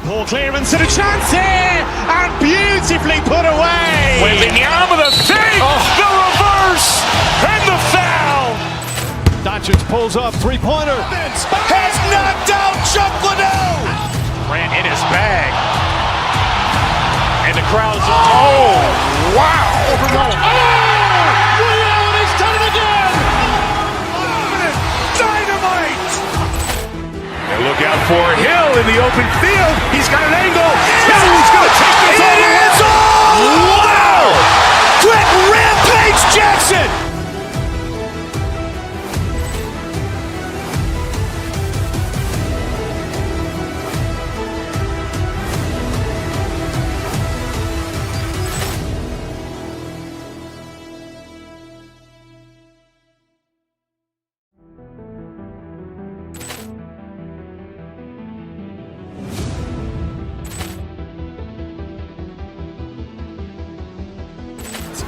Poor clearance and a chance here, and beautifully put away. Wembanyama with a save, the reverse, and the foul. Doncic pulls up, three-pointer. Has knocked out Chuck Liddell. Ran in his bag. And the crowd's, wow. Reality's done it again. Dynamite. And look out for Hill in the open field. He's got an angle. He's going to take this all the way. Wow! Quick Rampage Jackson.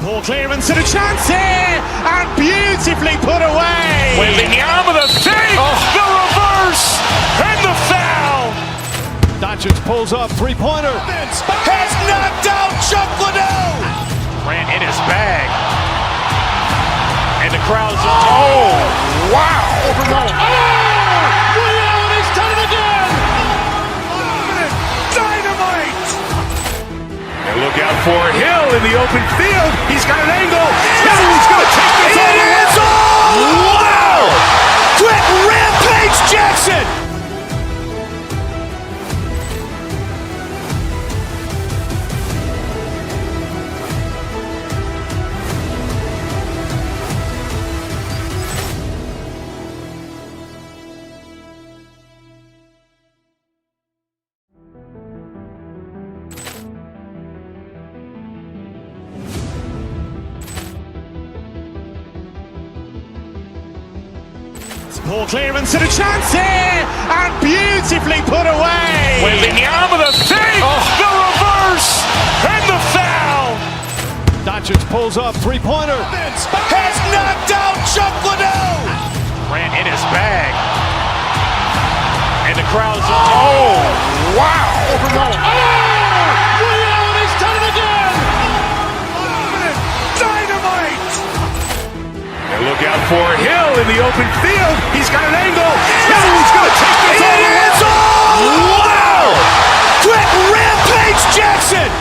Poor clearance and a chance here, and beautifully put away. Wembanyama with a save, the reverse, and the foul. Doncic pulls up, three-pointer. Has knocked out Chuck Liddell. Ran in his bag. And the crowd's, wow. Reality's done it again. Dynamite. And look out for Hill in the open field. He's got an angle. He's going to take this all the way. Wow! Quick Rampage Jackson. Poor clearance and a chance here, and beautifully put away. Wembanyama with a save, the reverse, and the foul. Doncic pulls up, three-pointer. Has knocked out Chuck Liddell. Ran in his bag. And the crowd's, wow. Reality's done it again. Dynamite. And look out for Hill in the open field. He's got an angle. He's going to take this all the way. Wow! Quick Rampage Jackson.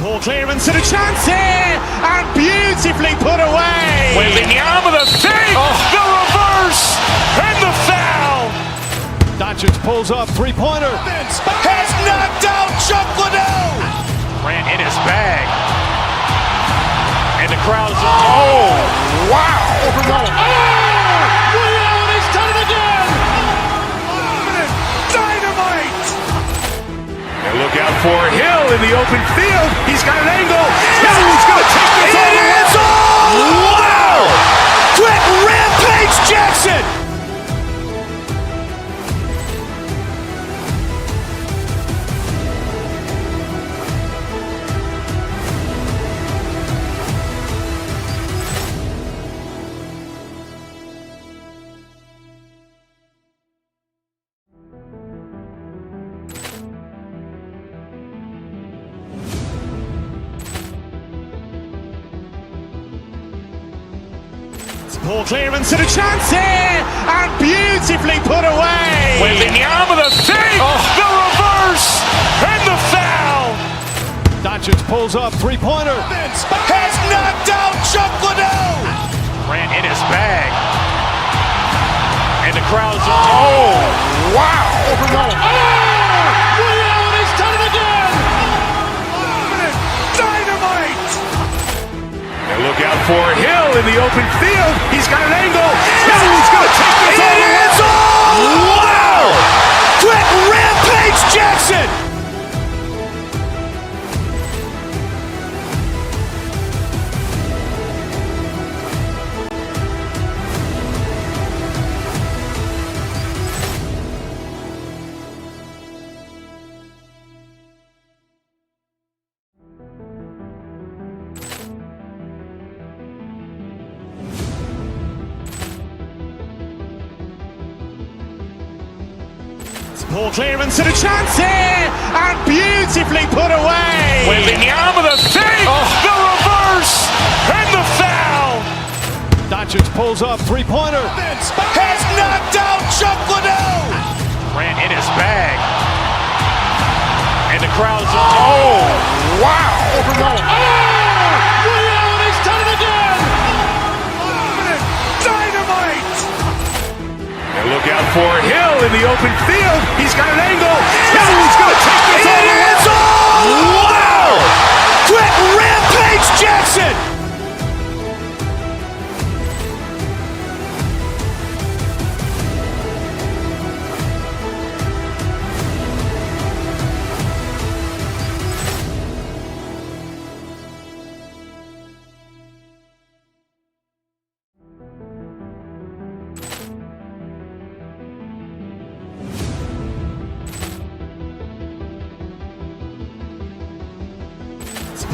Poor clearance and a chance here, and beautifully put away. Wembanyama with a save, the reverse, and the foul. Doncic pulls up, three-pointer. Has knocked out Chuck Liddell. Ran in his bag. And the crowd's, wow. Reality's done it again. Dynamite. And look out for Hill in the open field. He's got an angle. He's going to take this all the way. Wow! Quick Rampage Jackson. Poor clearance and a chance here, and beautifully put away. Wembanyama with a save, the reverse, and the foul. Doncic pulls up, three-pointer. Has knocked out Chuck Liddell. Ran in his bag. And the crowd's, wow. Reality's done it again. Dynamite. And look out for Hill in the open field. He's got an angle. He's going to take this all the way. Wow! Quick Rampage Jackson. Poor clearance and a chance here, and beautifully put away. Wembanyama the fake, the reverse, and the foul. Doncic pulls up, three-pointer. Has knocked out Chuck Liddell. Grant in his bag. And the crowd's wow. He's done it again. Dynamite. And look out for Hill in the open field. He's got an angle. He's going to take this all the way. Wow. Quick rampage Jackson.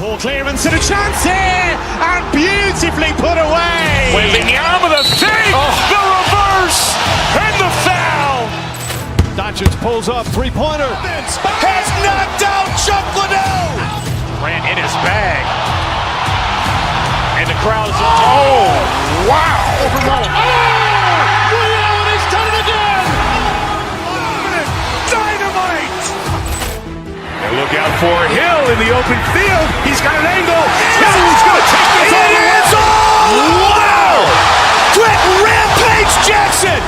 Poor clearance and a chance here, and beautifully put away. Wembanyama the fake, the reverse, and the foul. Doncic pulls up, three-pointer. Has knocked out Chuck Liddell. Grant in his bag. And the crowd's wow. He's done it again. Dynamite. And look out for Hill in the open field. He's got an angle. He's going to take this all the way. Wow. Quick rampage Jackson.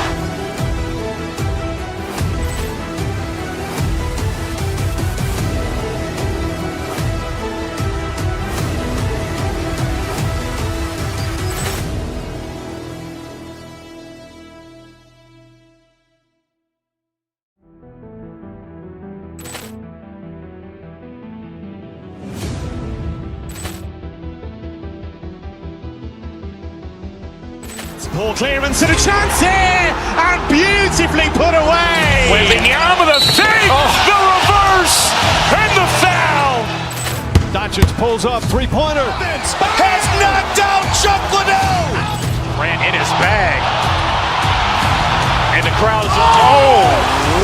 Poor clearance and a chance here, and beautifully put away. Wembanyama the fake, the reverse, and the foul. Doncic pulls up, three-pointer. Has knocked out Chuck Liddell. Grant in his bag. And the crowd's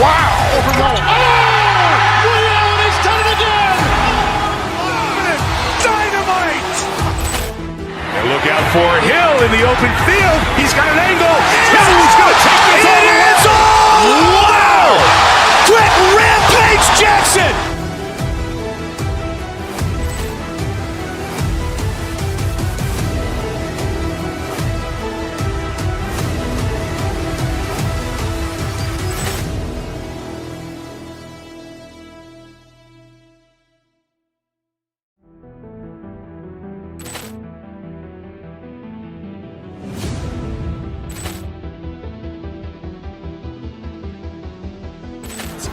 wow. He's done it again. Dynamite. And look out for Hill in the open field. He's got an angle. He's going to take this all the way. Wow. Quick rampage Jackson.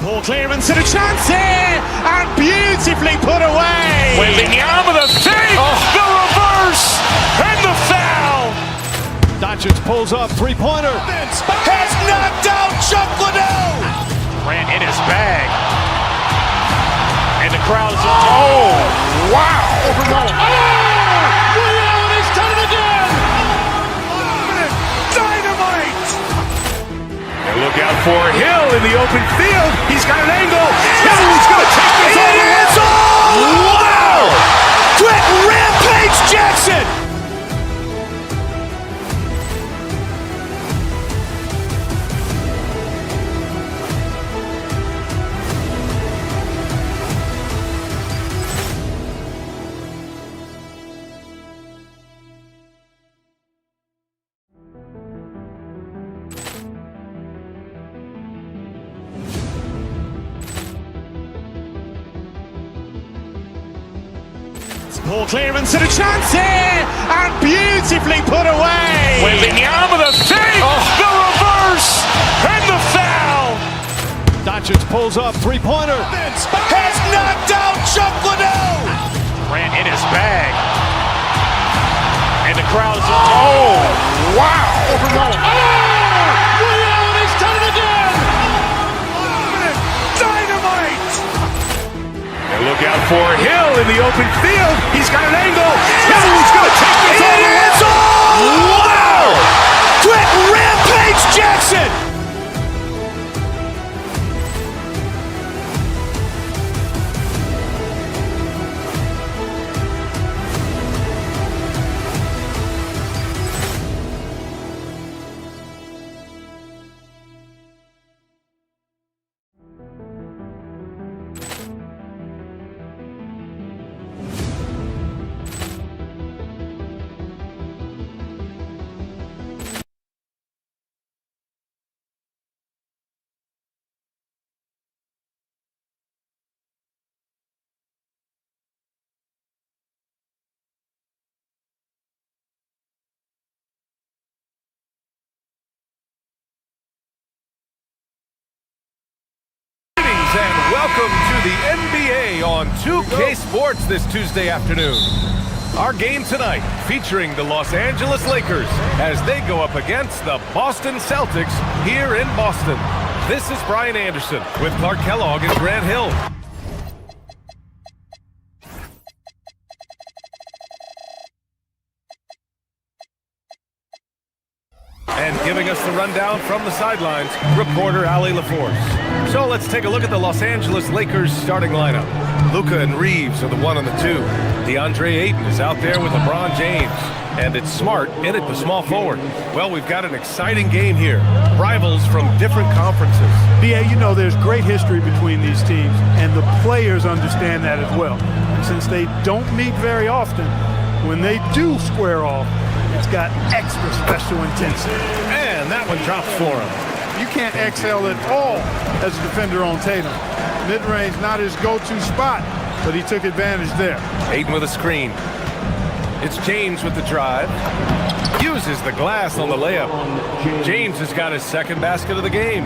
Poor clearance and a chance here, and beautifully put away. Wembanyama the fake, the reverse, and the foul. Doncic pulls up, three-pointer. Has knocked out Chuck Liddell. Grant in his bag. And the crowd's wow. He's done it again. Dynamite. And look out for Hill in the open field. He's got an angle. He's going to take this all the way. Wow. Quick rampage Jackson. Poor clearance and a chance here, and beautifully put away. Wembanyama the fake, the reverse, and the foul. Doncic pulls up, three-pointer. Has knocked out Chuck Liddell. Grant in his bag. And the crowd's wow. He's done it again. Dynamite. And look out for Hill in the open field. He's got an angle. He's going to take this all the way. Wow. Quick rampage Jackson. sports this Tuesday afternoon. Our game tonight featuring the Los Angeles Lakers as they go up against the Boston Celtics here in Boston. This is Brian Anderson with Clark Kellogg and Grant Hill. And giving us the rundown from the sidelines, reporter Ali LaForce. So let's take a look at the Los Angeles Lakers starting lineup. Luka and Reeves are the 1 and the 2. DeAndre Ayton is out there with LeBron James. And it's Smart in at the small forward. Well, we've got an exciting game here. Rivals from different conferences. BA, you know there's great history between these teams, and the players understand that as well. And since they don't meet very often, when they do square off, it's got extra special intensity. And that one drops for him. You can't exhale at all as a defender on Tatum. Mid-range, not his go-to spot, but he took advantage there. Ayton with a screen. It's James with the drive. Uses the glass on the layup. James has got his second basket of the game.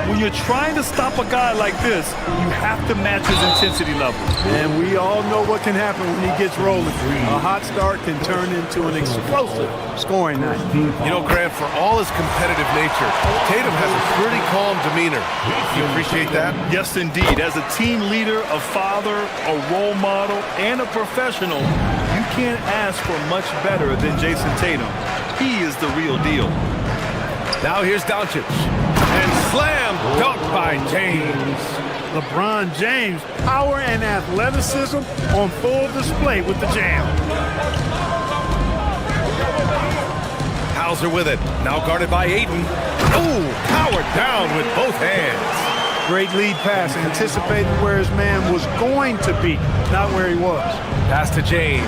When you're trying to stop a guy like this, you have to match his intensity level. And we all know what can happen when he gets rolling. A hot start can turn into an explosive scoring night. You know, Grant, for all his competitive nature, Tatum has a pretty calm demeanor. You appreciate that? Yes, indeed. As a team leader, a father, a role model, and a professional, you can't ask for much better than Jason Tatum. He is the real deal. Now here's Doncic. And slam dunk by James. LeBron James, power and athleticism on full display with the jam. Hauser with it. Now guarded by Ayton. Ooh, powered down with both hands. Great lead pass, anticipating where his man was going to be, not where he was. Pass to James.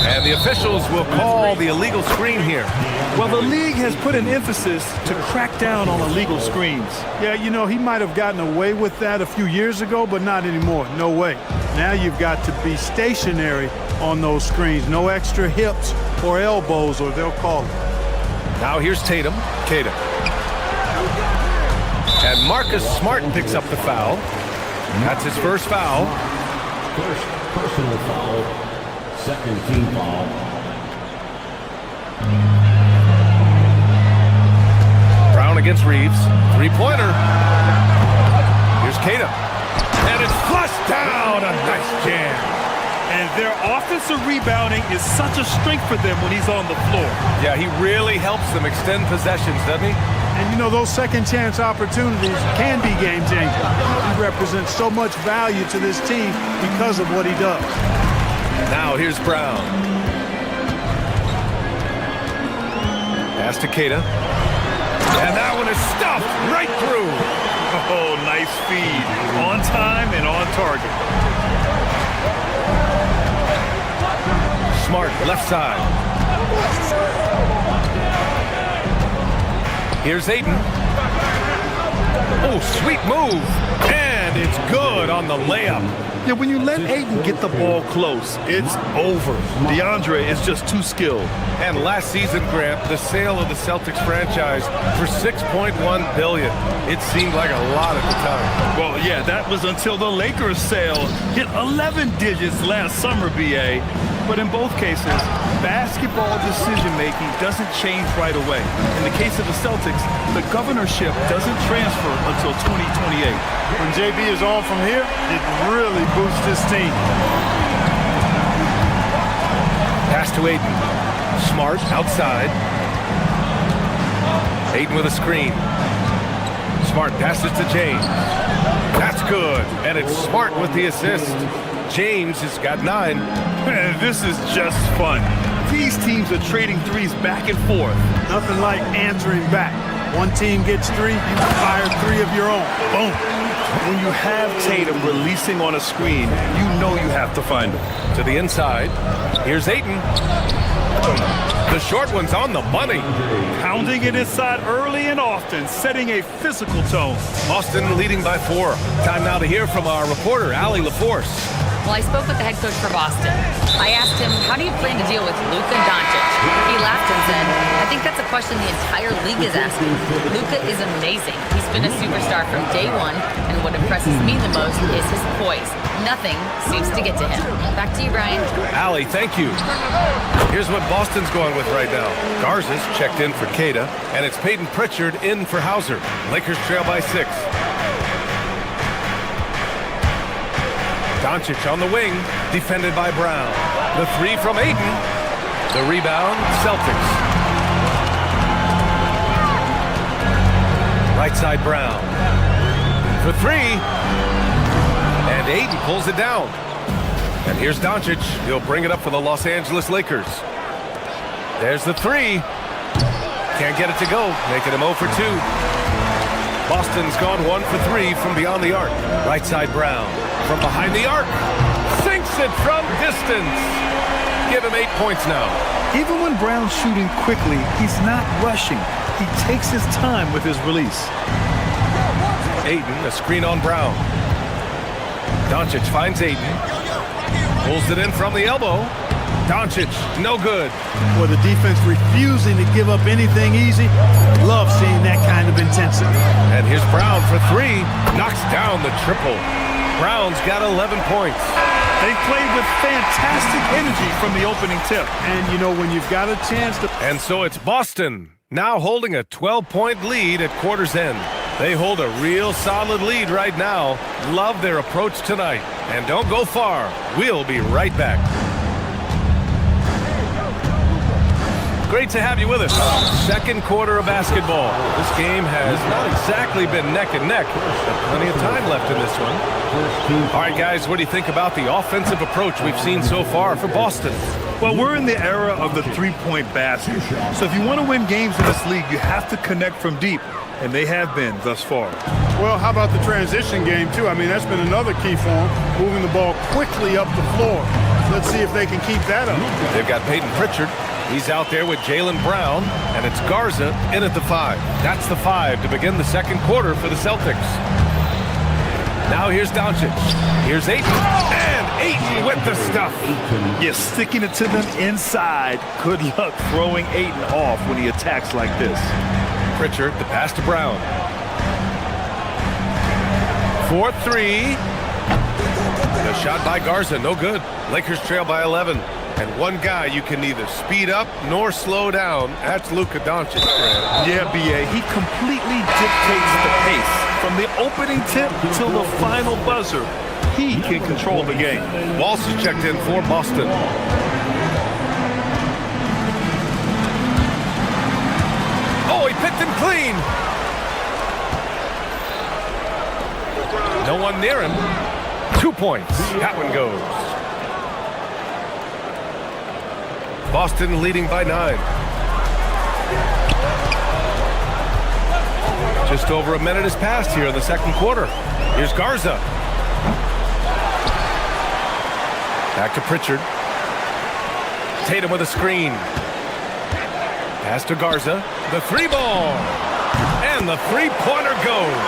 And the officials will call the illegal screen here. Well, the league has put an emphasis to crack down on illegal screens. Yeah, you know, he might have gotten away with that a few years ago, but not anymore. No way. Now you've got to be stationary on those screens. No extra hips or elbows, or they'll call it. Now here's Tatum. And Marcus Smart picks up the foul. That's his first foul. First personal foul. Second team foul. Brown against Reeves. Three-pointer. Here's Kata. And it's flushed down. A nice jam. And their offensive rebounding is such a strength for them when he's on the floor. Yeah, he really helps them extend possessions, doesn't he? And you know, those second chance opportunities can be game changing. He represents so much value to this team because of what he does. Now here's Brown. Pass to Kata. And that one is stuffed right through. Oh, nice feed. On time and on target. Smart, left side. Here's Ayton. Oh, sweet move. And it's good on the layup. Yeah, when you let Ayton get the ball close, it's over. DeAndre is just too skilled. And last season, Grant, the sale of the Celtics franchise for $6.1 billion. It seemed like a lot at the time. Well, yeah, that was until the Lakers sale hit 11 digits last summer, BA. But in both cases, basketball decision-making doesn't change right away. In the case of the Celtics, the governorship doesn't transfer until 2028. When JB is on from here, it really boosts his team. Pass to Ayton. Smart outside. Ayton with a screen. Smart passes to James. That's good. And it's Smart with the assist. James has got 9. Man, this is just fun. These teams are trading threes back and forth. Nothing like answering back. One team gets 3, you fire 3 of your own. Boom. When you have Tatum releasing on a screen, you know you have to find him. To the inside. Here's Ayton. The short one's on the money. Pounding it inside early and often, setting a physical tone. Boston leading by 4. Time now to hear from our reporter, Ali LaForce. Well, I spoke with the head coach for Boston. I asked him, how do you plan to deal with Luka Doncic? He laughed and said, I think that's a question the entire league is asking. Luka is amazing. He's been a superstar from day one, and what impresses me the most is his poise. Nothing seems to get to him. Back to you, Brian. Allie, thank you. Here's what Boston's going with right now. Garza's checked in for Queta, and it's Peyton Pritchard in for Hauser. Lakers trail by 6. Doncic on the wing, defended by Brown. The 3 from Ayton. The rebound, Celtics. Right side Brown. For 3. And Ayton pulls it down. And here's Doncic. He'll bring it up for the Los Angeles Lakers. There's the 3. Can't get it to go, making him 0 for 2. Boston's gone 1 for 3 from beyond the arc. Right side Brown. From behind the arc. Sinks it from distance. Give him 8 points now. Even when Brown's shooting quickly, he's not rushing. He takes his time with his release. Ayton, a screen on Brown. Doncic finds Ayton. Pulls it in from the elbow. Doncic, no good. Well, the defense refusing to give up anything easy. Love seeing that kind of intensity. And here's Brown for 3. Knocks down the triple. Brown's got 11 points. They played with fantastic energy from the opening tip. And, you know, when you've got a chance to... And so it's Boston, now holding a 12-point lead at quarter's end. They hold a real solid lead right now. Love their approach tonight. And don't go far. We'll be right back. Great to have you with us. Second quarter of basketball. This game has not exactly been neck and neck. Plenty of time left in this one. All right, guys, what do you think about the offensive approach we've seen so far for Boston? Well, we're in the era of the three-point basket. So if you want to win games in this league, you have to connect from deep. And they have been thus far. Well, how about the transition game, too? I mean, that's been another key for them, moving the ball quickly up the floor. Let's see if they can keep that up. They've got Peyton Pritchard. He's out there with Jaylen Brown, and it's Garza in at the 5. That's the 5 to begin the second quarter for the Celtics. Now here's Doncic. Here's Ayton, and Ayton with the stuff. You're sticking it to them inside. Good luck throwing Ayton off when he attacks like this. Pritchard, the pass to Brown. 4-3. The shot by Garza, no good. Lakers trail by 11. And one guy you can neither speed up nor slow down. That's Luka Doncic. Yeah, B.A. He completely dictates the pace. From the opening tip till the final buzzer, he can control the game. Walsh is checked in for Boston. Oh, he picked him clean. No one near him. 2 points. That one goes. Boston leading by 9. Just over a minute has passed here in the second quarter. Here's Garza. Back to Pritchard. Tatum with a screen. Pass to Garza. The 3 ball. And the 3-pointer goes.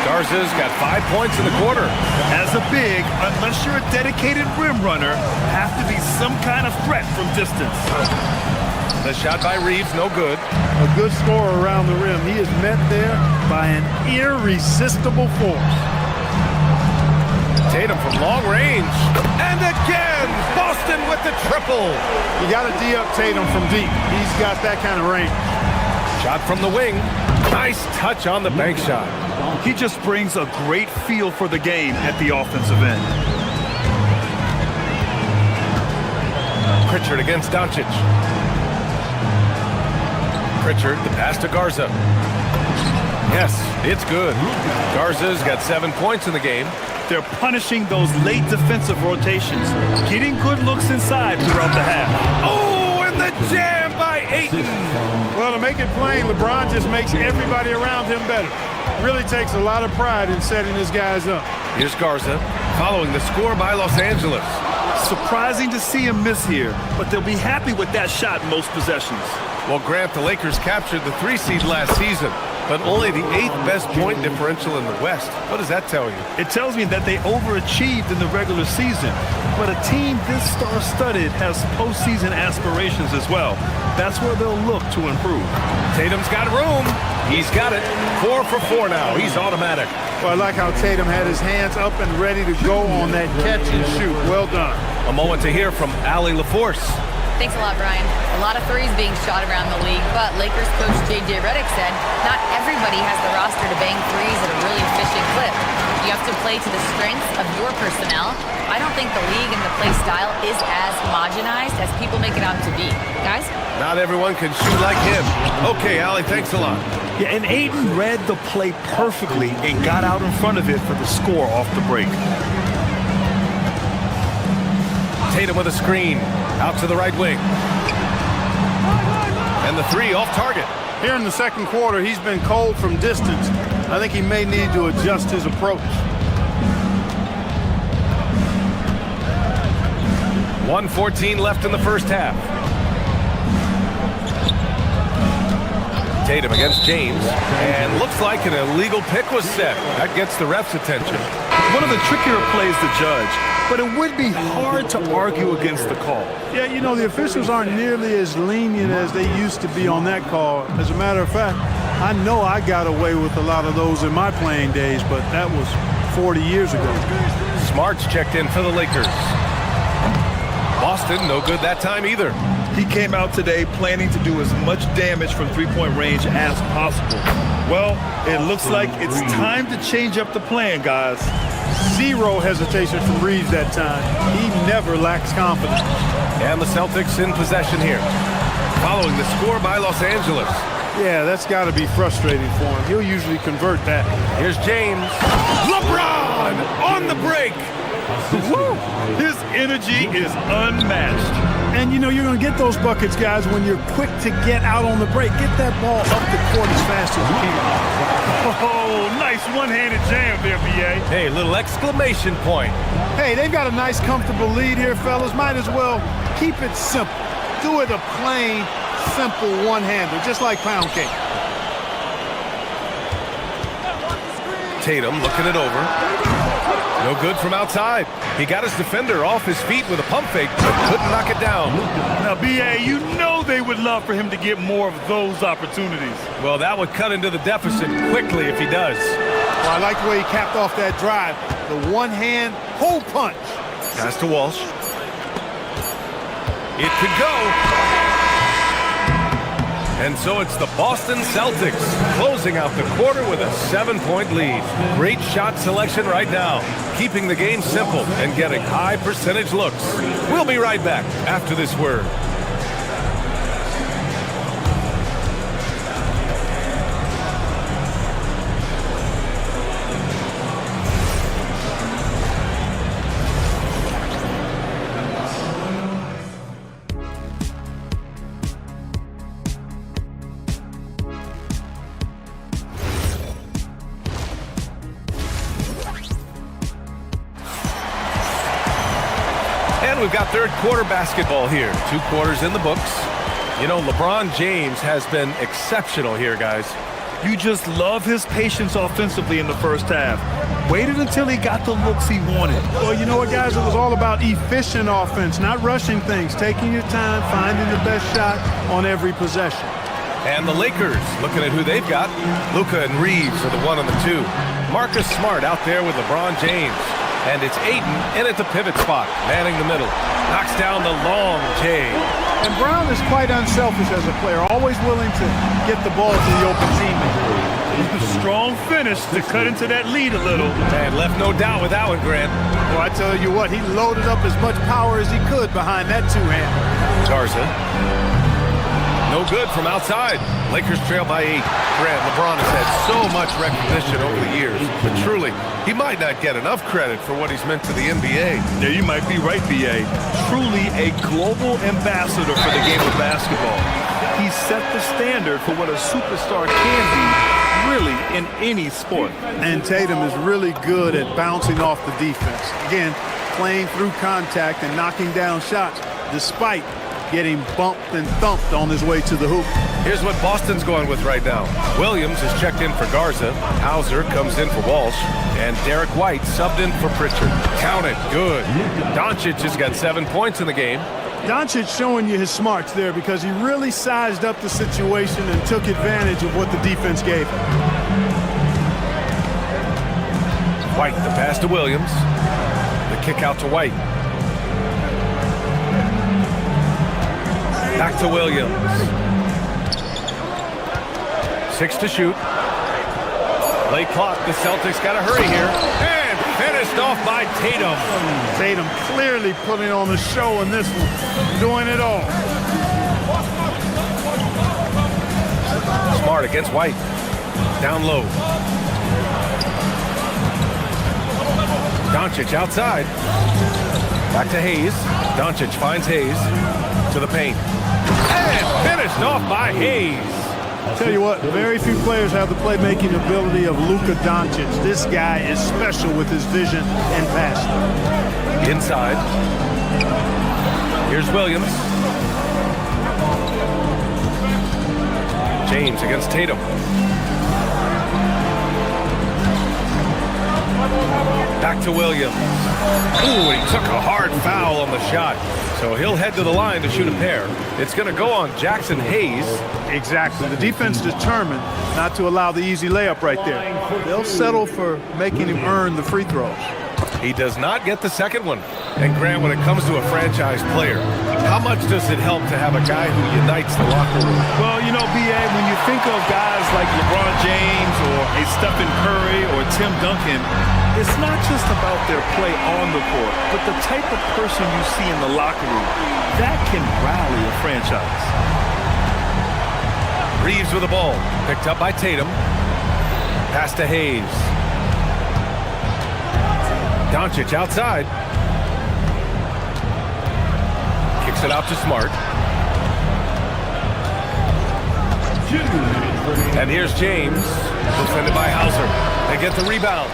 Garza's got 5 points in the quarter. As a big, unless you're a dedicated rim runner, have to be some kind of threat from distance. The shot by Reeves, no good. A good scorer around the rim. He is met there by an irresistible force. Tatum from long range. And again, Boston with the triple. You got to D-up Tatum from deep. He's got that kind of range. Shot from the wing. Nice touch on the bank shot. He just brings a great feel for the game at the offensive end. Pritchard against Doncic. Pritchard, the pass to Garza. Yes, it's good. Garza's got 7 points in the game. They're punishing those late defensive rotations, getting good looks inside throughout the half. Oh, and the jam by Ayton. Well, to make it plain, LeBron just makes everybody around him better. Really takes a lot of pride in setting his guys up. Here's Garza, following the score by Los Angeles. Surprising to see him miss here, but they'll be happy with that shot in most possessions. Well, Grant, the Lakers captured the 3 seed last season, but only the 8th best point differential in the West. What does that tell you? It tells me that they overachieved in the regular season. But a team this star-studded has postseason aspirations as well. That's where they'll look to improve. Tatum's got room. He's got it. 4 for 4 now. He's automatic. Well, I like how Tatum had his hands up and ready to go on that catch and shoot. Well done. A moment to hear from Allie LaForce. Thanks a lot, Brian. A lot of threes being shot around the league, but Lakers coach J.J. Redick said not everybody has the roster to bang threes at a really efficient clip. You have to play to the strengths of your personnel. I don't think the league and the play style is as homogenized as people make it out to be. Guys? Not everyone can shoot like him. Okay, Allie, thanks a lot. Yeah, and Ayton read the play perfectly and got out in front of it for the score off the break. Tatum with a screen. Out to the right wing. And the 3 off target. Here in the second quarter, he's been cold from distance. I think he may need to adjust his approach. 1:14 left in the first half. Tatum against James. And looks like an illegal pick was set. That gets the ref's attention. One of the trickier plays to judge, but it would be hard to argue against the call. Yeah, you know, the officials aren't nearly as lenient as they used to be on that call. As a matter of fact, I know I got away with a lot of those in my playing days, but that was 40 years ago. Smart's checked in for the Lakers. Boston, no good that time either. He came out today planning to do as much damage from three-point range as possible. Well, it looks like it's time to change up the plan, guys. Zero hesitation from Reeves that time. He never lacks confidence. And the Celtics in possession here. Following the score by Los Angeles. Yeah, that's got to be frustrating for him. He'll usually convert that. Here's James. LeBron on the break. Woo! His energy is unmatched. And, you know, you're going to get those buckets, guys, when you're quick to get out on the break. Get that ball up the court as fast as you can. Oh, nice one-handed jam there, B.A. Hey, little exclamation point. Hey, they've got a nice, comfortable lead here, fellas. Might as well keep it simple. Do it a plain, simple one-hander, just like pound cake. Tatum looking it over. No good from outside. He got his defender off his feet with a pump fake, but couldn't knock it down. Now, B.A., you know they would love for him to get more of those opportunities. Well, that would cut into the deficit quickly if he does. Well, I like the way he capped off that drive. The one-hand hole punch. Pass to Walsh. It could go. And so it's the Boston Celtics closing out the quarter with a 7-point lead. Great shot selection right now, keeping the game simple and getting high percentage looks. We'll be right back after this word. We've got third quarter basketball here. 2 quarters in the books. You know, LeBron James has been exceptional here, guys. You just love his patience offensively in the first half. Waited until he got the looks he wanted. Well, you know what, guys? It was all about efficient offense, not rushing things, taking your time, finding the best shot on every possession. And the Lakers, looking at who they've got. Luka and Reeves are the 1 and the 2. Marcus Smart out there with LeBron James. And it's Ayton in at the pivot spot, manning the middle. Knocks down the long J. And Brown is quite unselfish as a player, always willing to get the ball to the open teammate. Strong finish to cut into that lead a little. And left no doubt with that one, Grant. Well, I tell you what, he loaded up as much power as he could behind that two-hand. Garza. No good from outside. Lakers trail by 8. Grant, LeBron has had so much recognition over the years, but truly, he might not get enough credit for what he's meant to the NBA. Yeah, you might be right, B.A. Truly a global ambassador for the game of basketball. He set the standard for what a superstar can be, really, in any sport. And Tatum is really good at bouncing off the defense. Again, playing through contact and knocking down shots, despite getting bumped and thumped on his way to the hoop. Here's what Boston's going with right now. Williams has checked in for Garza. Hauser comes in for Walsh. And Derek White subbed in for Pritchard. Count it. Good. Doncic has got 7 points in the game. Doncic showing you his smarts there because he really sized up the situation and took advantage of what the defense gave him. White, the pass to Williams. The kick out to White. Back to Williams. 6 to shoot. Late clock. The Celtics got to hurry here. And finished off by Tatum. Tatum clearly putting on the show in this one. Doing it all. Smart against White. Down low. Doncic outside. Back to Hayes. Doncic finds Hayes to the paint. And finished off by Hayes. Tell you what, very few players have the playmaking ability of Luka Doncic. This guy is special with his vision and passing. Inside. Here's Williams. James against Tatum. Back to Williams. Ooh, he took a hard foul on the shot. So he'll head to the line to shoot a pair. It's going to go on Jackson Hayes. Exactly. The defense determined not to allow the easy layup right there. They'll settle for making him earn the free throws. He does not get the second one. And Grant, when it comes to a franchise player, how much does it help to have a guy who unites the locker room? Well, you know, B.A., when you think of guys like LeBron James or a Stephen Curry or Tim Duncan, it's not just about their play on the court, but the type of person you see in the locker room. That can rally a franchise. Reeves with the ball. Picked up by Tatum. Pass to Hayes. Doncic outside. Kicks it out to Smart. And here's James. Defended by Hauser. They get the rebound.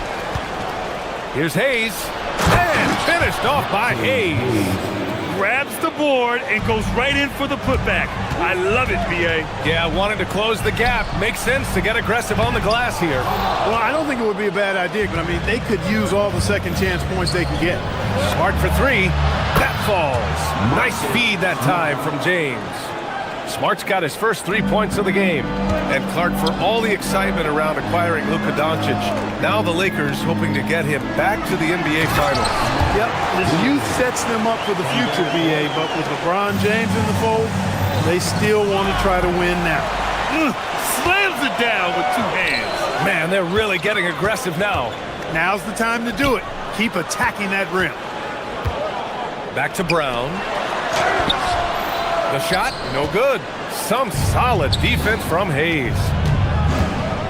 Here's Hayes. And finished off by Hayes. Grabs the board and goes right in for the putback. I love it, B.A. Yeah, wanted to close the gap. Makes sense to get aggressive on the glass here. Well, I don't think it would be a bad idea, but I mean, they could use all the second chance points they can get. Smart for three. That falls. Nice feed that time from James. Smart's got his first 3 points of the game. And Clark, for all the excitement around acquiring Luka Doncic, now the Lakers hoping to get him back to the NBA Finals. Yep, this youth sets them up for the future, B.A., but with LeBron James in the fold, they still want to try to win now. Slams it down with 2 hands. Man, they're really getting aggressive now. Now's the time to do it. Keep attacking that rim. Back to Brown. The shot, no good. Some solid defense from Hayes.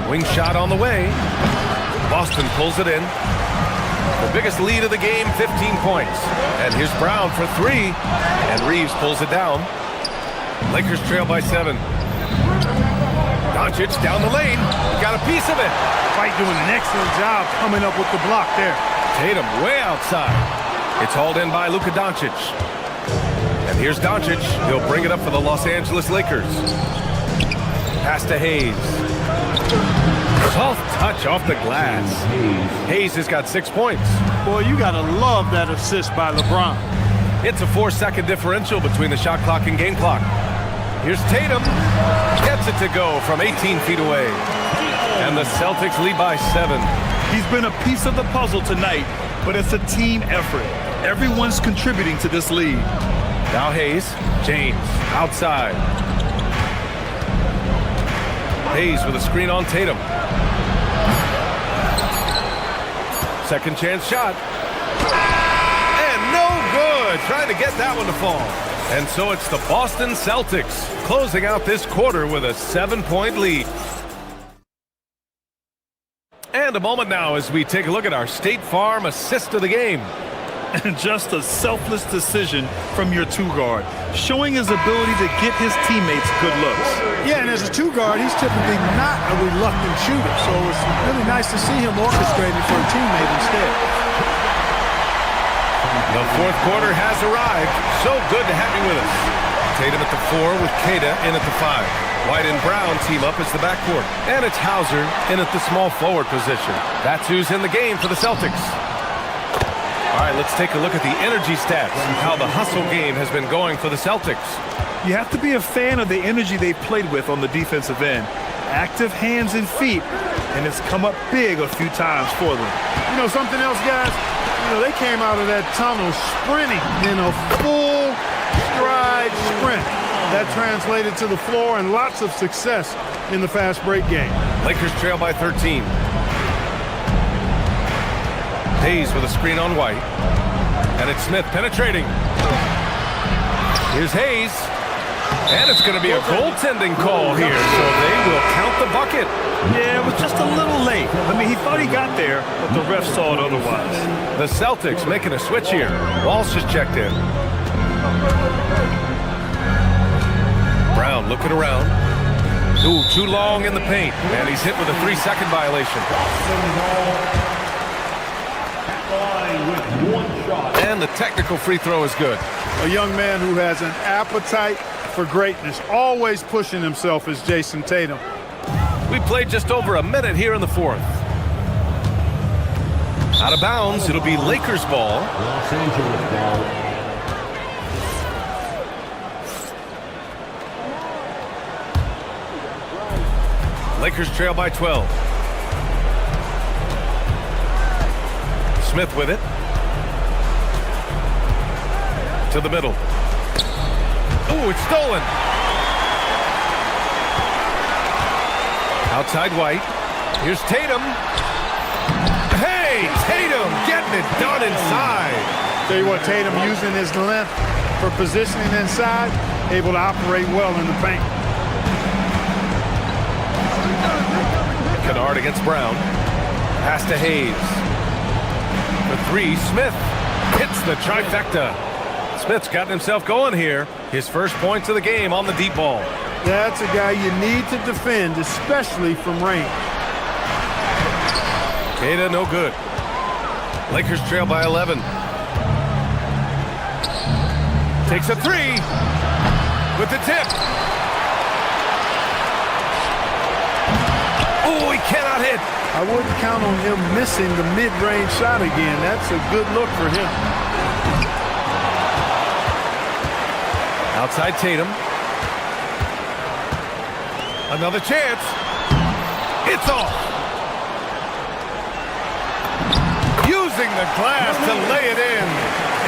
Wing shot on the way. Boston pulls it in. The biggest lead of the game, 15 points. And here's Brown for 3. And Reeves pulls it down. Lakers trail by 7. Doncic down the lane. He got a piece of it. White doing an excellent job coming up with the block there. Tatum way outside. It's hauled in by Luka Doncic. And here's Doncic. He'll bring it up for the Los Angeles Lakers. Pass to Hayes. Soft touch off the glass. Hayes has got 6 points. Boy, you gotta love that assist by LeBron. It's a 4-second differential between the shot clock and game clock. Here's Tatum. Gets it to go from 18 feet away. And the Celtics lead by 7. He's been a piece of the puzzle tonight, but it's a team effort. Everyone's contributing to this lead. Now Hayes. James outside. Hayes with a screen on Tatum. Second chance shot. And no good. Trying to get that one to fall. And so it's the Boston Celtics closing out this quarter with a 7-point lead. And a moment now as we take a look at our State Farm assist of the game. And just a selfless decision from your 2-guard, showing his ability to get his teammates good looks. Yeah, and as a 2-guard, he's typically not a reluctant shooter, so it's really nice to see him orchestrating for a teammate instead. The fourth quarter has arrived. So good to have you with us. Tatum at the 4 with Queta in at the 5. White and Brown team up as the backcourt. And it's Hauser in at the small forward position. That's who's in the game for the Celtics. All right, let's take a look at the energy stats and how the hustle game has been going for the Celtics. You have to be a fan of the energy they've played with on the defensive end. Active hands and feet, and it's come up big a few times for them. You know, something else, guys? You know, they came out of that tunnel sprinting in a full stride sprint. That translated to the floor and lots of success in the fast break game. Lakers trail by 13. Hayes with a screen on White. And it's Smith penetrating. Here's Hayes. And it's going to be a goaltending call here, so they will count the bucket. Yeah, it was just a little late. I mean, he thought he got there, but the ref saw it otherwise. The Celtics making a switch here. Walsh is checked in. Brown looking around. Ooh, too long in the paint. And he's hit with a 3-second violation. And the technical free throw is good. A young man who has an appetite for greatness, always pushing himself, is Jason Tatum. We played just over a minute here in the 4th. Out of bounds, it'll be Lakers ball. Los Angeles ball. Lakers trail by 12. Smith with it. To the middle. Ooh, it's stolen. Outside White. Here's Tatum. Hey, Tatum getting it done inside. Tell you what, Tatum using his length for positioning inside, able to operate well in the paint. Kennard against Brown. Pass to Hayes. For 3, Smith hits the trifecta. Smith's gotten himself going here. His first points of the game on the deep ball. That's a guy you need to defend, especially from range. Queta no good. Lakers trail by 11. Takes a 3 with the tip. Oh, he cannot hit. I wouldn't count on him missing the mid-range shot again. That's a good look for him. Outside Tatum. Another chance. It's off. Using the glass to lay it in.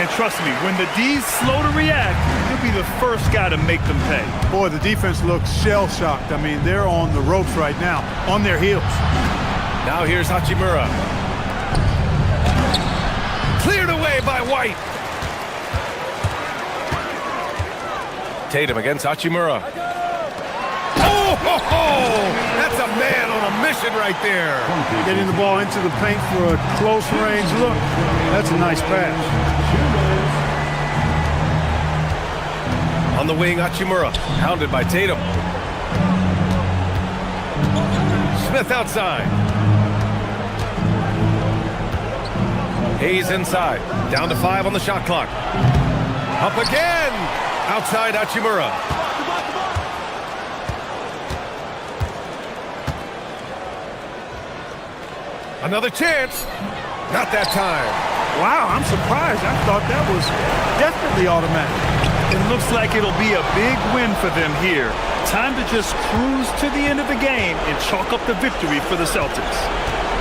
And trust me, when the D's slow to react, he'll be the first guy to make them pay. Boy, the defense looks shell-shocked. I mean, they're on the ropes right now, on their heels. Now here's Hachimura. Cleared away by White. Tatum against Hachimura. Oh, that's a man on a mission right there. Getting the ball into the paint for a close-range look. That's a nice pass. On the wing, Hachimura, hounded by Tatum. Smith outside. Hayes inside. Down to 5 on the shot clock. Up again. Outside Hachimura. Another chance. Not that time. Wow, I'm surprised. I thought that was definitely automatic. It looks like it'll be a big win for them here. Time to just cruise to the end of the game and chalk up the victory for the Celtics.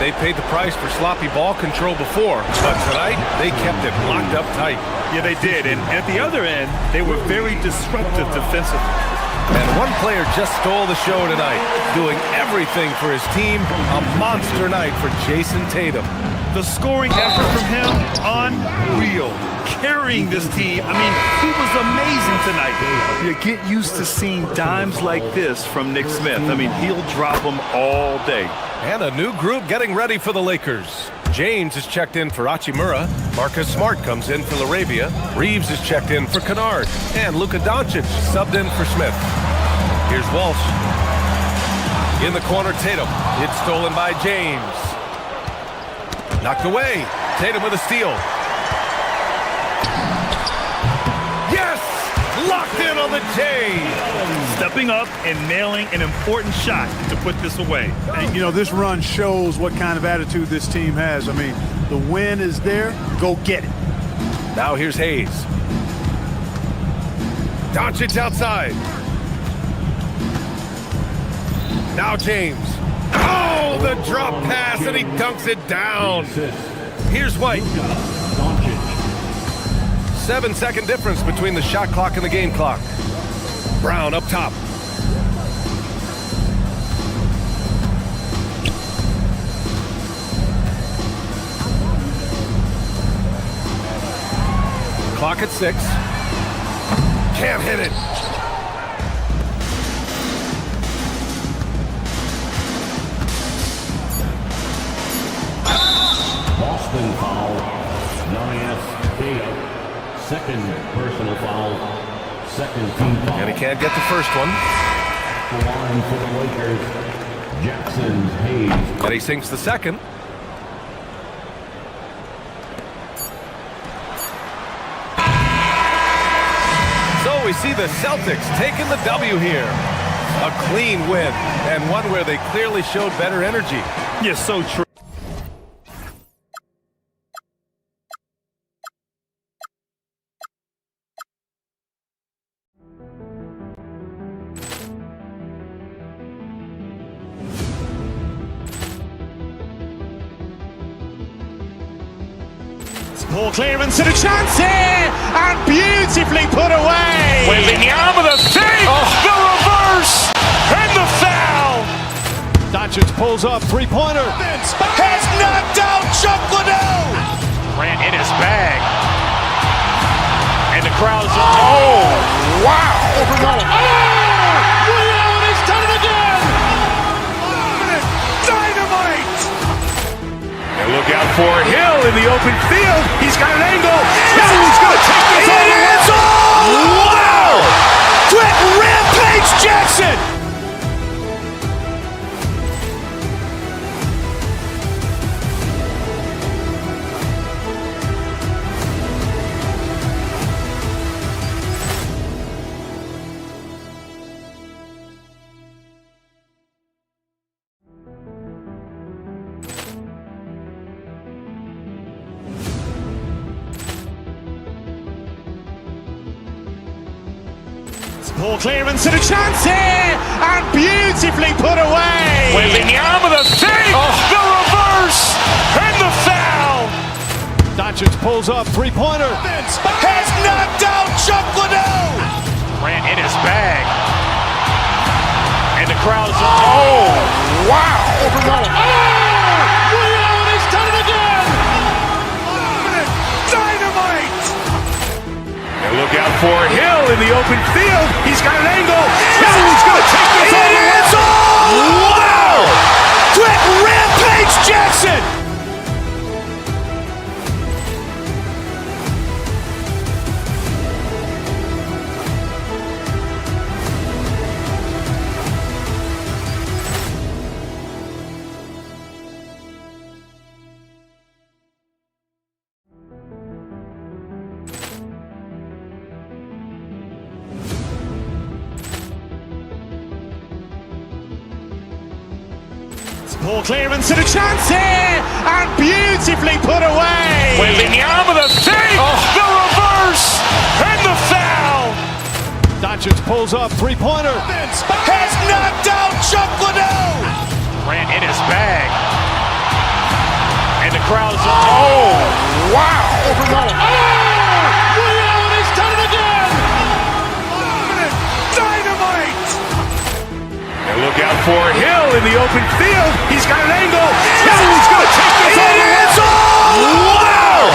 They paid the price for sloppy ball control before, but tonight they kept it locked up tight. Yeah, they did, and at the other end, they were very disruptive defensively. And one player just stole the show tonight, doing everything for his team. A monster night for Jason Tatum. The scoring effort from him, unreal. Carrying this team, I mean, he was amazing tonight. You get used to seeing dimes like this from Nick Smith. I mean, he'll drop them all day. And a new group getting ready for the Lakers. James is checked in for Hachimura. Marcus Smart comes in for Laravia. Reeves is checked in for Kennard. And Luka Doncic subbed in for Smith. Here's Walsh. In the corner, Tatum. It's stolen by James. Knocked away. Tatum with a steal. Yes! locked in on the J. Stepping up and nailing an important shot to put this away. And, you know, this run shows what kind of attitude this team has. I mean, the win is there. Go get it. Now here's Hayes. Doncic outside. Now James. Oh, the drop pass, and he dunks it down. Here's White. 7-second difference between the shot clock and the game clock. Brown up top. Clock at 6. Can't hit it. Boston foul. Nias second personal foul. Second team foul. And he can't get the first one. The line for the Lakers. Jackson Hayes. And he sinks the second. So we see the Celtics taking the W here. A clean win, and one where they clearly showed better energy. Yes, so true. Poor clearance and a chance here, and beautifully put away. Wembanyama the save, the reverse, and the foul. Doncic pulls up, three-pointer. Has knocked out Chocolate. Ran in his bag. And the crowd's oh, wow. William has done it again. Dynamite. And look out for Hill in the open field. He's got an angle. Hill's going to take this all the way. Wow! Quick rampage Jackson. Poor clearance and a chance here, and beautifully put away. Wembanyama the save, the reverse, and the foul. Doncic pulls up, three-pointer. Has knocked out Chocolate. Ran in his bag. And the crowd's oh, wow. William has done it again. Dynamite. And look out for Hill in the open field. He's got an angle. Hill's going to take this all the way. Wow! Quick rampage Jackson. Poor clearance and a chance here, and beautifully put away. Wembanyama the save, the reverse, and the foul. Doncic pulls up, three-pointer. Has knocked out Chocolate. Ran in his bag. And the crowd's oh, wow. William has done it again. Dynamite. And look out for Hill in the open field. He's got an angle. Hill's going to take this all the way. Wow!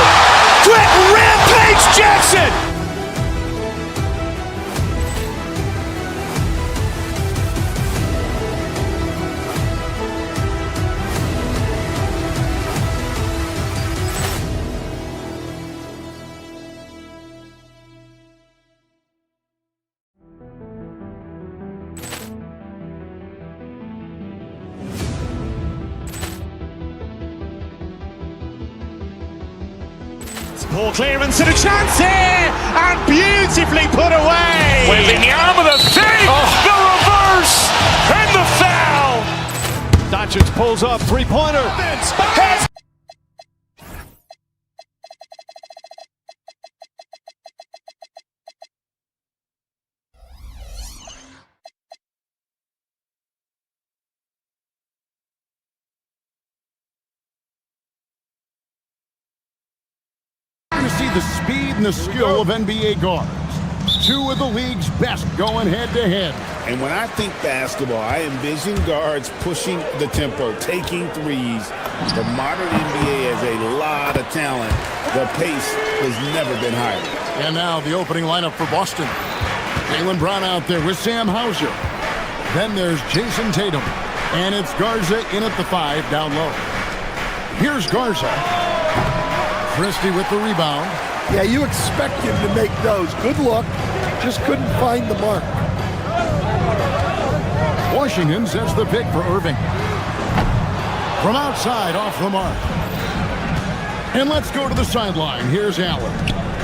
Quick rampage Jackson. Poor clearance and a chance here, and beautifully put away. Wembanyama the fake, the reverse, and the foul. Doncic pulls up, three-pointer. Has To see the speed and the skill of NBA guards. Two of the league's best going head-to-head. And when I think basketball, I envision guards pushing the tempo, taking threes. The modern NBA has a lot of talent. The pace has never been higher. And now the opening lineup for Boston. Jaylen Brown out there with Sam Hauser. Then there's Jason Tatum. And it's Garza in at the 5 down low. Here's Garza. Christie with the rebound. Yeah, you expect him to make those. Good luck. Just couldn't find the mark. Washington sets the pick for Irving. From outside, off the mark. And let's go to the sideline. Here's Allen.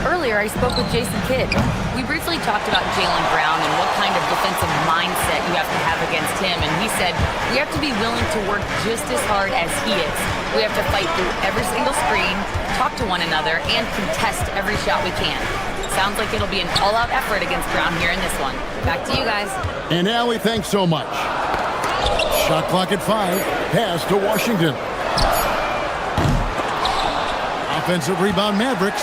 Earlier, I spoke with Jason Kidd. We briefly talked about Jaylen Brown and what kind of defensive mindset you have to have against him, and he said, we have to be willing to work just as hard as he is. We have to fight through every single screen, talk to one another, and contest every shot we can. Sounds like it'll be an all-out effort against Brown here in this one. Back to you guys. And Allie, thanks so much. Shot clock at 5. Pass to Washington. Offensive rebound, Mavericks.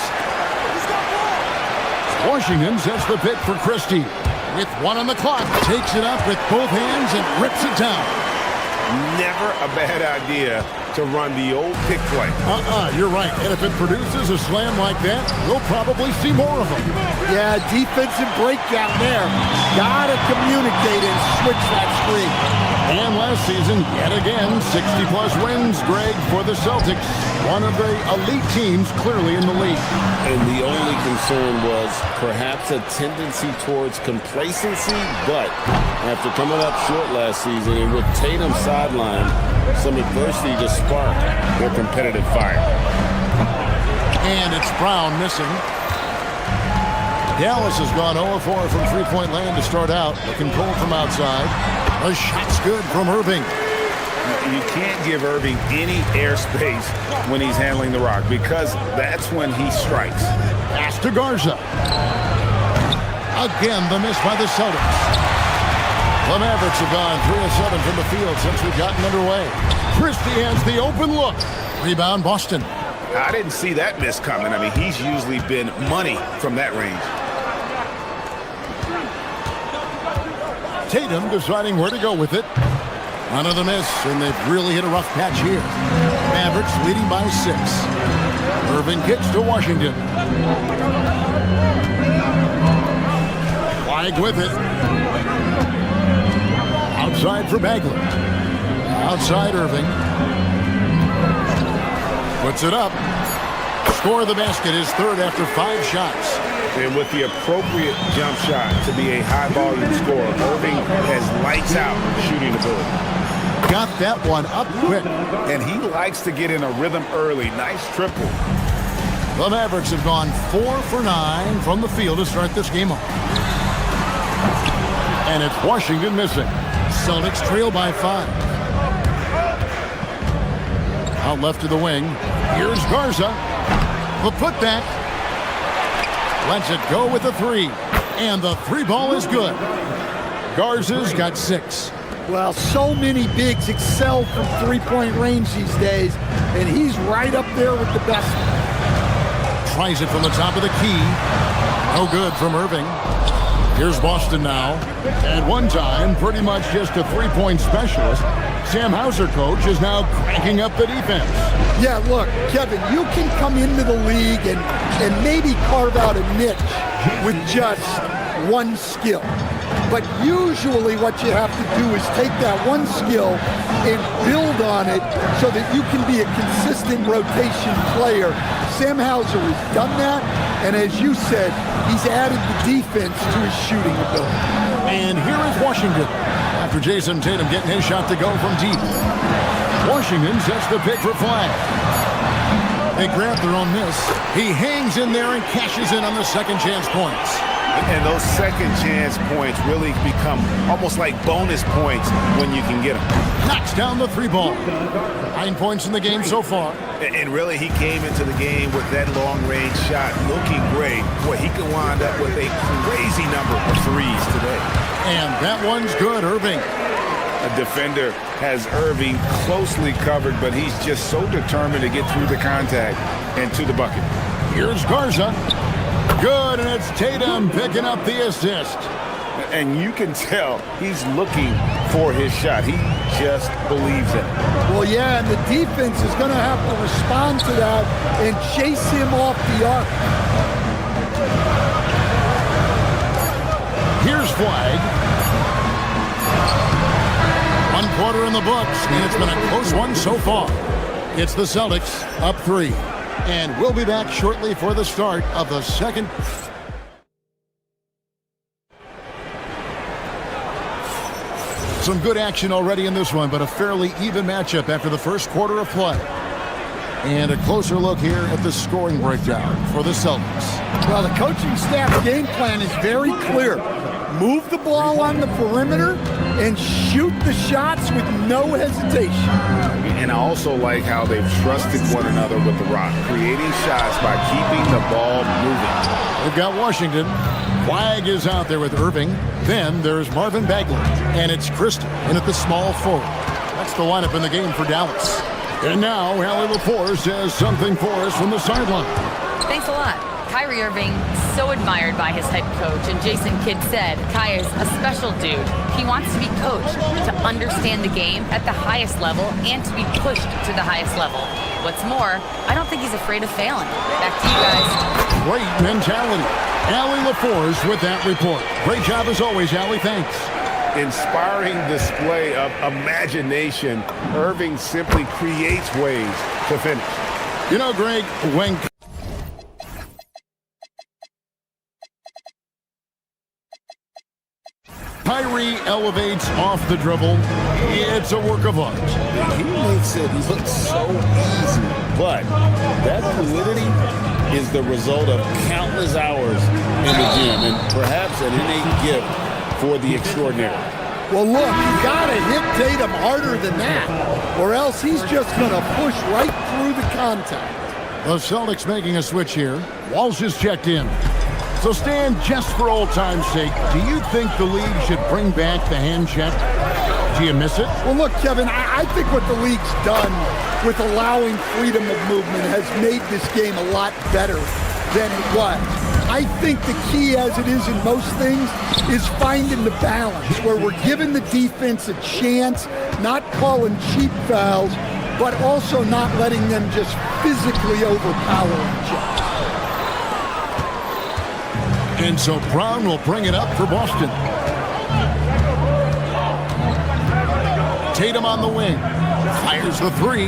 Washington sets the pick for Christie. With 1 on the clock, takes it up with both hands and rips it down. Never a bad idea to run the old pick play. You're right. And if it produces a slam like that, we'll probably see more of them. Yeah, defensive breakdown there. Gotta communicate and switch that screen. And last season, yet again, 60-plus wins, Greg, for the Celtics. One of the elite teams clearly in the league. And the only concern was perhaps a tendency towards complacency, but after coming up short last season and with Tatum sidelined, some adversity to spark their competitive fire. And it's Brown missing. Dallas has gone 0-4 from three-point land to start out. Looking cold from outside. The shot's good from Irving. You can't give Irving any airspace when he's handling the rock because that's when he strikes. Pass to Garza. Again, the miss by the Celtics. The Mavericks have gone 3 of 7 from the field since we've gotten underway. Christie has the open look. Rebound, Boston. I didn't see that miss coming. I mean, he's usually been money from that range. Tatum deciding where to go with it. Another miss, and they've really hit a rough patch here. Mavericks leading by 6. Irving kicks to Washington. Flag with it. Outside for Bagley. Outside Irving. Puts it up. Score the basket, his third after 5 shots. And with the appropriate jump shot to be a high-volume scorer, Irving has lights out shooting ability. Got that one up quick. And he likes to get in a rhythm early. Nice triple. The Mavericks have gone 4 for 9 from the field to start this game off. And it's Washington missing. Celtics trail by 5. Out left to the wing. Here's Garza. The putback. Lets it go with the 3. And the 3 ball is good. Garza's got 6. Well, so many bigs excel from three-point range these days, and he's right up there with the best. Tries it from the top of the key. No good from Irving. Here's Boston now. At one time, pretty much just a three-point specialist. Sam Hauser, coach, is now cranking up the defense. Yeah, look, Kevin, you can come into the league and maybe carve out a niche with just one skill. But usually what you have to do is take that one skill and build on it so that you can be a consistent rotation player. Sam Hauser has done that, and as you said, he's added the defense to his shooting ability. And here is Washington after Jason Tatum getting his shot to go from deep. Washington sets the pick for flag. They grab their own miss. He hangs in there and cashes in on the second chance points. And those second chance points really become almost like bonus points when you can get them. Knocks down the 3-ball. 9 points in the game so far. And really, he came into the game with that long-range shot looking great. Boy, he could wind up with a crazy number of threes today. And that one's good, Irving. A defender has Irving closely covered, but he's just so determined to get through the contact and to the bucket. Here's Garza. Good, and it's Tatum picking up the assist. And you can tell he's looking for his shot. He just believes in it. Well, yeah, and the defense is going to have to respond to that and chase him off the arc. Here's Flag. 1 quarter in the books, and it's been a close one so far. It's the Celtics up 3. And we'll be back shortly for the start of the second. Some good action already in this one, but a fairly even matchup after the first quarter of play. And a closer look here at the scoring breakdown for the Celtics. Well, the coaching staff game plan is very clear. Move the ball on the perimeter and shoot the shots with no hesitation. And I also like how they've trusted one another with the rock, creating shots by keeping the ball moving. They've got Washington. Flag is out there with Irving. Then there's Marvin Bagley. And it's Christie in at the small forward. That's the lineup in the game for Dallas. And now, Allie LaForce has something for us from the sideline. Thanks a lot. Kyrie Irving, so admired by his head coach, and Jason Kidd said Kai is a special dude. He wants to be coached, to understand the game at the highest level, and to be pushed to the highest level. What's more, I don't think he's afraid of failing. Back to you guys. Great mentality. Allie LaForce with that report. Great job as always, Allie. Thanks. Inspiring display of imagination. Irving simply creates ways to finish. You know, Greg, when Kyrie elevates off the dribble, it's a work of art. He makes it look so easy, but that fluidity is the result of countless hours in the gym and perhaps an innate gift for the extraordinary. Well, look, you got to hit Tatum harder than that, or else he's just going to push right through the contact. The Celtics making a switch here. Walsh is checked in. So, Stan, just for old time's sake, do you think the league should bring back the hand check? Do you miss it? Well, look, Kevin, I think what the league's done with allowing freedom of movement has made this game a lot better than it was. I think the key, as it is in most things, is finding the balance where we're giving the defense a chance, not calling cheap fouls, but also not letting them just physically overpower each other. And so Brown will bring it up for Boston. Tatum on the wing. Fires the three.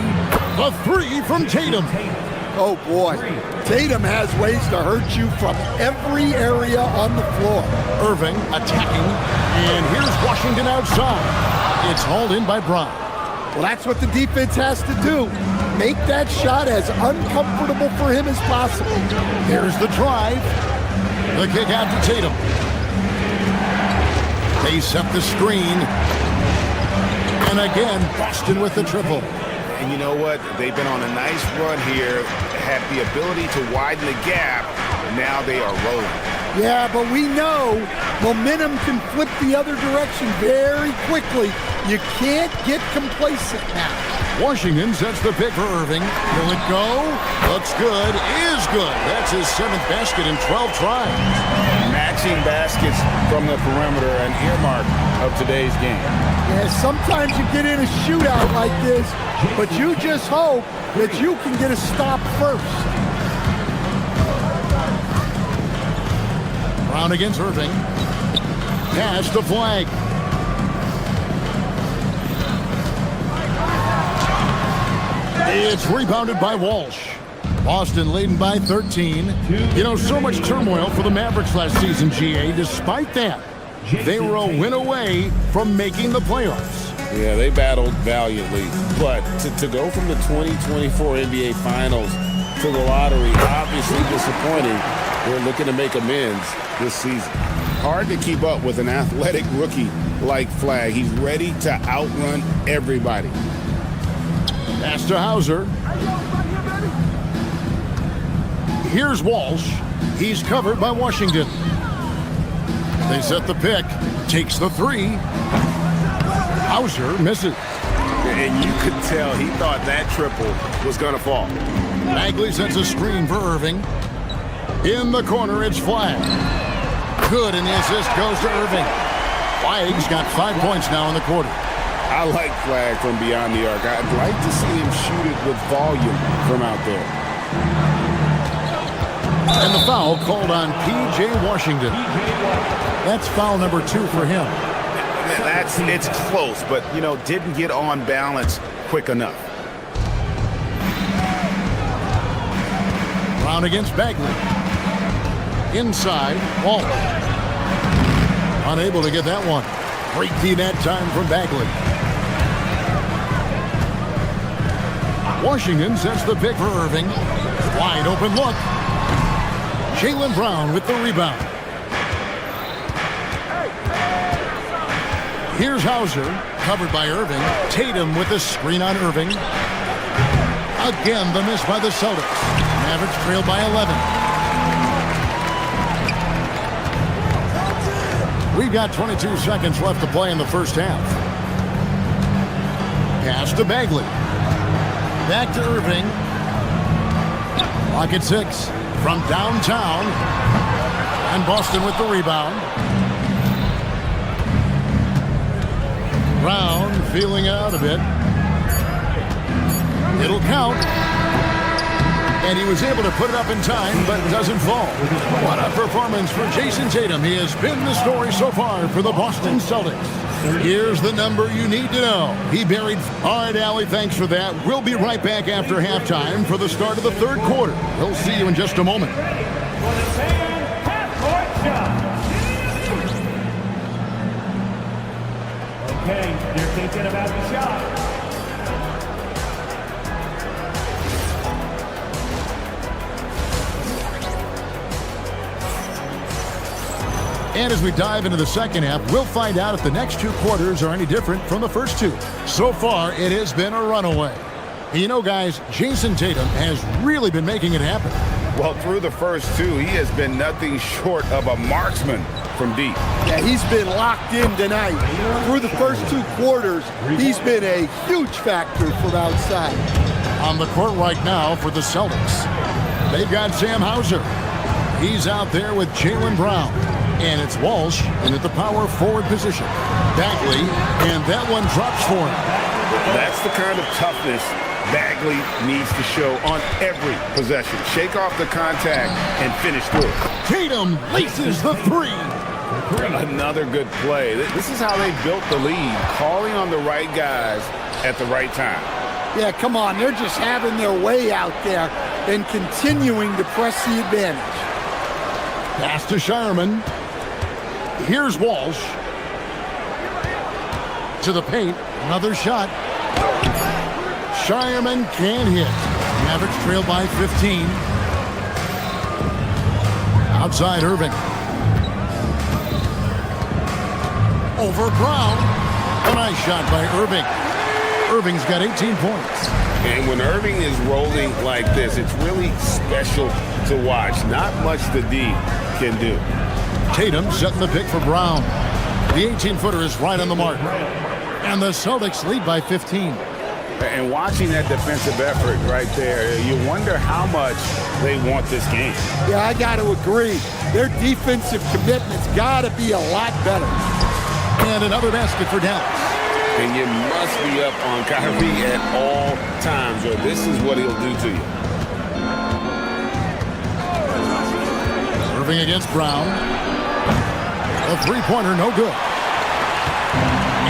The three from Tatum. Oh, boy. Tatum has ways to hurt you from every area on the floor. Irving attacking. And here's Washington outside. It's hauled in by Brown. Well, that's what the defense has to do. Make that shot as uncomfortable for him as possible. Here's the drive. The kick out to Tatum. They set the screen. And again, Boston with the triple. And you know what? They've been on a nice run here, had the ability to widen the gap. Now they are rolling. Yeah, but we know momentum can flip the other direction very quickly. You can't get complacent now. Washington sets the pick for Irving. Will it go? Looks good. Is good. That's his 7th basket in 12 tries. Matching baskets from the perimeter, an earmark of today's game. Yeah, sometimes you get in a shootout like this, but you just hope that you can get a stop first. Brown against Irving. Pass to Flag. It's rebounded by Walsh. Boston leading by 13. You know, so much turmoil for the Mavericks last season, GA. Despite that, they were a win away from making the playoffs. Yeah, they battled valiantly. But to go from the 2024 NBA Finals to the lottery. Obviously disappointing. They're looking to make amends this season. Hard to keep up with an athletic rookie like Flagg. He's ready to outrun everybody. Pass to Hauser. Here's Walsh. He's covered by Washington. They set the pick. Takes the three. Hauser misses. And you could tell he thought that triple was going to fall. Bagley sends a screen for Irving. In the corner, it's Flagg. Good, and the assist goes to Irving. Flagg's got 5 points now in the quarter. I like Flagg from beyond the arc. I'd like to see him shoot it with volume from out there. And the foul called on P.J. Washington. That's foul number 2 for him. It's close, but, didn't get on balance quick enough. Brown against Bagley. Inside, Walsh. Unable to get that one. Great D that time from Bagley. Washington sets the pick for Irving. Wide open look. Jaylen Brown with the rebound. Here's Hauser, covered by Irving. Tatum with the screen on Irving. Again, the miss by the Celtics. Mavericks trail by 11. We've got 22 seconds left to play in the first half. Pass to Bagley. Back to Irving. Clock at 6 from downtown. And Boston with the rebound. Brown feeling out a bit. It'll count. And he was able to put it up in time, but it doesn't fall. What a performance for Jason Tatum. He has been the story so far for the Boston Celtics. Here's the number you need to know. He buried. All right, Allie, thanks for that. We'll be right back after halftime for the start of the third quarter. We'll see you in just a moment. Okay, you're thinking about the shot. And as we dive into the second half, we'll find out if the next 2 quarters are any different from the first 2. So far, it has been a runaway. You know, guys, Jason Tatum has really been making it happen. Well, through the first 2, he has been nothing short of a marksman from deep. Yeah, he's been locked in tonight. Through the first 2 quarters, he's been a huge factor from outside. On the court right now for the Celtics, they've got Sam Hauser. He's out there with Jaylen Brown. And it's Walsh in at the power forward position. Bagley, and that one drops for him. That's the kind of toughness Bagley needs to show on every possession. Shake off the contact and finish through. Tatum laces the 3. Another good play. This is how they built the lead, calling on the right guys at the right time. Yeah, come on. They're just having their way out there and continuing to press the advantage. Pass to Shireman. Here's Walsh. To the paint. Another shot. Shireman can't hit. Mavericks trail by 15. Outside Irving. Over Brown. A nice shot by Irving. Irving's got 18 points. And when Irving is rolling like this, it's really special to watch. Not much the D can do. Tatum setting the pick for Brown. The 18-footer is right on the mark. And the Celtics lead by 15. And watching that defensive effort right there, you wonder how much they want this game. Yeah, I got to agree. Their defensive commitment's got to be a lot better. And another basket for Dallas. And you must be up on Kyrie at all times, or this is what he'll do to you. Irving against Brown. A 3-pointer, no good.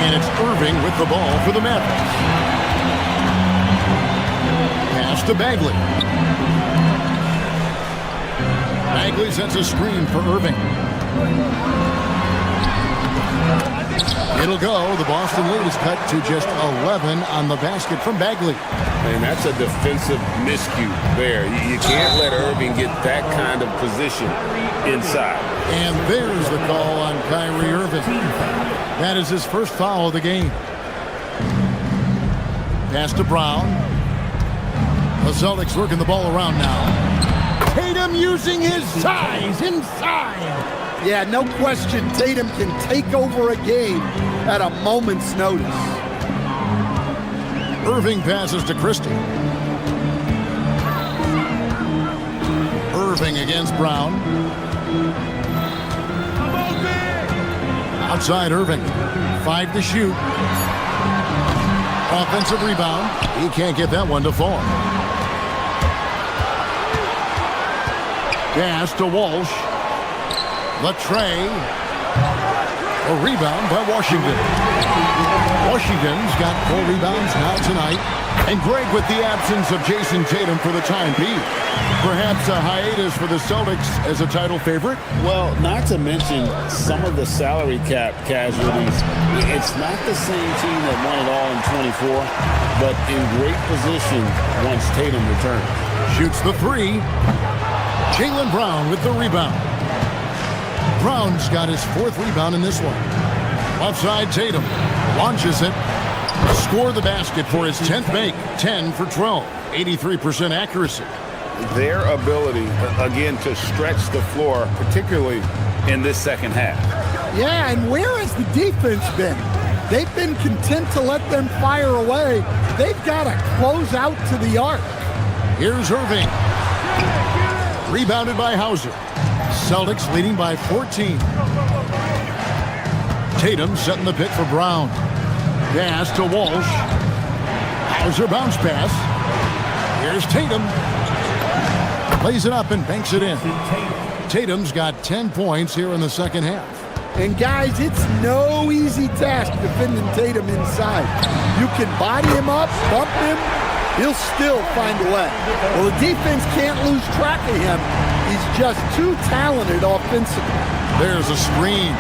And it's Irving with the ball for the Mavericks. Pass to Bagley. Bagley sets a screen for Irving. It'll go. The Boston lead is cut to just 11 on the basket from Bagley. And that's a defensive miscue there. You can't let Irving get that kind of position inside. And there's the call on Kyrie Irving. That is his first foul of the game. Pass to Brown. The Celtics working the ball around now. Tatum using his size inside. Yeah, no question, Tatum can take over a game at a moment's notice. Irving passes to Christie. Irving against Brown. Outside Irving. 5 to shoot. Offensive rebound. He can't get that one to fall. Pass to Walsh. Latre. A rebound by Washington. Washington's got 4 rebounds now tonight. And Greg, with the absence of Jason Tatum for the time being, perhaps a hiatus for the Celtics as a title favorite? Well, not to mention some of the salary cap casualties. It's not the same team that won it all in 24, but in great position once Tatum returns. Shoots the 3. Jaylen Brown with the rebound. Brown's got his 4th rebound in this one. Offside Tatum. Launches it. Score the basket for his 10th make. 10 for 12. 83% accuracy. Their ability, again, to stretch the floor, particularly in this second half. Yeah, and where has the defense been? They've been content to let them fire away. They've got to close out to the arc. Here's Irving. Rebounded by Hauser. Celtics leading by 14. Tatum setting the pick for Brown. Pass to Walsh. Hauser bounce pass. Here's Tatum. Plays it up and banks it in. Tatum's got 10 points here in the second half. And guys, it's no easy task defending Tatum inside. You can body him up, bump him, he'll still find a way. Well, the defense can't lose track of him. He's just too talented offensively. There's a screen.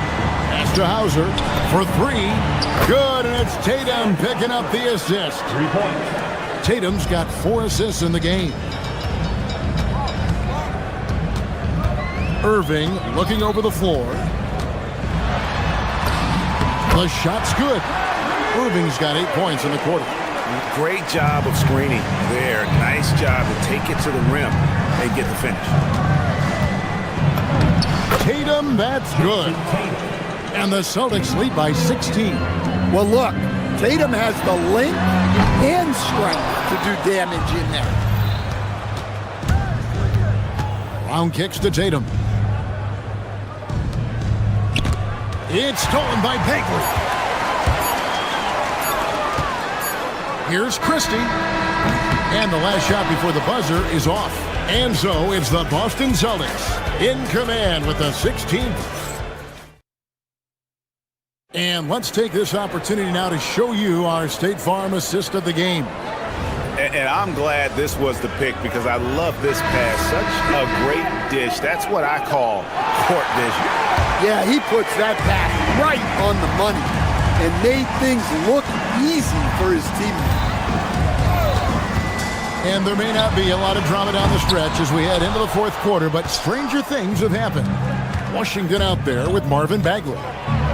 Pass to Hauser for 3. Good, and it's Tatum picking up the assist. 3 points. Tatum's got 4 assists in the game. Irving looking over the floor. The shot's good. Irving's got 8 points in the quarter. Great job of screening there. Nice job to take it to the rim and get the finish. Tatum, that's good. And the Celtics lead by 16. Well, look, Tatum has the length and strength to do damage in there. Brown kicks to Tatum. It's stolen by Bagley. Here's Christie. And the last shot before the buzzer is off. And so it's the Boston Celtics in command with the 16th. And let's take this opportunity now to show you our State Farm assist of the game. And I'm glad this was the pick because I love this pass. Such a great dish. That's what I call court vision. Yeah, he puts that pass right on the money and made things look easy for his teammates. And there may not be a lot of drama down the stretch as we head into the 4th quarter, but stranger things have happened. Washington out there with Marvin Bagley.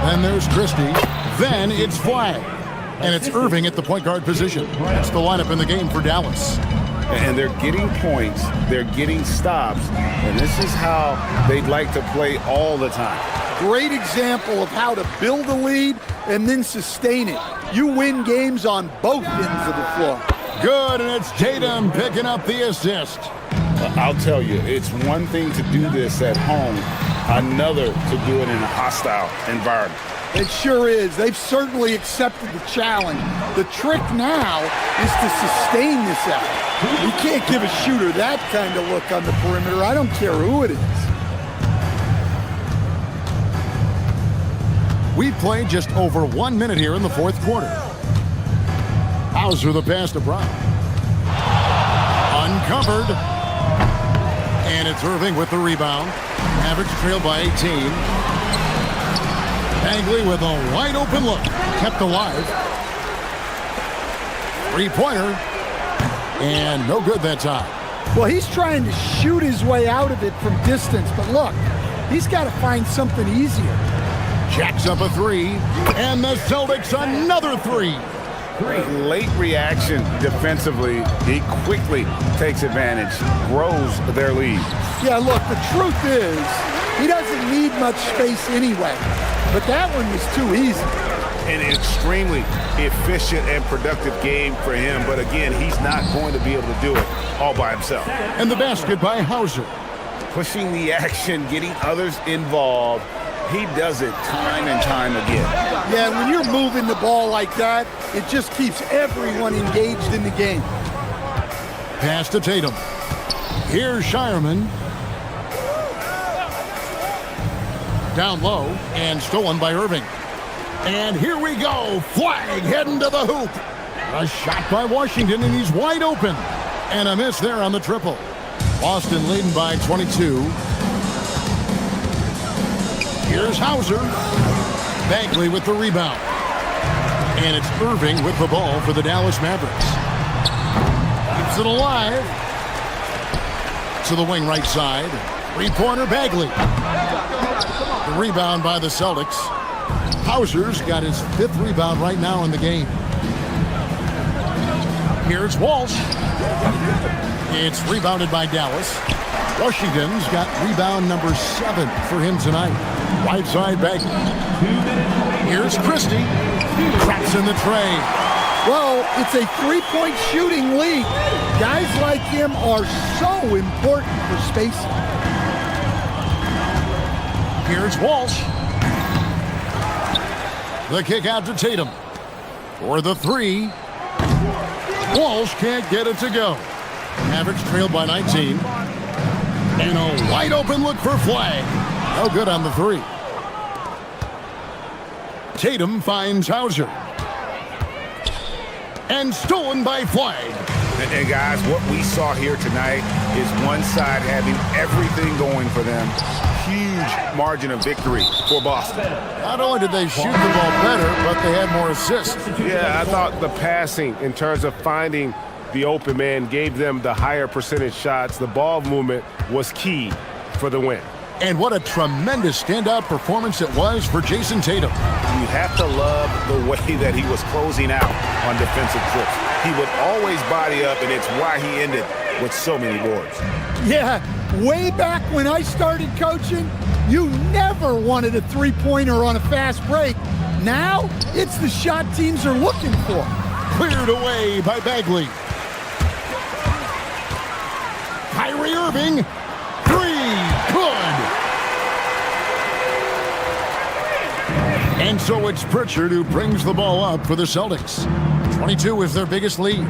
Then there's Christie. Then it's flag. And it's Irving at the point guard position. That's the lineup in the game for Dallas. And they're getting points. They're getting stops. And this is how they'd like to play all the time. Great example of how to build a lead and then sustain it. You win games on both ends of the floor. Good, and it's Tatum picking up the assist. I'll tell you, it's one thing to do this at home, another to do it in a hostile environment. It sure is. They've certainly accepted the challenge. The trick now is to sustain this effort. You can't give a shooter that kind of look on the perimeter. I don't care who it is. We've played just over 1 minute here in the 4th quarter. Hauser the pass to Brown. Uncovered. And it's Irving with the rebound. Mavericks trail by 18. Bagley with a wide open look. Kept alive. Three-pointer. And no good that time. Well, he's trying to shoot his way out of it from distance, but look, he's got to find something easier. Jacks up a three, and the Celtics another three. Great late reaction defensively. He quickly takes advantage, grows their lead. Yeah, look, the truth is, he doesn't need much space anyway, but that one was too easy. An extremely efficient and productive game for him, but again, he's not going to be able to do it all by himself. And the basket by Hauser. Pushing the action, getting others involved. He does it time and time again. Yeah, when you're moving the ball like that, it just keeps everyone engaged in the game. Pass to Tatum. Here's Shireman. Down low and stolen by Irving. And here we go. Flag heading to the hoop. A shot by Washington, and he's wide open. And a miss there on the triple. Boston leading by 22. Here's Hauser. Bagley with the rebound. And it's Irving with the ball for the Dallas Mavericks. Keeps it alive. To the wing right side. Three-pointer Bagley. The rebound by the Celtics. Hauser's got his 5th rebound right now in the game. Here's Walsh. It's rebounded by Dallas. Washington's got rebound number 7 for him tonight. Right side Bagley. Here's Christie. Cracks in the tray. Well, it's a three-point shooting league. Guys like him are so important for spacing. Here's Walsh. The kick out to Tatum. For the three. Walsh can't get it to go. Mavericks trailed by 19. And a wide open look for Flag. No good on the three. Tatum finds Hauser. And stolen by Flag. And guys, what we saw here tonight is one side having everything going for them. Huge margin of victory for Boston. Not only did they shoot the ball better, but they had more assists. Yeah, I thought the passing in terms of finding the open man gave them the higher percentage shots. The ball movement was key for the win. And what a tremendous standout performance it was for Jason Tatum. You have to love the way that he was closing out on defensive trips. He would always body up, and it's why he ended with so many boards. Yeah, way back when I started coaching, you never wanted a three-pointer on a fast break. Now, it's the shot teams are looking for. Cleared away by Bagley. Kyrie Irving. Three. Good. And so it's Pritchard who brings the ball up for the Celtics. 22 is their biggest lead.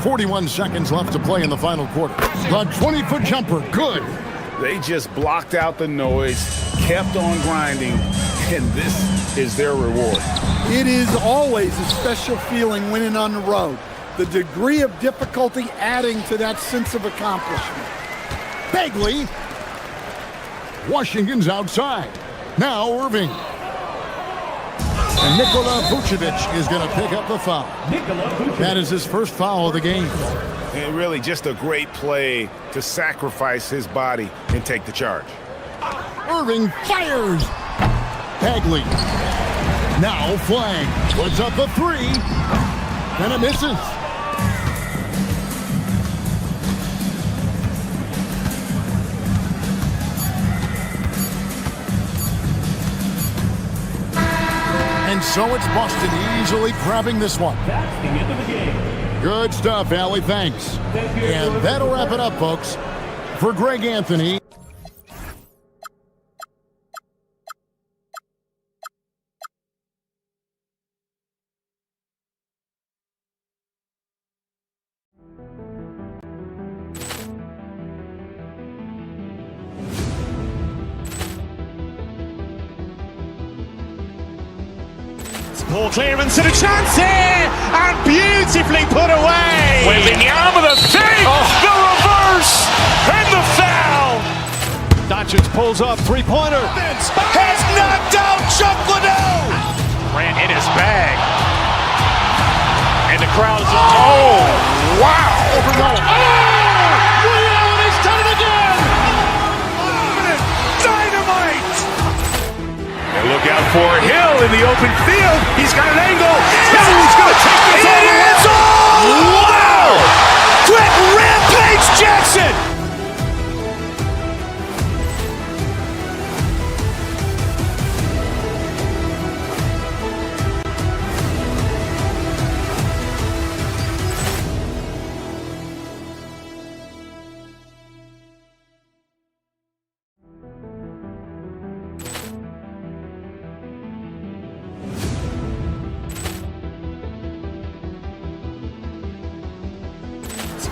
41 seconds left to play in the final quarter. The 20-foot jumper, good. They just blocked out the noise, kept on grinding, and this is their reward. It is always a special feeling winning on the road. The degree of difficulty adding to that sense of accomplishment. Bagley. Washington's outside. Now Irving. And Nikola Vucevic is going to pick up the foul. That is his first foul of the game. And really just a great play to sacrifice his body and take the charge. Irving fires. Bagley. Now Flag puts up a three. And it misses. And so it's Boston easily grabbing this one. That's the end of the game. Good stuff, Allie. Thanks. And that'll wrap it up, folks. For Greg Anthony. Ball clearance and a chance here, and beautifully put away. Wembanyama the save, the reverse, and the foul. Doncic pulls up, three-pointer. Has knocked out Chuck Liddell. Grant in his bag. And the crowd is, oh, wow. Overrun. Ray Allen has done it again. Dynamite. And look out for Hill in the open field. He's got an angle. Hill's going to take this all the way. Wow. Quick Rampage Jackson.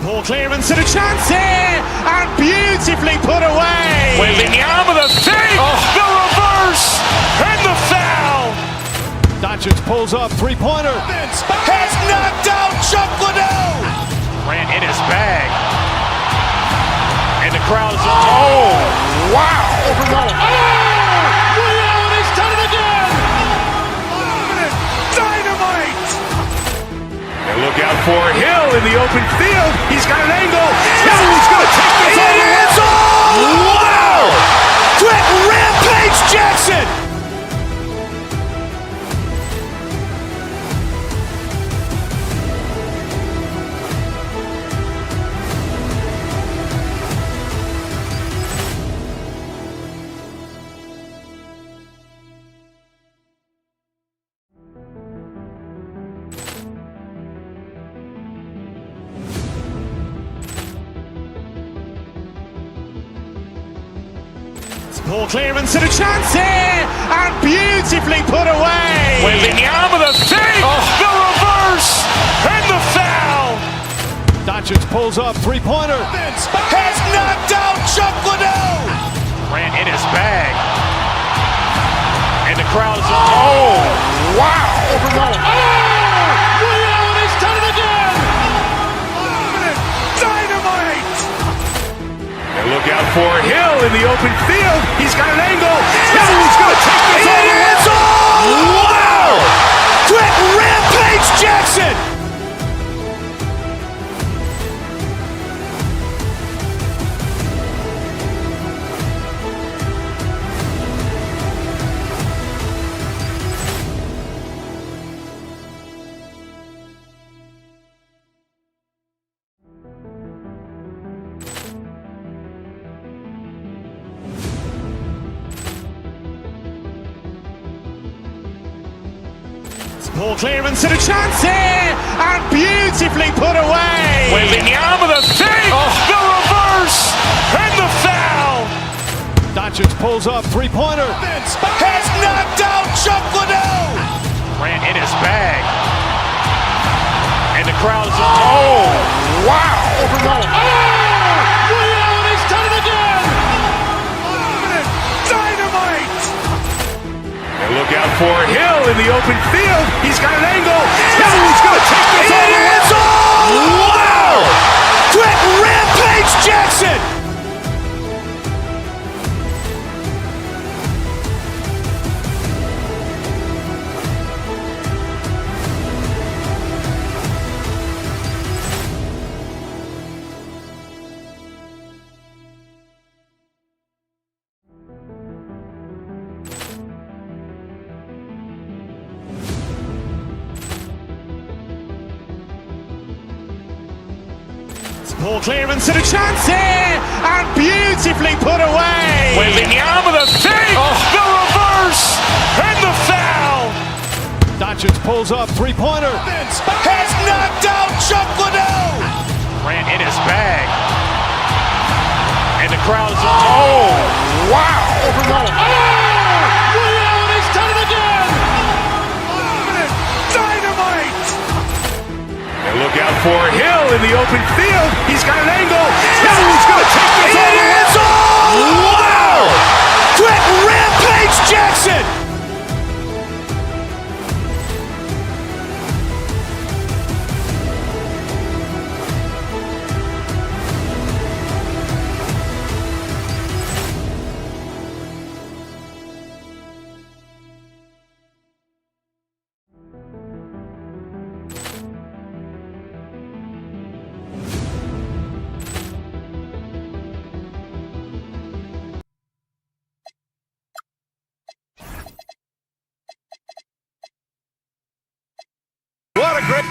Ball clearance and a chance here, and beautifully put away. Wembanyama the fake, the reverse, and the foul. Doncic pulls up, three-pointer. Has knocked out Chuck Liddell. Grant in his bag. And the crowd is, oh, wow. Overrun. Ray Allen has done it again. Dynamite. And look out for Hill in the open field. He's got an angle. Hill's going to take this all the way. Wow. Quick Rampage Jackson. Ball clearance and a chance here, and beautifully put away. Wembanyama the fake, the reverse, and the foul. Doncic pulls up, three-pointer. Has knocked out Chuck Liddell. Grant in his bag. And the crowd is, oh, wow. Overrun. Ray Allen has done it again. Dynamite. And look out for Hill in the open field. He's got an angle. Hill's going to take this all the way. Wow. Quick Rampage Jackson. Ball clearance and a chance here, and beautifully put away. Wembanyama the fake, the reverse, and the foul. Doncic pulls up, three-pointer. Has knocked out Chuck Liddell. Grant in his bag. And the crowd is, oh, wow. Overrun. Ray Allen has done it again. Dynamite. And look out for Hill in the open field. He's got an angle. Hill's going to take this all the way. Wow. Quick Rampage Jackson. Ball clearance and a chance here, and beautifully put away. Wembanyama the fake, the reverse, and the foul. Doncic pulls up, three-pointer. Has knocked out Chuck Liddell. Grant in his bag. And the crowd is, oh, wow. Overrun. Ray Allen has done it again. Dynamite. And look out for Hill in the open field. He's got an angle. Hill's going to take this all the way. Wow. Quick Rampage Jackson. great.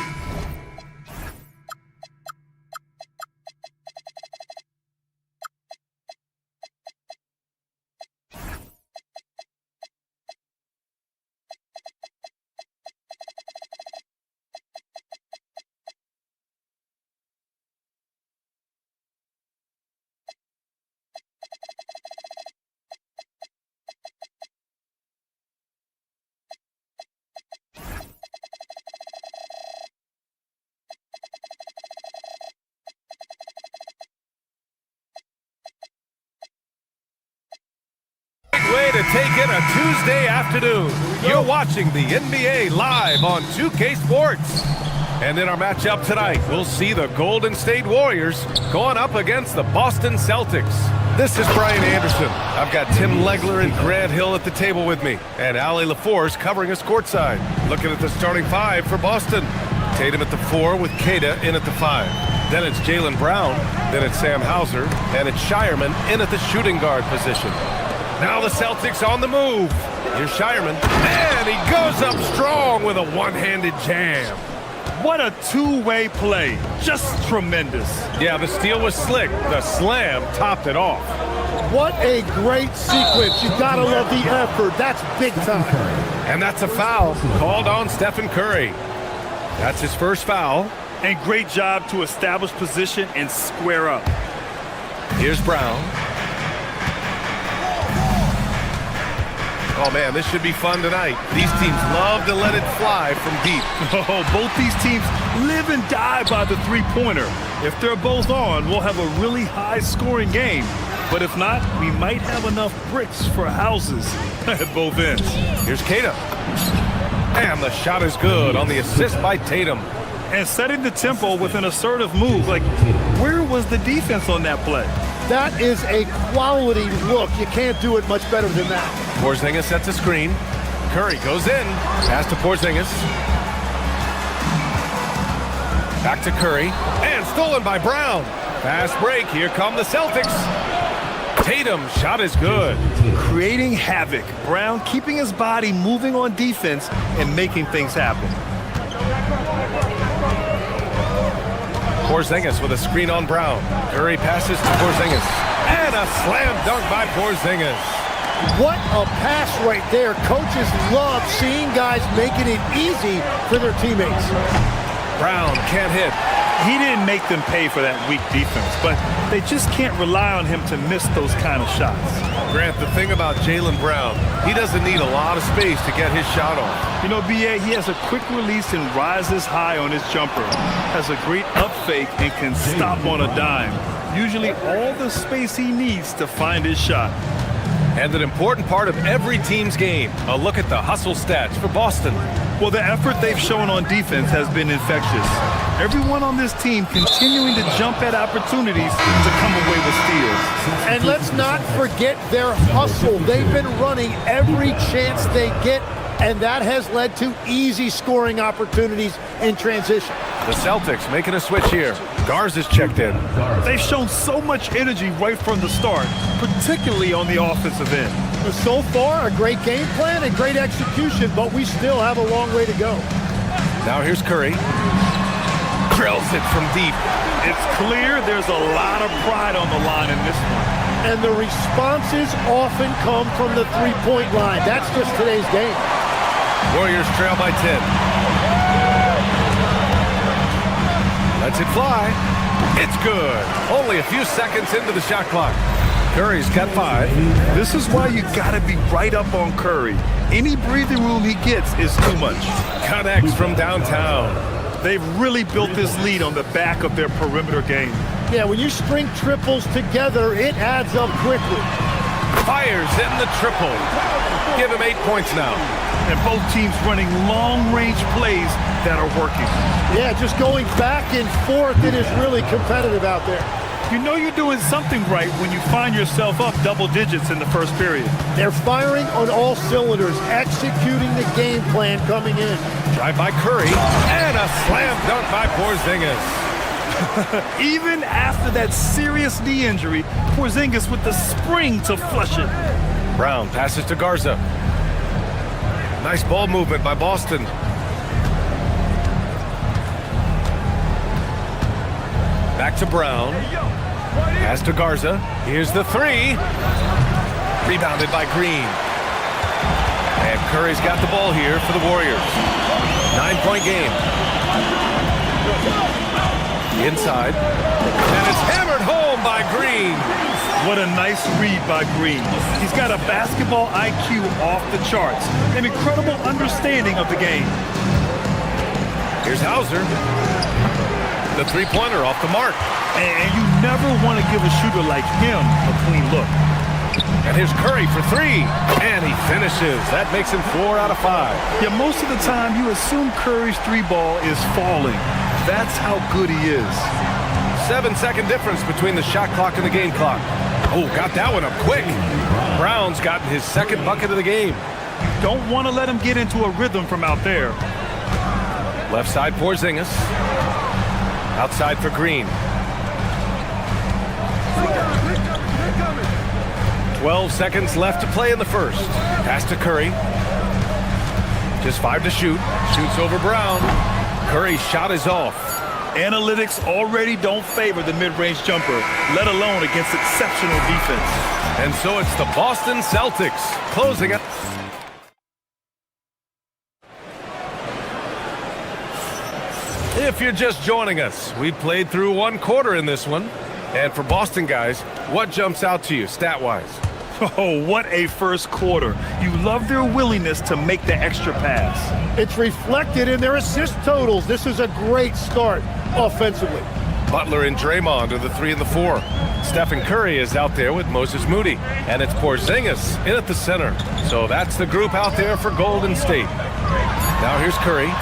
Way to take in a Tuesday afternoon. You're watching the NBA live on 2K Sports. And in our matchup tonight, we'll see the Golden State Warriors going up against the Boston Celtics. This is Brian Anderson. I've got Tim Legler and Grant Hill at the table with me, and Ali LaForce covering us courtside. Looking at the starting five for Boston. Tatum at the 4 with Queta in at the 5. Then it's Jaylen Brown, then it's Sam Hauser, and it's Shireman in at the shooting guard position. Now the Celtics on the move. Here's Shireman, and he goes up strong with a one-handed jam. What a two-way play. Just tremendous. Yeah, the steal was slick. The slam topped it off. What a great sequence. You gotta love the effort. That's big time. And that's a foul called on Stephen Curry. That's his first foul. And great job to establish position and square up. Here's Brown. Oh, man, this should be fun tonight. These teams love to let it fly from deep. Oh, both these teams live and die by the three-pointer. If they're both on, we'll have a really high-scoring game. But if not, we might have enough bricks for houses at both ends. Here's Queta. And the shot is good on the assist by Tatum. And setting the tempo with an assertive move. Like, where was the defense on that play? That is a quality look. You can't do it much better than that. Porzingis sets a screen. Curry goes in. Pass to Porzingis. Back to Curry. And stolen by Brown. Fast break. Here come the Celtics. Tatum, shot is good. Creating havoc. Brown keeping his body moving on defense and making things happen. Porzingis with a screen on Brown. Curry passes to Porzingis. And a slam dunk by Porzingis. What a pass right there. Coaches love seeing guys making it easy for their teammates. Brown can't hit. He didn't make them pay for that weak defense, but they just can't rely on him to miss those kind of shots. Grant, the thing about Jaylen Brown, he doesn't need a lot of space to get his shot off. You know, B.A., he has a quick release and rises high on his jumper. Has a great up fake and can stop on a dime. Usually all the space he needs to find his shot. And an important part of every team's game, a look at the hustle stats for Boston. Well, the effort they've shown on defense has been infectious. Everyone on this team continuing to jump at opportunities to come away with steals. And let's not forget their hustle. They've been running every chance they get, and that has led to easy scoring opportunities in transition. The Celtics making a switch here. Garza's checked in. They've shown so much energy right from the start, particularly on the offensive end. So far, a great game plan and great execution, but we still have a long way to go. Now here's Curry. Drills it from deep. It's clear there's a lot of pride on the line in this one. And the responses often come from the three-point line. That's just today's game. Warriors trail by 10. Lets it fly. It's good. Only a few seconds into the shot clock. Curry's got 5. This is why you gotta be right up on Curry. Any breathing room he gets is too much. Connects from downtown. They've really built this lead on the back of their perimeter game. Yeah, when you string triples together, it adds up quickly. Fires in the triple. Give him 8 points now. And both teams running long-range plays that are working. Yeah, just going back and forth, it is really competitive out there. You know you're doing something right when you find yourself up double digits in the first period. They're firing on all cylinders, executing the game plan coming in. Drive by Curry, and a slam dunk by Porzingis. Even after that serious knee injury, Porzingis with the spring to flush it. Brown passes to Garza. Nice ball movement by Boston. Back to Brown. Pass to Garza. Here's the three. Rebounded by Green. And Curry's got the ball here for the Warriors. 9-point game. Inside. And it's hammered home by Green. What a nice read by Green. He's got a basketball IQ off the charts. An incredible understanding of the game. Here's Hauser. The three-pointer off the mark. And you never want to give a shooter like him a clean look. And here's Curry for three. And he finishes. That makes him 4 out of 5. Yeah, most of the time you assume Curry's three ball is falling. That's how good he is. 7-second difference between the shot clock and the game clock. Oh, got that one up quick. Brown's gotten his second bucket of the game. Don't want to let him get into a rhythm from out there. Left side Porzingis. Outside for Green. 12 seconds left to play in the first. Pass to Curry. Just 5 to shoot. Shoots over Brown. Curry's shot is off. Analytics already don't favor the mid-range jumper, let alone against exceptional defense. And so it's the Boston Celtics closing it. If you're just joining us, we played through one quarter in this one. And for Boston guys, what jumps out to you stat-wise? Oh, what a first quarter. You love their willingness to make the extra pass. It's reflected in their assist totals. This is a great start offensively. Butler and Draymond are the 3 and the 4. Stephen Curry is out there with Moses Moody. And it's Porzingis in at the center. So that's the group out there for Golden State. Now here's Curry.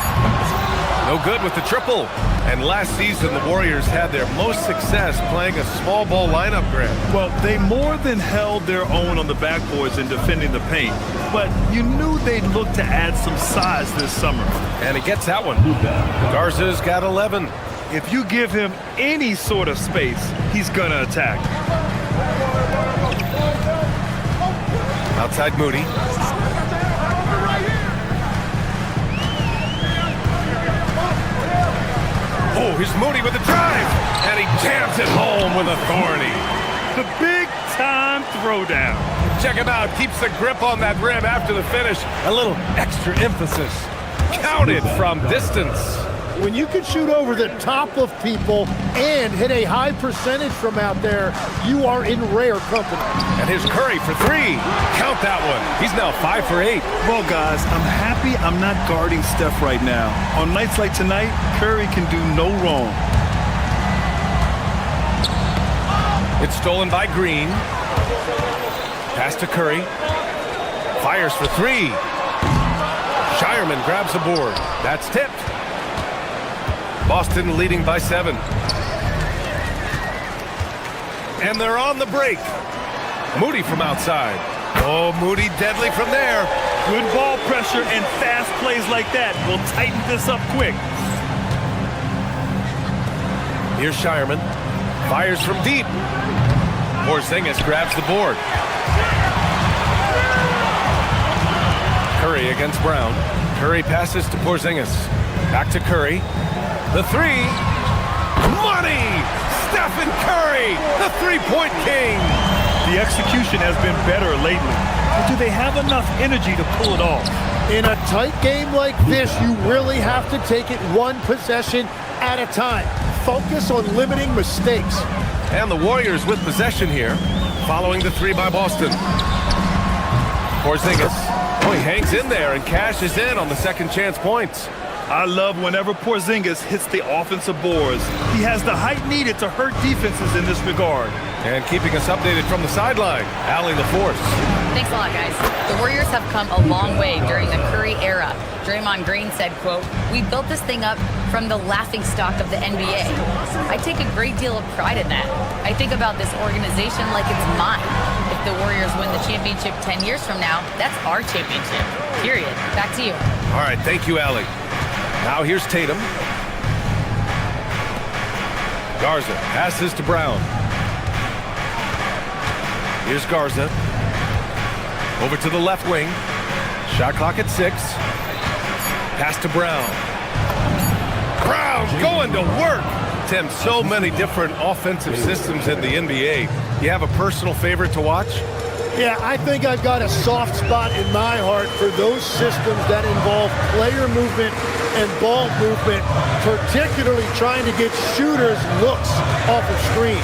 No good with the triple. And last season, the Warriors had their most success playing a small ball lineup grab. Well, they more than held their own on the backboards in defending the paint. But you knew they'd look to add some size this summer. And he gets that one. Garza's got 11. If you give him any sort of space, he's gonna attack. Outside Moody. Oh, here's Moody with the drive. And he jams it home with authority. The big-time throwdown. Check him out. Keeps the grip on that rim after the finish. A little extra emphasis. Counted from distance. When you can shoot over the top of people and hit a high percentage from out there, you are in rare company. And here's Curry for 3. Count that one. He's now 5 for 8. Well, guys, I'm happy I'm not guarding Steph right now. On nights like tonight, Curry can do no wrong. It's stolen by Green. Pass to Curry. Fires for 3. Shireman grabs the board. That's tipped. Boston leading by 7. And they're on the break. Moody from outside. Oh, Moody deadly from there. Good ball pressure and fast plays like that will tighten this up quick. Here's Shireman. Fires from deep. Porzingis grabs the board. Curry against Brown. Curry passes to Porzingis. Back to Curry. The 3. Money! Stephen Curry, the three-point king. The execution has been better lately. But do they have enough energy to pull it off? In a tight game like this, you really have to take it one possession at a time. Focus on limiting mistakes. And the Warriors with possession here, following the 3 by Boston. Porzingis. Oh, he hangs in there and cashes in on the second chance points. I love whenever Porzingis hits the offensive boards. He has the height needed to hurt defenses in this regard. And keeping us updated from the sideline, Allie LaForce. Thanks a lot, guys. The Warriors have come a long way during the Curry era. Draymond Green said, quote, "We built this thing up from the laughingstock of the NBA." I take a great deal of pride in that. I think about this organization like it's mine. If the Warriors win the championship 10 years from now, that's our championship, period. Back to you. All right, thank you, Allie. Now here's Tatum. Garza passes to Brown. Here's Garza. Over to the left wing. Shot clock at 6. Pass to Brown. Brown going to work. Tim, so many different offensive systems in the NBA. You have a personal favorite to watch? Yeah, I think I've got a soft spot in my heart for those systems that involve player movement and ball movement, particularly trying to get shooters looks off of screens.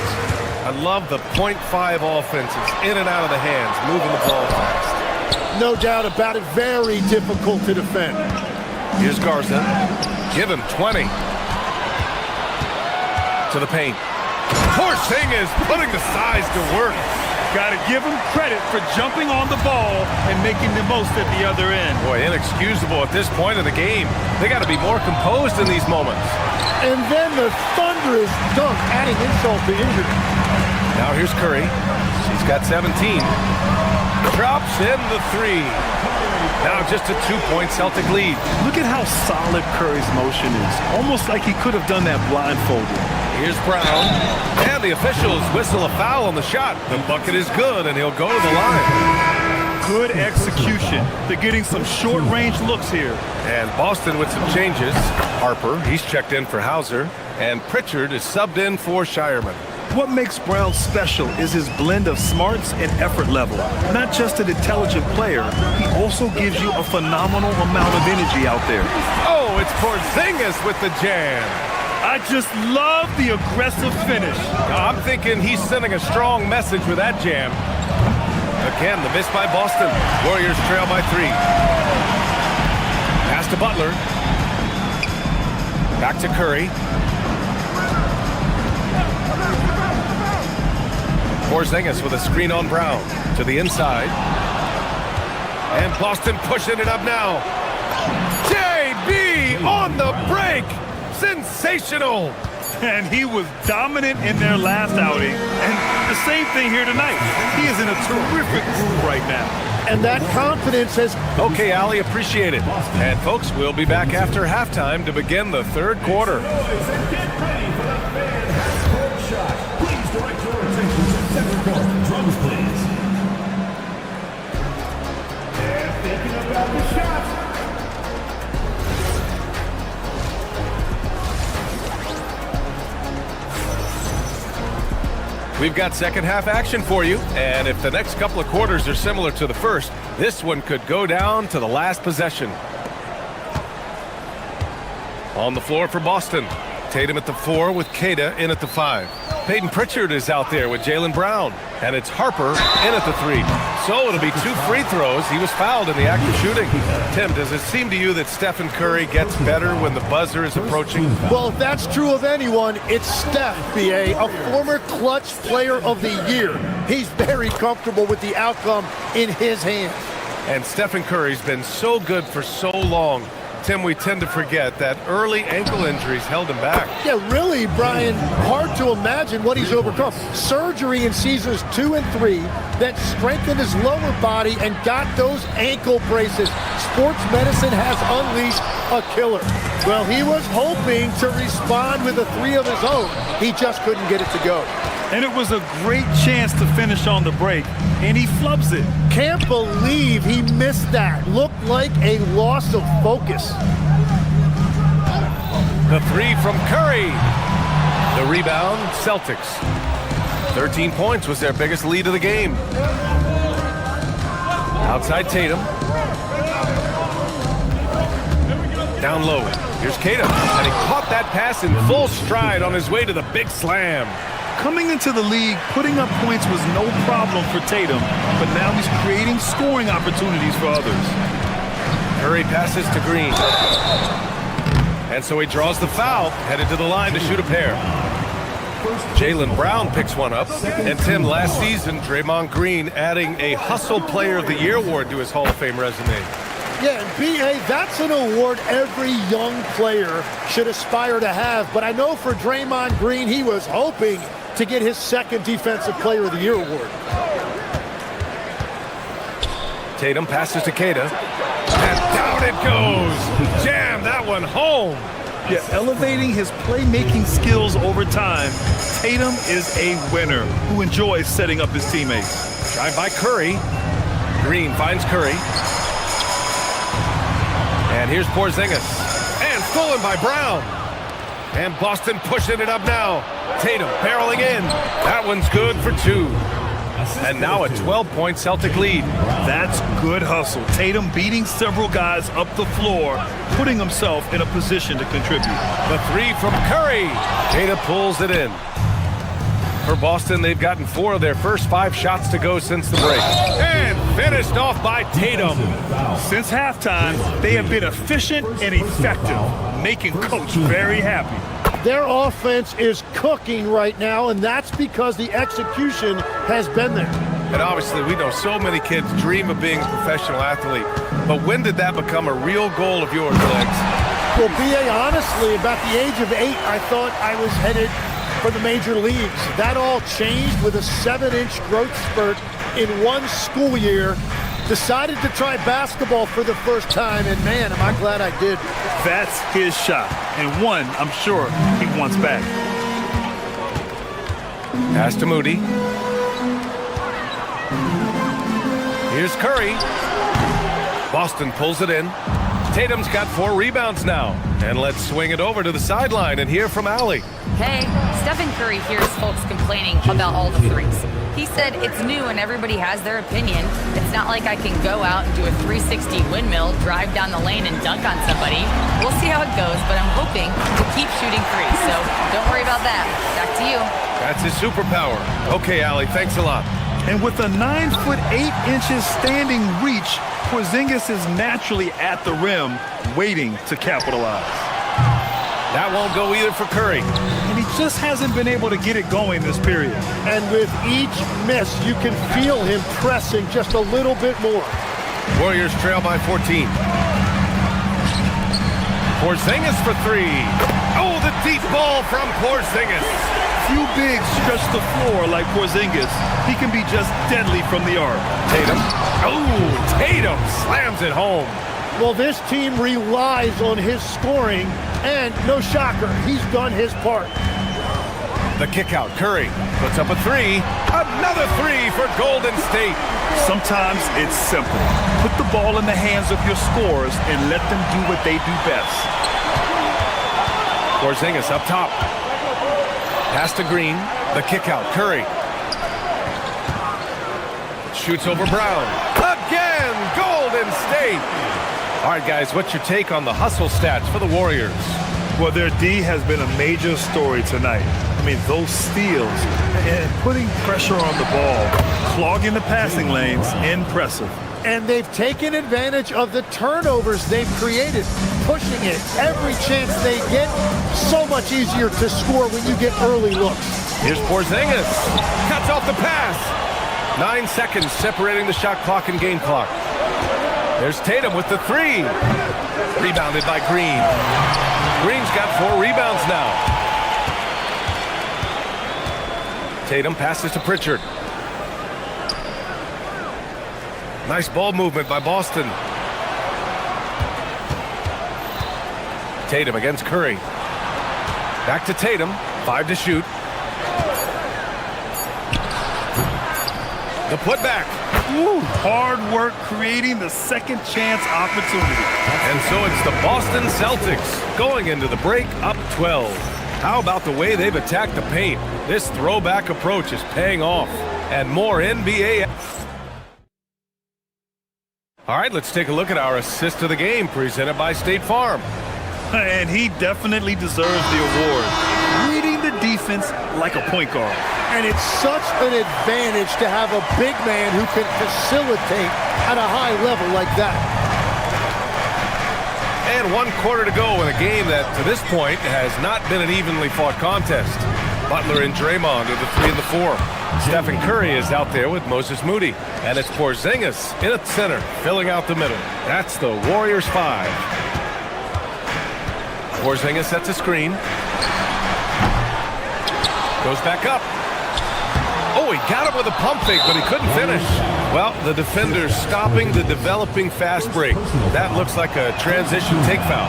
I love the .5 offenses, in and out of the hands, moving the ball fast. No doubt about it, very difficult to defend. Here's Garza. Give him 20. To the paint. Porzingis putting the size to work. Got to give him credit for jumping on the ball and making the most at the other end. Boy, inexcusable at this point in the game. They got to be more composed in these moments. And then the thunderous dunk, adding insult to injury. Now here's Curry. He's got 17. Drops in the three. Now just a 2-point Celtic lead. Look at how solid Curry's motion is. Almost like he could have done that blindfolded. Here's Brown. And the officials whistle a foul on the shot. The bucket is good, and he'll go to the line. Good execution. They're getting some short-range looks here. And Boston with some changes. Harper, he's checked in for Hauser. And Pritchard is subbed in for Shireman. What makes Brown special is his blend of smarts and effort level. Not just an intelligent player, he also gives you a phenomenal amount of energy out there. Oh, it's Porzingis with the jam. I just love the aggressive finish. I'm thinking he's sending a strong message with that jam. Again, the miss by Boston. Warriors trail by 3. Pass to Butler. Back to Curry. Porzingis with a screen on Brown to the inside. And Boston pushing it up now. JB on the break. Sensational. And he was dominant in their last outing. And the same thing here tonight. He is in a terrific groove right now. And that confidence has... Okay, Ali, appreciate it. And folks, we'll be back after halftime to begin the third quarter. Drums, please. And thinking about the shot. We've got second half action for you, and if the next couple of quarters are similar to the first, this one could go down to the last possession. On the floor for Boston. Tatum at the 4 with Queta in at the 5. Peyton Pritchard is out there with Jaylen Brown. And it's Harper in at the 3. So it'll be 2 free throws. He was fouled in the act of shooting. Tim, does it seem to you that Stephen Curry gets better when the buzzer is approaching? Well, if that's true of anyone, it's Steph, B.A., a former clutch player of the year. He's very comfortable with the outcome in his hands. And Stephen Curry's been so good for so long. Tim, we tend to forget that early ankle injuries held him back. Yeah, really, Brian, hard to imagine what he's overcome. Surgery in seasons 2 and 3 that strengthened his lower body and got those ankle braces. Sports medicine has unleashed a killer. Well, he was hoping to respond with a 3 of his own. He just couldn't get it to go. And it was a great chance to finish on the break, and he flubs it. Can't believe he missed that. Looked like a loss of focus. The 3 from Curry. The rebound, Celtics. 13 points was their biggest lead of the game. Outside Tatum. Down low. Here's Queta. And he caught that pass in full stride on his way to the big slam. Coming into the league, putting up points was no problem for Tatum, but now he's creating scoring opportunities for others. Curry passes to Green. And so he draws the foul, headed to the line to shoot a pair. Jaylen Brown picks one up. And Tim, last season, Draymond Green adding a Hustle Player of the Year award to his Hall of Fame resume. Yeah, and B.A., that's an award every young player should aspire to have. But I know for Draymond Green, he was hoping to get his second Defensive Player of the Year award. Tatum passes to Queta. And down it goes. Jam that one home. Yeah, elevating his playmaking skills over time, Tatum is a winner who enjoys setting up his teammates. Drive by Curry. Green finds Curry. And here's Porzingis. And stolen by Brown. And Boston pushing it up now. Tatum barreling in. That one's good for 2. And now a 12-point Celtic lead. That's good hustle. Tatum beating several guys up the floor, putting himself in a position to contribute. The 3 from Curry. Tatum pulls it in. For Boston, they've gotten 4 of their first 5 shots to go since the break. And finished off by Tatum. Since halftime, they have been efficient and effective, making Coach very happy. Their offense is cooking right now, and that's because the execution has been there. And obviously, we know so many kids dream of being a professional athlete. But when did that become a real goal of yours, Legs? Well, B.A., honestly, about the age of 8, I thought I was headed for the major leagues. That all changed with a 7-inch growth spurt in one school year. Decided to try basketball for the first time, and man, am I glad I did. That's his shot, and one I'm sure he wants back. Pass to Moody. Here's Curry. Boston pulls it in. Tatum's got 4 rebounds now. And let's swing it over to the sideline and hear from Allie. Hey, Stephen Curry hears folks complaining about all the threes. He said it's new and everybody has their opinion. It's not like I can go out and do a 360 windmill, drive down the lane and dunk on somebody. We'll see how it goes, but I'm hoping to keep shooting threes, so don't worry about that. Back to you. That's his superpower. Okay, Allie, thanks a lot. And with a 9'8" standing reach, Porzingis is naturally at the rim, waiting to capitalize. That won't go either for Curry. And he just hasn't been able to get it going this period. And with each miss, you can feel him pressing just a little bit more. Warriors trail by 14. Porzingis for 3. Oh, the deep ball from Porzingis. Few bigs stretch the floor like Porzingis. He can be just deadly from the arc. Tatum. Oh, Tatum slams it home. Well, this team relies on his scoring, and no shocker, he's done his part. The kick out, Curry puts up a 3. Another 3 for Golden State. Sometimes it's simple. Put the ball in the hands of your scorers and let them do what they do best. Porzingis up top. Pass to Green. The kick out, Curry. Shoots over Brown. Again, Golden State. All right, guys, what's your take on the hustle stats for the Warriors? Well, their D has been a major story tonight. I mean, those steals and putting pressure on the ball, clogging the passing lanes, impressive. And they've taken advantage of the turnovers they've created, pushing it every chance they get. So much easier to score when you get early looks. Here's Porzingis. Cuts off the pass. 9 seconds separating the shot clock and game clock. There's Tatum with the 3. Rebounded by Green. Green's got 4 rebounds now. Tatum passes to Pritchard. Nice ball movement by Boston. Tatum against Curry. Back to Tatum. 5 to shoot. The putback. Ooh, hard work creating the second chance opportunity. And so it's the Boston Celtics going into the break up 12. How about the way they've attacked the paint? This throwback approach is paying off. And more NBA. All right, let's take a look at our assist of the game presented by State Farm. And he definitely deserves the award. Reading the defense like a point guard. And it's such an advantage to have a big man who can facilitate at a high level like that. And 1 quarter to go in a game that, to this point, has not been an evenly fought contest. Butler and Draymond are the 3 and the 4. Stephen Curry is out there with Moses Moody. And it's Porzingis in at center, filling out the middle. That's the Warriors 5. Porzingis sets a screen. Goes back up. Oh, he got it with a pump fake, but he couldn't finish. Well, the defender's stopping the developing fast break. That looks like a transition take foul.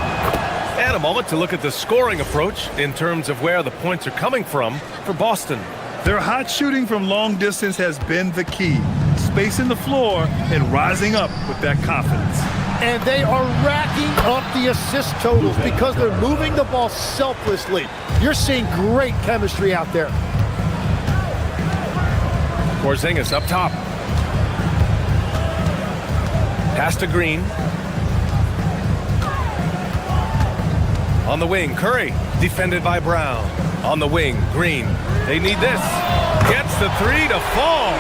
And a moment to look at the scoring approach in terms of where the points are coming from for Boston. Their hot shooting from long distance has been the key. Spacing the floor and rising up with that confidence. And they are racking up the the assist totals because they're moving the ball selflessly. You're seeing great chemistry out there. Porzingis up top. Pass to Green. On the wing, Curry. Defended by Brown. On the wing, Green. They need this. Gets the three to fall.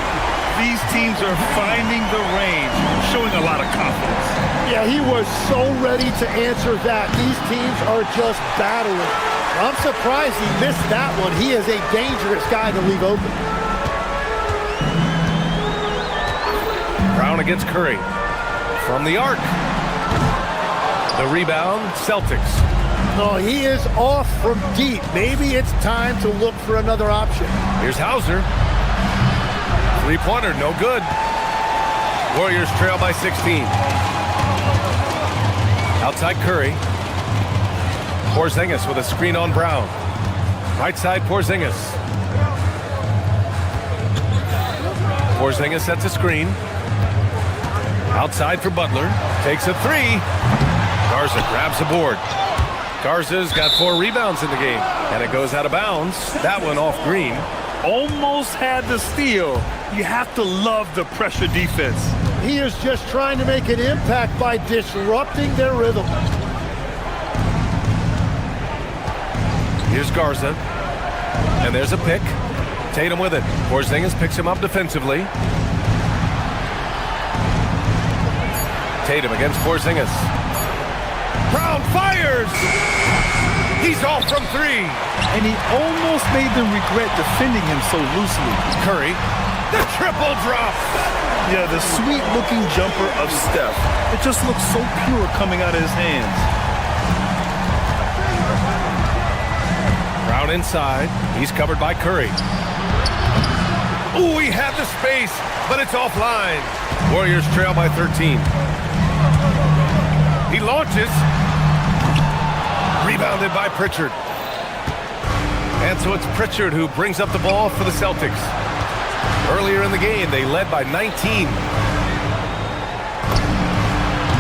These teams are finding the range, showing a lot of confidence. Yeah, he was so ready to answer that. These teams are just battling. I'm surprised he missed that one. He is a dangerous guy to leave open. Brown against Curry. From the arc. The rebound, Celtics. Oh, he is off from deep. Maybe it's time to look for another option. Here's Hauser. Three-pointer, no good. Warriors trail by 16. Outside Curry. Porzingis with a screen on Brown. Right side Porzingis. Porzingis sets a screen. Outside for Butler. Takes a three. Garza grabs the board. Garza's got 4 rebounds in the game. And it goes out of bounds. That one off Green. Almost had the steal. You have to love the pressure defense. He is just trying to make an impact by disrupting their rhythm. Here's Garza. And there's a pick. Tatum with it. Porzingis picks him up defensively. Tatum against Porzingis. Brown fires! He's off from 3. And he almost made them regret defending him so loosely. Curry, the triple drop! Yeah, the sweet-looking jumper of Steph. It just looks so pure coming out of his hands. Brown inside. He's covered by Curry. Ooh, he had the space, but it's offline. Warriors trail by 13. He launches. Rebounded by Pritchard. And so it's Pritchard who brings up the ball for the Celtics. Earlier in the game, they led by 19.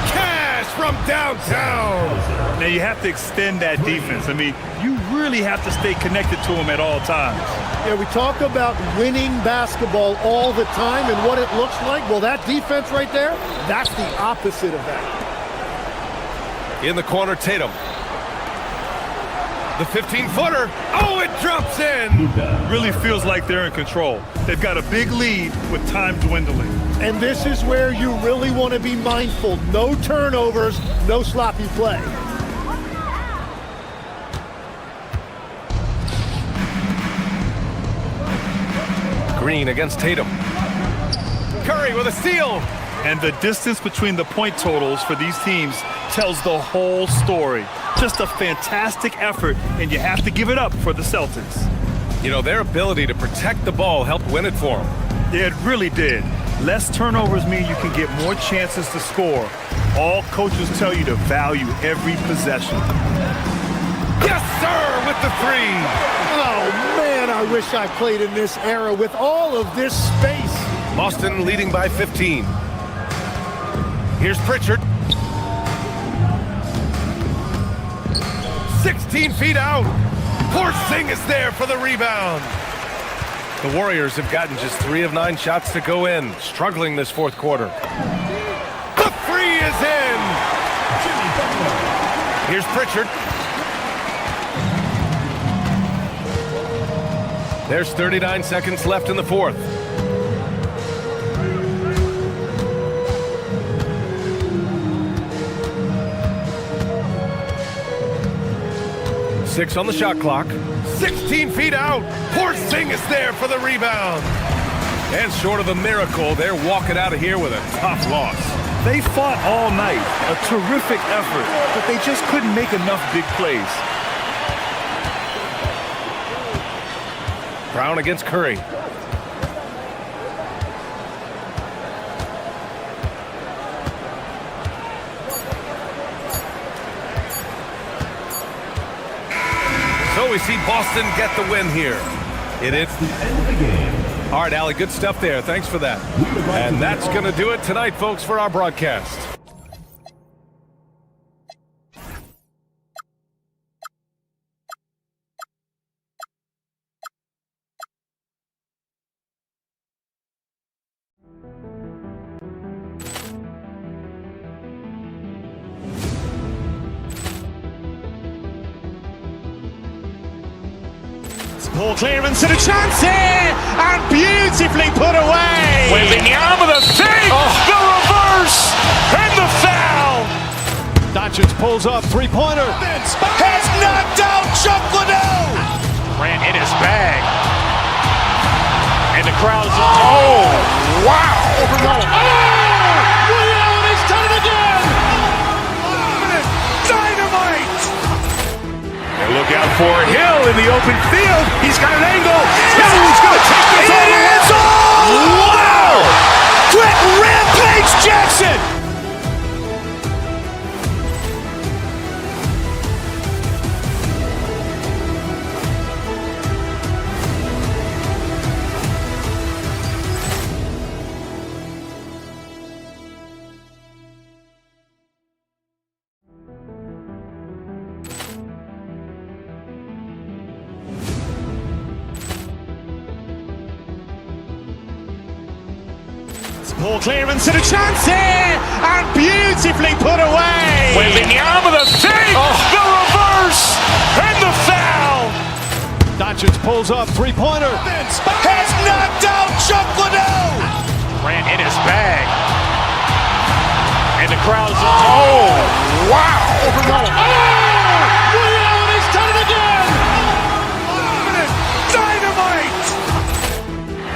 Cash from downtown. Now you have to extend that defense. I mean, you really have to stay connected to him at all times. Yeah, we talk about winning basketball all the time and what it looks like. Well, that defense right there, that's the opposite of that. In the corner, Tatum. The 15-footer. Oh, it drops in. Really feels like they're in control. They've got a big lead with time dwindling. And this is where you really want to be mindful. No turnovers, no sloppy play. Green against Tatum. Curry with a steal. And the distance between the point totals for these teams tells the whole story. Just a fantastic effort, and you have to give it up for the Celtics. You know, their ability to protect the ball helped win it for them. Yeah, it really did. Less turnovers mean you can get more chances to score. All coaches tell you to value every possession. Yes, sir, with the 3. Oh, man, I wish I played in this era with all of this space. Boston leading by 15. Here's Pritchard. 16 feet out. Porzingis there for the rebound. The Warriors have gotten just 3 of 9 shots to go in, struggling this fourth quarter. The 3 is in. Here's Pritchard. There's 39 seconds left in the fourth. Six on the shot clock. 16 feet out. Porzingis there for the rebound. And short of a miracle, they're walking out of here with a tough loss. They fought all night. A terrific effort, but they just couldn't make enough big plays. Brown against Curry. So we see Boston get the win here. It is the end of the game. All right, Allie, good stuff there. Thanks for that. And that's going to do it tonight, folks, for our broadcast. Poor clearance and a chance here, and beautifully put away. Waving the arm of the fake, the reverse, and the foul. Doncic pulls up, three-pointer. Has knocked out Chuck Liddell. Ran in his bag. And the crowd's, oh, wow. He's done it again. Dynamite. And look out for Hill in the open field. He's got an angle. Hill's going to take this all the way. Wow. Quick rampage Jackson. Poor clearance and a chance here, and beautifully put away. Waving the arm of the fake, the reverse, and the foul. Doncic pulls up, three-pointer. Has knocked out Chuck Liddell. Ran in his bag. And the crowd's, oh, wow. He's done it again. Dynamite.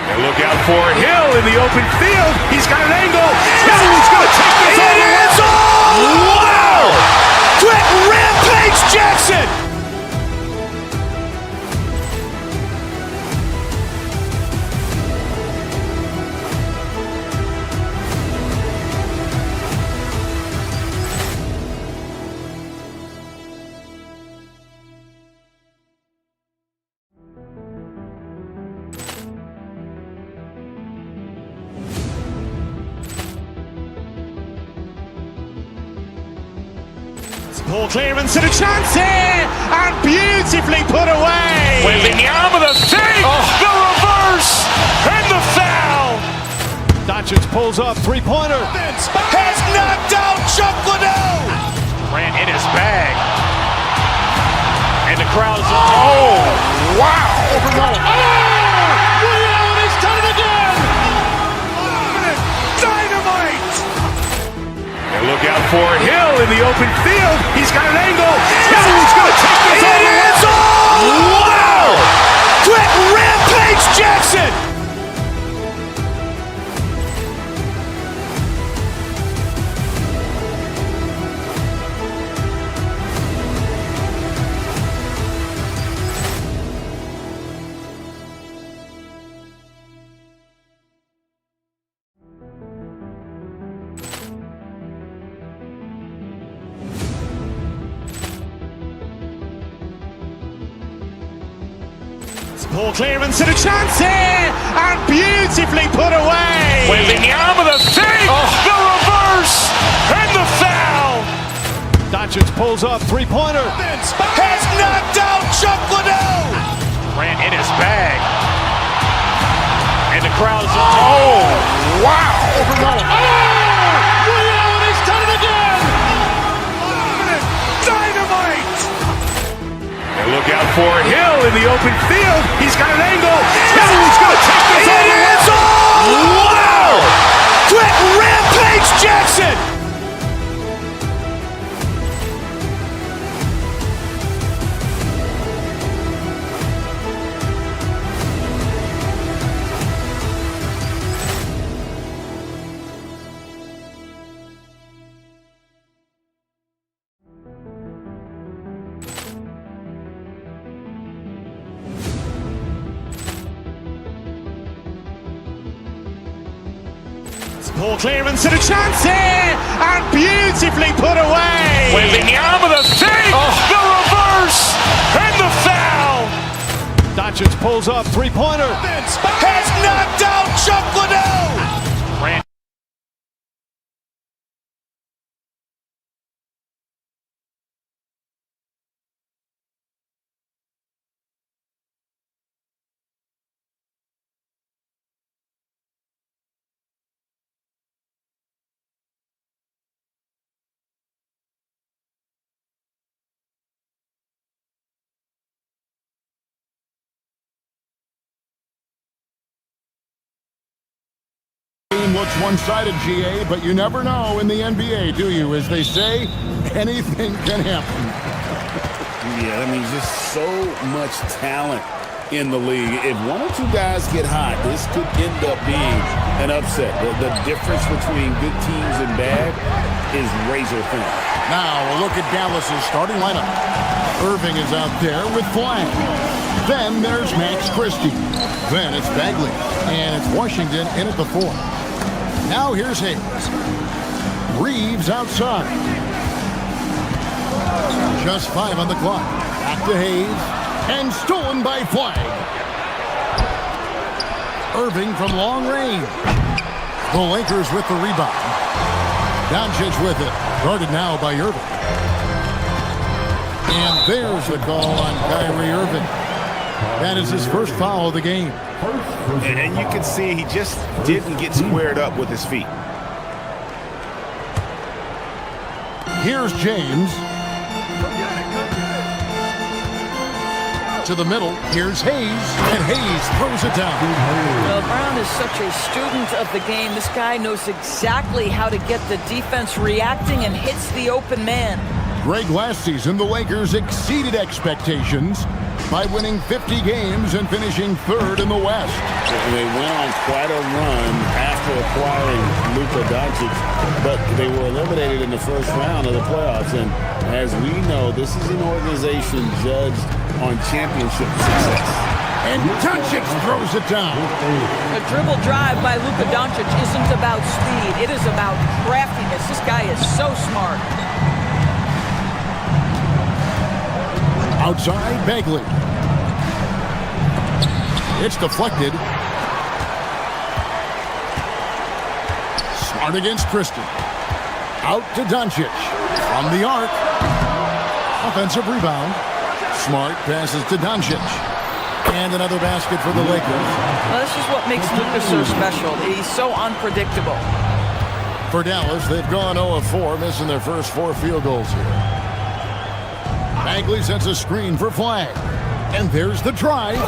And look out for Hill in the open field. He's got an angle. Hill's going to take this all the way. Wow. Quick rampage Jackson. Poor clearance and a chance here, and beautifully put away. Waving the arm of the fake, the reverse, and the foul. Doncic pulls up, three-pointer. Has knocked out Chuck Liddell. Ran in his bag. And the crowd's, oh, wow. He's done it again. Dynamite. And look out for Hill in the open field. He's got an angle. Hill's going to take this all the way. Wow. Quick rampage Jackson. Poor clearance and a chance here, and beautifully put away. Waving the arm of the fake, the reverse, and the foul. Doncic pulls up, three-pointer. Has knocked out Chuck Liddell. Ran in his bag. And the crowd's, oh, wow. He's done it again. Dynamite. And look out for Hill in the open field. He's got an angle. Hill's going to take this all the way. Wow. Quick rampage Jackson. Poor clearance and a chance here, and beautifully put away. Waving the arm of the fake, the reverse, and the foul. Doncic pulls up, three-pointer. Has knocked out Chuck Liddell. Ran looks one-sided, GA, but you never know in the NBA, do you? As they say, anything can happen. Yeah, I mean, just so much talent in the league. If one or two guys get hot, this could end up being an upset. The difference between good teams and bad is razor thin. Now a look at Dallas's starting lineup. Irving is out there with Flag. Then there's Max Christie. Then it's Bagley. And it's Washington in at the 4. Now here's Hayes. Reeves outside. Just 5 on the clock. Back to Hayes. And stolen by Flag. Irving from long range. The Lakers with the rebound. Doncic with it. Guarded now by Irving. And there's the call on Kyrie Irving. That is his first foul of the game. And you can see he just didn't get squared up with his feet. Here's James. To the middle. Here's Hayes. And Hayes throws it down. Well, Brown is such a student of the game. This guy knows exactly how to get the defense reacting and hits the open man. Greg, last season, the Lakers exceeded expectations by winning 50 games and finishing 3rd in the West. They went on quite a run after acquiring Luka Doncic, but they were eliminated in the first round of the playoffs. And as we know, this is an organization judged on championship success. And Doncic throws it down. A dribble drive by Luka Doncic isn't about speed. It is about craftiness. This guy is so smart. Outside, Bagley. It's deflected. Smart against Christie. Out to Doncic. From the arc. Offensive rebound. Smart passes to Doncic. And another basket for the Lakers. Well, this is what makes Luka so special. He's so unpredictable. For Dallas, they've gone 0 of 4, missing their first 4 field goals here. Bagley sets a screen for Flag. And there's the drive.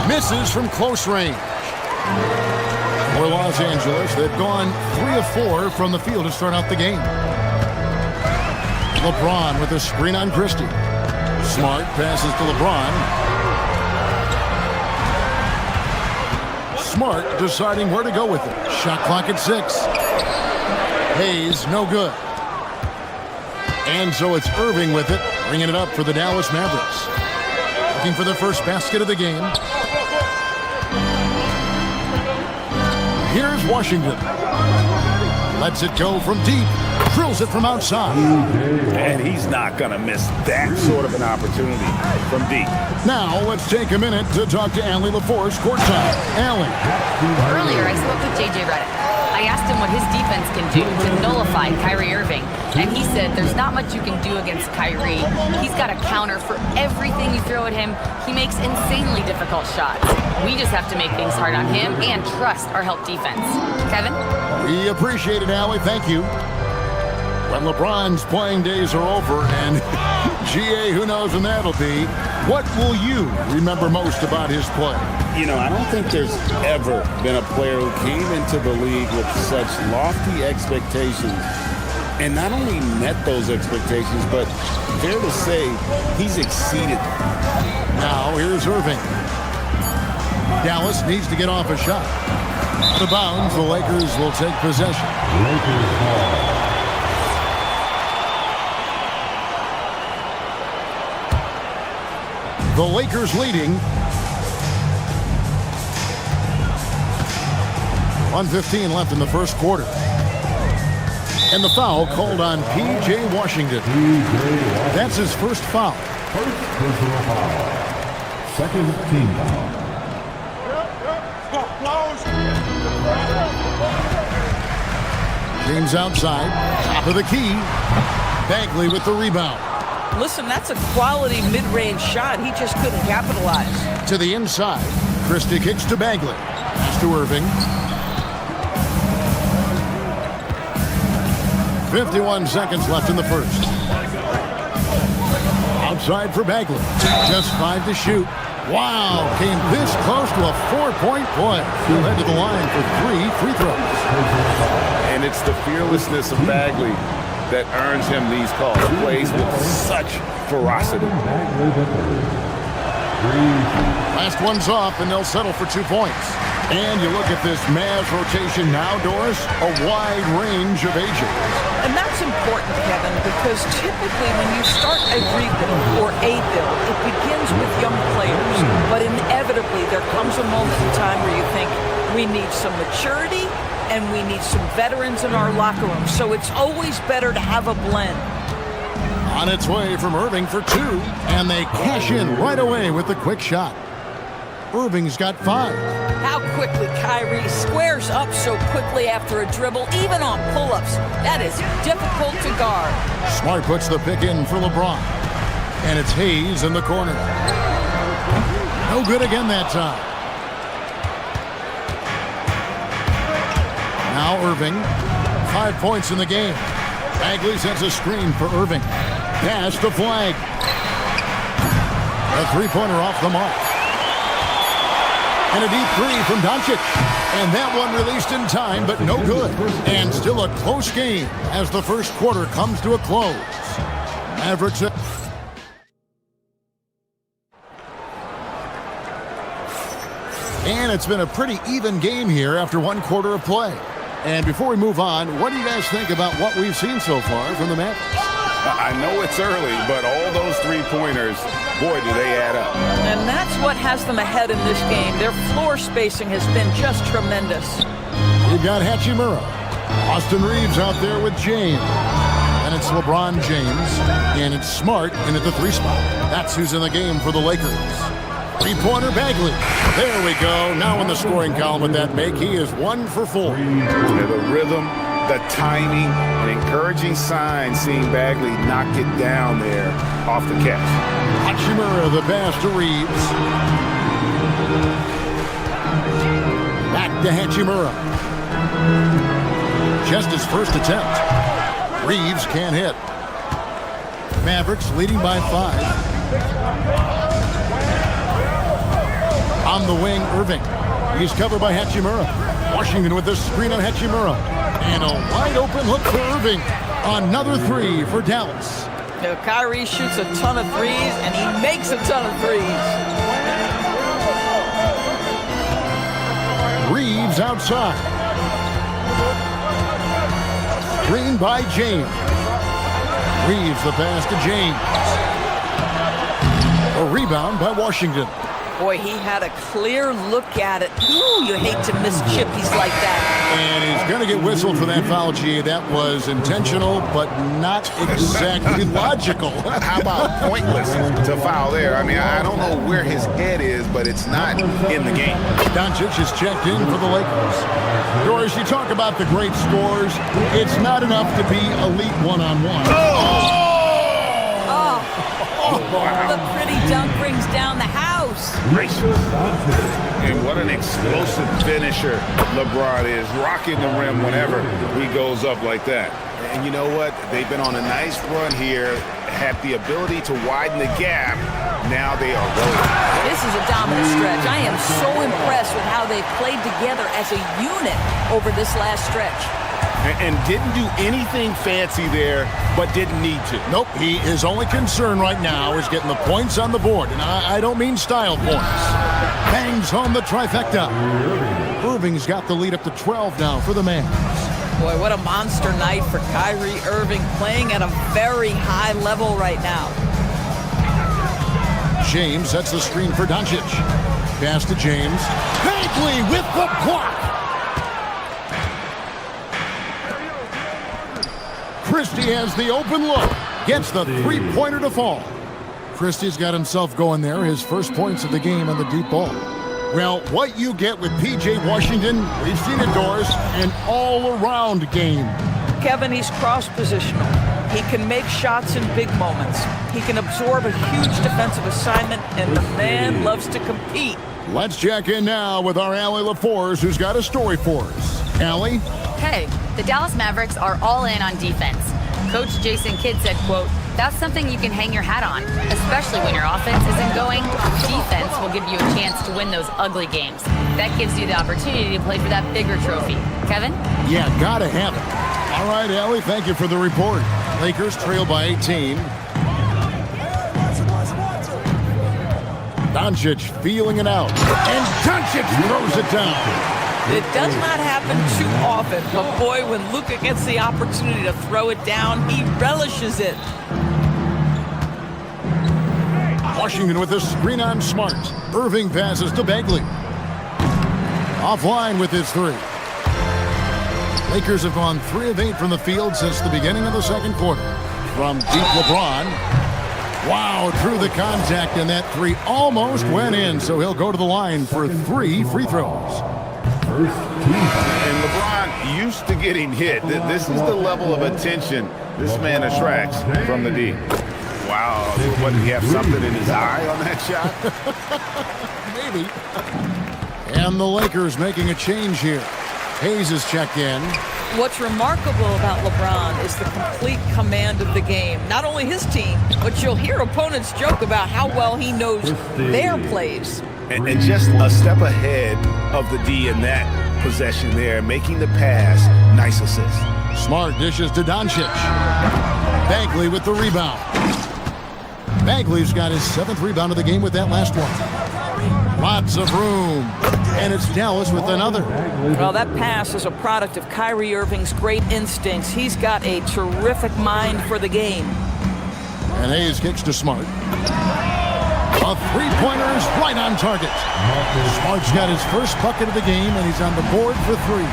Misses from close range. For Los Angeles, they've gone 3 of 4 from the field to start out the game. LeBron with a screen on Christie. Smart passes to LeBron. Smart deciding where to go with it. Shot clock at 6. Hayes, no good. And so it's Irving with it, bringing it up for the Dallas Mavericks. Looking for the first basket of the game. Here's Washington. Lets it go from deep. Drills it from outside. And he's not going to miss that sort of an opportunity from deep. Now let's take a minute to talk to Allie LaForce courtside. Allie. Earlier, I spoke with J.J. Redick. I asked him what his defense can do to nullify Kyrie Irving. And he said there's not much you can do against Kyrie. He's got a counter for everything you throw at him. He makes insanely difficult shots. We just have to make things hard on him and trust our help defense. Kevin? We appreciate it, Allie. Thank you. When LeBron's playing days are over, and GA, who knows when that'll be, what will you remember most about his play? You know, I don't think there's ever been a player who came into the league with such lofty expectations and not only met those expectations, but fair to say, he's exceeded. Now, here's Irving. Dallas needs to get off a shot. The bounds, the Lakers will take possession. Lakers ball. The Lakers leading. 1:15 left in the first quarter. And the foul called on P.J. Washington. That's his first foul. First personal foul. Second team foul. James outside. Top of the key. Bagley with the rebound. Listen, that's a quality mid-range shot. He just couldn't capitalize. To the inside. Christie kicks to Bagley. Pass to Irving. 51 seconds left in the first. Outside for Bagley. Just 5 to shoot. Wow, came this close to a 4-point play. He'll head to the line for 3 free throws. And it's the fearlessness of Bagley that earns him these calls. He plays with such ferocity. Last one's off, and they'll settle for 2 points. And you look at this Mavs rotation now, Doris, a wide range of ages. And that's important, Kevin, because typically when you start a rebuild or a build, it begins with young players. But inevitably, there comes a moment in time where you think, we need some maturity and we need some veterans in our locker room. So it's always better to have a blend. On its way from Irving for 2, and they cash in right away with the quick shot. Irving's got 5. How quickly Kyrie squares up so quickly after a dribble, even on pull-ups. That is difficult to guard. Smart puts the pick in for LeBron. And it's Hayes in the corner. No good again that time. Now Irving, 5 points in the game. Bagley sets a screen for Irving. Pass the flag. A three-pointer off the mark. And a deep three from Doncic. And that one released in time, but no good. And still a close game as the first quarter comes to a close. Mavericks. And it's been a pretty even game here after 1 quarter of play. And before we move on, what do you guys think about what we've seen so far from the Mavericks? I know it's early, but all those three-pointers, boy, do they add up. And that's what has them ahead in this game. Their floor spacing has been just tremendous. We've got Hachimura. Austin Reeves out there with James. And it's LeBron James. And it's Smart in at the 3 spot. That's who's in the game for the Lakers. Three-pointer Bagley. There we go. Now in the scoring column with that make, he is 1 for 4. Yeah, the rhythm, the timing, an encouraging sign seeing Bagley knock it down there off the catch. Hachimura, the pass to Reeves. Back to Hachimura. Just his first attempt. Reeves can't hit. Mavericks leading by 5. On the wing, Irving. He's covered by Hachimura. Washington with the screen on Hachimura. And a wide open look for Irving. Another 3 for Dallas. Now, Kyrie shoots a ton of threes, and he makes a ton of threes. Reeves outside. Screen by James. Reeves the pass to James. A rebound by Washington. Boy, he had a clear look at it. Ooh, you hate to miss chippies like that. And he's going to get whistled for that foul, G. That was intentional, but not exactly logical. How about pointless to foul there? I mean, I don't know where his head is, but it's not in the game. Doncic is checked in for the Lakers. Doris, you talk about the great scores. It's not enough to be elite one-on-one. Wow. The pretty dunk brings down the house. Gracious. And what an explosive finisher LeBron is, rocking the rim whenever he goes up like that. And you know what? They've been on a nice run here, had the ability to widen the gap. Now they are rolling. This is a dominant stretch. I am so impressed with how they've played together as a unit over this last stretch. And didn't do anything fancy there, but didn't need to. Nope, his only concern right now is getting the points on the board. And I don't mean style points. Bangs home the trifecta. Irving's got the lead up to 12 now for the Mavs. Boy, what a monster night for Kyrie Irving, playing at a very high level right now. James sets the screen for Doncic. Pass to James. Bagley with the block. Christie has the open look. Gets the three-pointer to fall. Christie's got himself going there. His first points of the game on the deep ball. Well, what you get with P.J. Washington, we've seen it, Doris, an all-around game. Kevin, he's cross-positional. He can make shots in big moments. He can absorb a huge defensive assignment, and the man loves to compete. Let's check in now with our Allie LaForce, who's got a story for us. Allie? Hey, the Dallas Mavericks are all in on defense. Coach Jason Kidd said, quote, That's something you can hang your hat on, especially when your offense isn't going. Defense will give you a chance to win those ugly games. That gives you the opportunity to play for that bigger trophy. Kevin? Yeah, gotta have it. All right, Allie, thank you for the report. Lakers trail by 18. Doncic feeling it out. And Doncic throws it down. It does not happen too often, but boy, when Luka gets the opportunity to throw it down, he relishes it. Washington with a screen on Smart. Irving passes to Bagley. Offline with his three. Lakers have gone 3 of 8 from the field since the beginning of the second quarter. From deep, LeBron. Wow, through the contact, and that three almost went in, so he'll go to the line for 3 free throws. And LeBron used to getting hit. This is the level of attention this man attracts from the D. Wow, what, did he have something in his eye on that shot? Maybe. And the Lakers making a change here. Hayes is checked in. What's remarkable about LeBron is the complete command of the game. Not only his team, but you'll hear opponents joke about how well he knows their plays. And just a step ahead of the D in that possession there, making the pass. Nice assist. Smart dishes to Doncic. Bagley with the rebound. Bagley's got his 7th rebound of the game with that last one. Lots of room. And it's Dallas with another. Well, that pass is a product of Kyrie Irving's great instincts. He's got a terrific mind for the game. And Hayes kicks to Smart. A three-pointer is right on target. Smart's got his first bucket of the game, and he's on the board for 3.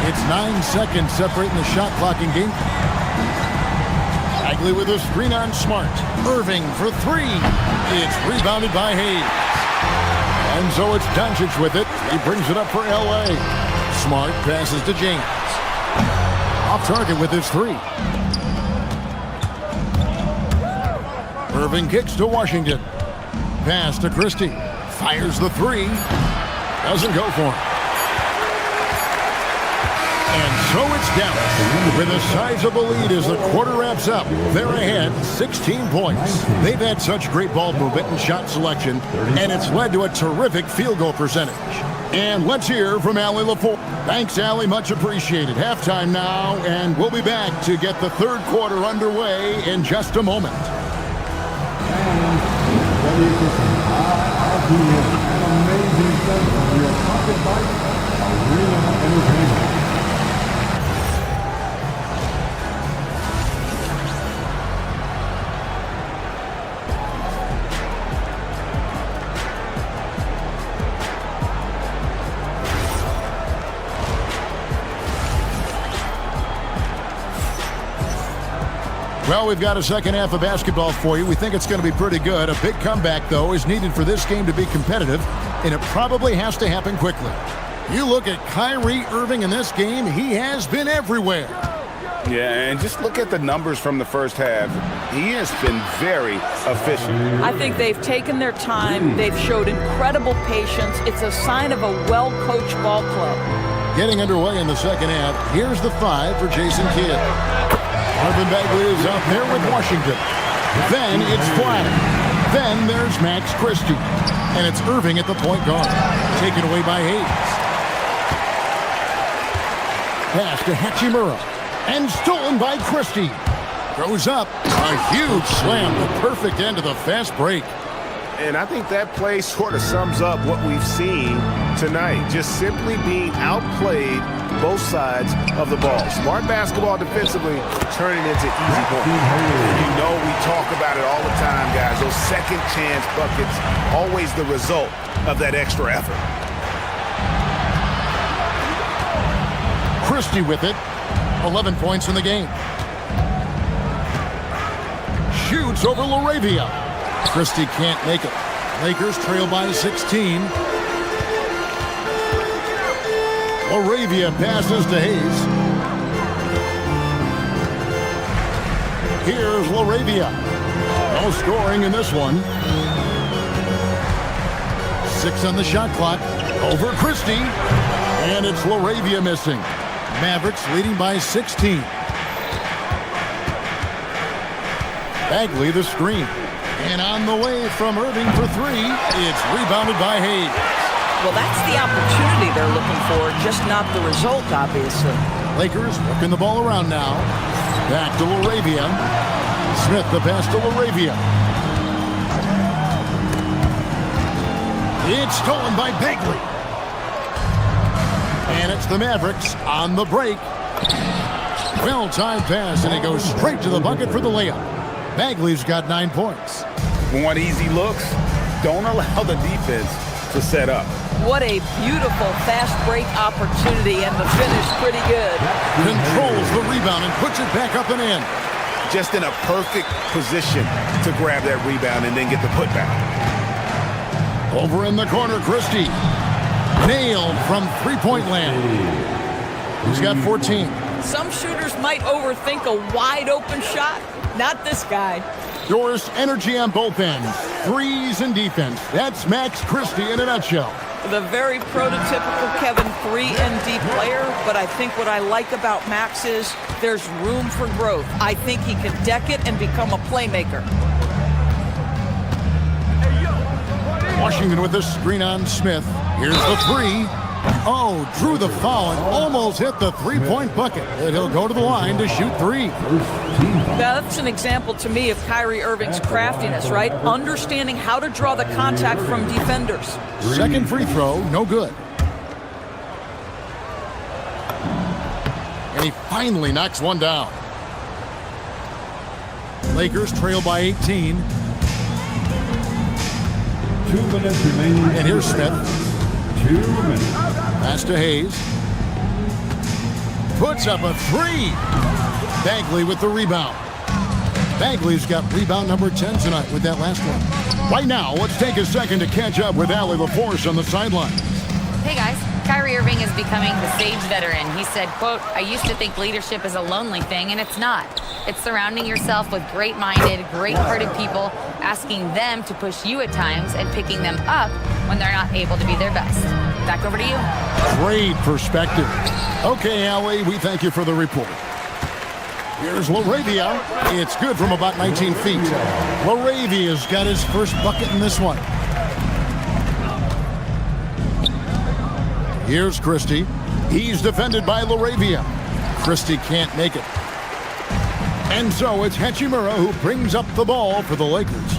It's 9 seconds separating the shot clock and game. Bagley with a screen on Smart. Irving for 3. It's rebounded by Hayes. And so it's Doncic with it. He brings it up for L.A. Smart passes to James. Off target with his 3. Irving kicks to Washington. Pass to Christie. Fires the 3. Doesn't go for him. And so it's Dallas with a sizable lead as the quarter wraps up. They're ahead 16 points. They've had such great ball movement and shot selection, and it's led to a terrific field goal percentage. And let's hear from Allie LaFour. Thanks, Allie. Much appreciated. Halftime now, and we'll be back to get the third quarter underway in just a moment. Well, we've got a second half of basketball for you. We think it's going to be pretty good. A big comeback, though, is needed for this game to be competitive, and it probably has to happen quickly. You look at Kyrie Irving in this game, he has been everywhere. Yeah, and just look at the numbers from the first half. He has been very efficient. I think they've taken their time. They've showed incredible patience. It's a sign of a well-coached ball club. Getting underway in the second half, here's the 5 for Jason Kidd. Marvin Bagley is out there with Washington. Then it's Flatter. Then there's Max Christie. And it's Irving at the point guard. Taken away by Hayes. Pass to Hachimura. And stolen by Christie. Goes up. A huge slam. The perfect end of the fast break. And I think that play sort of sums up what we've seen tonight. Just simply being outplayed both sides of the ball. Smart basketball defensively turning into easy points. You know we talk about it all the time, guys. Those second chance buckets, always the result of that extra effort. Christie with it. 11 points in the game. Shoots over Laravia. Christie can't make it. Lakers trail by 16. Laravia passes to Hayes. Here's Laravia. No scoring in this one. 6 on the shot clock. Over Christie. And it's Laravia missing. Mavericks leading by 16. Bagley the screen. And on the way from Irving for three, it's rebounded by Hayes. Well, that's the opportunity they're looking for, just not the result, obviously. Lakers working the ball around now. Back to LaRavia. Smith the pass to LaRavia. It's stolen by Bagley. And it's the Mavericks on the break. Well-timed pass, and it goes straight to the bucket for the layup. Bagley's got 9 points. Want easy looks? Don't allow the defense to set up. What a beautiful fast break opportunity, and the finish pretty good. Controls the rebound and puts it back up and in. Just in a perfect position to grab that rebound and then get the putback. Over in the corner, Christie. Nailed from three-point land. He's got 14. Some shooters might overthink a wide-open shot. Not this guy. Doris energy on both ends. Threes and defense. That's Max Christie in a nutshell. The very prototypical Kevin 3-and-D player, but I think what I like about Max is there's room for growth. I think he can deck it and become a playmaker. Washington with the screen on Smith. Here's the three. Oh, drew the foul and almost hit the three-point bucket. And he'll go to the line to shoot three. Now, that's an example to me of Kyrie Irving's craftiness, right? Understanding how to draw the contact from defenders. Second free throw, no good. And he finally knocks one down. Lakers trail by 18. 2 minutes remaining. And here's Smith. 2 minutes. Pass to Hayes. Puts up a three. Bagley with the rebound. Bagley's got rebound number 10 tonight with that last one. Right now, let's take a second to catch up with Allie LaForce on the sidelines. Hey guys, Kyrie Irving is becoming the sage veteran. He said, quote, "I used to think leadership is a lonely thing, and it's not. It's surrounding yourself with great-minded, great-hearted people, asking them to push you at times and picking them up when they're not able to be their best." Back over to you. Great perspective. Okay, Allie, we thank you for the report. Here's LaRavia. It's good from about 19 feet. LaRavia's got his first bucket in this one. Here's Christie. He's defended by LaRavia. Christie can't make it. And so it's Hachimura who brings up the ball for the Lakers.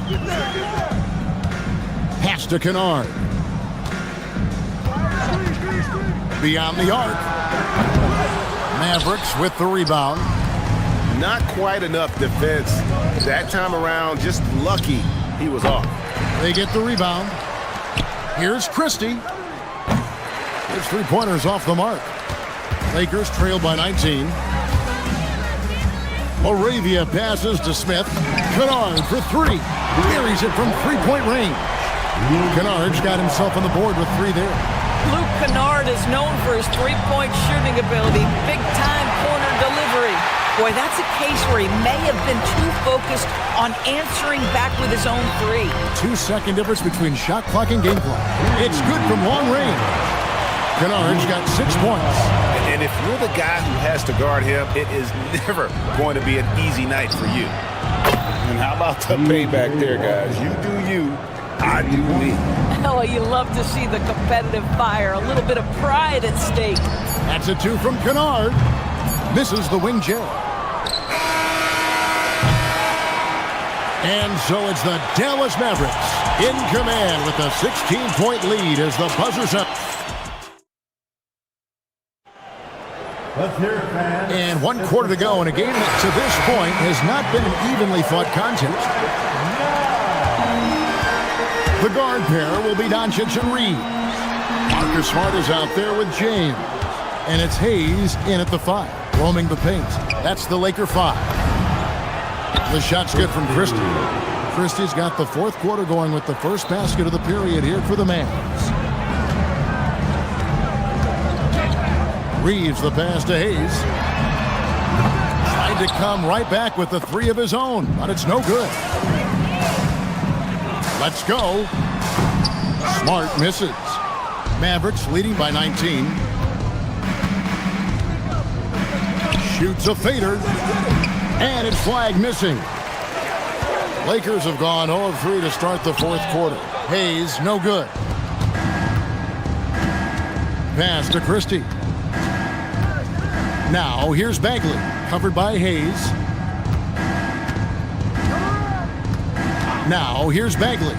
Pass to Kennard. Beyond the arc. Mavericks with the rebound. Not quite enough defense. That time around, just lucky he was off. They get the rebound. Here's Christie. His three-pointers off the mark. Lakers trail by 19. LaRavia passes to Smith. Kennard for three. Buries it from three-point range. Kennard's got himself on the board with three there. Luke Kennard is known for his three-point shooting ability. Big-time corner delivery. Boy, that's a case where he may have been too focused on answering back with his own three. 2-second difference between shot clock and game clock. It's good from long range. Kennard's got 6 points. And if you're the guy who has to guard him, it is never going to be an easy night for you. And how about the payback there, guys? You do you, I do me. Oh, you love to see the competitive fire. A little bit of pride at stake. That's a two from Kennard. Misses the wing J. And so it's the Dallas Mavericks in command with a 16-point lead as the buzzer's up. Let's hear it, fans. And 1 quarter to go in a game that to this point has not been an evenly fought contest. The guard pair will be Doncic and Reed. Marcus Smart is out there with James. And it's Hayes in at the 5, roaming the paint. That's the Laker 5. The shot's good from Christie. Christie's got the fourth quarter going with the first basket of the period here for the Mavs. Reeves the pass to Hayes. Tried to come right back with the three of his own, but it's no good. Let's go. Smart misses. Mavericks leading by 19. Shoots a fader. And it's flag missing. Lakers have gone 0 of 3 to start the fourth quarter. Hayes, no good. Pass to Christie. Now here's Bagley, covered by Hayes. Now here's Bagley.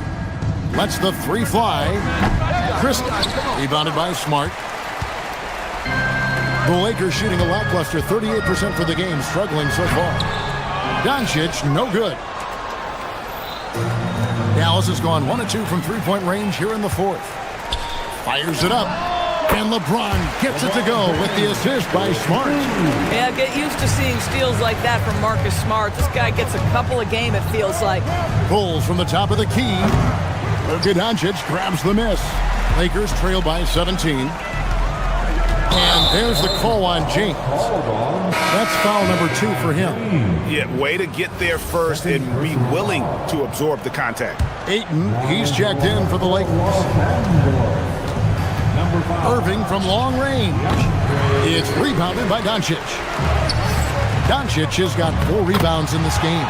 Lets the three fly. Christie, rebounded by Smart. The Lakers shooting a lackluster 38% for the game, struggling so far. Doncic, no good. Dallas has gone 1 of 2 from three-point range here in the fourth. Fires it up. And LeBron gets it to go with the assist by Smart. Yeah, get used to seeing steals like that from Marcus Smart. This guy gets a couple a game, it feels like. Pulls from the top of the key. Luka Doncic grabs the miss. Lakers trail by 17. And there's the call on James. That's foul number 2 for him. Yeah, way to get there first and be willing to absorb the contact. Ayton, he's checked in for the Lakers. Irving from long range. It's rebounded by Doncic. Doncic has got 4 rebounds in this game.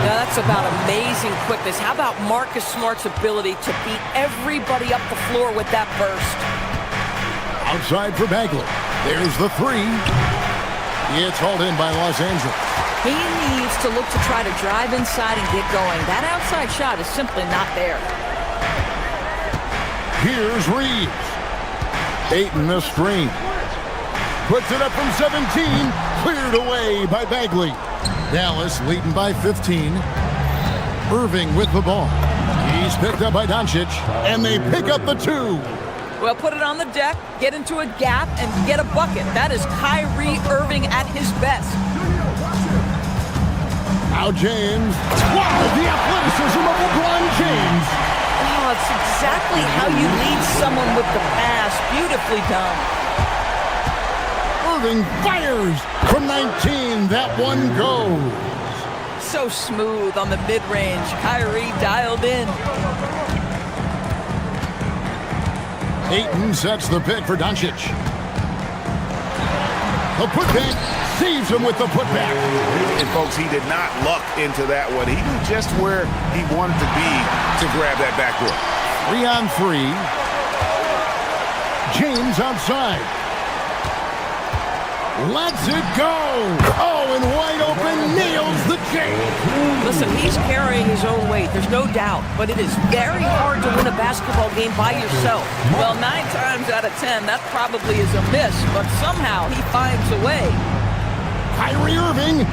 Now that's about amazing quickness. How about Marcus Smart's ability to beat everybody up the floor with that burst? Outside for Bagley. There's the 3. It's hauled in by Los Angeles. He needs to look to try to drive inside and get going. That outside shot is simply not there. Here's Reeves. Ayton the screen. Puts it up from 17. Cleared away by Bagley. Dallas leading by 15. Irving with the ball. He's picked up by Doncic. And they pick up the 2. Well, put it on the deck, get into a gap, and get a bucket. That is Kyrie Irving at his best. Now James. Wow, the athleticism of LeBron James. Oh, it's exactly how you lead someone with the pass. Beautifully done. Irving fires from 19. That one goes. So smooth on the mid-range. Kyrie dialed in. Ayton sets the pick for Doncic. The putback saves him with the putback. And folks, he did not luck into that one. He knew just where he wanted to be to grab that backdoor. 3 on 3. James outside. Lets it go. Oh, and wide open, nails the chain. Listen, he's carrying his own weight. There's no doubt. But it is very hard to win a basketball game by yourself. Well, 9 times out of 10, that probably is a miss. But somehow he finds a way. Kyrie Irving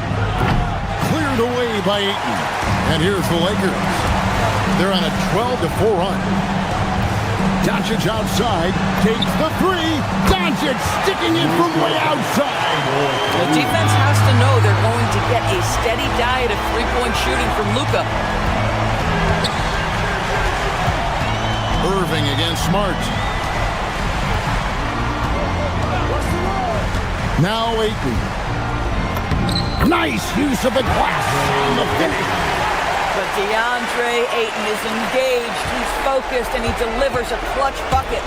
cleared away by Ayton. And here's the Lakers. They're on a 12-4 run. Doncic outside, takes the 3. Doncic sticking it from way outside. The defense has to know they're going to get a steady diet of three-point shooting from Luka. Irving against Smart. Now Ayton. Nice use of the glass on the finish. But DeAndre Ayton is engaged, he's focused, and he delivers a clutch bucket.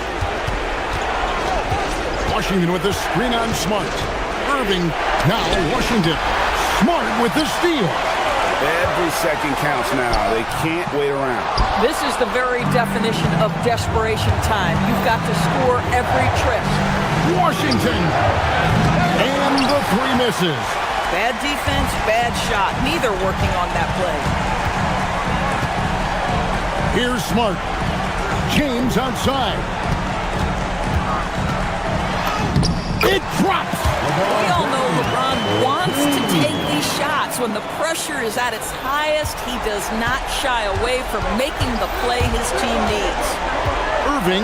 Washington with the screen on Smart. Irving, now Washington. Smart with the steal. Every second counts now. They can't wait around. This is the very definition of desperation time. You've got to score every trip. Washington. And the 3 misses. Bad defense, bad shot. Neither working on that play. Here's Smart. James outside. It drops. We all know LeBron wants to take these shots. When the pressure is at its highest, he does not shy away from making the play his team needs. Irving.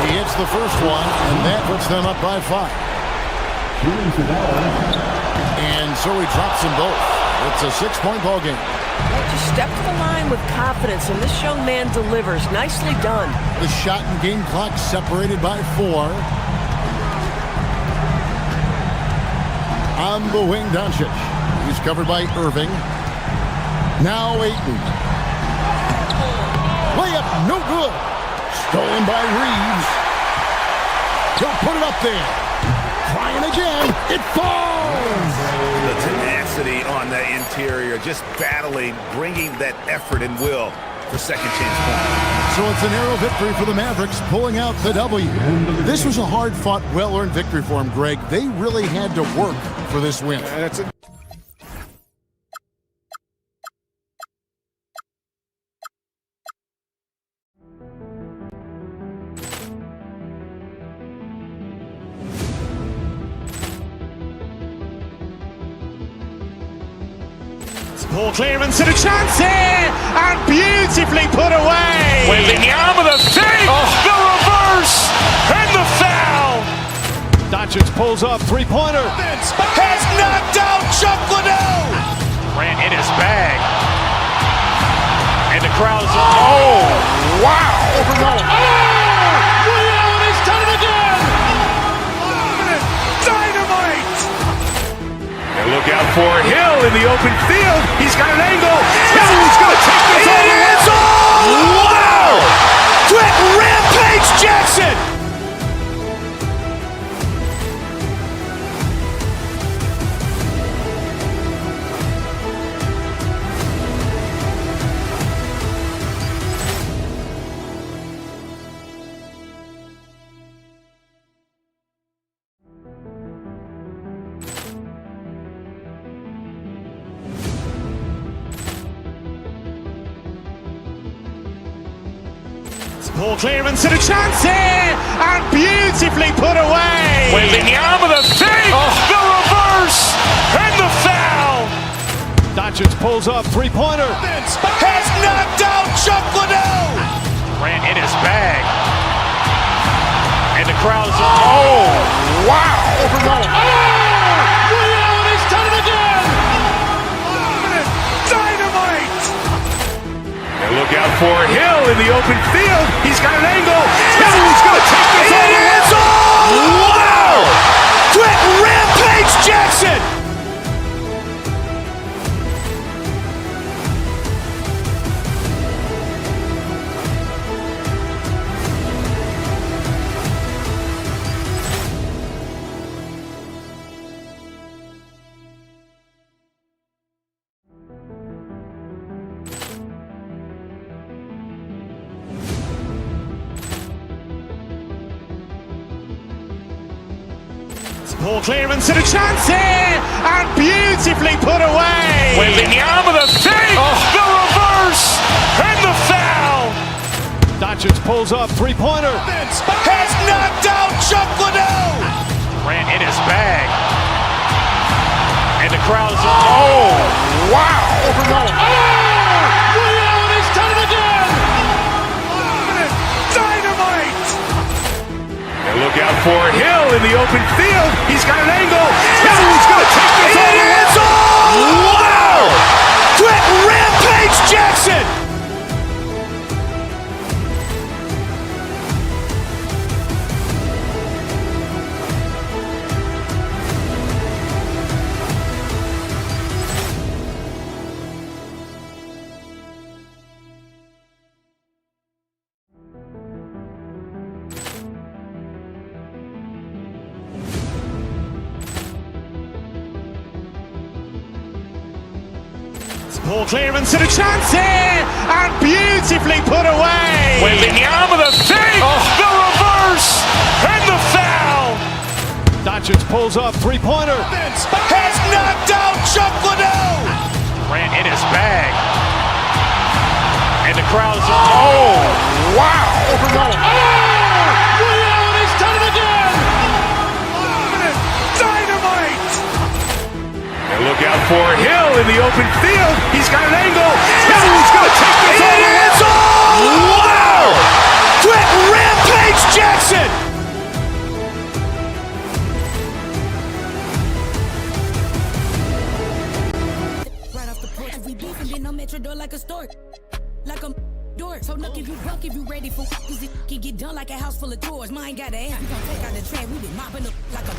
He hits the first one, and that puts them up by 5. And so he drops them both. It's a 6-point ball game. Just step to the line with confidence, and this young man delivers. Nicely done. The shot and game clock separated by 4. On the wing, Doncic. He's covered by Irving. Now Ayton. Layup, no good. Stolen by Reeves. He'll put it up there. Trying And again, it falls! The tenacity on the interior, just battling, bringing that effort and will for second chance points. So it's a narrow victory for the Mavericks, pulling out the W. This was a hard-fought, well-earned victory for them, Greg. They really had to work for this win. Ball clearance and a chance here, and beautifully put away. Wembanyama the fake, the reverse, and the foul. Doncic pulls up, three-pointer. Has knocked out Chuck Liddell. Ran in his bag. And the crowd's oh, wow. He's done it again. Dynamite. And look out for Hill in the open field. He's got an angle. Hill's going to take this all the way. Wow! Brett Rampage Jackson. Ball clearance and a chance here, and beautifully put away. Wembanyama the fake, the reverse, and the foul. Doncic pulls up, three-pointer. Has knocked out Chuck Liddell. Ran in his bag. And the crowd's oh, wow. He's done it again. Dynamite. And look out for Hill in the open field. He's got an angle. Hill's going to take this all the way. Wow! Brett Rampage Jackson. Ball clearance and a chance here, and beautifully put away. Wembanyama the fake, the reverse, and the foul. Doncic pulls up, three-pointer. Has knocked out Chuck Liddell. Ran in his bag. And the crowd's oh, wow. He's done it again. Dynamite. And look out for Hill in the open field. He's got an angle. Hill's going to take this all the way. Wow! Brett Rampage Jackson. Ball clearance and a chance here, and beautifully put away. Wembanyama the fake, the reverse, and the foul. Doncic pulls up, three-pointer. Has knocked out Chuck Liddell. Ran in his bag. And the crowd's oh, wow. He's done it again. Dynamite. And look out for Hill in the open field. He's got an angle. Hill's going to take this all the way. Wow! Brett Rampage Jackson. Right off the porch, we beefing, then I'm at your door like a stork. Like a door. So look if you buck, if you ready for cause it can get done like a house full of doors. Mine got an ass, we gon' take out the train. We been mopping up like a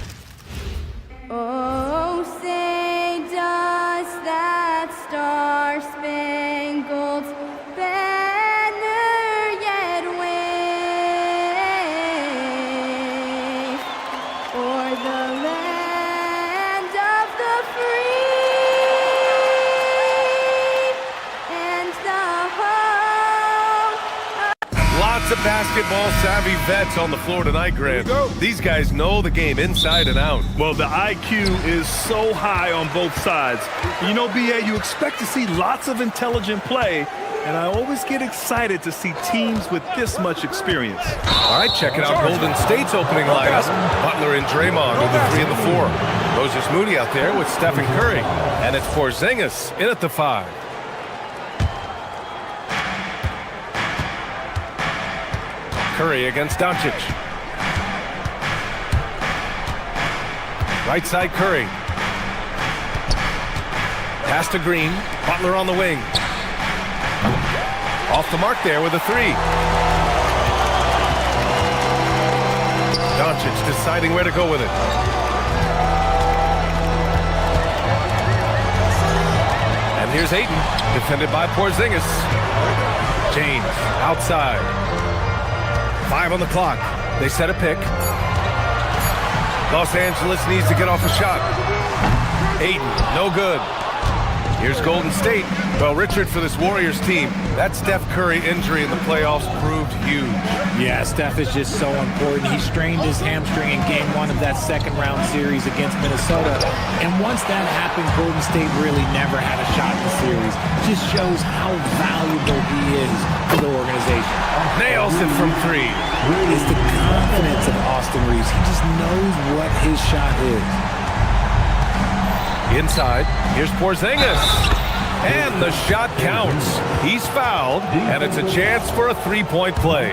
oh, say does that star-spangled banner yet wave o'er the land? basketball savvy vets on the floor tonight, Grant. These guys know the game inside and out. Well, the IQ is so high on both sides. You know, BA, you expect to see lots of intelligent play, and I always get excited to see teams with this much experience. All right, check it out. Golden State's opening lineup. Butler and Draymond are the 3 and the 4. Moses Moody out there with Stephen Curry. And it's Porzingis in at the 5. Curry against Doncic. Right side Curry. Pass to Green. Butler on the wing. Off the mark there with a 3. Doncic deciding where to go with it. And here's Ayton, defended by Porzingis. James outside. 5 on the clock. They set a pick. Los Angeles needs to get off a shot. Ayton, no good. Here's Golden State. Well, Richard, for this Warriors team, that Steph Curry injury in the playoffs proved huge. Yeah, Steph is just so important. He strained his hamstring in Game 1 of that second-round series against Minnesota. And once that happened, Golden State really never had a shot in the series. Just shows how valuable he is to the organization. Nails it from 3. It's the confidence of Austin Reeves. He just knows what his shot is. Inside, here's Porzingis. And the shot counts. He's fouled, and it's a chance for a 3-point play.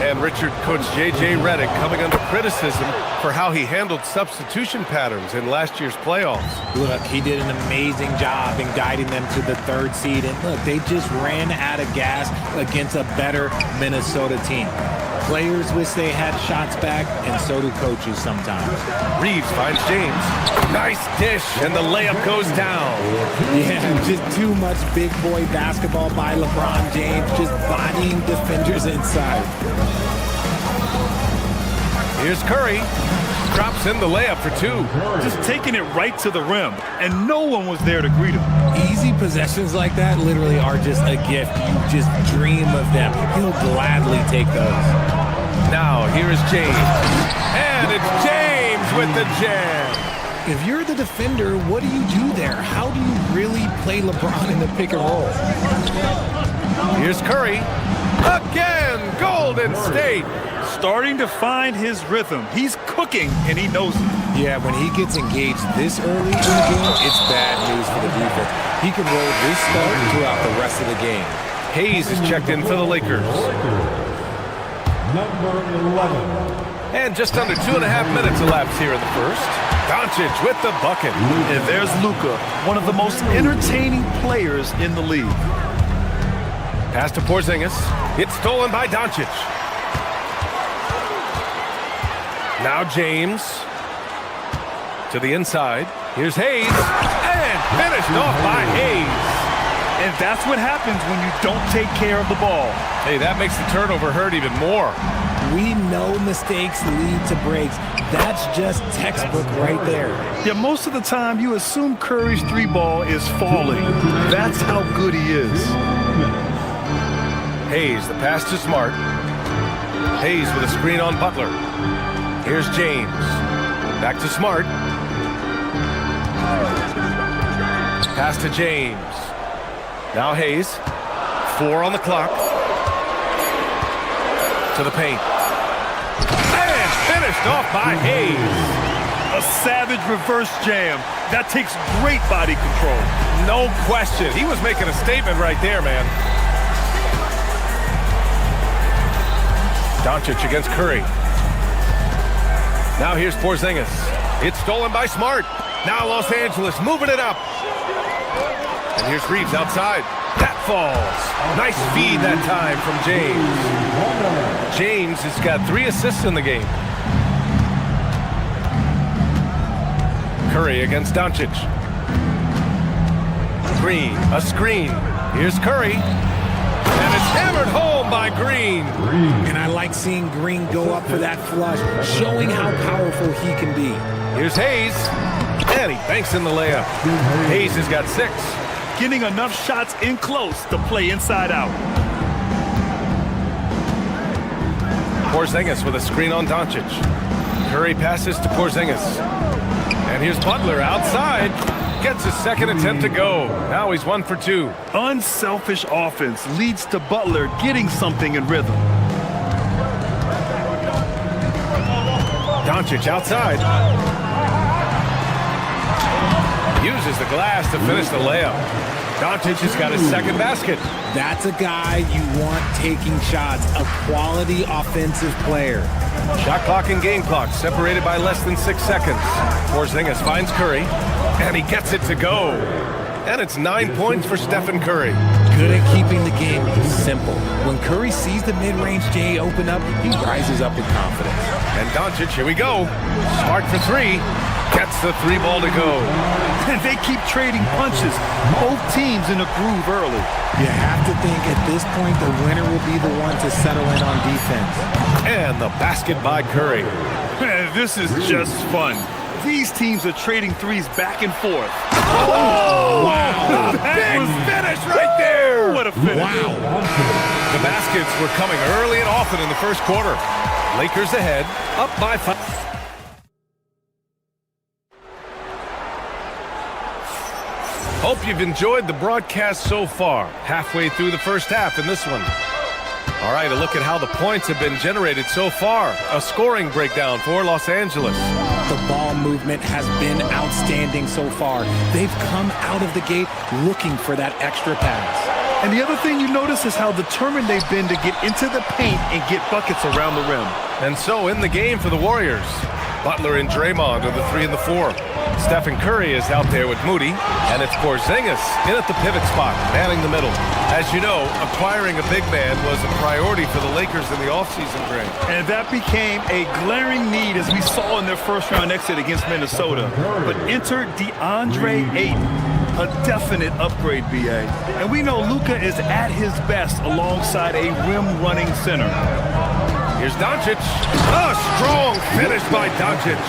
And Richard, Coach J.J. Redick coming under criticism for how he handled substitution patterns in last year's playoffs. Look, he did an amazing job in guiding them to the 3rd seed. And look, they just ran out of gas against a better Minnesota team. Players wish they had shots back, and so do coaches sometimes. Reeves finds James. Nice dish, and the layup goes down. Yeah, just too much big boy basketball by LeBron James, just bodying defenders inside. Here's Curry. Drops in the layup for 2. Just taking it right to the rim, and no one was there to greet him. Easy possessions like that literally are just a gift. You just dream of them. He'll gladly take those. Now, here is James. And it's James with the jam. If you're the defender, what do you do there? How do you really play LeBron in the pick and roll? Here's Curry. Again, Golden State. Starting to find his rhythm. He's cooking, and he knows it. Yeah, when he gets engaged this early in the game, it's bad news for the defense. He can roll this start throughout the rest of the game. Hayes is checked in for the Lakers. Number 11. And just under 2.5 minutes elapsed here in the first. Doncic with the bucket. And there's Luka, one of the most entertaining players in the league. Pass to Porzingis. It's stolen by Doncic. Now James to the inside. Here's Hayes. And finished off by Hayes. And that's what happens when you don't take care of the ball. Hey, that makes the turnover hurt even more. We know mistakes lead to breaks. That's just textbook right there. Yeah, most of the time you assume Curry's 3-ball is falling. That's how good he is. Hayes, the pass to Smart. Hayes with a screen on Butler. Here's James. Back to Smart. Pass to James. Now Hayes. 4 on the clock. To the paint. And finished off by Hayes. A savage reverse jam. That takes great body control. No question. He was making a statement right there, man. Doncic against Curry. Now here's Porzingis. It's stolen by Smart. Now Los Angeles moving it up. And here's Reeves outside. That falls. Nice feed that time from James. James has got 3 assists in the game. Curry against Doncic. Green, a screen. Here's Curry. And it's hammered home by Green. And I like seeing Green go up for that flush, showing how powerful he can be. Here's Hayes. And he banks in the layup. Hayes has got 6. Getting enough shots in close to play inside out. Porzingis with a screen on Doncic. Curry passes to Porzingis. And here's Butler outside. Gets his second attempt to go. Now he's 1 for 2. Unselfish offense leads to Butler getting something in rhythm. Doncic outside. Uses the glass to finish the layup. Doncic has got his second basket. That's a guy you want taking shots, a quality offensive player. Shot clock and game clock separated by less than 6 seconds. Porzingis finds Curry, and he gets it to go. And it's 9 points for Stephen Curry. Good at keeping the game simple. When Curry sees the mid-range J open up, he rises up with confidence. And Doncic, here we go. Smart for 3. Gets the 3 ball to go. And they keep trading punches. Both teams in a groove early. You have to think at this point the winner will be the one to settle in on defense. And the basket by Curry. This is just fun. These teams are trading threes back and forth. Oh! Wow! Big finish right there! What a finish. Wow! The baskets were coming early and often in the first quarter. Lakers ahead, up by 5. Hope you've enjoyed the broadcast so far. Halfway through the first half in this one. All right, a look at how the points have been generated so far. A scoring breakdown for Los Angeles. The ball movement has been outstanding so far. They've come out of the gate looking for that extra pass. And the other thing you notice is how determined they've been to get into the paint and get buckets around the rim. And so in the game for the Warriors, Butler and Draymond are the 3 and the 4. Stephen Curry is out there with Moody, and it's Porzingis in at the pivot spot, manning the middle. As you know, acquiring a big man was a priority for the Lakers in the offseason, Greg. And that became a glaring need as we saw in their first-round exit against Minnesota. But enter DeAndre Ayton, a definite upgrade, BA. And we know Luka is at his best alongside a rim-running center. Here's Doncic. A strong finish by Doncic.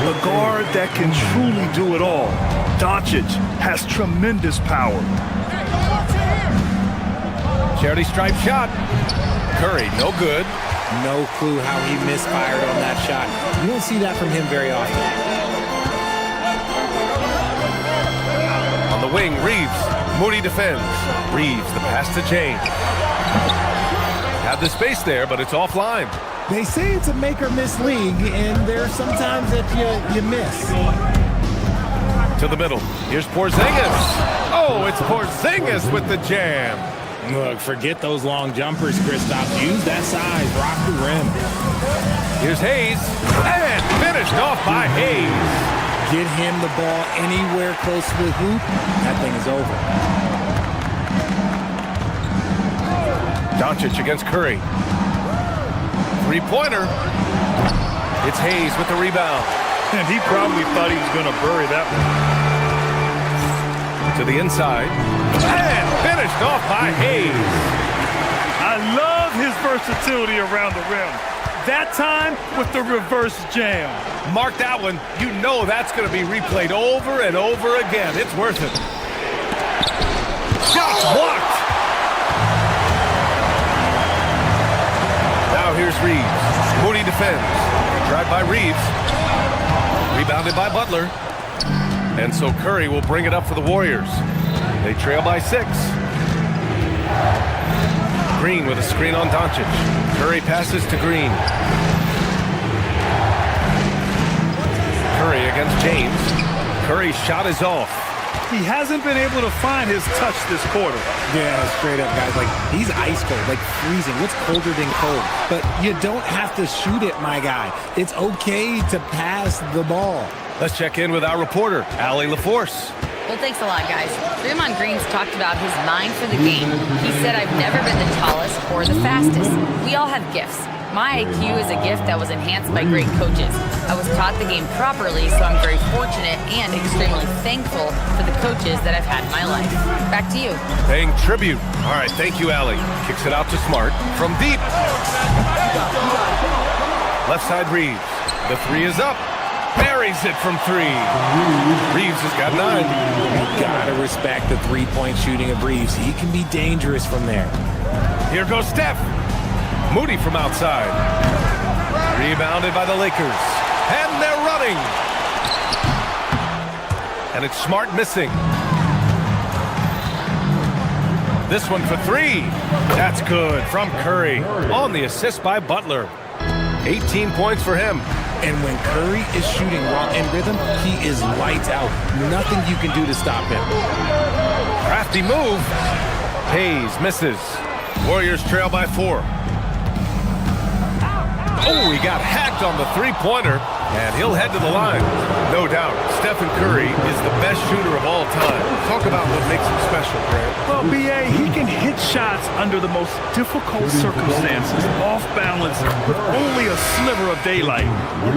The guard that can truly do it all. Doncic has tremendous power. Charity stripe shot. Curry, no good. No clue how he misfired on that shot. You don't see that from him very often. On the wing, Reeves. Moody defends. Reeves, the pass to James. Had the space there, but it's offline. They say it's a make-or-miss league, and there's sometimes that you miss. To the middle. Here's Porzingis. Oh, it's Porzingis with the jam. Look, forget those long jumpers, Kristaps. Use that size. Rock the rim. Here's Hayes. And finished off by Hayes. Get him the ball anywhere close to the hoop. That thing is over. Doncic against Curry. Three-pointer. It's Hayes with the rebound. And he probably thought he was going to bury that one. To the inside. And finished off by Hayes. I love his versatility around the rim. That time with the reverse jam. Mark that one. You know that's going to be replayed over and over again. It's worth it. Shots blocked. Now here's Reeves. Moody defends. Drive by Reeves. Rebounded by Butler. And so Curry will bring it up for the Warriors. They trail by 6. Green with a screen on Doncic. Curry passes to Green. Curry against James. Curry's shot is off. He hasn't been able to find his touch this quarter. Yeah, straight up, guys. Like, he's ice cold, like freezing. What's colder than cold? But you don't have to shoot it, my guy. It's okay to pass the ball. Let's check in with our reporter, Allie LaForce. Well, thanks a lot, guys. Draymond Green's talked about his mind for the game. He said, I've never been the tallest or the fastest. We all have gifts. My IQ is a gift that was enhanced by great coaches. I was taught the game properly, so I'm very fortunate and extremely thankful for the coaches that I've had in my life. Back to you. Paying tribute. All right, thank you, Allie. Kicks it out to Smart from deep. Left side Reeves. The 3 is up. Buries it from 3. Reeves has got 9. You gotta respect the three-point shooting of Reeves. He can be dangerous from there. Here goes Steph. Moody from outside. Rebounded by the Lakers. And they're running. And it's Smart missing. This one for three. That's good from Curry. On the assist by Butler. 18 points for him. And when Curry is shooting while in rhythm, he is lights out. Nothing you can do to stop him. Crafty move. Hayes misses. Warriors trail by 4. Oh, he got hacked on the three-pointer, and he'll head to the line. No doubt, Stephen Curry is the best shooter of all time. Talk about what makes him special, Grant. Well, B.A., he can hit shots under the most difficult circumstances, off balance, with only a sliver of daylight.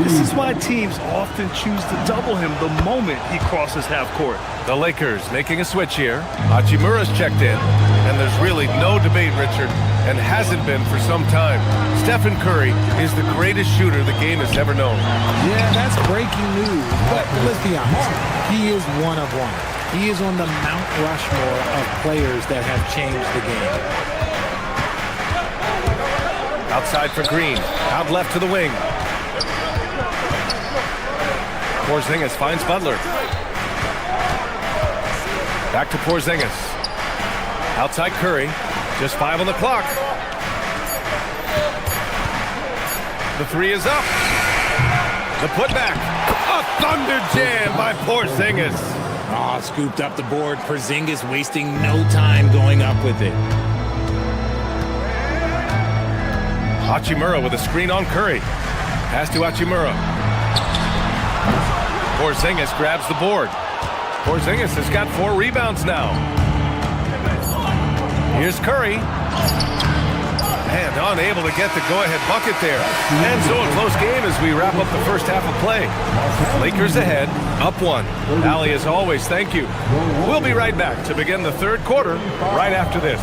This is why teams often choose to double him the moment he crosses half court. The Lakers making a switch here. Hachimura's checked in, and there's really no debate, Richard, and hasn't been for some time. Stephen Curry is the greatest shooter the game has ever known. Yeah, that's breaking news, but let's be honest. He is one of one. He is on the Mount Rushmore of players that have changed the game. Outside for Green. Out left to the wing. Porzingis finds Butler. Back to Porzingis. Outside Curry. Just 5 on the clock. The three is up. The putback. A thunder jam by Porzingis. Oh, scooped up the board. Porzingis wasting no time going up with it. Hachimura with a screen on Curry. Pass to Hachimura. Porzingis grabs the board. Porzingis has got 4 rebounds now. Here's Curry. And unable to get the go-ahead bucket there. And so a close game as we wrap up the first half of play. Lakers ahead, up 1. Allie, as always, thank you. We'll be right back to begin the third quarter right after this.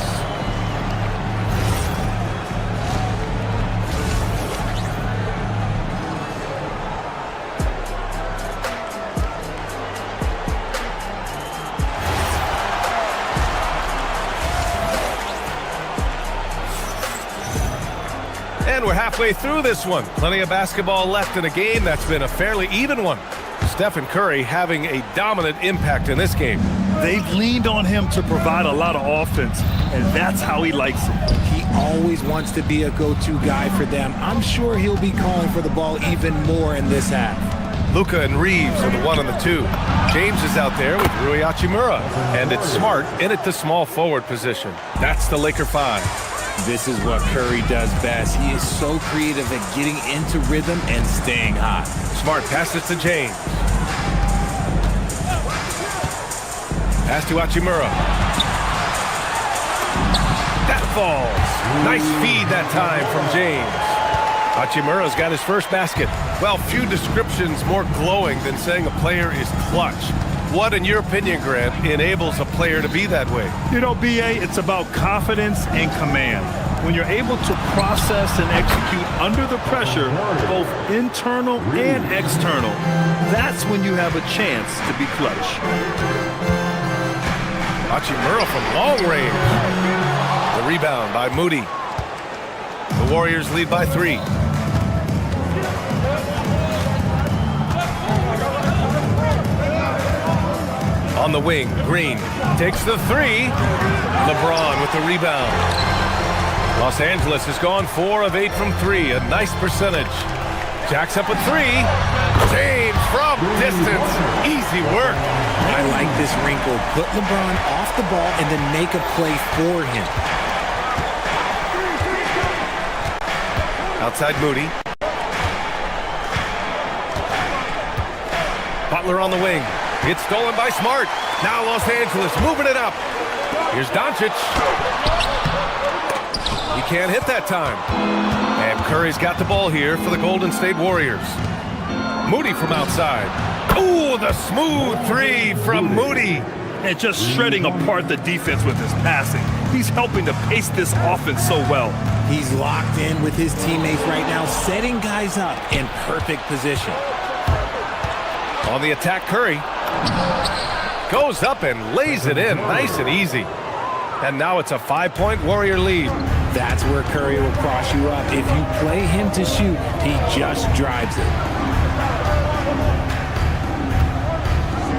And we're halfway through this one. Plenty of basketball left in a game that's been a fairly even one. Stephen Curry having a dominant impact in this game. They've leaned on him to provide a lot of offense, and that's how he likes it. He always wants to be a go-to guy for them. I'm sure he'll be calling for the ball even more in this half. Luka and Reeves are the 1 and the 2. James is out there with Rui Hachimura. And it's Smart in at the small forward position. That's the Laker 5. This is what Curry does best. He is so creative at getting into rhythm and staying hot. Smart passes to James. Pass to Hachimura. That falls. Nice feed that time from James. Hachimura's got his first basket. Well, few descriptions more glowing than saying a player is clutch. What, in your opinion, Grant, enables a player to be that way? You know, B.A., it's about confidence and command. When you're able to process and execute under the pressure, both internal and external, that's when you have a chance to be clutch. Hachimura from long range. The rebound by Moody. The Warriors lead by 3. On the wing, Green takes the 3. LeBron with the rebound. Los Angeles has gone 4 of 8 from 3, a nice percentage. Jacks up a 3. James from distance. Easy work. I like this wrinkle. Put LeBron off the ball and then make a play for him. Outside Moody. Butler on the wing. It's stolen by Smart. Now Los Angeles moving it up. Here's Doncic. He can't hit that time. And Curry's got the ball here for the Golden State Warriors. Moody from outside. Ooh, the smooth 3 from Moody. And just shredding apart the defense with his passing. He's helping to pace this offense so well. He's locked in with his teammates right now, setting guys up in perfect position. On the attack, Curry goes up and lays it in nice and easy. And now it's a 5-point Warrior lead. That's where Curry will cross you up. If you play him to shoot, he just drives it.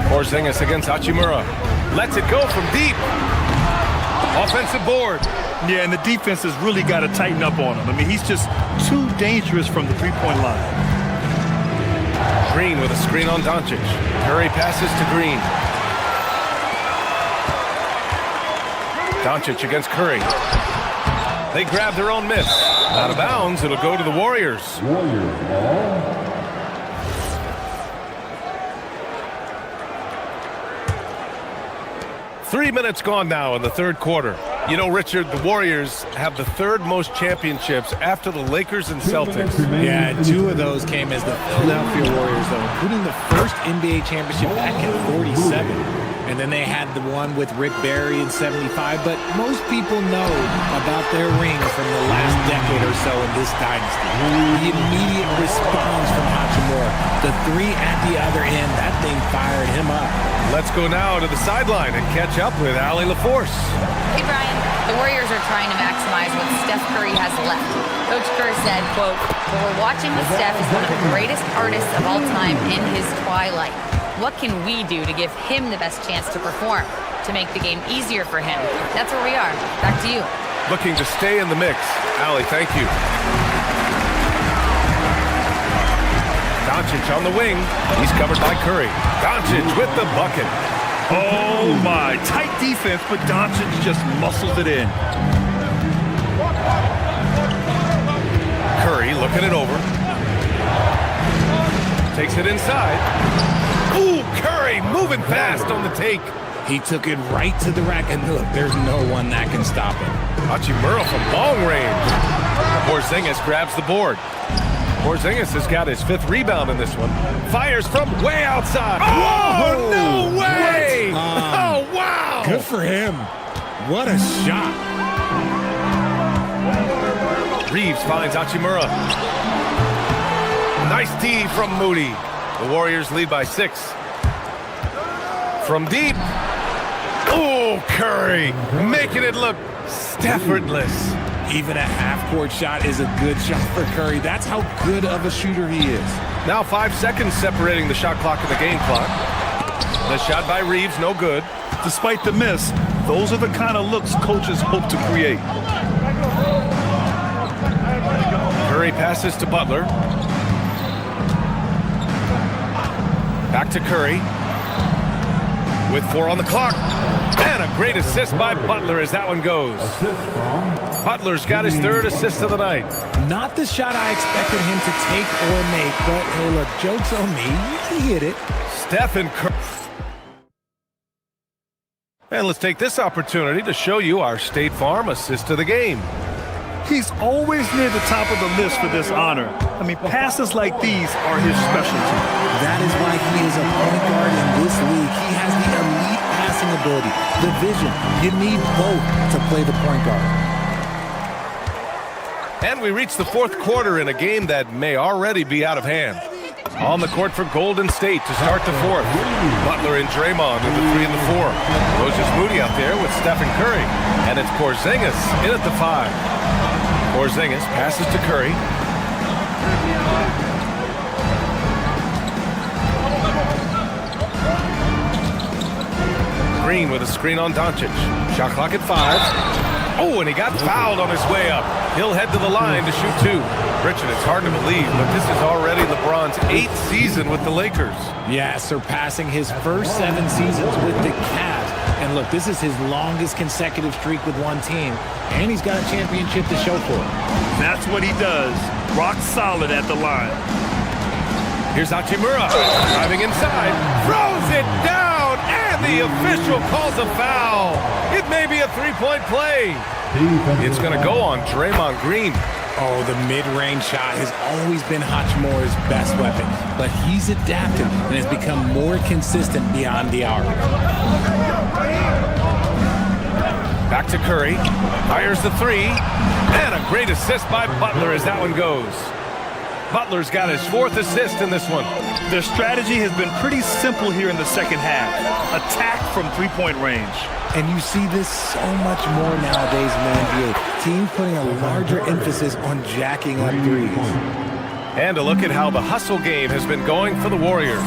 Porzingis against Hachimura. Lets it go from deep. Offensive board. Yeah, and the defense has really got to tighten up on him. I mean, he's just too dangerous from the three-point line. Green with a screen on Doncic. Curry passes to Green. Doncic against Curry. They grab their own miss. Out of bounds, it'll go to the Warriors. 3 minutes gone now in the third quarter. You know, Richard, the Warriors have the third most championships after the Lakers and Celtics. Yeah, 2 of those came as the Philadelphia Warriors, though, including the first NBA championship back in '47. And then they had the one with Rick Barry in '75. But most people know about their ring from the last decade or so in this dynasty. The immediate response from Hachimura. The 3 at the other end, that thing fired him up. Let's go now to the sideline and catch up with Allie LaForce. Hey, Brian. The Warriors are trying to maximize what Steph Curry has left. Coach Kerr said, quote, "What we're watching with Steph is one of the greatest artists of all time in his twilight. What can we do to give him the best chance to perform, to make the game easier for him?" That's where we are. Back to you. Looking to stay in the mix. Allie, thank you. Doncic on the wing. He's covered by Curry. Doncic with the bucket. Oh, my. Tight defense, but Doncic just muscles it in. Curry looking it over. Takes it inside. Ooh, Curry moving fast on the take. He took it right to the rack, and look, there's no one that can stop him. Hachimura from long range. Porzingis grabs the board. Porzingis has got his 5th rebound in this one. Fires from way outside. Oh, no way! Oh, wow! Good for him. What a shot. Reeves finds Hachimura. Nice D from Moody. The Warriors lead by 6. From deep. Oh, Curry making it look effortless. Even a half-court shot is a good shot for Curry. That's how good of a shooter he is. Now 5 seconds separating the shot clock and the game clock. The shot by Reeves, no good. Despite the miss, those are the kind of looks coaches hope to create. Curry passes to Butler. Back to Curry. With 4 on the clock. And a great assist by Butler as that one goes. Butler's got his 3rd assist of the night. Not the shot I expected him to take or make, but hey, look, joke's on me. He hit it. Stephen Curry. And let's take this opportunity to show you our State Farm assist of the game. He's always near the top of the list for this honor. I mean, passes like these are his specialty. That is why he is a point guard in this league. He has the elite passing ability, the vision. You need both to play the point guard. And we reach the 4th quarter in a game that may already be out of hand. On the court for Golden State to start the 4th. Butler and Draymond in the 3 and the 4. Moses Moody out there with Stephen Curry. And it's Porzingis in at the 5. Porzingis passes to Curry. Green with a screen on Doncic. Shot clock at 5. Oh, and he got fouled on his way up. He'll head to the line to shoot 2. Richard, it's hard to believe, but this is already LeBron's 8th season with the Lakers. Yeah, surpassing his first 7 seasons with the Cavs. And look, this is his longest consecutive streak with one team. And he's got a championship to show for it. That's what he does. Rock solid at the line. Here's Hachimura. Driving inside. Throws it down. And the official calls a foul. It may be a 3-point play. It's going to go on Draymond Green. Oh, the mid-range shot has always been Hachimura's best weapon, but he's adapted and has become more consistent beyond the arc. Back to Curry. Fires the 3. And a great assist by Butler as that one goes. Butler's got his 4th assist in this one. Their strategy has been pretty simple here in the second half. Attack from three-point range. And you see this so much more nowadays in the NBA. Teams putting a larger emphasis on jacking up threes. And a look at how the hustle game has been going for the Warriors.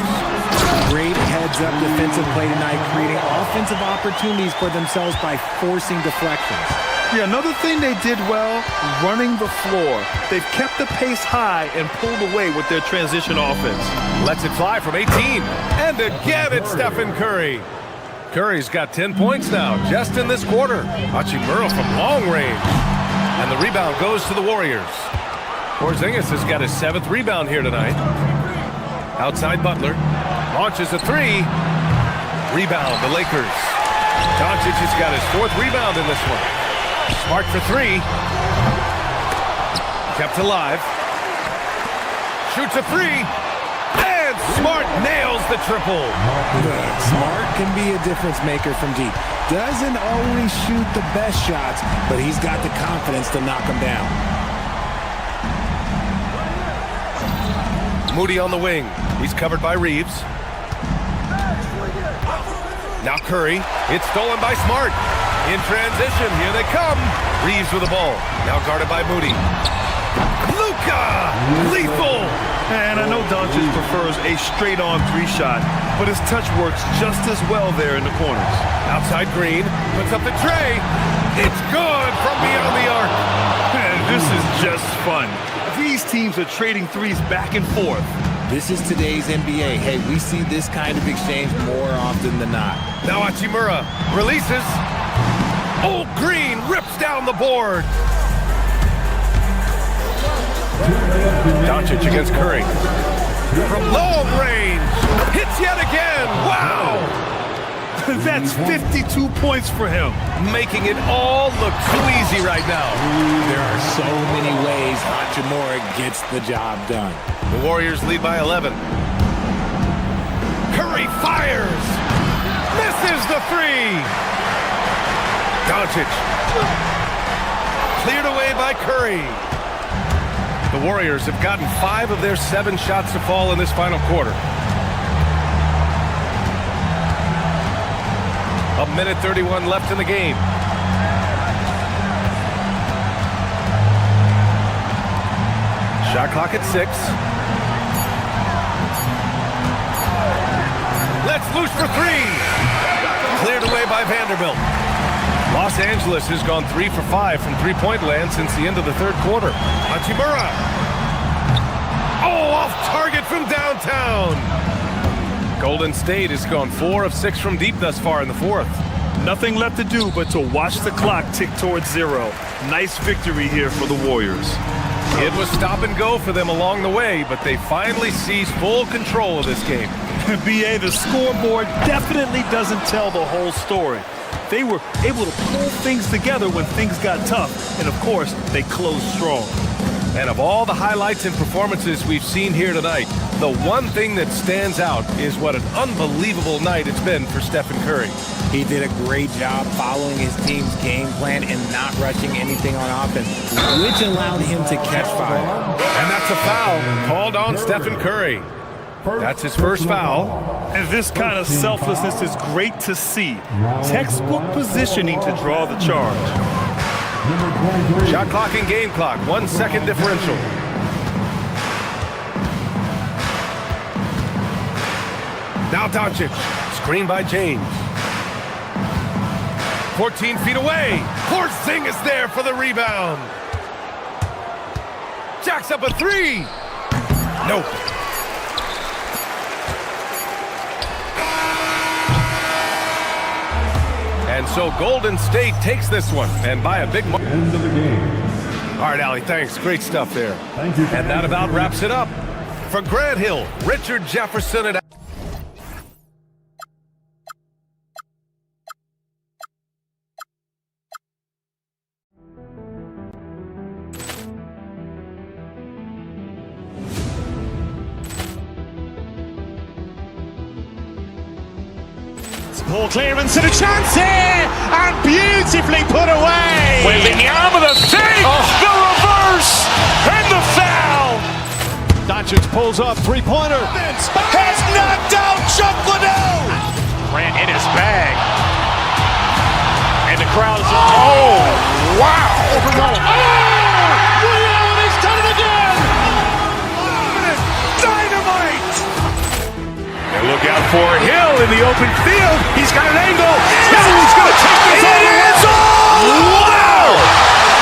Great heads-up defensive play tonight, creating offensive opportunities for themselves by forcing deflections. Yeah, another thing they did well, running the floor. They've kept the pace high and pulled away with their transition offense. Lets it fly from 18. And again, it's Stephen Curry. Curry's got 10 points now, just in this quarter. Hachimura from long range. And the rebound goes to the Warriors. Porzingis has got his 7th rebound here tonight. Outside Butler. Launches a 3. Rebound, the Lakers. Doncic has got his 4th rebound in this one. Smart for 3. Kept alive. Shoots a 3. And Smart nails the triple. Smart can be a difference maker from deep. Doesn't always shoot the best shots, but he's got the confidence to knock them down. Moody on the wing. He's covered by Reeves. Now Curry. It's stolen by Smart. In transition, here they come. Reeves with the ball. Now guarded by Moody. Luka! Lethal! And I know Doncic prefers a straight-on 3-shot, but his touch works just as well there in the corners. Outside Green. Puts up the tray. It's good from beyond the arc. Man, this is just fun. These teams are trading threes back and forth. This is today's NBA. Hey, we see this kind of exchange more often than not. Now Hachimura releases. Old Green rips down the board. Doncic against Curry. From long range. Hits yet again. Wow. That's 52 points for him. Making it all look too easy right now. There are so many ways Hachimura gets the job done. The Warriors lead by 11. Curry fires. Misses the 3. Doncic. Cleared away by Curry. The Warriors have gotten 5 of their 7 shots to fall in this final quarter. 1:31 left in the game. Shot clock at 6. Let's loose for 3. Cleared away by Vanderbilt. Los Angeles has gone 3 for 5 from three-point land since the end of the 3rd quarter. Hachimura. Oh, off target from downtown. Golden State has gone 4 of 6 from deep thus far in the 4th. Nothing left to do but to watch the clock tick towards 0. Nice victory here for the Warriors. It was stop and go for them along the way, but they finally seized full control of this game. BA, the scoreboard definitely doesn't tell the whole story. They were able to pull things together when things got tough, and of course, they closed strong. And of all the highlights and performances we've seen here tonight, the one thing that stands out is what an unbelievable night it's been for Stephen Curry. He did a great job following his team's game plan and not rushing anything on offense, which allowed him to catch fire. And that's a foul called on Stephen Curry. That's his first foul. And this kind of selflessness is great to see. Textbook positioning to draw the charge. Shot clock and game clock, 1 second differential. Now Doncic, screen by James. 14 feet away. Porzingis there for the rebound. Jacks up a 3. Nope. And so Golden State takes this one, and by a big margin. End of the game. All right, Allie, thanks. Great stuff there. Thank you. And that about wraps it up. For Grant Hill, Richard Jefferson, and Ball clearance and a chance here, and beautifully put away. Waving the arm of the fake, the reverse, and the foul. Doncic pulls up, three-pointer. Has knocked out Chuck Liddell. Grant in his bag. And the crowd is... Oh, wow. Overrun. Ray Allen has done it again. Dynamite. And look out for Hill in the open field. He's got an angle. Hill's going to take this all the way. Wow.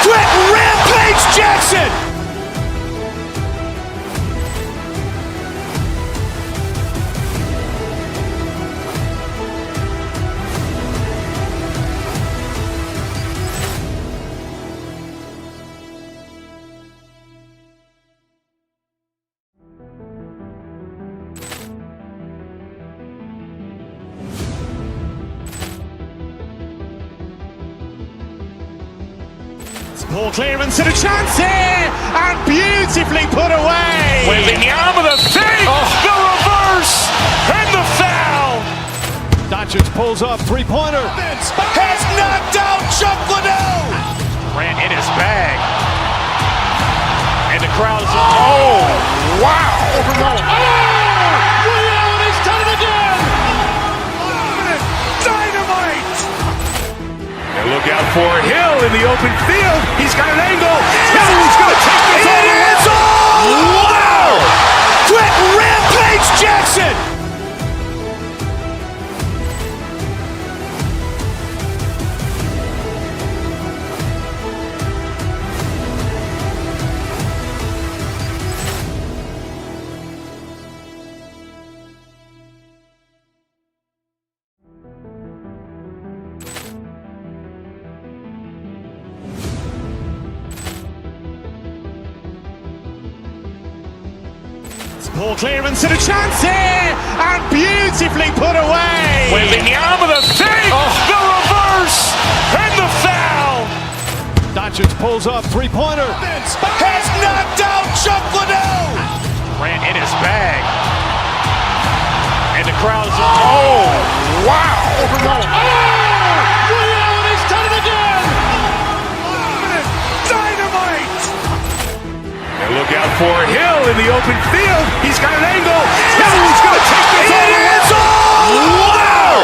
Quick Rampage Jackson. Ball clearance and a chance here, and beautifully put away. Wembanyama the fake, the reverse, and the foul. Doncic pulls up, three-pointer. Has knocked out Chuck Liddell. Grant in his bag. And the crowd is... Oh, wow. Overrun. Ray Allen has done it again. Dynamite. And look out for Hill in the open field. He's got an angle. Hill's going to take this all the way. Wow. Quick Rampage Jackson. Ball clearance and a chance here, and beautifully put away. Wembanyama the fake, the reverse, and the foul. Doncic pulls up, three-pointer. Has knocked out Chuck Liddell. Grant in his bag. And the crowd is... Oh, wow. Overrun. Ray Allen has done it again. Dynamite. And look out for Hill in the open field. He's got an angle. Hill's going to take this all the way. Wow.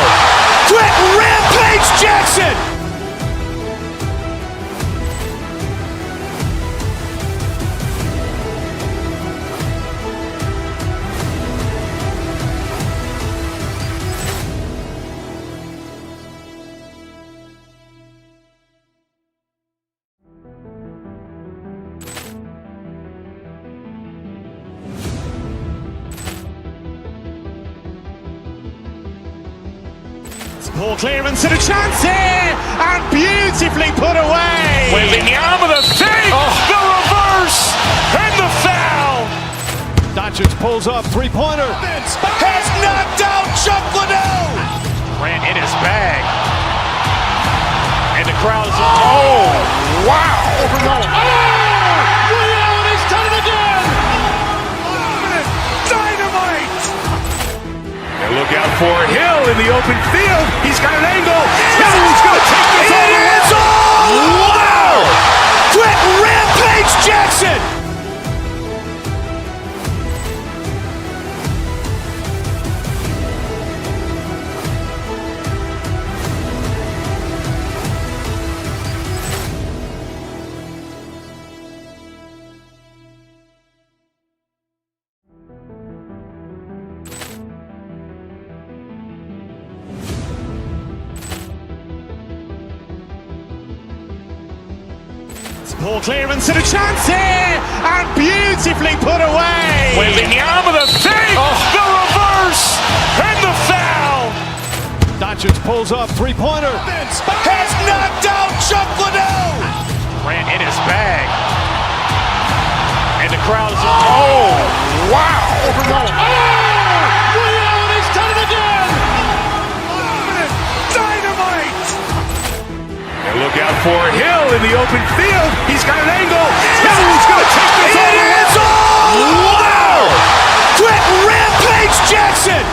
Quick Rampage Jackson. Ball clearance and a chance here, and beautifully put away. Wembanyama the fake, the reverse, and the foul. Doncic pulls up, three-pointer. Has knocked out Chuck Liddell. Grant in his bag. And the crowd is... Oh, wow. Overrun. Ray Allen has done it again. Dynamite. And look out for Hill in the open field. He's got an angle. Hill's going to take this all the way. Wow. Quick Rampage Jackson. Ball clearance and a chance here, and beautifully put away. Wembanyama the fake, the reverse, and the foul. Doncic pulls up, three-pointer. Has knocked out Chuck Liddell. Grant in his bag. And the crowd is... Oh, wow. Overrun. Ray Allen has done it again. Dynamite. And look out for Hill in the open field. He's got an angle. Hill's going to take this all the way. Wow. Quick Rampage Jackson.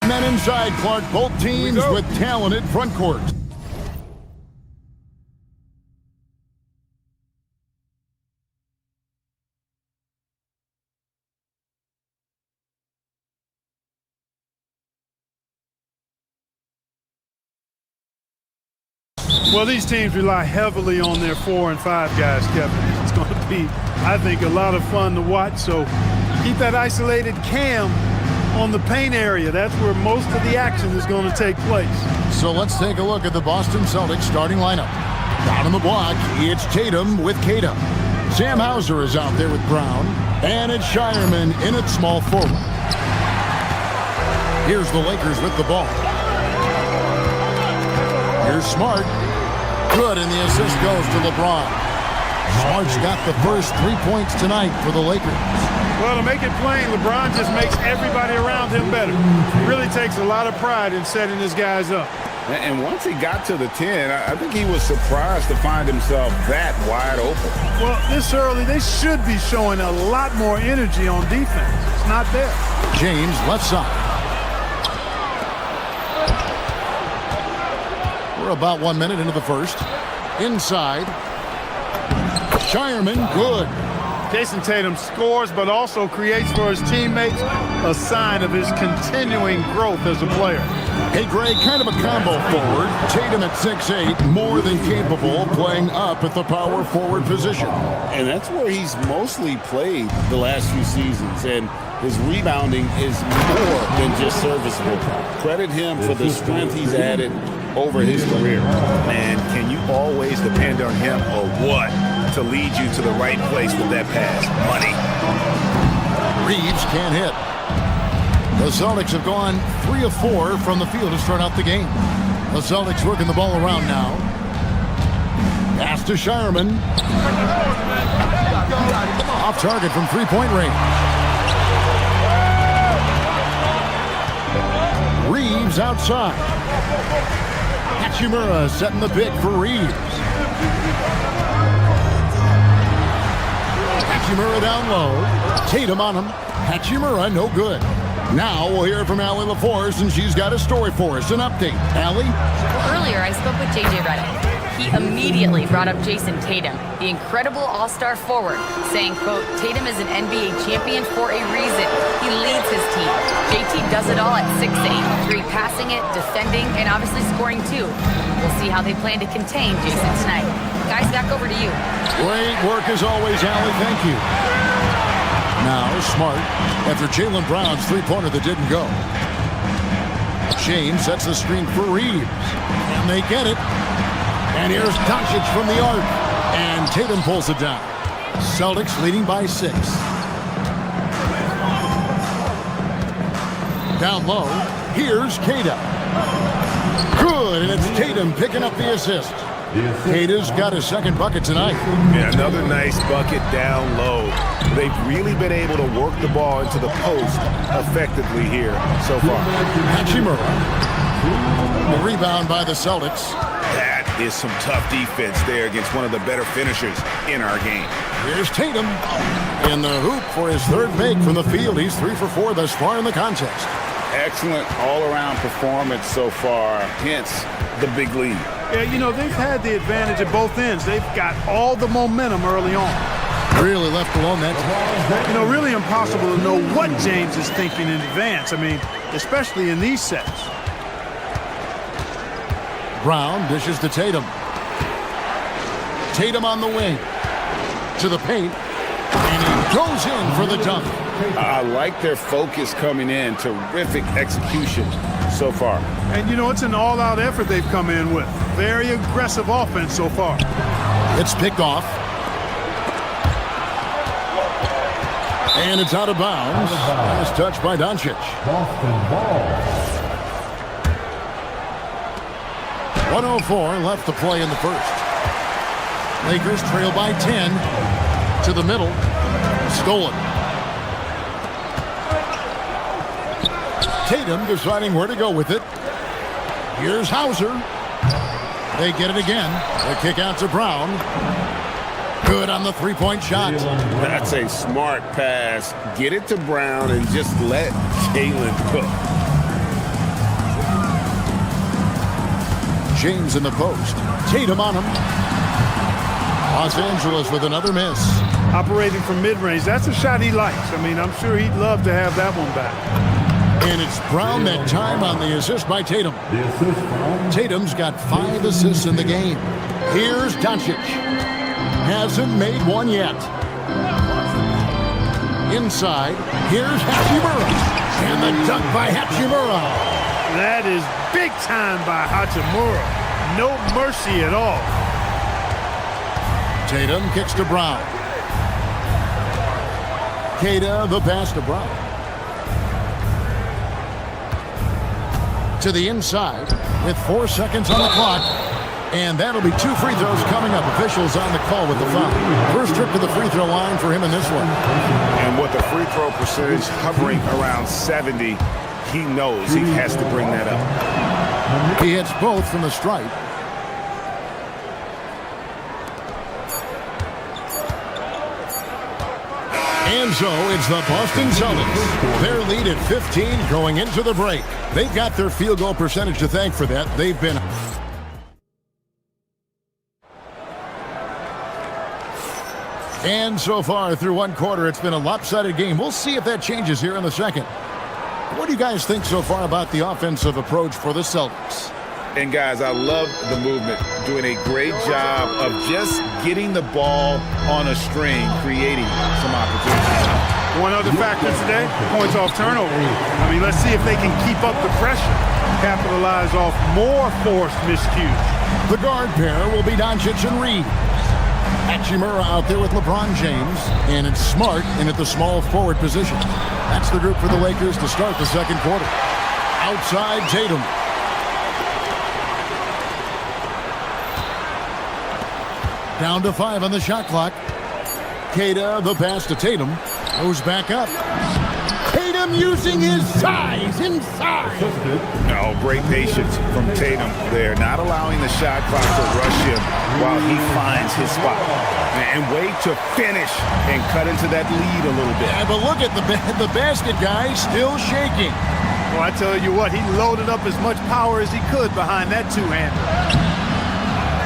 And then inside, Clark, both teams with talented front court. Well, these teams rely heavily on their 4 and 5 guys, Kevin. It's going to be, I think, a lot of fun to watch. So keep that isolated cam on the paint area. That's where most of the action is going to take place. So let's take a look at the Boston Celtics starting lineup. Down on the block, it's Tatum with Kata. Sam Hauser is out there with Brown. And it's Shireman in at small forward. Here's the Lakers with the ball. Here's Smart. Good, and the assist goes to LeBron. Smart's got the first 3 points tonight for the Lakers. Well, to make it plain, LeBron just makes everybody around him better. He really takes a lot of pride in setting his guys up. And once he got to the 10, I think he was surprised to find himself that wide open. Well, this early, they should be showing a lot more energy on defense. It's not there. James, left side. We're about 1 minute into the first. Inside. Shireman, good. Jason Tatum scores, but also creates for his teammates a sign of his continuing growth as a player. Hey, Greg, kind of a combo forward. Tatum at 6'8", more than capable, playing up at the power forward position. And that's where he's mostly played the last few seasons. And his rebounding is more than just serviceable. Credit him for the strength he's added over his career. Man, can you always depend on him or what to lead you to the right place with that pass? Money. Reeves can't hit. The Celtics have gone 3 of 4 from the field to start out the game. The Celtics working the ball around now. Pass to Shireman. Off target from three-point range. Reeves outside. Hachimura setting the pick for Reeves. Hachimura down low. Tatum on him. Hachimura no good. Now we'll hear from Allie LaForce, and she's got a story for us. An update. Allie? Earlier, I spoke with J.J. Redick. He immediately brought up Jason Tatum, the incredible all-star forward, saying, quote, Tatum is an NBA champion for a reason. He leads his team. JT does it all at 6'8", 3 passing it, defending, and obviously scoring too. We'll see how they plan to contain Jason tonight. Guys, back over to you. Great work as always, Allie. Thank you. Now Smart after Jaylen Brown's three-pointer that didn't go. James sets the screen for Reeves. And they get it. And here's Doncic from the arc. And Tatum pulls it down. Celtics leading by 6. Down low. Here's Kata. Good, and it's Tatum picking up the assist. Kata's got his second bucket tonight. Yeah, another nice bucket down low. They've really been able to work the ball into the post effectively here so far. Hachimura. The rebound by the Celtics. That is some tough defense there against one of the better finishers in our game. Here's Tatum in the hoop for his third make from the field. He's 3 for 4 thus far in the contest. Excellent all-around performance so far, hence the big lead. Yeah, you know, they've had the advantage at both ends. They've got all the momentum early on. Really left alone that time. You know, really impossible to know what James is thinking in advance. I mean, especially in these sets. Brown dishes to Tatum. Tatum on the wing. To the paint. And he goes in for the dunk. I like their focus coming in. Terrific execution so far. And, you know, it's an all-out effort they've come in with. Very aggressive offense so far. It's picked off. And it's out of bounds. Nice touch by Doncic. Boston ball. 1:04 left to play in the first. Lakers trail by 10. To the middle. Stolen. Tatum deciding where to go with it. Here's Hauser. They get it again. The kick out to Brown. Good on the three-point shot. That's a smart pass. Get it to Brown and just let Jaylen cook. James in the post. Tatum on him. Los Angeles with another miss. Operating from mid-range, that's a shot he likes. I mean, I'm sure he'd love to have that one back. And it's Brown that time on the assist by Tatum. Tatum's got 5 assists in the game. Here's Doncic. Hasn't made one yet. Inside, here's Hachimura. And the dunk by Hachimura. That is big time by Hachimura. No mercy at all. Tatum kicks to Brown. Queta, the pass to Brown. To the inside with 4 seconds on the clock. And that'll be 2 free throws coming up. Officials on the call with the foul. First trip to the free throw line for him in this one. And with the free throw percentage hovering around 70, he knows he has to bring that up. He hits both from the stripe. And so it's the Boston Celtics. Their lead at 15 going into the break. They've got their field goal percentage to thank for that. They've been... And so far through one quarter, it's been a lopsided game. We'll see if that changes here in the second. What do you guys think so far about the offensive approach for the Celtics? And guys, I love the movement. Doing a great job of just getting the ball on a string, creating some opportunities. One other factor today, points off turnover. I mean, let's see if they can keep up the pressure, capitalize off more forced miscues. The guard pair will be Doncic and Reed. Hachimura out there with LeBron James, and it's Smart in at the small forward position. That's the group for the Lakers to start the second quarter. Outside Tatum. Down to 5 on the shot clock. Queta, the pass to Tatum, goes back up. Tatum using his size inside. No, great patience from Tatum there, not allowing the shot clock to rush him while he finds his spot. And wait to finish and cut into that lead a little bit. Yeah, but look at the basket guy still shaking. Well, I tell you what, he loaded up as much power as he could behind that two-hander.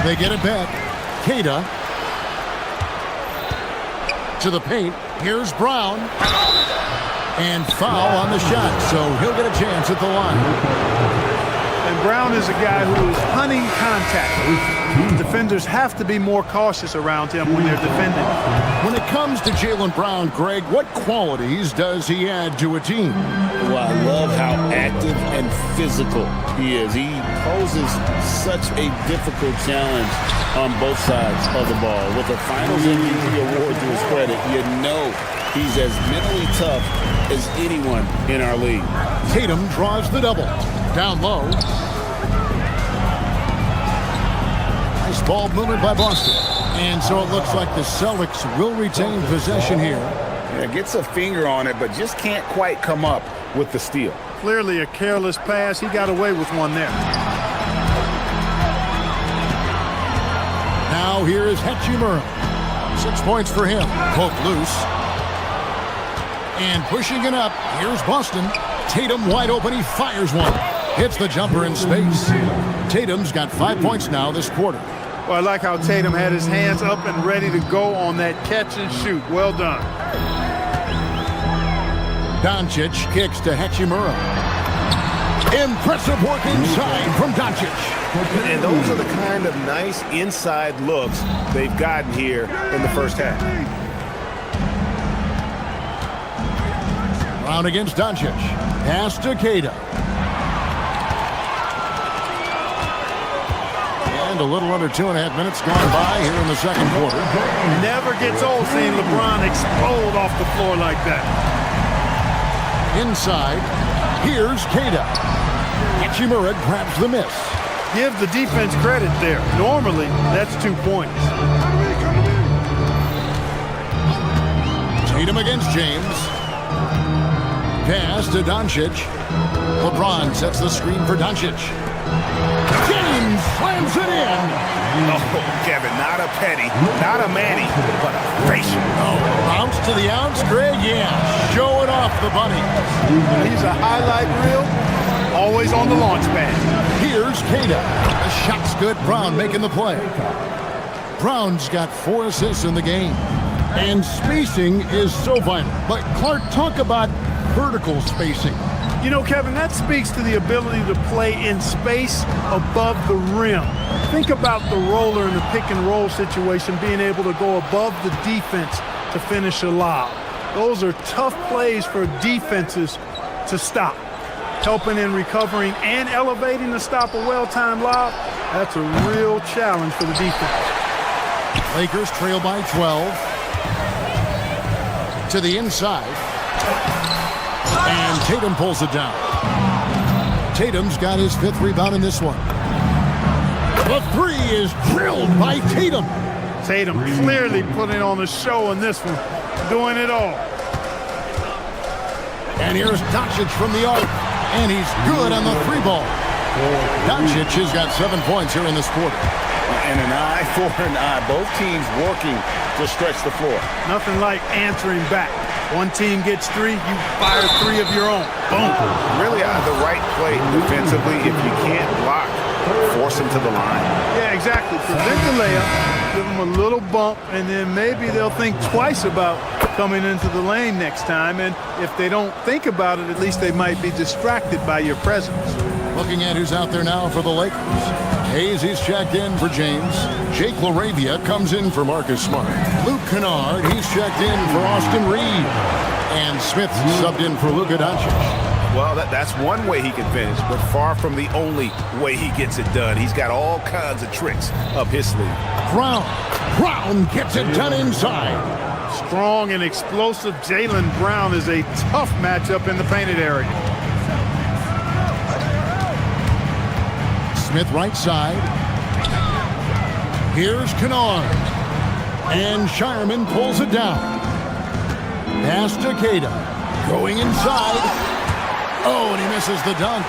They get it back. Queta to the paint. Here's Brown. And foul on the shot, so he'll get a chance at the line. And Brown is a guy who is hunting contact. Defenders have to be more cautious around him when they're defending. When it comes to Jaylen Brown, Greg, what qualities does he add to a team? Well, I love how active and physical he is. He poses such a difficult challenge on both sides of the ball. With the Finals MVP award to his credit, you know he's as mentally tough as anyone in our league. Tatum draws the double. Down low. Nice ball movement by Boston. And so it looks like the Celtics will retain possession here. Yeah, gets a finger on it, but just can't quite come up with the steal. Clearly a careless pass. He got away with one there. Now here is Hachimura. 6 points for him. Poke loose. And pushing it up, here's Boston. Tatum wide open, he fires one. Hits the jumper in space. Tatum's got 5 points now this quarter. Well, I like how Tatum had his hands up and ready to go on that catch and shoot. Well done. Doncic kicks to Hachimura. Impressive work inside from Doncic. And those are the kind of nice inside looks they've gotten here in the first half. Brown against Doncic. Pass to Queta. And a little under 2.5 minutes gone by here in the second quarter. Never gets old seeing LeBron explode off the floor like that. Inside, here's Queta. Hachimura grabs the miss. Give the defense credit there. Normally, that's 2 points. Tatum against James. Pass to Doncic. LeBron sets the screen for Doncic. James slams it in. Oh, Kevin, not a Petty, not a Manny, but a facial. Oh, bounce to the ounce, Greg? Yeah, showing off the bunny. He's a highlight reel, always on the launch pad. Here's Here's Cada. The shot's good. Brown making the play. Brown's got 4 assists in the game. And spacing is so vital. But Clark, talk about vertical spacing. You know, Kevin, that speaks to the ability to play in space above the rim. Think about the roller in the pick and roll situation, being able to go above the defense to finish a lob. Those are tough plays for defenses to stop. Helping in recovering and elevating to stop a well-timed lob, that's a real challenge for the defense. Lakers trail by 12. To the inside. And Tatum pulls it down. Tatum's got his 5th rebound in this one. The 3 is drilled by Tatum. Tatum clearly putting on a show in this one, doing it all. And here's Doncic from the arc, and he's good on the 3 ball. Doncic has got 7 points here in this quarter. And an eye for an eye. Both teams working to stretch the floor. Nothing like answering back. One team gets 3, you fire 3 of your own. Boom. Really the right play defensively. If you can't block, force them to the line. Yeah, exactly. Prevent the layup, give them a little bump, and then maybe they'll think twice about coming into the lane next time. And if they don't think about it, at least they might be distracted by your presence. Looking at who's out there now for the Lakers. Hayes, he's checked in for James. Jake LaRavia comes in for Marcus Smart. Luke Kennard, he's checked in for Austin Reed. And Smith subbed in for Luka Doncic. Well, that's one way he can finish, but far from the only way he gets it done. He's got all kinds of tricks up his sleeve. Brown gets it done inside. Strong and explosive Jaylen Brown is a tough matchup in the painted area. Smith right side. Here's Kennard. And Shireman pulls it down. Pass to Cada. Going inside. Oh, and he misses the dunk.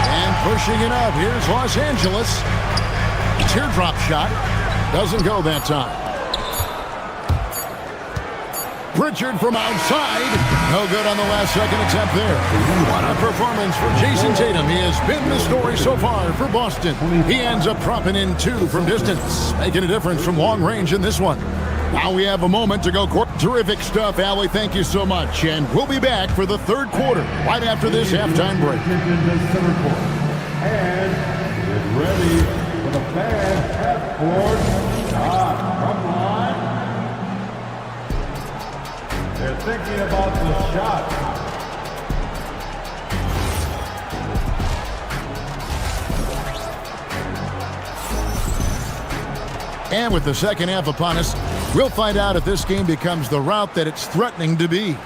And pushing it up. Here's Los Angeles. Teardrop shot. Doesn't go that time. Pritchard from outside. No good on the last second attempt there. What a performance for Jason Tatum. He has been the story so far for Boston. He ends up dropping in 2 from distance, making a difference from long range in this one. Now we have a moment to go court. Terrific stuff, Allie. Thank you so much. And we'll be back for the 3rd quarter right after this halftime break. And get ready for the bad half-court shot. Come on. They're thinking about the shot. And with the second half upon us, we'll find out if this game becomes the route that it's threatening to be.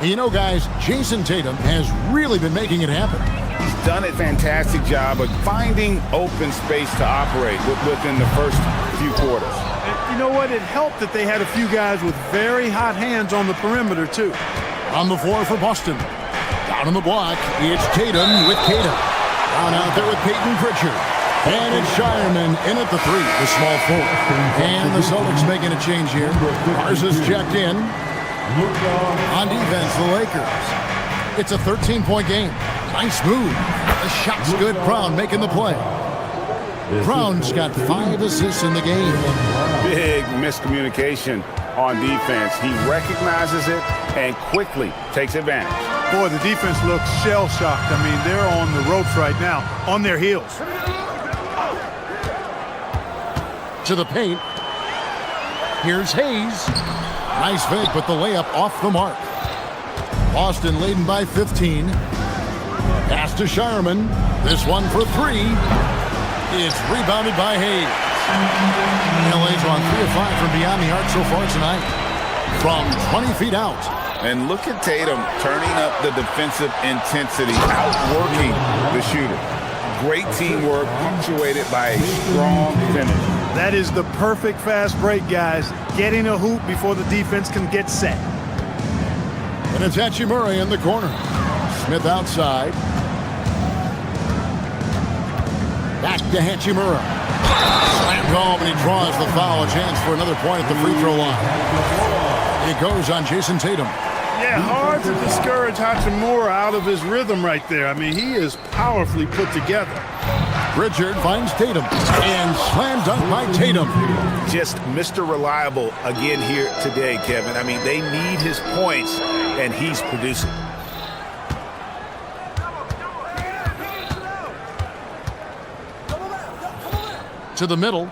And you know, guys, Jason Tatum has really been making it happen. He's done a fantastic job of finding open space to operate within the first few quarters. You know what? It helped that they had a few guys with very hot hands on the perimeter, too. On the floor for Boston. Down on the block, it's Tatum with Cada. Down out there with Peyton Pritchard. And it's Shireman in at the 3, the small forward. And the Celtics making a change here. Garza's checked in. On defense, the Lakers. It's a 13-point game. Nice move. The shot's good. Brown making the play. Brown's got 5 assists in the game. Big miscommunication on defense. He recognizes it and quickly takes advantage. Boy, the defense looks shell-shocked. I mean, they're on the ropes right now, on their heels. To the paint. Here's Hayes. Nice fake, but the layup off the mark. Boston leading by 15. Pass to Shireman. This one for 3. It's rebounded by Hayes. LA's on 3 of 5 from beyond the arc so far tonight. From 20 feet out. And look at Tatum turning up the defensive intensity, outworking the shooter. Great teamwork punctuated by a strong finish. That is the perfect fast break, guys. Getting a hoop before the defense can get set. And it's Hachimura in the corner. Smith outside. Back to Hachimura. Slammed home, and he draws the foul. A chance for another point at the free throw line. It goes on Jason Tatum. Yeah, hard to discourage Hachimura out of his rhythm right there. I mean, he is powerfully put together. Richard finds Tatum and slam dunk by Tatum. Just Mr. Reliable again here today, Kevin. I mean, they need his points, and he's producing. To the middle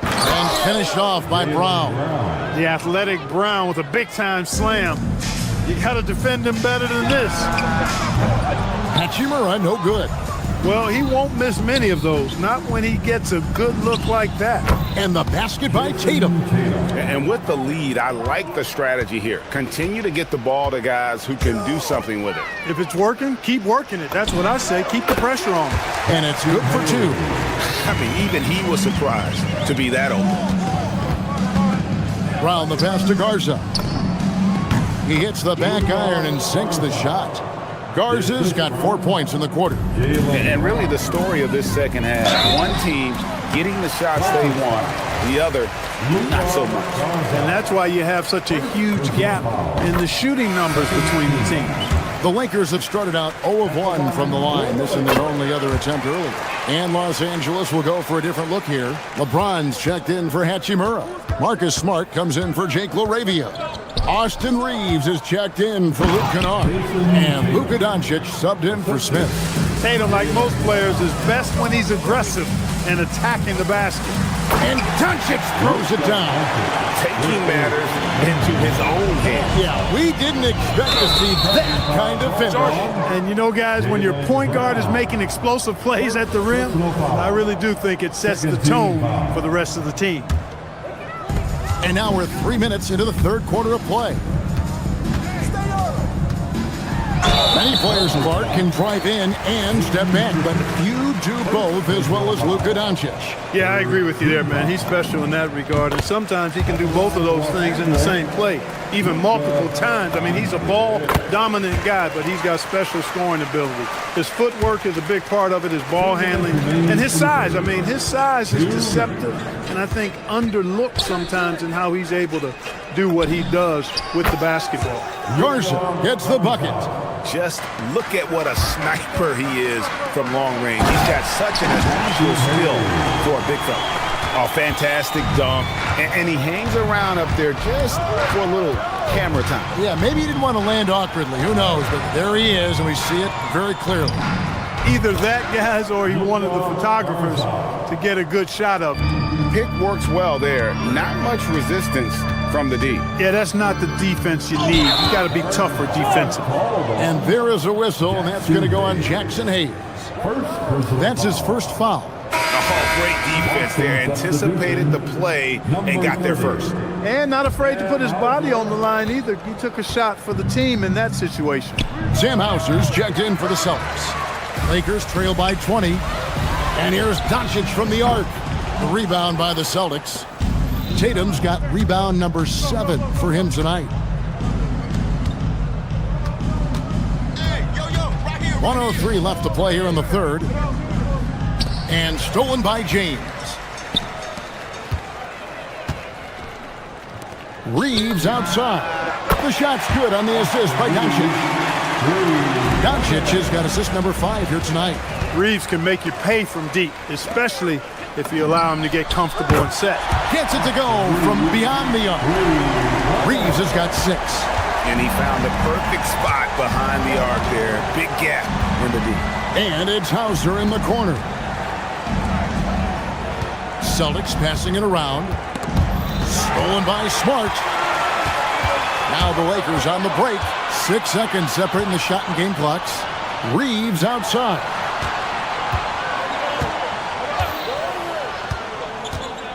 and finished off by Brown. The athletic Brown with a big-time slam. You got to defend him better than this. Hachimura, no good. Well, he won't miss many of those, not when he gets a good look like that. And the basket by Tatum. And with the lead, I like the strategy here. Continue to get the ball to guys who can do something with it. If it's working, keep working it. That's what I say. Keep the pressure on. And it's good for 2. I mean, even he was surprised to be that open. Brown the pass to Garza. He hits the back iron and sinks the shot. Garza's got 4 points in the quarter. And really the story of this second half, one team getting the shots they want, the other not so much. And that's why you have such a huge gap in the shooting numbers between the teams. The Lakers have started out 0 of 1 from the line. This is their only other attempt early. And Los Angeles will go for a different look here. LeBron's checked in for Hachimura. Marcus Smart comes in for Jake LaRavia. Austin Reeves is checked in for Luke Kennard. And Luka Doncic subbed in for Smith. Tatum, like most players, is best when he's aggressive and attacking the basket. And Doncic throws it down. Taking matters into his own hands. Yeah, we didn't expect to see that kind of finish. And you know, guys, when your point guard is making explosive plays at the rim, I really do think it sets the tone for the rest of the team. And now we're 3 minutes into the third quarter of play. Many players, Clark, can drive in and step back, but few do both as well as Luka Doncic. Yeah, I agree with you there, man. He's special in that regard, and sometimes he can do both of those things in the same play, even multiple times. I mean, he's a ball-dominant guy, but he's got special scoring ability. His footwork is a big part of it, his ball handling, and his size. I mean, his size is deceptive, and I think underlooked sometimes in how he's able to do what he does with the basketball. Garza gets the bucket. Just look at what a sniper he is from long range. He's got such an unusual skill for a big fella. A fantastic dunk, and he hangs around up there just for a little camera time. Yeah, maybe he didn't want to land awkwardly. Who knows? But there he is, and we see it very clearly. Either that, guys, or he wanted the photographers to get a good shot of him. Pick works well there. Not much resistance from the D. Yeah, that's not the defense you need. You got to be tougher defensively. And there is a whistle, and that's going to go on Jackson Hayes. That's his first foul. Oh, great defense there. Anticipated the play and got there first. And not afraid to put his body on the line either. He took a shot for the team in that situation. Sam Hauser's checked in for the Celtics. Lakers trail by 20. And here's Doncic from the arc. The rebound by the Celtics. Tatum's got rebound number 7 for him tonight. 1:03 left to play here in the third. And stolen by James. Reeves outside. The shot's good on the assist by Doncic. Doncic has got assist number 5 here tonight. Reeves can make you pay from deep, especially if you allow him to get comfortable and set. Gets it to go from beyond the arc. Reeves has got 6. And he found the perfect spot behind the arc there. Big gap in the D. And it's Hauser in the corner. Celtics passing it around. Stolen by Smart. Now the Lakers on the break. 6 seconds separating the shot and game clocks. Reeves outside.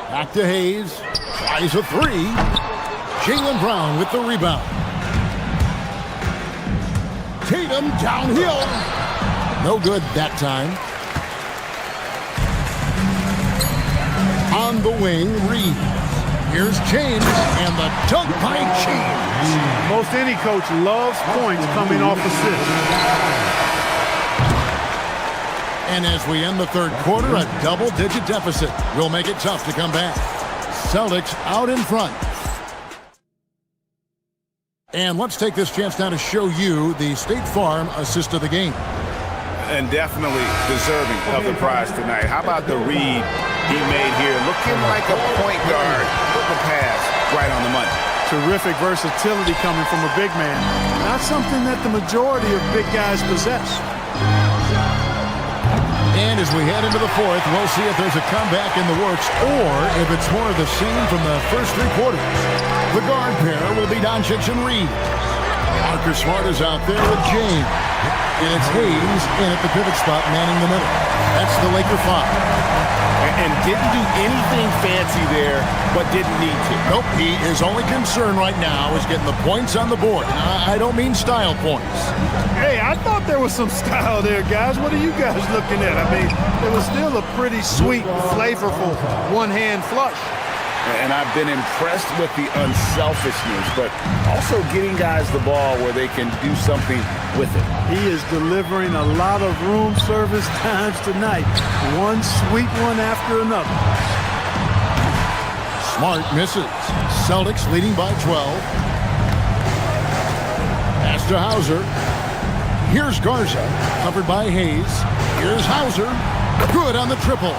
Back to Hayes. Tries a 3. Jaylen Brown with the rebound. Tatum downhill. No good that time. On the wing, Reeves. Here's James, and the dunk by James. Most any coach loves points coming off assists. And as we end the third quarter, a double-digit deficit will make it tough to come back. Celtics out in front. And let's take this chance now to show you the State Farm assist of the game. And definitely deserving of the prize tonight. How about the read he made here? Looking like a point guard. Put the pass right on the money. Terrific versatility coming from a big man. Not something that the majority of big guys possess. And as we head into the fourth, we'll see if there's a comeback in the works or if it's more of the same from the first three quarters. The guard pair will be Doncic and Reed. Marcus Smart is out there with James. And it's Hayes in at the pivot spot, manning the middle. That's the Laker 5. And didn't do anything fancy there, but didn't need to. Nope, his only concern right now is getting the points on the board. I don't mean style points. Hey, I thought there was some style there, guys. What are you guys looking at? I mean, it was still a pretty sweet, flavorful one-hand flush. And I've been impressed with the unselfishness, but also getting guys the ball where they can do something with it. He is delivering a lot of room service times tonight. One sweet one after another. Smart misses. Celtics leading by 12. Pass to Hauser. Here's Garza, covered by Hayes. Here's Hauser. Good on the triple.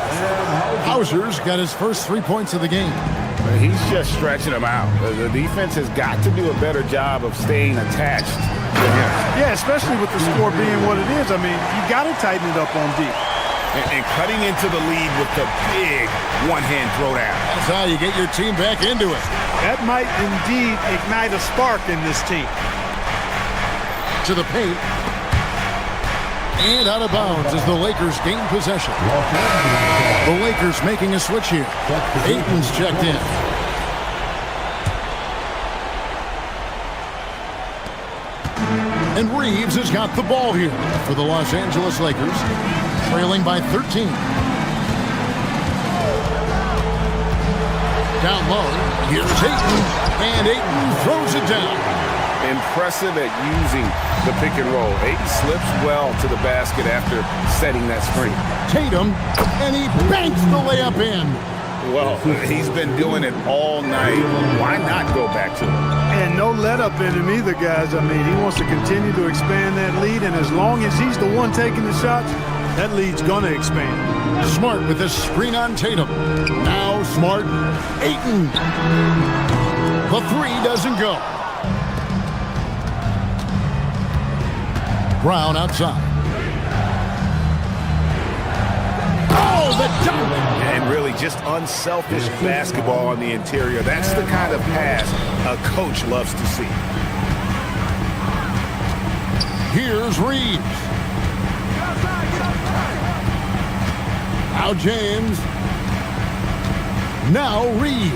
Hauser's got his first 3 points of the game. He's just stretching them out. The defense has got to do a better job of staying attached to him. Yeah, especially with the score being what it is. I mean, you got to tighten it up on D. And cutting into the lead with the big one-hand throwdown. That's how you get your team back into it. That might indeed ignite a spark in this team. To the paint. And out of bounds as the Lakers gain possession. The Lakers making a switch here. Ayton's checked in. And Reeves has got the ball here for the Los Angeles Lakers, trailing by 13. Down low, here's Ayton, and Ayton throws it down. Impressive at using the pick and roll. Ayton slips well to the basket after setting that screen. Tatum, and he banks the layup in. Well, he's been doing it all night. Why not go back to it? And no let up in him either, guys. I mean, he wants to continue to expand that lead, and as long as he's the one taking the shots, that lead's going to expand. Smart with this screen on Tatum. Now Smart, Ayton. The three doesn't go. Brown outside. Oh, the dunk! And really just unselfish basketball on the interior. That's the kind of pass a coach loves to see. Here's Reeves. Now James. Now Reeves.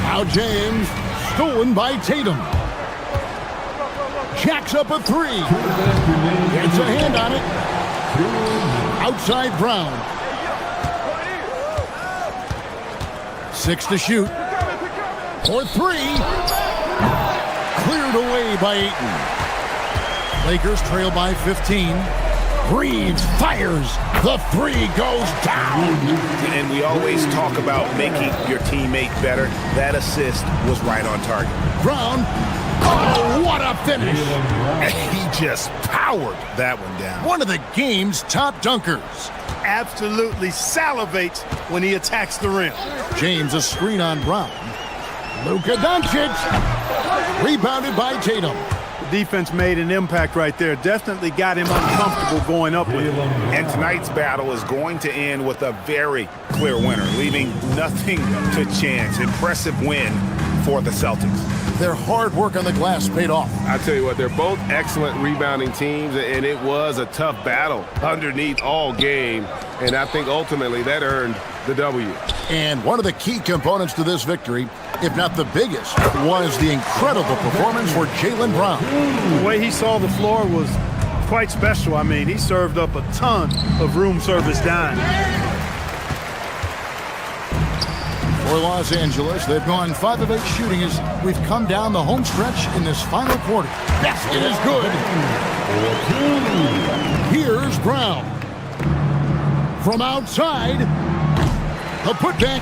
Now James. Stolen by Tatum. Jacks up a three. Gets a hand on it. Outside Brown. 6 to shoot. For three. Cleared away by Ayton. Lakers trail by 15. Reeves fires. The three goes down. And we always talk about making your teammate better. That assist was right on target. Brown. Oh, what a finish. He just powered that one down. One of the game's top dunkers. Absolutely salivates when he attacks the rim. James a screen on Brown. Luka Doncic. Rebounded by Tatum. The defense made an impact right there. Definitely got him uncomfortable going up with him. And tonight's battle is going to end with a very clear winner, leaving nothing to chance. Impressive win for the Celtics. Their hard work on the glass paid off. I tell you what, they're both excellent rebounding teams, and it was a tough battle underneath all game, and I think ultimately that earned the W. And one of the key components to this victory, if not the biggest, was the incredible performance for Jaylen Brown. The way he saw the floor was quite special. I mean, he served up a ton of room service dimes. For Los Angeles, they've gone 5 of 8 shooting as we've come down the home stretch in this final quarter. Basket is good. Here's Brown. From outside, the putback.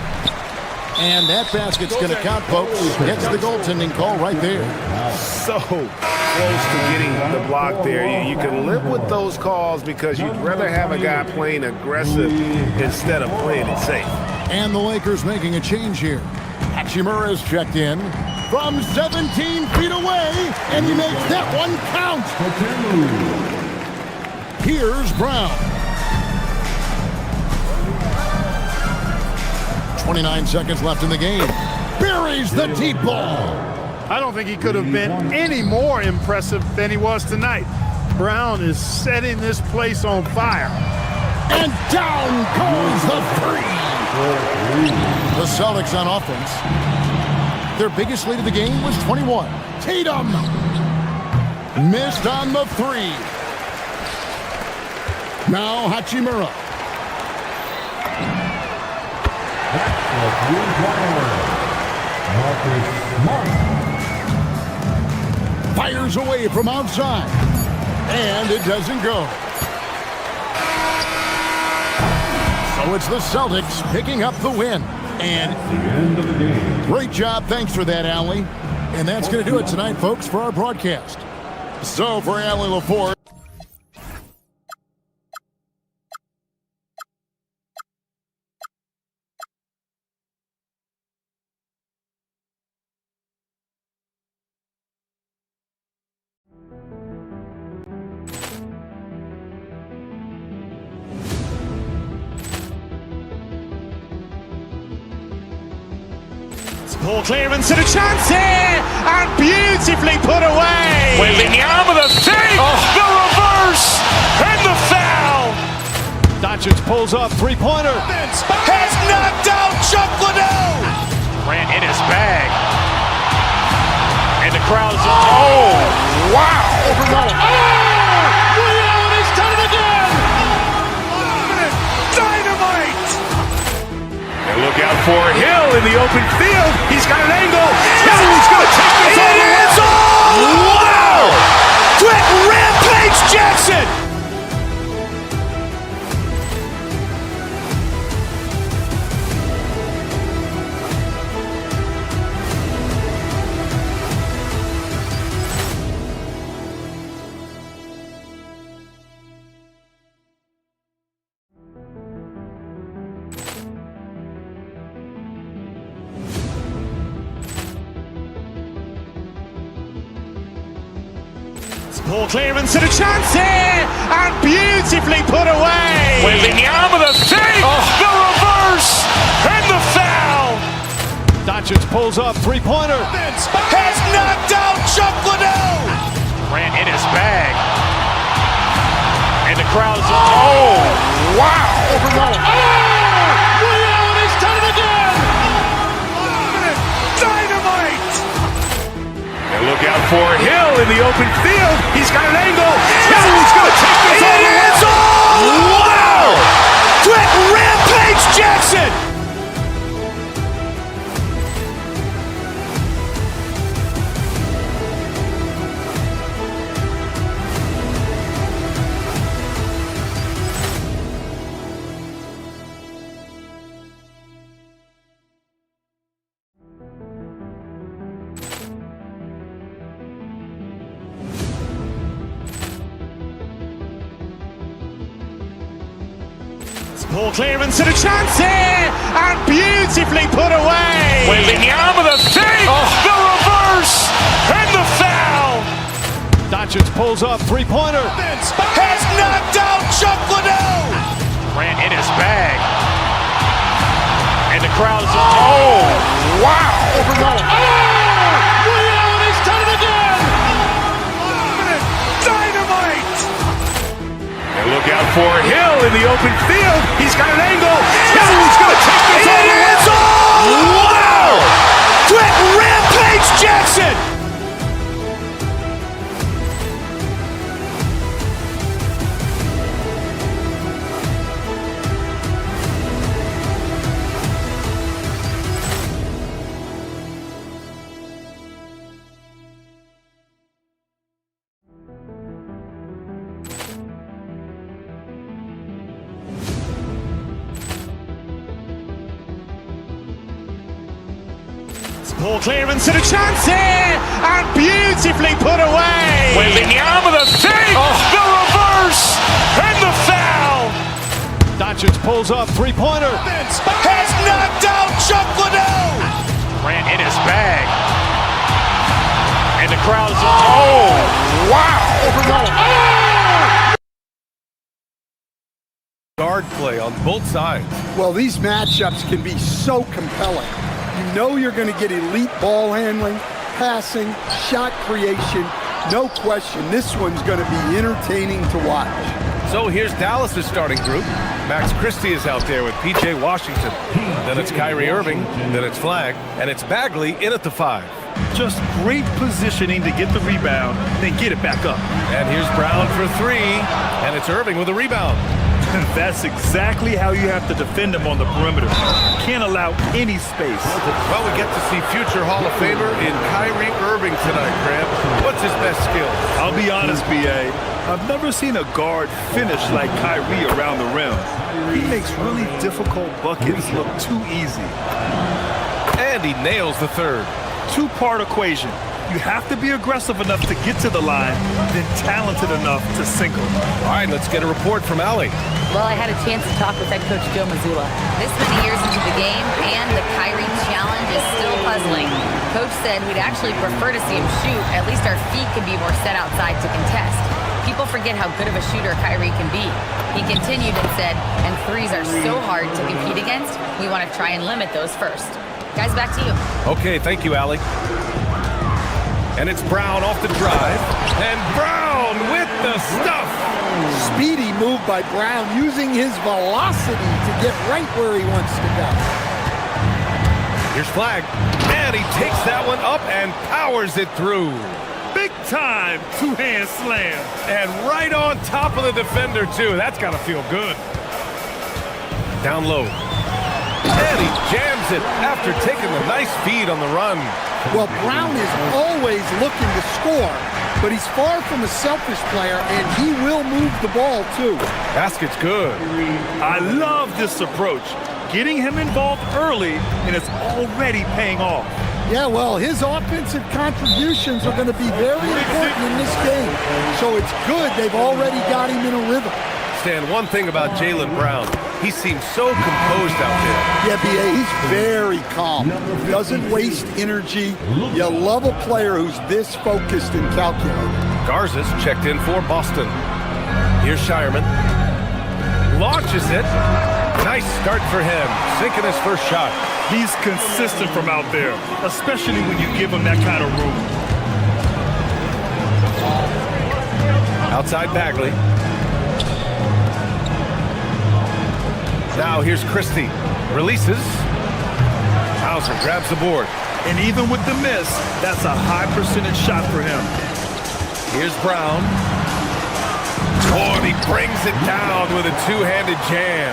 And that basket's going to count, folks. Gets the goaltending call right there. So close to getting the block there. You can live with those calls because you'd rather have a guy playing aggressive instead of playing it safe. And the Lakers making a change here. Hachimura's checked in from 17 feet away, and he makes that one count. Here's Brown. 29 seconds left in the game. Buries the deep ball. I don't think he could have been any more impressive than he was tonight. Brown is setting this place on fire. And down goes the three. The Celtics on offense. Their biggest lead of the game was 21. Tatum missed on the three. Now Hachimura. Fires away from outside. And it doesn't go. So it's the Celtics picking up the win. And great job. Thanks for that, Allie. And that's going to do it tonight, folks, for our broadcast. So for Allie LaForge. Ball clearance and a chance here, and beautifully put away. Wembanyama the fake, the reverse, and the foul. Doncic pulls up, three-pointer. Has knocked out Chuck Liddell. Ran in his bag. And the crowd is, oh, wow. Ray Allen has done it again. Dynamite. And look out for Hill in the open field. He's got an angle. Hill's going to take this all the way. Wow. Quick rampage Jackson. Ball clearance and a chance here, and beautifully put away. Wembanyama the fake, the reverse, and the foul. Doncic pulls up, three-pointer. Has knocked out Chuck Liddell. Ran in his bag. And the crowd is, oh, wow. Ray Allen has done it again. Dynamite. And look out for Hill in the open field. He's got an angle. Hill's going to take this all the way. Wow. Quick rampage Jackson. Ball clearance and a chance here, and beautifully put away. Wembanyama the fake, the reverse, and the foul. Doncic pulls up, three-pointer. Has knocked out Chuck Liddell. Ran in his bag. And the crowd is, oh, wow. Ray Allen has done it again. Dynamite. And look out for Hill in the open field. He's got an angle. Hill's going to take this all the way. Wow. Quick rampage Jackson. Ball clearance and a chance here, and beautifully put away. With the arm of the fake, the reverse, and the foul. Doncic pulls up, three-pointer. Has knocked out Chuck Liddell. Ran in his bag. And the crowd is... Oh, wow. Guard play on both sides. Well, these matchups can be so compelling. You know you're going to get elite ball handling, passing, shot creation. No question, this one's going to be entertaining to watch. So here's Dallas' starting group. Max Christie is out there with P.J. Washington. Then it's Kyrie Irving. Then it's Flagg. And it's Bagley in at the 5. Just great positioning to get the rebound, then get it back up. And here's Brown for 3. And it's Irving with a rebound. That's exactly how you have to defend him on the perimeter. Can't allow any space. Well, we get to see future Hall of Famer in Kyrie Irving tonight, Graham. What's his best skill? I'll be honest, B.A. I've never seen a guard finish like Kyrie around the rim. He makes really difficult buckets look too easy. And he nails the 3rd. Two-part equation. You have to be aggressive enough to get to the line, then talented enough to sink them. All right, let's get a report from Allie. Well, I had a chance to talk with head coach Joe Mazzulla. This many years into the game, and the Kyrie challenge is still puzzling. Coach said we'd actually prefer to see him shoot. At least our feet can be more set outside to contest. People forget how good of a shooter Kyrie can be. He continued and said, and threes are so hard to compete against, we want to try and limit those first. Guys, back to you. Okay, thank you, Allie. And it's Brown off the drive. And Brown with the stuff. Speedy move by Brown, using his velocity to get right where he wants to go. Here's Flagg. And he takes that one up and powers it through. Big time two-hand slam. And right on top of the defender, too. That's got to feel good. Down low. And he jams it after taking the nice feed on the run. Well, Brown is always looking to score, but he's far from a selfish player, and he will move the ball, too. Basket's good. I love this approach. Getting him involved early, and it's already paying off. Yeah, well, his offensive contributions are going to be very important in this game, so it's good they've already got him in a rhythm. Stan, one thing about Jaylen Brown, he seems so composed out there. Yeah, B.A., he's very calm. Doesn't waste energy. You love a player who's this focused and calculated. Garza's checked in for Boston. Here's Shireman. Launches it. Nice start for him. Sinking his first shot. He's consistent from out there, especially when you give him that kind of room. Outside Bagley. Now here's Christie. Releases. Hauser grabs the board. And even with the miss, that's a high percentage shot for him. Here's Brown. Oh, and he brings it down with a two-handed jam.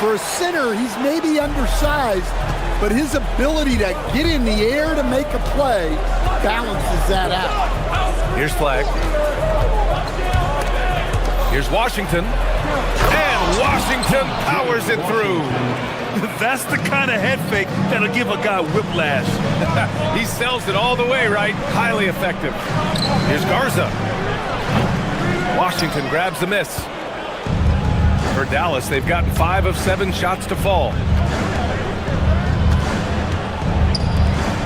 For a center, he's maybe undersized, but his ability to get in the air to make a play balances that out. Here's Flagg. Here's Washington. And Washington powers it through. That's the kind of head fake that'll give a guy whiplash. He sells it all the way, right? Highly effective. Here's Garza. Washington grabs the miss. For Dallas, they've gotten 5 of 7 shots to fall.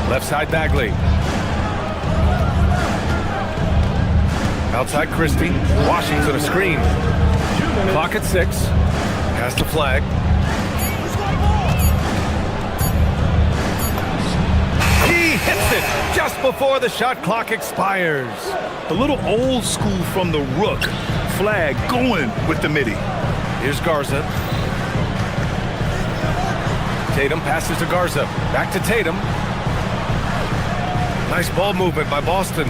Left side Bagley. Outside Christie. Washington a screen. Clock at 6. Has the flag. He hits it just before the shot clock expires. A little old school from the Rook. Flagg going with the midi. Here's Garza. Tatum passes to Garza. Back to Tatum. Nice ball movement by Boston.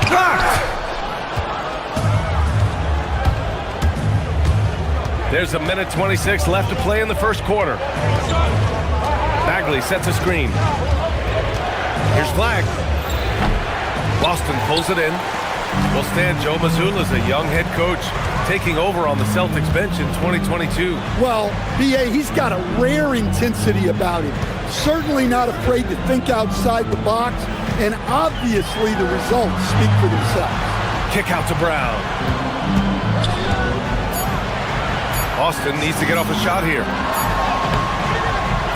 Blocked! There's 1:26 left to play in the first quarter. Bagley sets a screen. Here's Flagg. Boston pulls it in. Well, Stan, Joe Mazzulla is a young head coach taking over on the Celtics bench in 2022. Well, B.A., he's got a rare intensity about him. certainly not afraid to think outside the box, and obviously the results speak for themselves. Kick out to Brown. Austin needs to get off a shot here.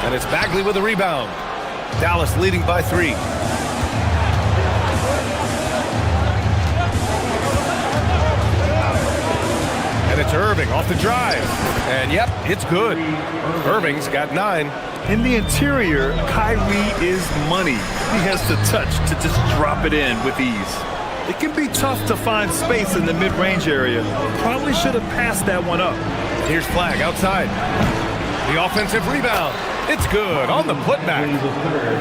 And it's Bagley with a rebound. Dallas leading by 3. And it's Irving off the drive. And yep, it's good. Irving's got 9. In the interior, Kyrie is money. He has the touch to just drop it in with ease. It can be tough to find space in the mid-range area. Probably should have passed that one up. Here's Flag outside. The offensive rebound. It's good on the putback.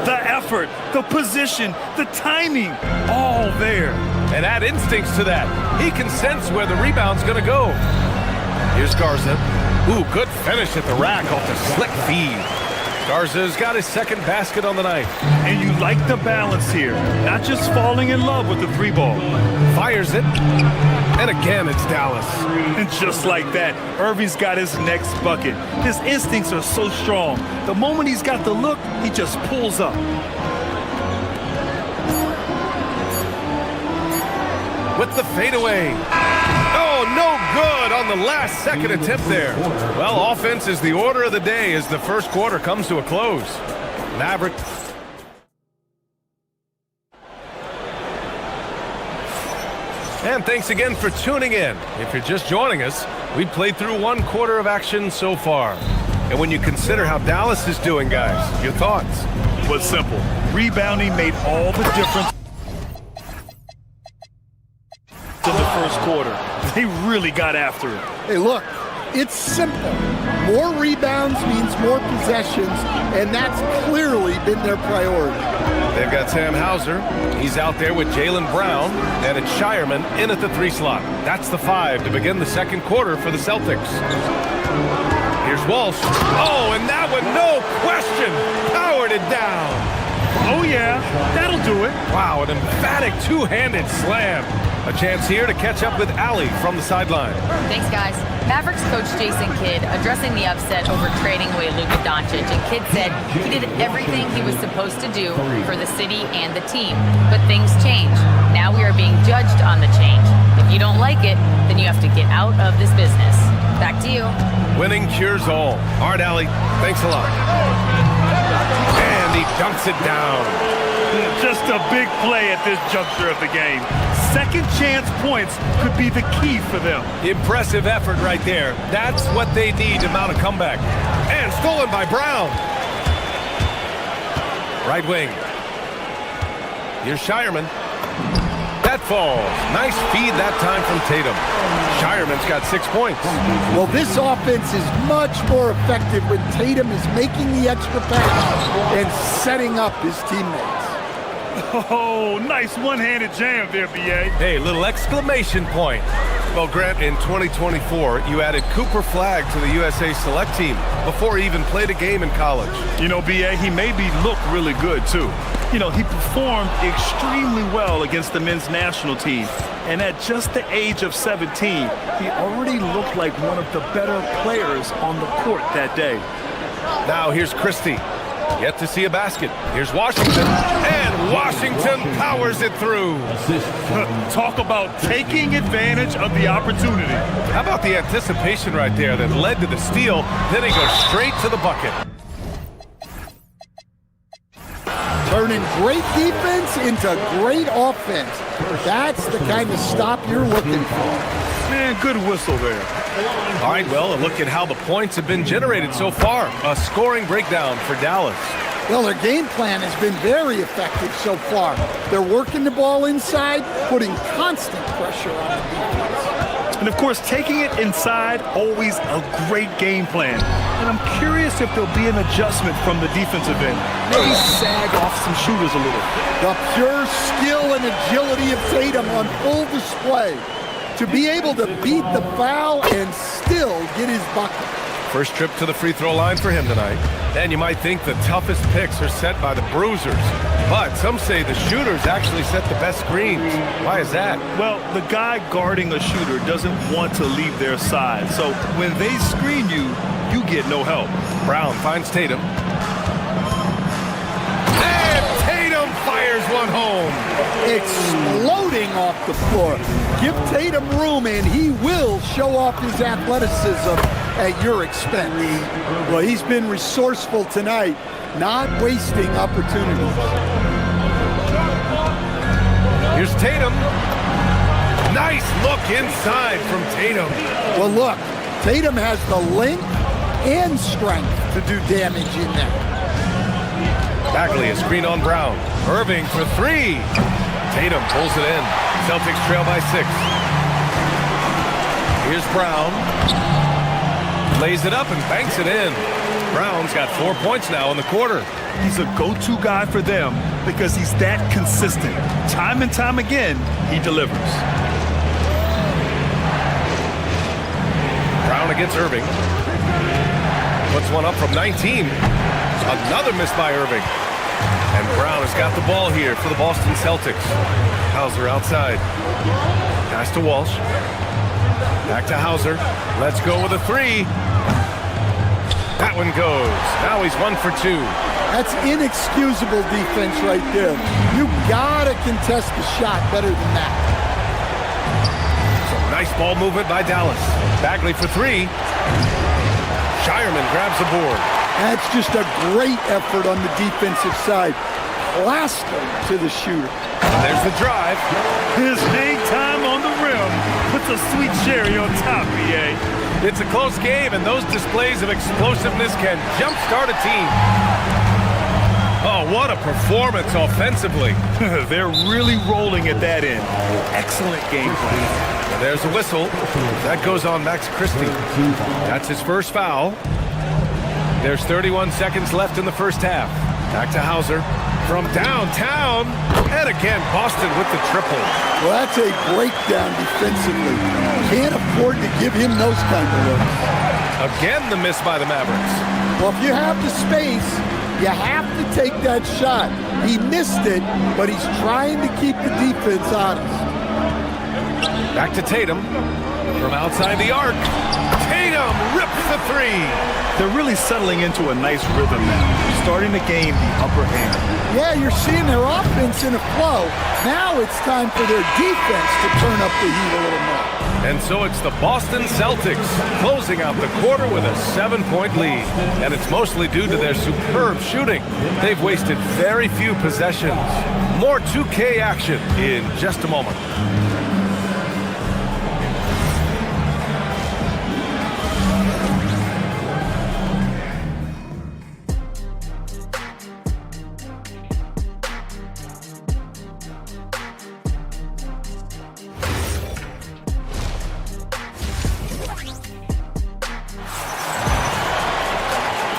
The effort, the position, the timing, all there. And add instincts to that. He can sense where the rebound's going to go. Here's Garza. Ooh, good finish at the rack off the slick feed. Garza's got his second basket on the night. And you like the balance here. Not just falling in love with the 3-ball. Fires it. And again, it's Dallas. And just like that, Irving's got his next bucket. His instincts are so strong. The moment he's got the look, he just pulls up. With the fadeaway. Oh, no good on the last second attempt there. Well, offense is the order of the day as the first quarter comes to a close. Mavericks. And thanks again for tuning in. If you're just joining us, we played through 1 quarter of action so far. And when you consider how Dallas is doing, guys, your thoughts? Was simple. Rebounding made all the difference in the first quarter. They really got after it. Hey, look, it's simple. More rebounds means more possessions, and that's clearly been their priority. They've got Sam Hauser. He's out there with Jaylen Brown, and it's Shireman in at the 3 slot. That's the 5 to begin the second quarter for the Celtics. Here's Walsh. Oh, and that one, no question, powered it down. Oh, yeah, that'll do it. Wow, an emphatic two-handed slam. A chance here to catch up with Allie from the sideline. Thanks, guys. Mavericks coach Jason Kidd addressing the upset over trading away Luka Doncic, and Kidd said he did everything he was supposed to do for the city and the team. But things change. Now we are being judged on the change. If you don't like it, then you have to get out of this business. Back to you. Winning cures all. All right, Allie. Thanks a lot. And he dunks it down. Just a big play at this juncture of the game. Second chance points could be the key for them. Impressive effort right there. That's what they need to mount a comeback. And stolen by Brown. Right wing. Here's Shireman. That falls. Nice feed that time from Tatum. Shireman's got 6 points. Well, this offense is much more effective when Tatum is making the extra pass and setting up his teammates. Oh, nice one-handed jam there, B.A. Hey, little exclamation point. Well, Grant, in 2024, you added Cooper Flagg to the USA Select team before he even played a game in college. You know, B.A., he made me look really good, too. You know, he performed extremely well against the men's national team. And at just the age of 17, he already looked like one of the better players on the court that day. Now here's Christie. Yet to see a basket. Here's Washington. And Washington powers it through. Talk about taking advantage of the opportunity. How about the anticipation right there that led to the steal? Then he goes straight to the bucket. Turning great defense into great offense. That's the kind of stop you're looking for. Man, good whistle there. All right, well, a look at how the points have been generated so far. A scoring breakdown for Dallas. Well, their game plan has been very effective so far. They're working the ball inside, putting constant pressure on the defense. And, of course, taking it inside, always a great game plan. And I'm curious if there'll be an adjustment from the defensive end. Maybe sag off some shooters a little. The pure skill and agility of Tatum on full display. To be able to beat the foul and still get his bucket. First trip to the free throw line for him tonight. And you might think the toughest picks are set by the bruisers. But some say the shooters actually set the best screens. Why is that? Well, the guy guarding a shooter doesn't want to leave their side. So when they screen you, you get no help. Brown finds Tatum. rebound home. Exploding off the floor. Give Tatum room and he will show off his athleticism at your expense. Well, he's been resourceful tonight, not wasting opportunities. Here's Tatum. Nice look inside from Tatum. Well, look, Tatum has the length and strength to do damage in there. Bagley, a screen on Brown. Irving for three. Tatum pulls it in. Celtics trail by 6. Here's Brown. Lays it up and banks it in. Brown's got 4 points now in the quarter. He's a go-to guy for them because he's that consistent. Time and time again, he delivers. Brown against Irving. Puts one up from 19. Another miss by Irving. And Brown has got the ball here for the Boston Celtics. Hauser outside. Pass to Walsh. Back to Hauser. Let's go with a three. That one goes. Now he's 1 for 2. That's inexcusable defense right there. You gotta contest the shot better than that. Some nice ball movement by Dallas. Bagley for three. Shireman grabs the board. That's just a great effort on the defensive side. Plaster to the shooter. There's the drive. His hang time on the rim puts a sweet cherry on top, BA. It's a close game, and those displays of explosiveness can jumpstart a team. Oh, what a performance offensively. They're really rolling at that end. Excellent game plan. And there's a whistle. That goes on Max Christie. That's his first foul. There's 31 seconds left in the first half. Back to Hauser from downtown. And again, Boston with the triple. Well, that's a breakdown defensively. Can't afford to give him those kind of looks. Again, the miss by the Mavericks. Well, if you have the space, you have to take that shot. He missed it, but he's trying to keep the defense honest. Back to Tatum from outside the arc. Tatum rips the three. They're really settling into a nice rhythm now, starting to gain the upper hand. Yeah, you're seeing their offense in a flow. Now it's time for their defense to turn up the heat a little more. And so it's the Boston Celtics closing out the quarter with a 7-point lead. And it's mostly due to their superb shooting. They've wasted very few possessions. More 2K action in just a moment.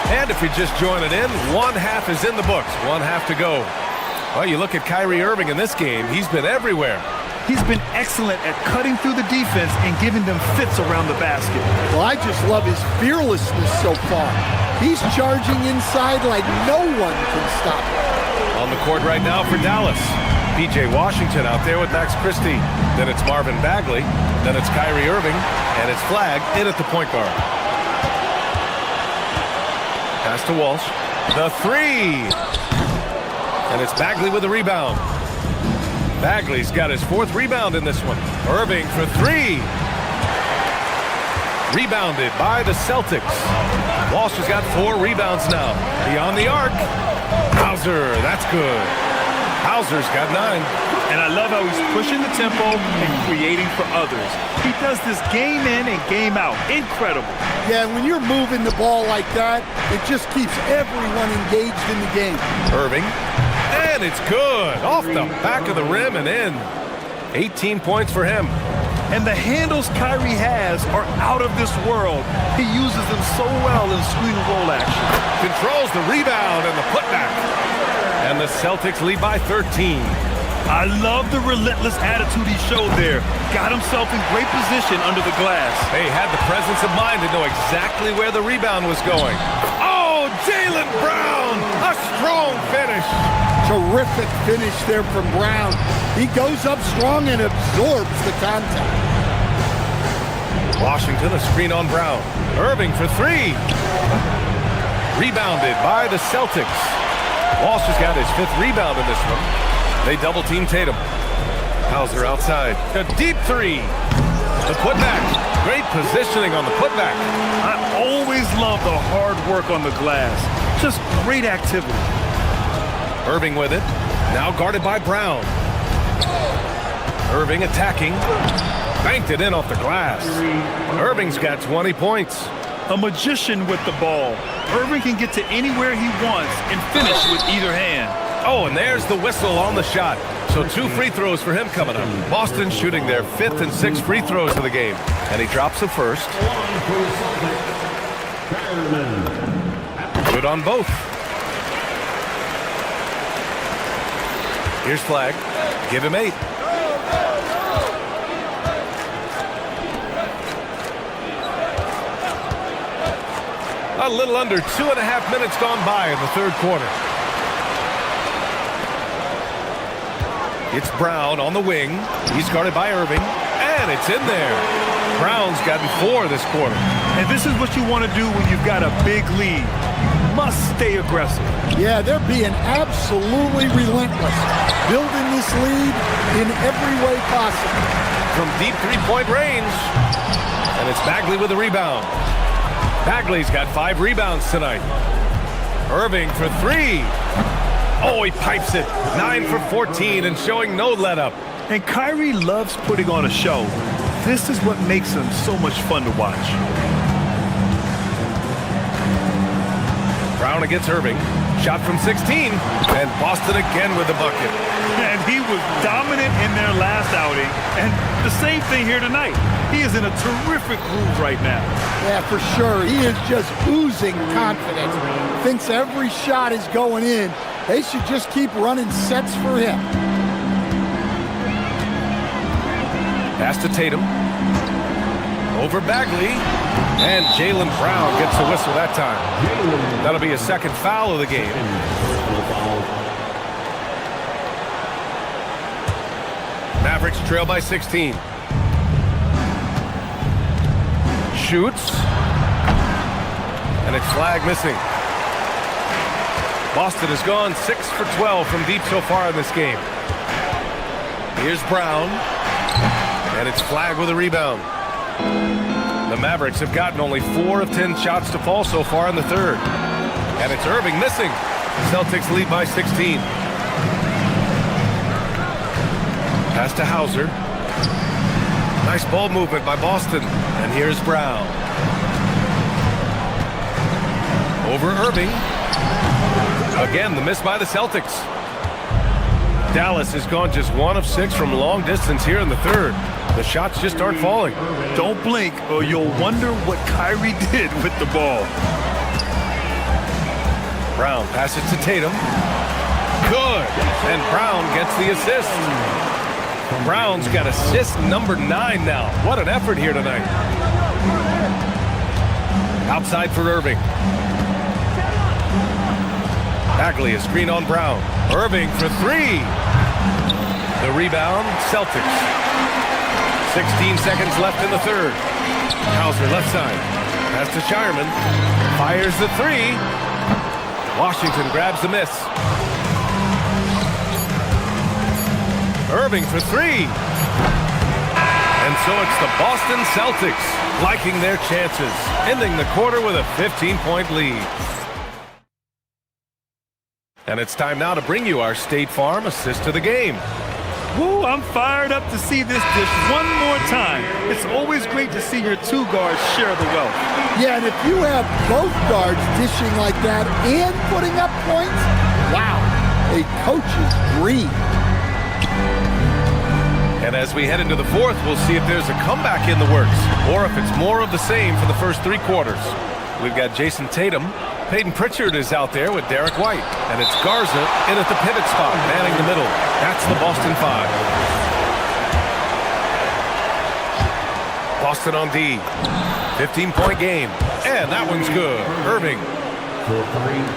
And if you're just joining in, one half is in the books. One half to go. Well, you look at Kyrie Irving in this game. He's been everywhere. He's been excellent at cutting through the defense and giving them fits around the basket. Well, I just love his fearlessness so far. He's charging inside like no one can stop him. On the court right now for Dallas. P.J. Washington out there with Max Christie. Then it's Marvin Bagley. Then it's Kyrie Irving. And it's Flagg in at the point guard. Pass to Walsh. The three. And it's Bagley with the rebound. Bagley's got his 4th rebound in this one. Irving for three. Rebounded by the Celtics. Walsh has got 4 rebounds now. Beyond the arc. Hauser, that's good. Hauser's got 9. And I love how he's pushing the tempo and creating for others. He does this game in and game out. Incredible. Yeah, when you're moving the ball like that, it just keeps everyone engaged in the game. Irving. And it's good. Off the back of the rim and in. 18 points for him. And the handles Kyrie has are out of this world. He uses them so well in screen and roll action. Controls the rebound and the putback. And the Celtics lead by 13. I love the relentless attitude he showed there. Got himself in great position under the glass. They had the presence of mind to know exactly where the rebound was going. Oh, Jaylen Brown! A strong finish. Terrific finish there from Brown. He goes up strong and absorbs the contact. Washington, a screen on Brown. Irving for three. Rebounded by the Celtics. Walsh has got his 5th rebound in this one. They double team Tatum. Hauser outside. A deep three. The putback. Great positioning on the putback. I always love the hard work on the glass. Just great activity. Irving with it. Now guarded by Brown. Irving attacking. Banked it in off the glass. Irving's got 20 points. A magician with the ball. Irving can get to anywhere he wants and finish with either hand. Oh, and there's the whistle on the shot. So 2 free throws for him coming up. Boston shooting their 5th and 6th free throws of the game. And he drops the first. Good on both. Here's Flag. Give him 8. A little under 2.5 minutes gone by in the third quarter. It's Brown on the wing. He's guarded by Irving. And it's in there. Brown's gotten 4 this quarter. And this is what you want to do when you've got a big lead. You must stay aggressive. Yeah, they're being absolutely relentless. Building this lead in every way possible. From deep three-point range. And it's Bagley with the rebound. Bagley's got 5 rebounds tonight. Irving for 3. Oh, he pipes it. 9 for 14 and showing no let-up. And Kyrie loves putting on a show. This is what makes him so much fun to watch. Brown against Irving. Shot from 16. And Boston again with the bucket. And he was dominant in their last outing. And the same thing here tonight. He is in a terrific groove right now. Yeah, for sure. He is just oozing confidence. Thinks every shot is going in. They should just keep running sets for him. Pass to Tatum. Over Bagley. And Jaylen Brown gets the whistle that time. That'll be his 2nd foul of the game. Mavericks trail by 16. Shoots. And it's Flag missing. Boston has gone 6 for 12 from deep so far in this game. Here's Brown. And it's Flag with a rebound. The Mavericks have gotten only 4 of 10 shots to fall so far in the third. And it's Irving missing. Celtics lead by 16. Pass to Hauser. Nice ball movement by Boston. And here's Brown. Over Irving. Again, the miss by the Celtics. Dallas has gone just 1 of 6 from long distance here in the third. The shots just aren't falling. Don't blink or you'll wonder what Kyrie did with the ball. Brown passes to Tatum. Good. And Brown gets the assist. Brown's got assist number 9 now. What an effort here tonight. Outside for Irving. Bagley, a screen on Brown. Irving for 3. The rebound, Celtics. 16 seconds left in the third. Hauser left side. Pass to Shireman. Fires the 3. Washington grabs the miss. Irving for 3. And so it's the Boston Celtics liking their chances, ending the quarter with a 15-point lead. And it's time now to bring you our State Farm assist of the game. Woo, I'm fired up to see this dish one more time. It's always great to see your 2 guards share the wealth. Yeah, and if you have both guards dishing like that and putting up points, wow, a coach's dream. And as we head into the fourth, we'll see if there's a comeback in the works or if it's more of the same for the first 3 quarters. We've got Jason Tatum. Peyton Pritchard is out there with Derek White. And it's Garza in at the pivot spot, manning the middle. That's the Boston 5. Boston on D. 15-point game. And that one's good. Irving.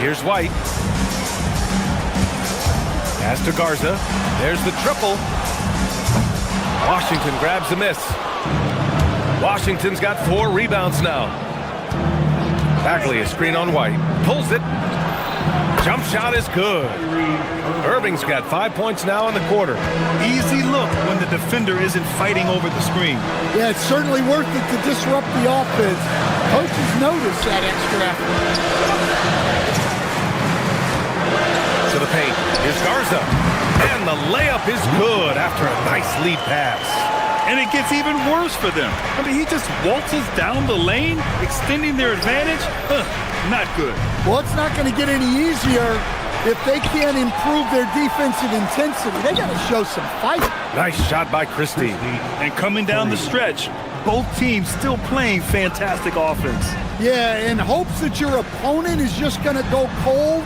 Here's White. Pass to Garza. There's the triple. Washington grabs the miss. Washington's got 4 rebounds now. Bagley, a screen on White. Pulls it. Jump shot is good. Irving's got 5 points now in the quarter. Easy look when the defender isn't fighting over the screen. Yeah, it's certainly worth it to disrupt the offense. Coaches notice that extra effort. To the paint. Here's Garza. And the layup is good after a nice lead pass. And it gets even worse for them. I mean, he just waltzes down the lane, extending their advantage. Not good. Well, it's not going to get any easier if they can't improve their defensive intensity. They got to show some fight. Nice shot by Christie. And coming down the stretch, both teams still playing fantastic offense. Yeah, in hopes that your opponent is just going to go cold.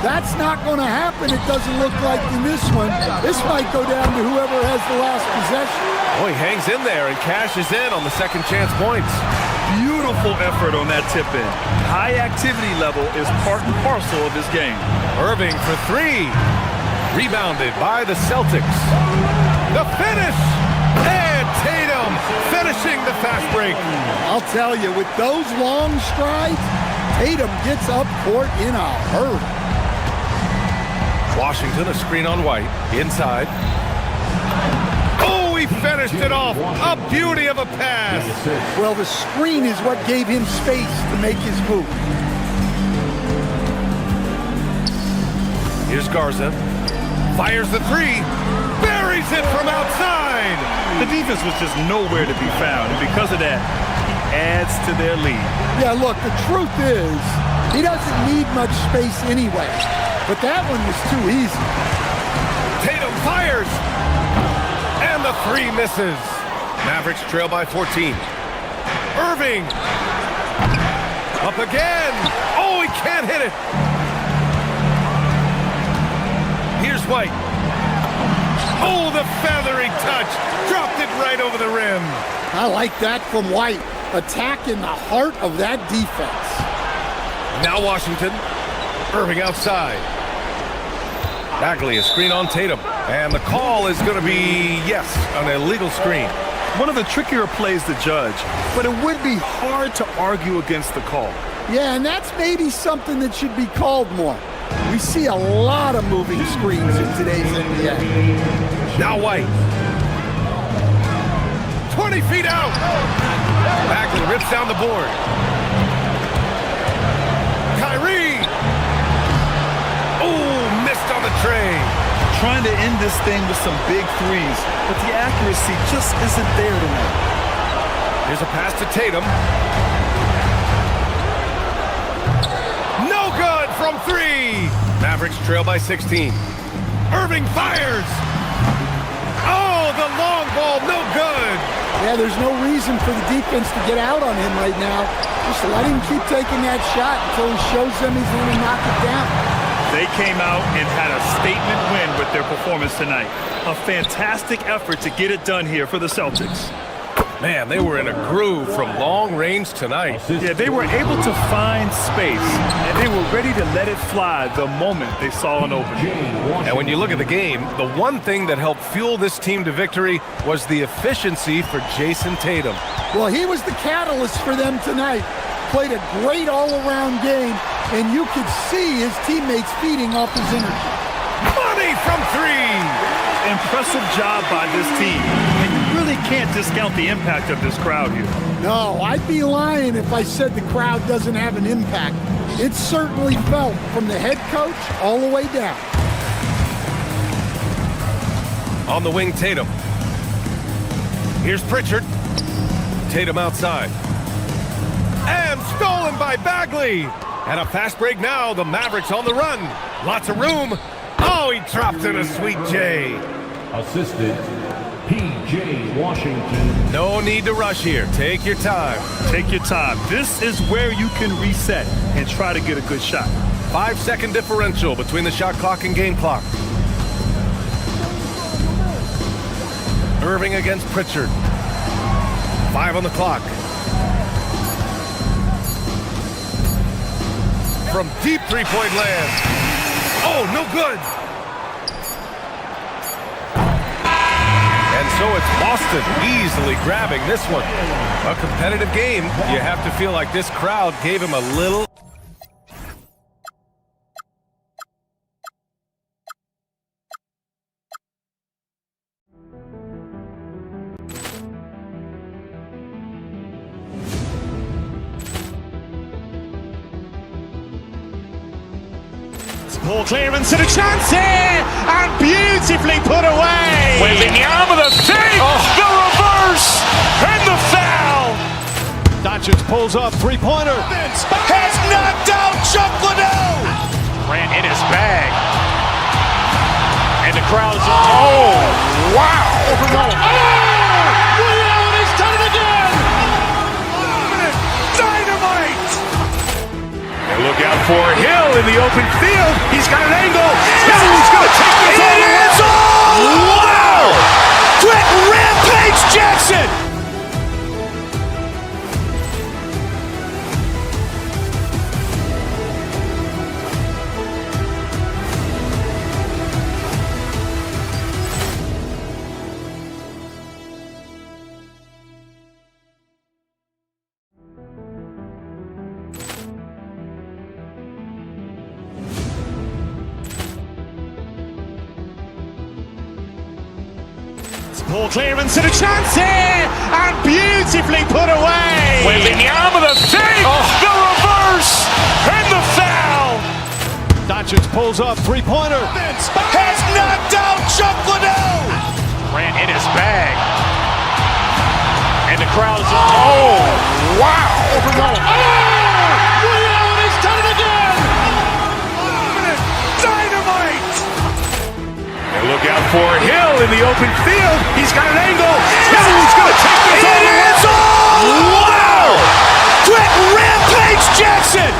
That's not going to happen, it doesn't look like in this one. This might go down to whoever has the last possession. Oh, he hangs in there and cashes in on the second chance points. Beautiful effort on that tip-in. High activity level is part and parcel of his game. Irving for three. Rebounded by the Celtics. The finish! And Tatum finishing the fast break. I'll tell you, with those long strides, Tatum gets up court in a hurry. Washington, a screen on White. Inside. Oh, he finished it off. A beauty of a pass. Well, the screen is what gave him space to make his move. Here's Garza. Fires the three. Buries it from outside. The defense was just nowhere to be found, and because of that, he adds to their lead. Yeah, look, the truth is, he doesn't need much space anyway. But that one was too easy. Tatum fires. And the three misses. Mavericks trail by 14. Irving. Up again. Oh, he can't hit it. Here's White. Oh, the feathery touch. Dropped it right over the rim. I like that from White. Attack in the heart of that defense. Now Washington. Irving outside. Bagley, a screen on Tatum. And the call is going to be, yes, an illegal screen. One of the trickier plays to judge, but it would be hard to argue against the call. Yeah, and that's maybe something that should be called more. We see a lot of moving screens in today's NBA. Now White. 20 feet out. Bagley rips down the board. Kyrie. Oh, missed on the tray. Trying to end this thing with some big threes, but the accuracy just isn't there tonight. Here's a pass to Tatum. No good from three. Mavericks trail by 16. Irving fires. Oh, the long ball, no good. Yeah, there's no reason for the defense to get out on him right now. Just let him keep taking that shot until he shows them he's going to knock it down. They came out and had a statement win with their performance tonight. A fantastic effort to get it done here for the Celtics. Man, they were in a groove from long range tonight. Yeah, they were able to find space, and they were ready to let it fly the moment they saw an opening. And when you look at the game, the one thing that helped fuel this team to victory was the efficiency for Jason Tatum. Well, he was the catalyst for them tonight. Played a great all-around game, and you could see his teammates feeding off his energy. Money from three! Impressive job by this team. And you really can't discount the impact of this crowd here. No, I'd be lying if I said the crowd doesn't have an impact. It's certainly felt from the head coach all the way down. On the wing, Tatum. Here's Pritchard. Tatum outside. And stolen by Bagley. And a fast break now. The Mavericks on the run. Lots of room. Oh, he dropped in a sweet J. Assistant, P.J. Washington. No need to rush here. Take your time. Take your time. This is where you can reset and try to get a good shot. 5-second differential between the shot clock and game clock. Irving against Pritchard. 5 on the clock. From deep three-point land. Oh, no good. And so it's Boston easily grabbing this one. A competitive game. You have to feel like this crowd gave him a little Ball clearance and a chance here, and beautifully put away. Wembanyama the fake, the reverse, and the foul. Doncic pulls up, three-pointer. Has knocked out Chuck Liddell. Ran in his bag. And the crowd is, oh, wow. Ray Allen has done it again. Dynamite. And look out for Hill in the open field. He's got an angle. Hill's going to take this all the way. Wow. Quick Rampage Jackson. Ball clearance and a chance here, and beautifully put away. Wembanyama the fake, the reverse, and the foul. Doncic pulls up, three-pointer. Has knocked out Chuck Liddell. Ran in his bag. And the crowd is, oh, wow. Ray Allen has done it again. Dynamite. And look out for Hill in the open field. He's got an angle. Hill's going to take this all the way. Wow. Quick Rampage Jackson.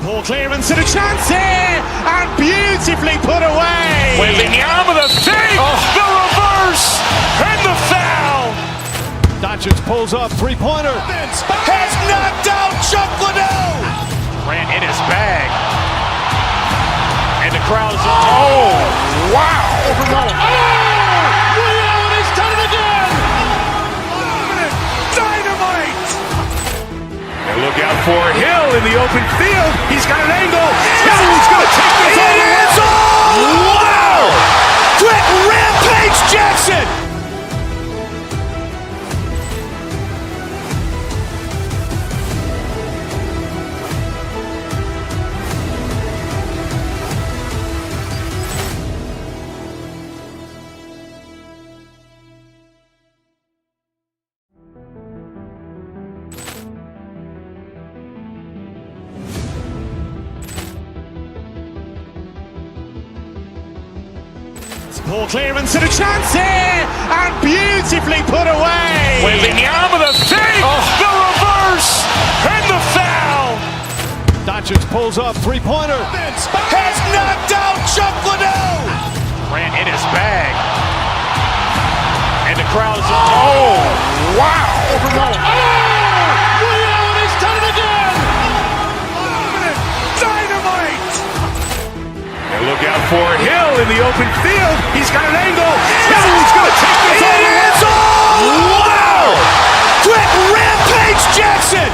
Ball clearance and a chance here, and beautifully put away. Wembanyama the fake, the reverse, and the foul. Doncic pulls up, three-pointer. Has knocked out Chuck Liddell. Ran in his bag. And the crowd is, oh, wow. Ray Allen has done it again. Dynamite. And look out for Hill in the open field. He's got an angle. Hill's going to take this all the way. Wow. Quick Rampage Jackson. Ball clearance and a chance here, and beautifully put away. Wembanyama the fake, the reverse, and the foul. Doncic pulls up, three-pointer. Has knocked out Chuck Liddell. Ran in his bag. And the crowd is, oh, wow. Ray Allen has done it again. Dynamite. And look out for Hill in the open field. He's got an angle. Hill's going to take this all the way. Wow. Quick Rampage Jackson.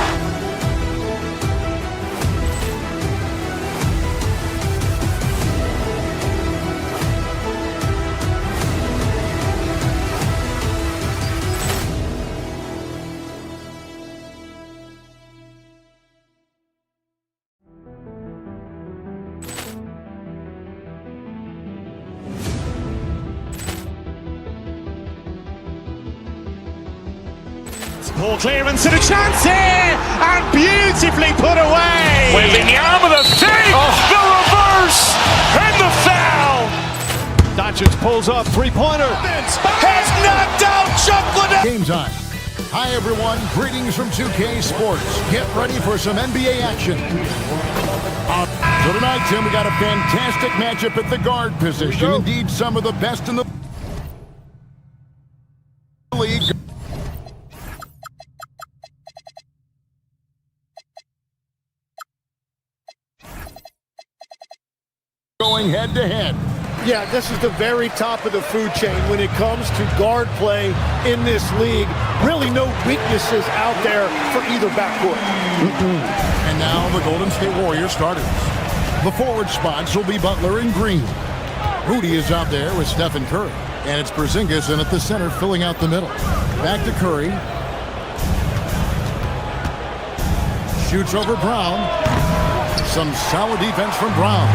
Ball clearance and a chance here, and beautifully put away. Wembanyama the fake, the reverse, and the foul. Doncic pulls up, three-pointer. Has knocked out Chuck Liddell. Game time. Hi, everyone. Greetings from 2K Sports. Get ready for some NBA action. So tonight, Tim, we got a fantastic matchup at the guard position. Indeed, some of the best in the league. Going head-to-head. Yeah, this is the very top of the food chain when it comes to guard play in this league. Really no weaknesses out there for either backcourt. And now the Golden State Warriors starters. The forward spots will be Butler and Green. Rudy is out there with Stephen Curry. And it's Porzingis in at the center filling out the middle. Back to Curry. Shoots over Brown. Some solid defense from Brown.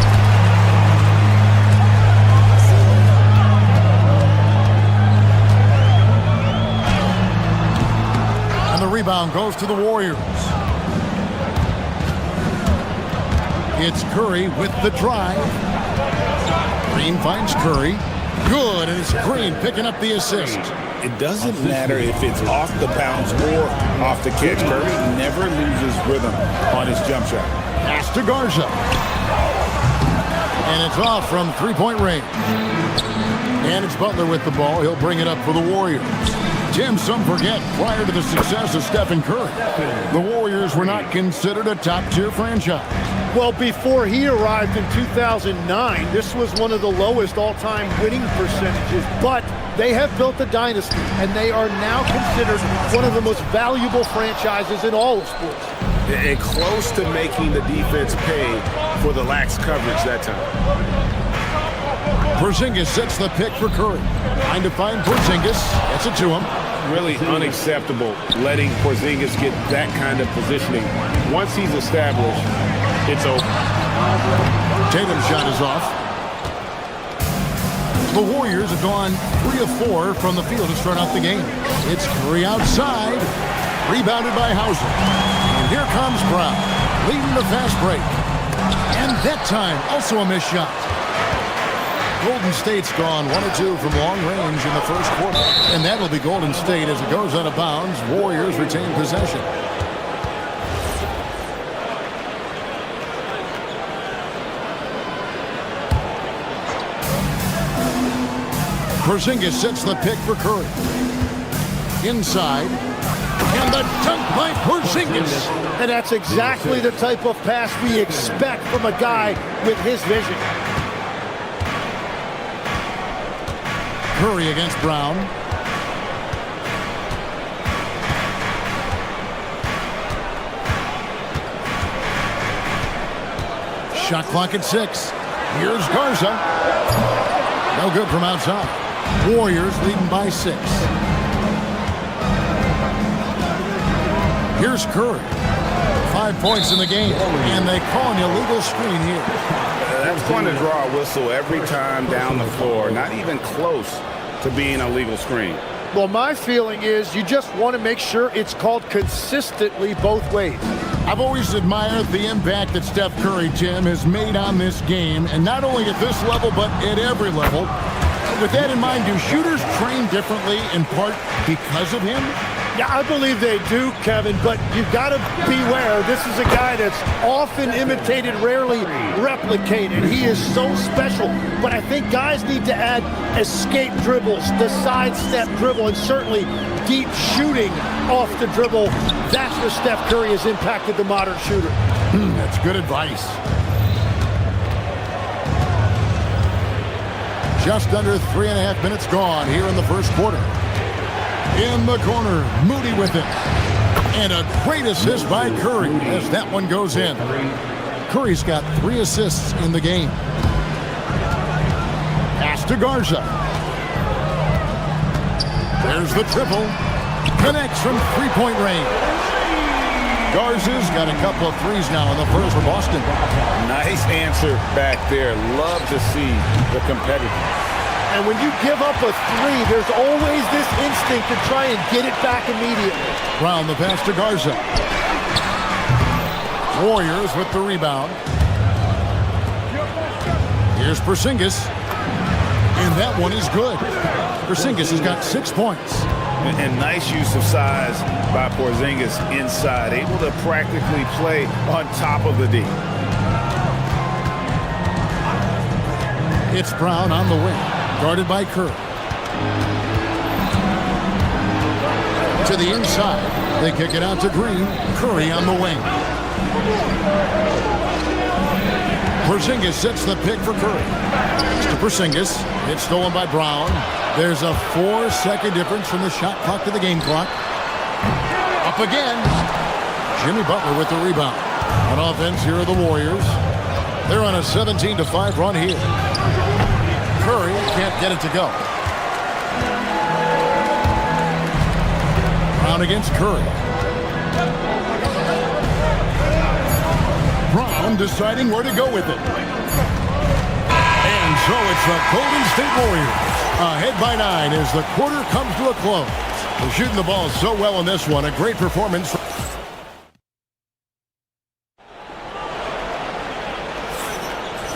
And the rebound goes to the Warriors. It's Curry with the drive. Green finds Curry. Good, and it's Green picking up the assist. It doesn't matter if it's off the bounce or off the catch. Curry never loses rhythm on his jump shot. Pass to Garza. And it's off from three-point range. And it's Butler with the ball. He'll bring it up for the Warriors. Tim, some forget, prior to the success of Stephen Curry, the Warriors were not considered a top-tier franchise. Well, before he arrived in 2009, this was one of the lowest all-time winning percentages, but they have built a dynasty, and they are now considered one of the most valuable franchises in all of sports. And close to making the defense pay for the lax coverage that time. Porzingis sets the pick for Curry. Trying to find Porzingis. Gets it to him. Really unacceptable letting Porzingis get that kind of positioning. Once he's established, it's over. Tatum's shot is off. The Warriors have gone 3 of 4 from the field to start out the game. It's Curry outside. Rebounded by Hauser. And here comes Brown, leading the fast break. And that time, also a missed shot. Golden State's gone 1 or 2 from long range in the first quarter. And that'll be Golden State as it goes out of bounds. Warriors retain possession. Porzingis sets the pick for Curry. Inside. And the dunk by Porzingis. And that's exactly the type of pass we expect from a guy with his vision. Curry against Brown. Shot clock at 6. Here's Garza. No good from outside. Warriors leading by 6. Here's Curry. 5 points in the game. And they call an illegal screen here. That's going to draw a whistle every time down the floor. Not even close to being a legal screen. Well, my feeling is you just want to make sure it's called consistently both ways. I've always admired the impact that Steph Curry, Tim, has made on this game, and not only at this level, but at every level. With that in mind, do shooters train differently in part because of him? Yeah, I believe they do, Kevin, but you've got to beware. This is a guy that's often imitated, rarely replicated. He is so special, but I think guys need to add escape dribbles, the sidestep dribble, and certainly deep shooting off the dribble. That's where Steph Curry has impacted the modern shooter. That's good advice. Just under 3.5 minutes gone here in the first quarter. In the corner, Moody with it. And a great assist by Curry as that one goes in. Curry's got 3 assists in the game. Pass to Garza. There's the triple. Connects from three-point range. Garza's got a couple of threes now in the first for Boston. Nice answer back there. Love to see the competitor. And when you give up a 3, there's always this instinct to try and get it back immediately. Brown the pass to Garza. Warriors with the rebound. Here's Porzingis. And that one is good. Porzingis has got 6 points. And nice use of size by Porzingis inside. Able to practically play on top of the D. It's Brown on the wing. Guarded by Curry. To the inside. They kick it out to Green. Curry on the wing. Porzingis sets the pick for Curry. It's to Porzingis. It's stolen by Brown. There's a 4-second difference from the shot clock to the game clock. Up again. Jimmy Butler with the rebound. On offense, here are the Warriors. They're on a 17-5 run here. Curry can't get it to go. Brown against Curry. Brown deciding where to go with it. And so it's the Golden State Warriors ahead by 9 as the quarter comes to a close. They're shooting the ball so well in this one. A great performance.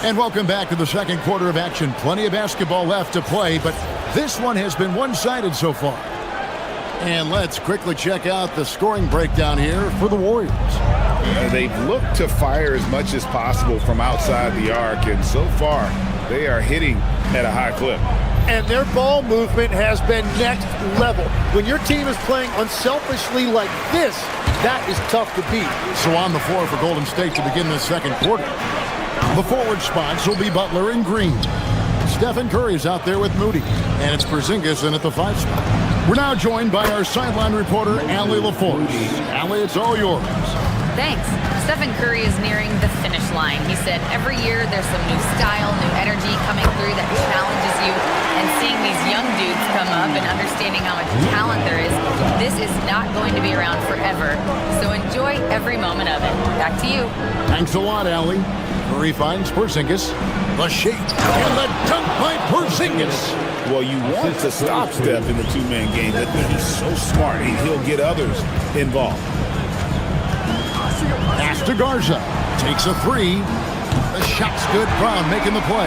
And welcome back to the second quarter of action. Plenty of basketball left to play, but this one has been one-sided so far. And let's quickly check out the scoring breakdown here for the Warriors. They've looked to fire as much as possible from outside the arc, and so far they are hitting at a high clip. And their ball movement has been next level. When your team is playing unselfishly like this, that is tough to beat. So on the floor for Golden State to begin the second quarter. The forward spots will be Butler and Green. Stephen Curry's out there with Moody. And it's Porzingis in at the 5 spot. We're now joined by our sideline reporter, Allie LaForce. Allie, it's all yours. Thanks. Stephen Curry is nearing the finish line. He said every year there's some new style, new energy coming through that challenges you. And seeing these young dudes come up and understanding how much talent there is, this is not going to be around forever. So enjoy every moment of it. Back to you. Thanks a lot, Allie. Curry finds Porzingis. The shake and the dunk by Porzingis. Well, you want to stop Steph in the two-man game, but he's so smart. He'll get others involved. Pass to Garza. Takes a 3. The shot's good. Brown making the play.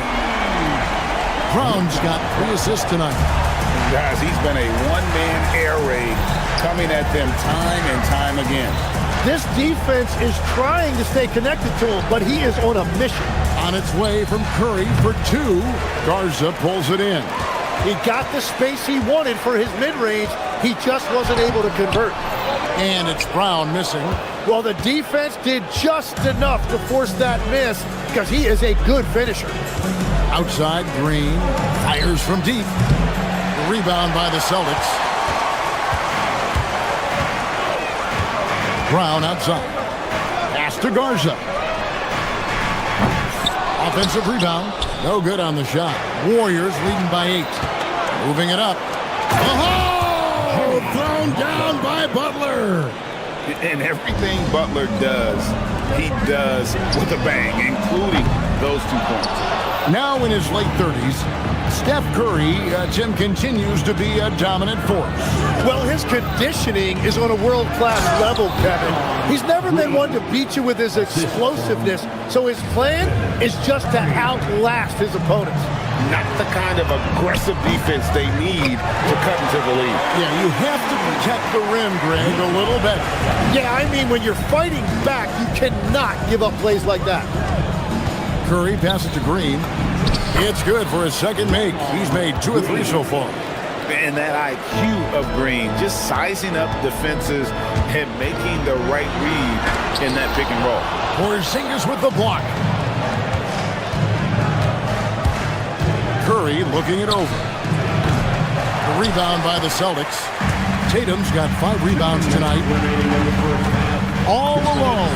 Brown's got 3 assists tonight. Guys, he's been a one-man air raid coming at them time and time again. This defense is trying to stay connected to him, but he is on a mission. On its way from Curry for 2. Garza pulls it in. He got the space he wanted for his mid-range. He just wasn't able to convert. And it's Brown missing. Well, the defense did just enough to force that miss because he is a good finisher. Outside, Green fires from deep. The rebound by the Celtics. Brown outside. Pass to Garza. Offensive rebound. No good on the shot. Warriors leading by 8. Moving it up. Oh! Thrown down by Butler. And everything Butler does, he does with a bang, including those 2 points. Now in his late 30s, Steph Curry, Jim, continues to be a dominant force. Well, his conditioning is on a world-class level, Kevin. He's never been one to beat you with his explosiveness, so his plan is just to outlast his opponents. Not the kind of aggressive defense they need to cut into the lead. Yeah, you have to protect the rim, Greg, a little better. Yeah, I mean, when you're fighting back, you cannot give up plays like that. Curry passes to Green. It's good for his second make. He's made 2 or 3 so far. And that IQ of Green, just sizing up defenses and making the right read in that pick and roll. Porzingis with the block. Curry looking it over. The rebound by the Celtics. Tatum's got 5 rebounds tonight. All alone.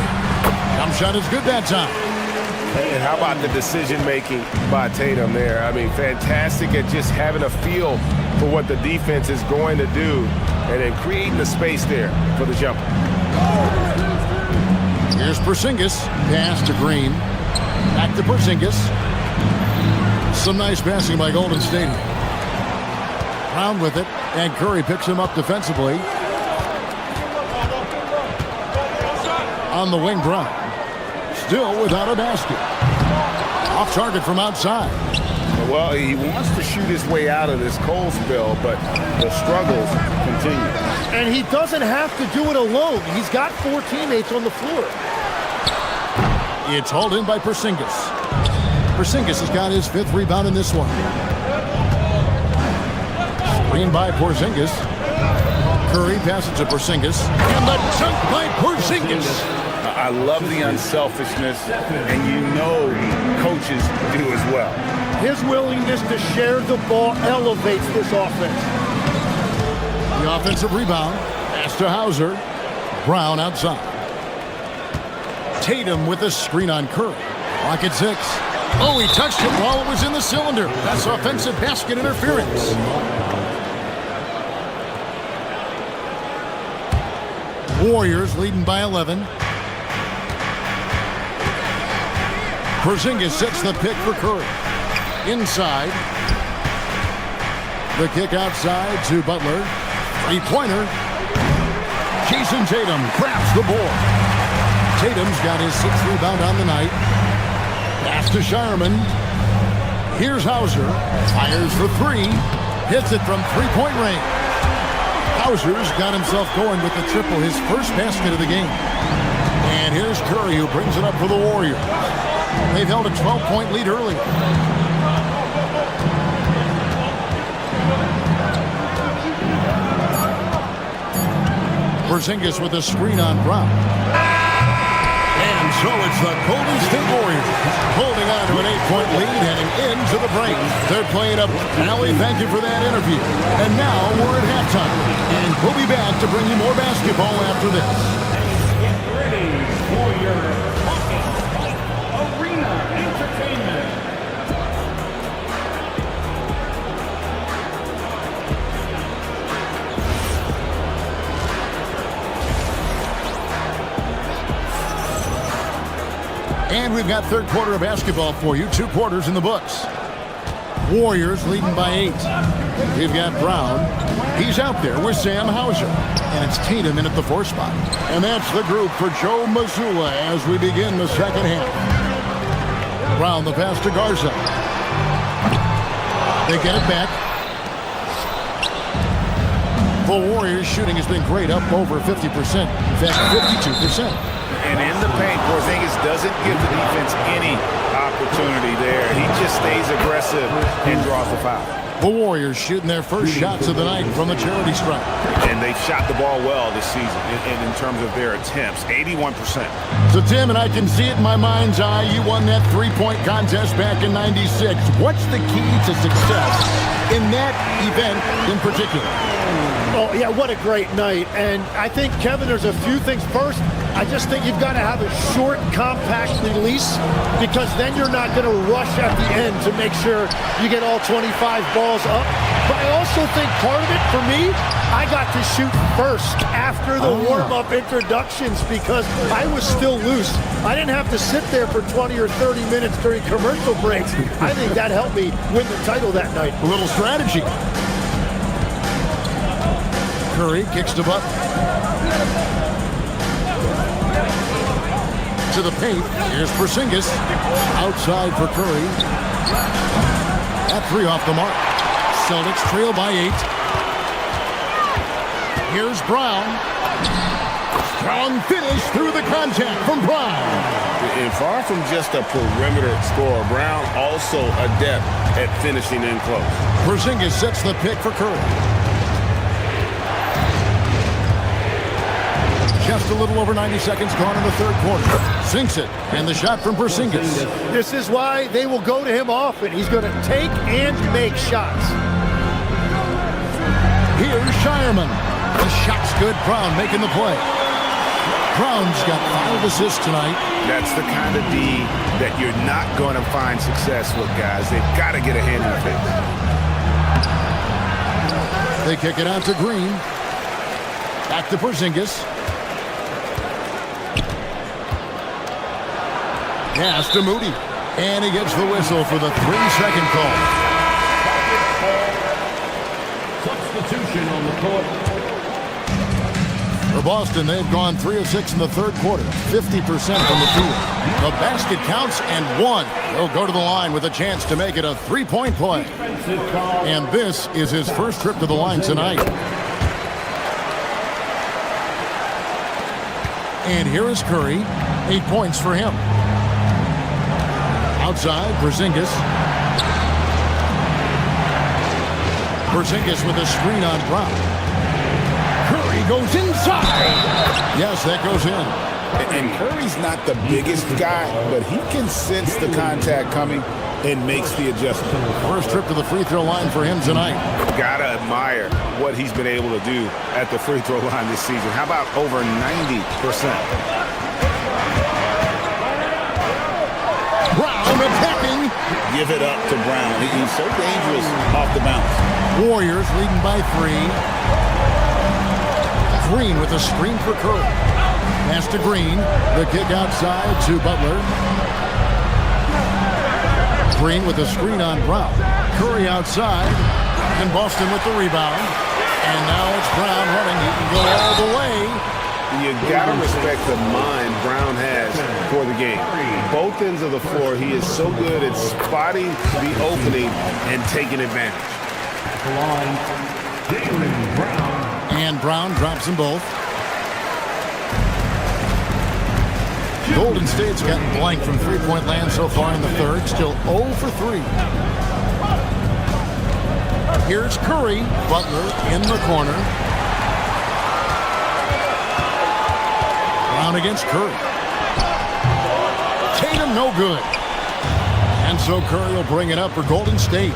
Jump shot is good that time. And how about the decision-making by Tatum there? I mean, fantastic at just having a feel for what the defense is going to do and then creating the space there for the jumper. Here's Porzingis. Pass to Green. Back to Porzingis. Some nice passing by Golden State. Brown with it, and Curry picks him up defensively. On the wing, Brown. Still without a basket. Off target from outside. Well, he wants to shoot his way out of this cold spell, but the struggles continue. And he doesn't have to do it alone. He's got 4 teammates on the floor. It's hauled in by Porzingis. Porzingis has got his 5th rebound in this one. Screen by Porzingis. Curry passes to Porzingis. And the dunk by Porzingis. I love the unselfishness, and you know coaches do as well. His willingness to share the ball elevates this offense. The offensive rebound. Pass to Hauser. Brown outside. Tatum with a screen on Curry. Clock at 6. Oh, he touched it while it was in the cylinder. That's offensive basket interference. Warriors leading by 11. Porzingis sets the pick for Curry. Inside. The kick outside to Butler. Three-pointer. Jason Tatum grabs the board. Tatum's got his 6th rebound on the night. Pass to Shireman. Here's Hauser. Fires for 3. Hits it from three-point range. Hauser's got himself going with the triple, his first basket of the game. And here's Curry, who brings it up for the Warriors. They've held a 12-point lead early. Porzingis with a screen on Brown. And so it's the Golden State Warriors holding on to an 8-point lead heading into the break. They're playing up. Allie, thank you for that interview. And now we're at halftime. And we'll be back to bring you more basketball after this. Get ready for your Arena Entertainment. And we've got third quarter of basketball for you. 2 quarters in the books. Warriors leading by 8. We've got Brown. He's out there with Sam Hauser. And it's Tatum in at the 4 spot. And that's the group for Joe Mazzulla as we begin the second half. Brown the pass to Garza. They get it back. The Warriors shooting has been great, up over 50%. In fact, 52%. And in the paint, Porzingis doesn't give the defense any opportunity there. He just stays aggressive and draws the foul. The Warriors shooting their first shots of the night from the charity stripe. And they've shot the ball well this season in terms of their attempts, 81%. So, Tim, and I can see it in my mind's eye, you won that 3-point contest back in '96. What's the key to success in that event in particular? Oh, yeah, what a great night. And I think, Kevin, there's a few things. First, I just think you've got to have a short, compact release because then you're not going to rush at the end to make sure you get all 25 balls up. But I also think part of it, for me, I got to shoot first after the warm-up introductions because I was still loose. I didn't have to sit there for 20 or 30 minutes during commercial breaks. I think that helped me win the title that night. A little strategy. Curry kicks to Butler. To the paint. Here's Porzingis. Outside for Curry. That 3 off the mark. Celtics trail by 8. Here's Brown. Strong finish through the contact from Brown. And far from just a perimeter scorer, Brown also adept at finishing in close. Porzingis sets the pick for Curry. Just a little over 90 seconds gone in the third quarter. Sinks it, and the shot from Porzingis. This is why they will go to him often. He's going to take and make shots. Here's Shireman. The shot's good. Brown making the play. Brown's got 5 assists tonight. That's the kind of D that you're not going to find success with, guys. They've got to get a hand in the face. They kick it out to Green. Back to Porzingis. Pass to Moody. And he gets the whistle for the 3-second call. Substitution on the court. For Boston, they've gone 3 of 6 in the third quarter. 50% from the field. The basket counts and 1. He'll go to the line with a chance to make it a 3-point play. And this is his first trip to the line tonight. And here is Curry. 8 points for him. Outside, Porzingis. Porzingis with a screen on Brown. Curry goes inside. Yes, that goes in. And Curry's not the biggest guy, but he can sense the contact coming and makes the adjustment. First trip to the free throw line for him tonight. Gotta admire what he's been able to do at the free throw line this season. How about over 90%? Brown attacking. Give it up to Brown. He's so dangerous off the bounce. Warriors leading by 3. Green with a screen for Curry. Pass to Green. The kick outside to Butler. Green with a screen on Brown. Curry outside. And Boston with the rebound. And now it's Brown running. He can go all the way. You got to respect the mind Brown has for the game. Both ends of the floor, he is so good at spotting the opening and taking advantage. And Brown drops them both. Golden State's gotten blank from three-point land so far in the third. Still 0 for 3. Here's Curry. Butler in the corner. Brown against Curry. Tatum no good. And so Curry will bring it up for Golden State.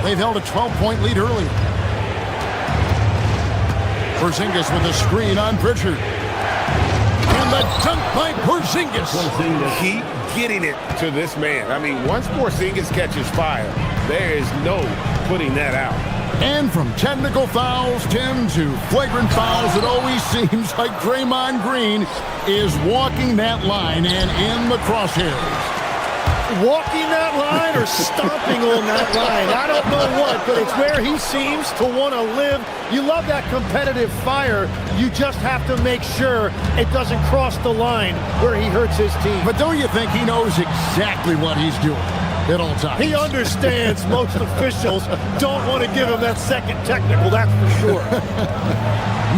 They've held a 12-point lead earlier. Porzingis with a screen on Pritchard. And the dunk by Porzingis. Keep getting it to this man. I mean, once Porzingis catches fire, there is no putting that out. And from technical fouls, Tim, to flagrant fouls, it always seems like Draymond Green is walking that line and in the crosshairs. Walking that line or stomping on that line. I don't know what, but it's where he seems to want to live. You love that competitive fire. You just have to make sure it doesn't cross the line where he hurts his team. But don't you think he knows exactly what he's doing at all times? He understands most officials don't want to give him that second technical, that's for sure.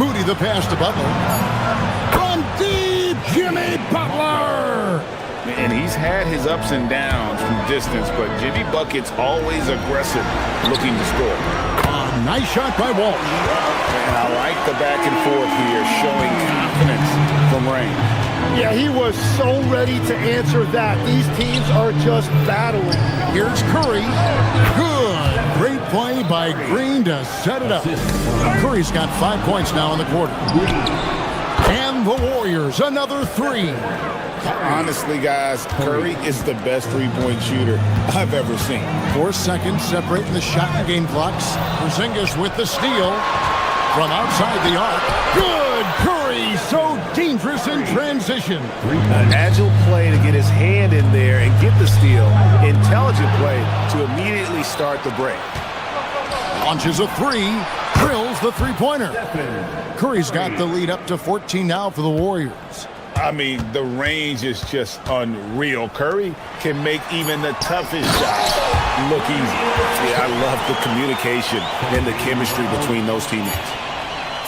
Moody the pass to Butler. From deep, Jimmy Butler! And he's had his ups and downs from distance, but Jimmy Bucket's always aggressive, looking to score. Nice shot by Walsh. And I like the back and forth here, showing confidence from range. Yeah, he was so ready to answer that. These teams are just battling. Here's Curry. Good. Great play by Green to set it up. Curry's got 5 points now in the quarter. And the Warriors, another 3. Honestly, guys, Curry is the best three-point shooter I've ever seen. 4 seconds separating the shot and game clocks. Porzingis with the steal from outside the arc. Good Curry, so dangerous in transition. An agile play to get his hand in there and get the steal. Intelligent play to immediately start the break. Launches a 3, drills the three-pointer. Curry's got the lead up to 14 now for the Warriors. I mean, the range is just unreal. Curry can make even the toughest shots look easy. Yeah, I love the communication and the chemistry between those teammates.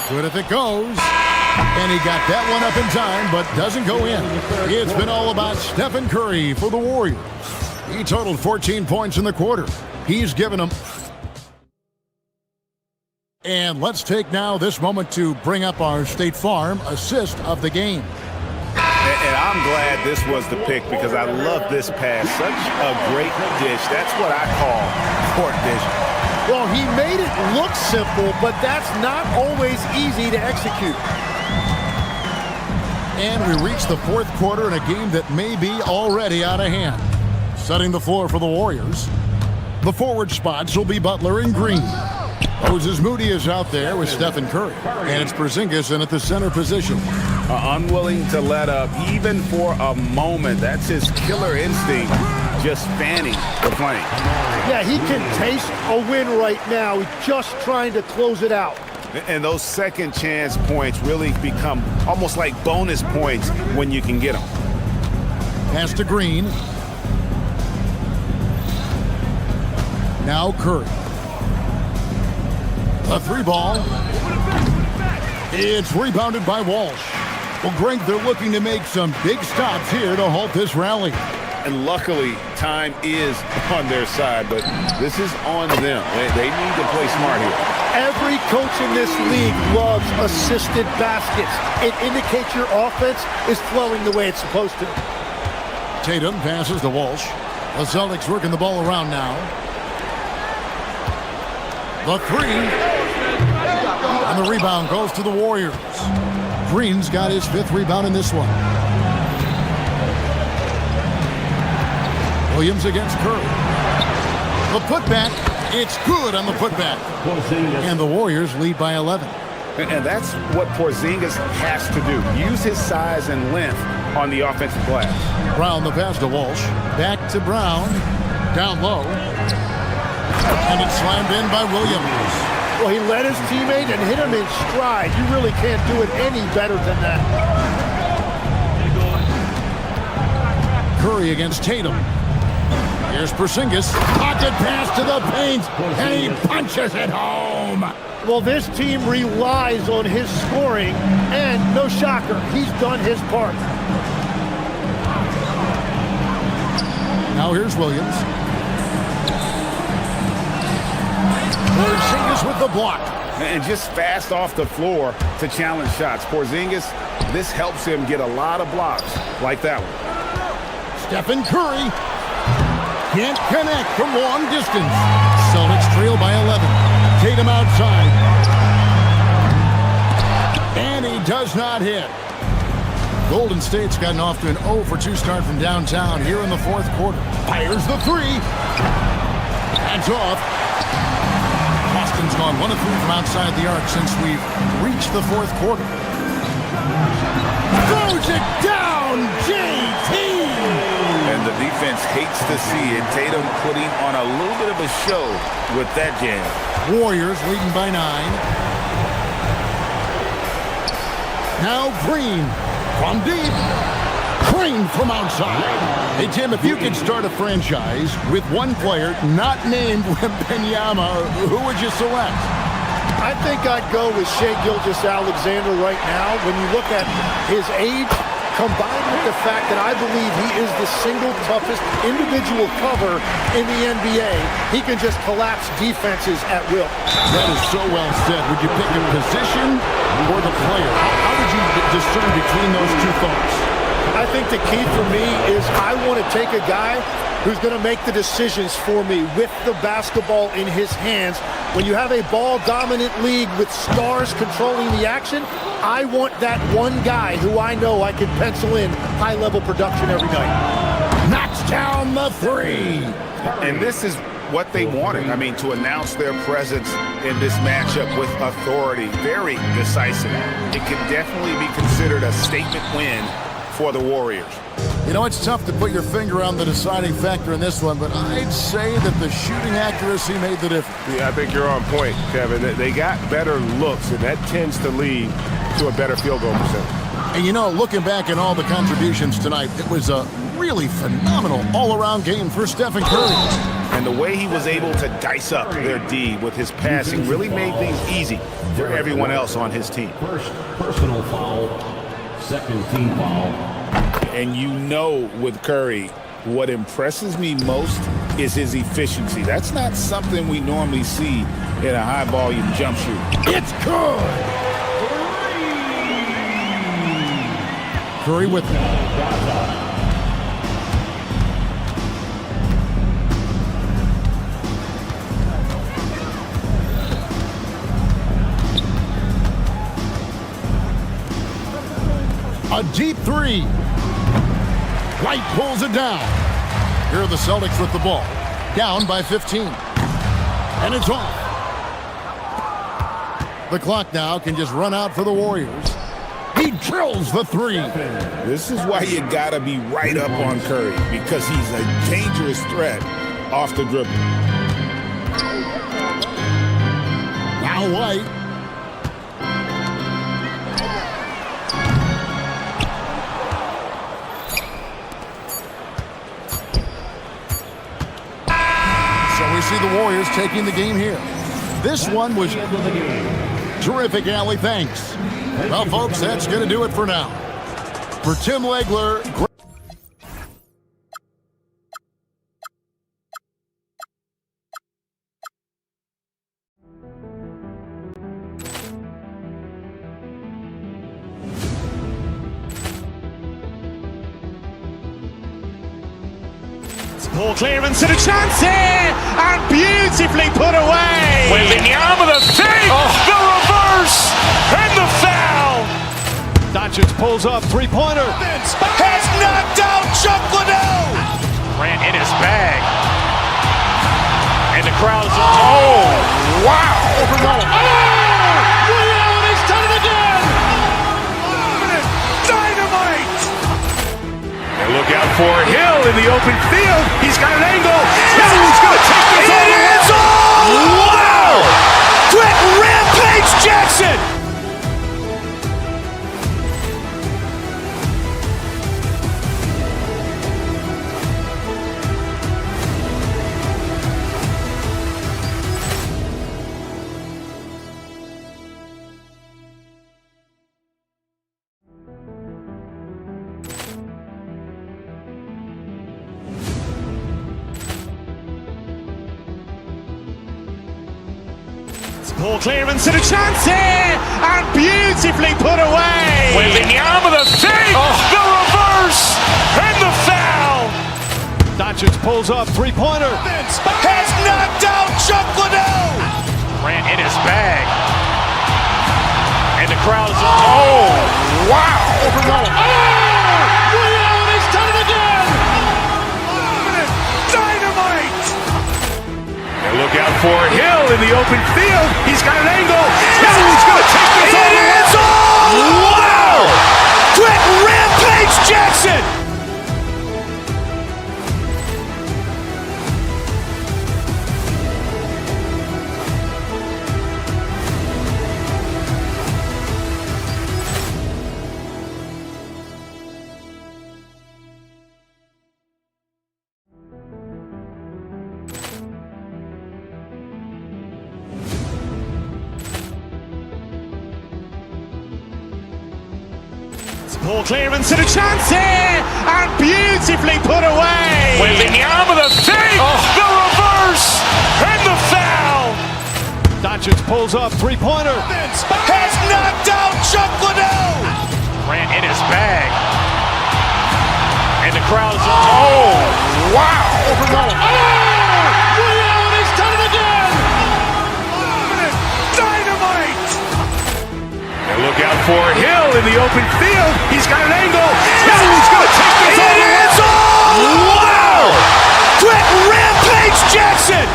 Good if it goes. And he got that one up in time, but doesn't go in. It's been all about Stephen Curry for the Warriors. He totaled 14 points in the quarter. He's given them. And let's take now this moment to bring up our State Farm assist of the game. And I'm glad this was the pick because I love this pass. Such a great dish. That's what I call court vision. Well, he made it look simple, but that's not always easy to execute. And we reach the fourth quarter in a game that may be already out of hand. Setting the floor for the Warriors. The forward spots will be Butler and Green. Moses Moody is out there with Stephen Curry. And it's Porzingis in at the center position. Unwilling to let up even for a moment. That's his killer instinct, just fanning the flame. Yeah, he can taste a win right now. He's just trying to close it out. And those second chance points really become almost like bonus points when you can get them. Pass to Green. Now Curry. A 3-ball. It's rebounded by Walsh. Well, Greg, they're looking to make some big stops here to halt this rally. And luckily, time is on their side, but this is on them. They need to play smart here. Every coach in this league loves assisted baskets. It indicates your offense is flowing the way it's supposed to. Tatum passes to Walsh. The Celtics working the ball around now. The three. And the rebound goes to the Warriors. Green's got his 5th rebound in this one. Williams against Curry. The putback. It's good on the putback. And the Warriors lead by 11. And that's what Porzingis has to do. Use his size and length on the offensive glass. Brown the pass to Walsh. Back to Brown. Down low. And it's slammed in by Williams. Well, he led his teammate and hit him in stride. You really can't do it any better than that. Curry against Tatum. Here's Porzingis. Pocket pass to the paint. And he punches it home. Well, this team relies on his scoring, and no shocker, he's done his part. Now here's Williams. Porzingis with the block. And just fast off the floor to challenge shots. Porzingis, this helps him get a lot of blocks like that one. Stephen Curry can't connect from long distance. Celtics trail by 11. Tatum outside. And he does not hit. Golden State's gotten off to an 0-for-2 start from downtown here in the 4th quarter. Fires the three. That's off. Boston's gone 1 of 3 from outside the arc since we've reached the 4th quarter. Throws it down, JT! And the defense hates to see it. Tatum putting on a little bit of a show with that jam. Warriors leading by 9. Now Green from deep. Green from outside. Hey, Tim, if you could start a franchise with one player not named Wembanyama, who would you select? I think I'd go with Shai Gilgeous-Alexander right now. When you look at his age, combined with the fact that I believe he is the single toughest individual cover in the NBA, he can just collapse defenses at will. That is so well said. Would you pick a position or the player? How would you discern between those two thoughts? I think the key for me is I want to take a guy who's going to make the decisions for me with the basketball in his hands. When you have a ball-dominant league with stars controlling the action, I want that one guy who I know I can pencil in high-level production every night. Knocks down the three. And this is what they wanted. I mean, to announce their presence in this matchup with authority, very decisive. It can definitely be considered a statement win for the Warriors. You know, it's tough to put your finger on the deciding factor in this one, but I'd say that the shooting accuracy made the difference. Yeah, I think you're on point, Kevin. They got better looks, and that tends to lead to a better field goal percentage. And you know, looking back at all the contributions tonight, it was a really phenomenal all-around game for Stephen Curry. And the way he was able to dice up their D with his passing really made things easy for everyone else on his team. First personal foul, second team foul. And you know, with Curry, what impresses me most is his efficiency. That's not something we normally see in a high-volume jump shoot. It's good! Curry with a deep three. White pulls it down. Here are the Celtics with the ball. Down by 15. And it's off. The clock now can just run out for the Warriors. He drills the three. This is why you gotta be right up on Curry, because he's a dangerous threat off the dribble. Now White. See the Warriors taking the game here. This one was terrific, Allie. Thanks. Well, folks, that's going to do it for now. For Tim Legler. Ball clearance and a chance here, and beautifully put away. Wembanyama the fake, the reverse, and the foul. Doncic pulls up, three-pointer. Has knocked out Chuck Liddell. Ran in his bag. And the crowd is, oh, wow. Ray Allen has done it again. Dynamite. And look out for Hill in the open field. He's got an angle. Hill's going to take this all the way. Wow. Quick Rampage Jackson. Ball clearance and a chance here, and beautifully put away. Wembanyama the fake, the reverse, and the foul. Doncic pulls up, three-pointer. Has knocked out Chuck Liddell. Ran in his bag. And the crowd is, oh, wow. Ray Allen has done it again. Dynamite. And look out for Hill in the open field. He's got an angle. Hill's going to take this all the way. Wow. Quick Rampage Jackson. Ball clearance and a chance here, and beautifully put away. Wembanyama the fake, the reverse, and the foul. Doncic pulls up, three-pointer. Has knocked out Chuck Liddell. Ran in his bag. And the crowd is, oh, wow. Ray Allen has done it again. Dynamite. And look out for Hill in the open field. He's got an angle. Hill's going to take this all the way. Wow. Quick Rampage Jackson.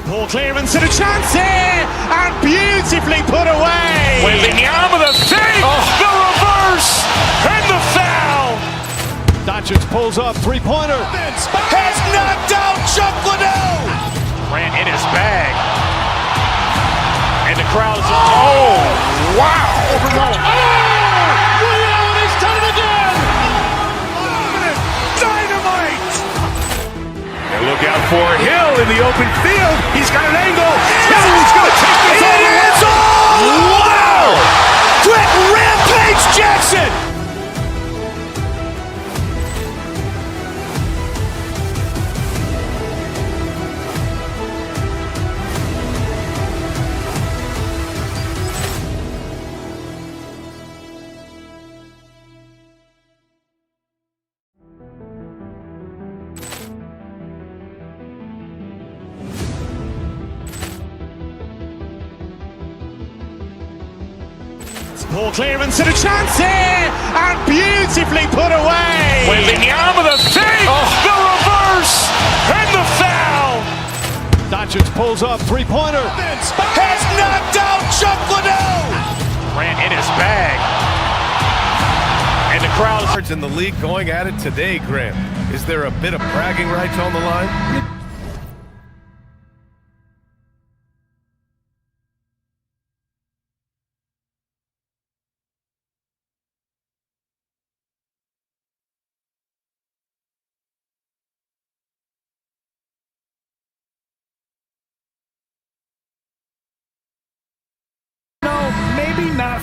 Ball clearance and a chance here, and beautifully put away. Wembanyama the fake, the reverse, and the foul. Doncic pulls up, three-pointer. Has knocked out Chuck Liddell. Ran in his bag. And the crowd is, oh, wow. Ray Allen has done it again. Dynamite. And look out for Hill in the open field. He's got an angle. Hill's going to take this all the way. Wow. Quick Rampage Jackson. Ball clearance and a chance here, and beautifully put away. Wembanyama the fake, the reverse, and the foul. Doncic pulls up, three-pointer. Has knocked out Chuck Liddell. Ran in his bag. And the crowd is In the league going at it today, Graham. Is there a bit of bragging rights on the line?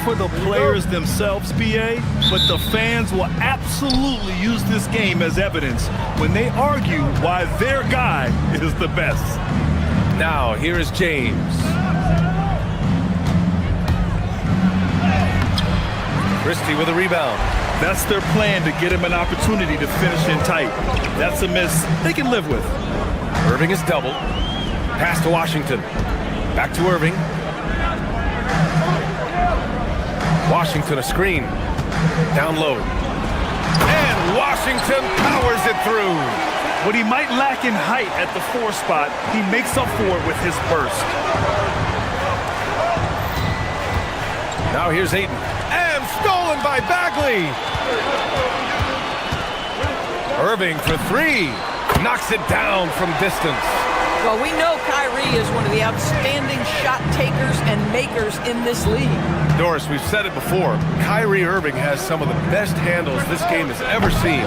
for the players themselves, BA, but the fans will absolutely use this game as evidence when they argue why their guy is the best. Now, here is James. Christie with a rebound. That's their plan, to get him an opportunity to finish in tight. That's a miss they can live with. Irving is doubled. Pass to Washington. Back to Irving. Washington a screen. Down low. And Washington powers it through. What he might lack in height at the 4 spot, he makes up for it with his burst. Now here's Ayton. And stolen by Bagley. Irving for 3. Knocks it down from distance. Well, we know Kyrie is one of the outstanding shot takers and makers in this league. Doris, we've said it before. Kyrie Irving has some of the best handles this game has ever seen.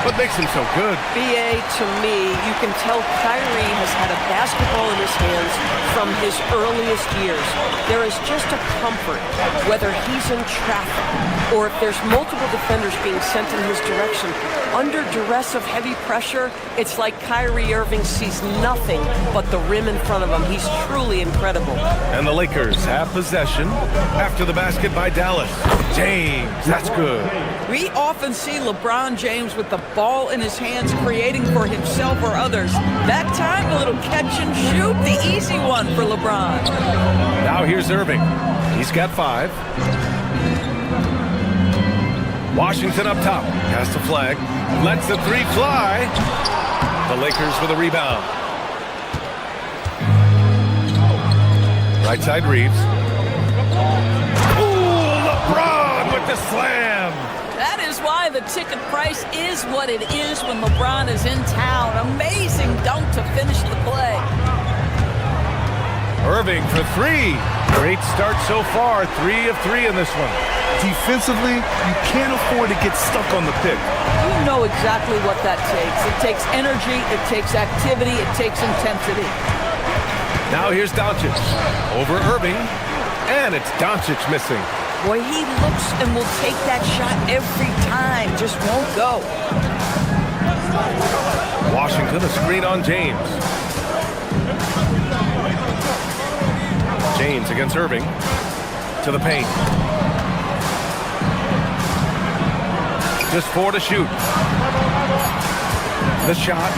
What makes him so good? BA, to me, you can tell Kyrie has had a basketball in his hands from his earliest years. There is just a comfort, whether he's in traffic or if there's multiple defenders being sent in his direction. Under duress of heavy pressure, it's like Kyrie Irving sees nothing but the rim in front of him. He's truly incredible. And the Lakers have possession after the basket by Dallas. James, that's good. We often see LeBron James with the ball in his hands, creating for himself or others. That time, a little catch and shoot, the easy one for LeBron. Now here's Irving. He's got 5. Washington up top. Has the flag. Lets the 3 fly. The Lakers with a rebound. Right side Reeves. Ooh, LeBron with the slam. That is why the ticket price is what it is when LeBron is in town. Amazing dunk to finish the play. Irving for 3. Great start so far. 3 of 3 in this one. Defensively, you can't afford to get stuck on the pick. You know exactly what that takes. It takes energy, it takes activity, it takes intensity. Now here's Doncic over Irving, and it's Doncic missing. Boy, he looks and will take that shot every time, just won't go. Washington a screen on James. James against Irving to the paint. Just 4 to shoot. The shot,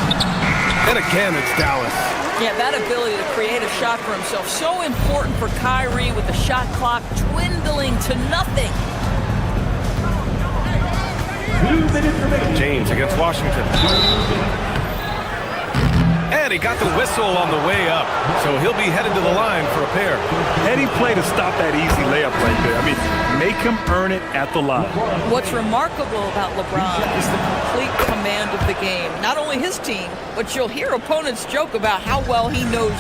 and again it's Dallas. Yeah, that ability to create a shot for himself, so important for Kyrie with the shot clock dwindling to nothing. James against Washington. And he got the whistle on the way up, so he'll be headed to the line for a pair. Heady play to stop that easy layup right there. I mean, make him earn it at the line. What's remarkable about LeBron is the complete command of the game. Not only his team, but you'll hear opponents joke about how well he knows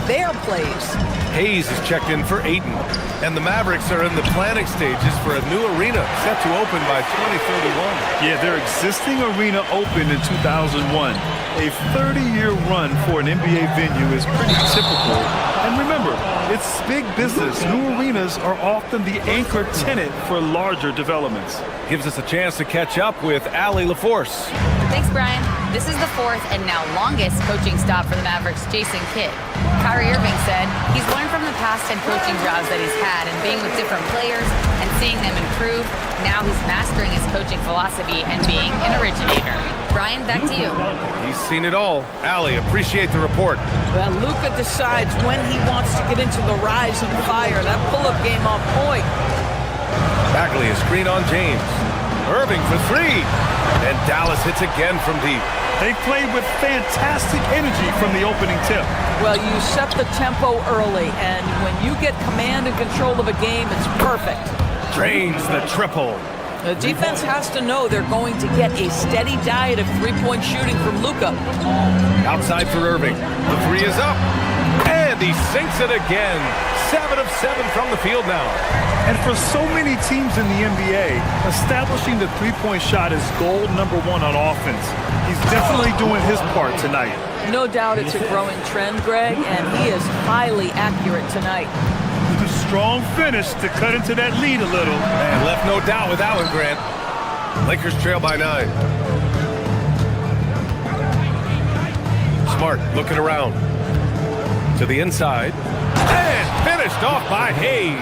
their plays. Hayes is checked in for Ayton, and the Mavericks are in the planning stages for a new arena set to open by 2031. Yeah, their existing arena opened in 2001. A 30-year run for an NBA venue is pretty typical. And remember, it's big business. New arenas are often the anchor tenant for larger developments. Gives us a chance to catch up with Allie LaForce. Thanks, Brian. This is the 4th and now longest coaching stop for the Mavericks' Jason Kidd. Kyrie Irving said he's learned from the past 10 coaching jobs that he's had and being with different players and seeing them improve. Now he's mastering his coaching philosophy and being an originator. Brian, back to you. He's seen it all. Allie, appreciate the report. Well, Luka decides when he wants to get into the rise and fire. That pull-up game on point. Bagley a screen on James. Irving for 3. And Dallas hits again from deep. They played with fantastic energy from the opening tip. Well, you set the tempo early, and when you get command and control of a game, it's perfect. Drains the triple. The defense has to know they're going to get a steady diet of three-point shooting from Luka. Outside for Irving. The 3 is up. And he sinks it again. 7 of 7 from the field now. And for so many teams in the NBA, establishing the three-point shot is goal number 1 on offense. He's definitely doing his part tonight. No doubt it's a growing trend, Greg, and he is highly accurate tonight. The strong finish to cut into that lead a little. And left no doubt with that one, Grant. Lakers trail by 9. Smart looking around. To the inside. And finished off by Hayes.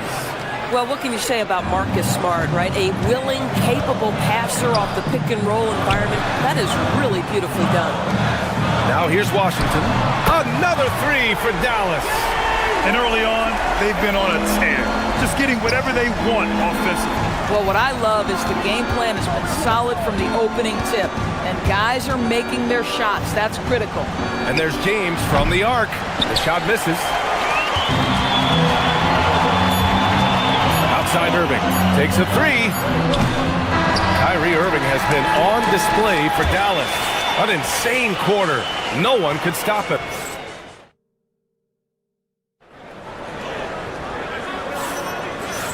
Well, what can you say about Marcus Smart, right? A willing, capable passer off the pick-and-roll environment. That is really beautifully done. Now here's Washington. Another three for Dallas. And early on, they've been on a tear. Just getting whatever they want offensively. Well, what I love is the game plan has been solid from the opening tip. And guys are making their shots. That's critical. And there's James from the arc. The shot misses. Outside Irving. Takes a three. Kyrie Irving has been on display for Dallas. An insane quarter. No one could stop it.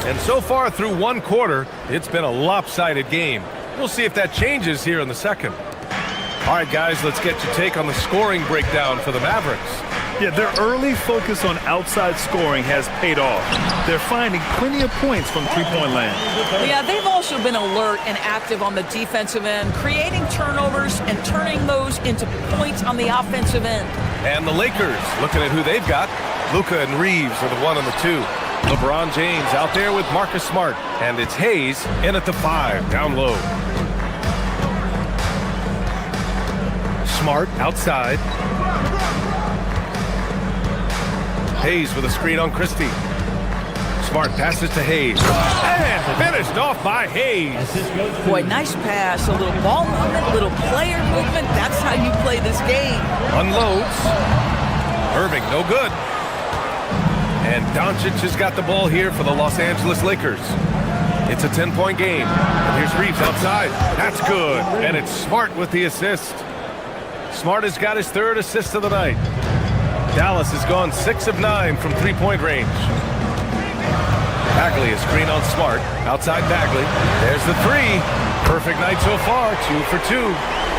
And so far through one quarter, it's been a lopsided game. We'll see if that changes here in the second. All right, guys, let's get your take on the scoring breakdown for the Mavericks. Yeah, their early focus on outside scoring has paid off. They're finding plenty of points from three-point land. Yeah, they've also been alert and active on the defensive end, creating turnovers and turning those into points on the offensive end. And the Lakers, looking at who they've got, Luka and Reeves are the 1 and the 2. LeBron James out there with Marcus Smart. And it's Hayes in at the 5, down low. Smart outside. Hayes with a screen on Christie. Smart passes to Hayes. And finished off by Hayes. Boy, nice pass. A little ball movement, little player movement. That's how you play this game. Unloads. Irving, no good. And Doncic has got the ball here for the Los Angeles Lakers. It's a 10-point game. And here's Reeves outside. That's good. And it's Smart with the assist. Smart has got his 3rd assist of the night. Dallas has gone 6 of 9 from three-point range. Bagley is screen on Smart. Outside Bagley. There's the 3. Perfect night so far. 2 for 2.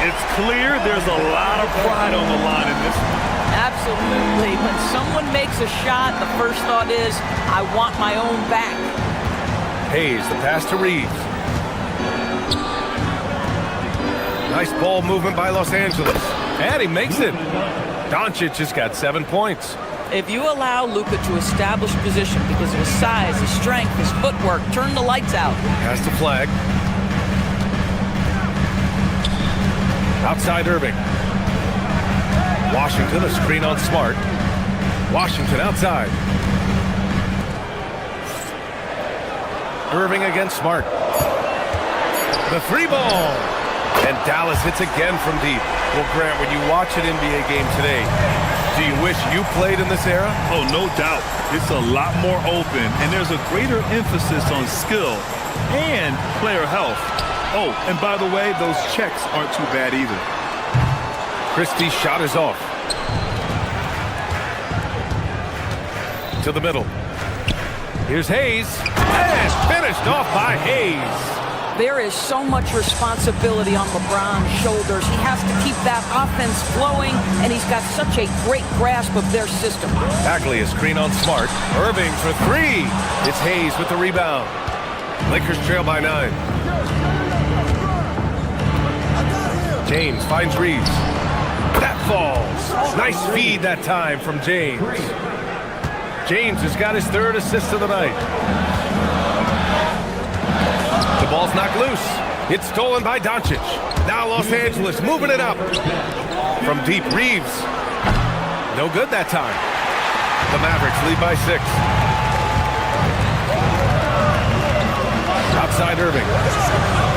It's clear there's a lot of pride on the line in this one. Absolutely. When someone makes a shot, the first thought is, I want my own back. Hayes, the pass to Reeves. Nice ball movement by Los Angeles. And he makes it. Doncic has got 7 points. If you allow Luka to establish position because of his size, his strength, his footwork, turn the lights out. Has to flag. Outside Irving. Washington, a screen on Smart. Washington outside. Irving against Smart. The 3 ball. And Dallas hits again from deep. Well, Grant, when you watch an NBA game today, do you wish you played in this era? Oh, no doubt. It's a lot more open, and there's a greater emphasis on skill and player health. Oh, and by the way, those checks aren't too bad either. Christie's shot is off. To the middle. Here's Hayes. And finished off by Hayes. There is so much responsibility on LeBron's shoulders. He has to keep that offense flowing, and he's got such a great grasp of their system. Bagley, a screen on Smart. Irving for 3. It's Hayes with the rebound. Lakers trail by 9. James finds Reeves. That falls. Nice feed that time from James. James has got his 3rd assist of the night. The ball's knocked loose. It's stolen by Doncic. Now Los Angeles moving it up. From deep, Reeves. No good that time. The Mavericks lead by 6. Outside Irving.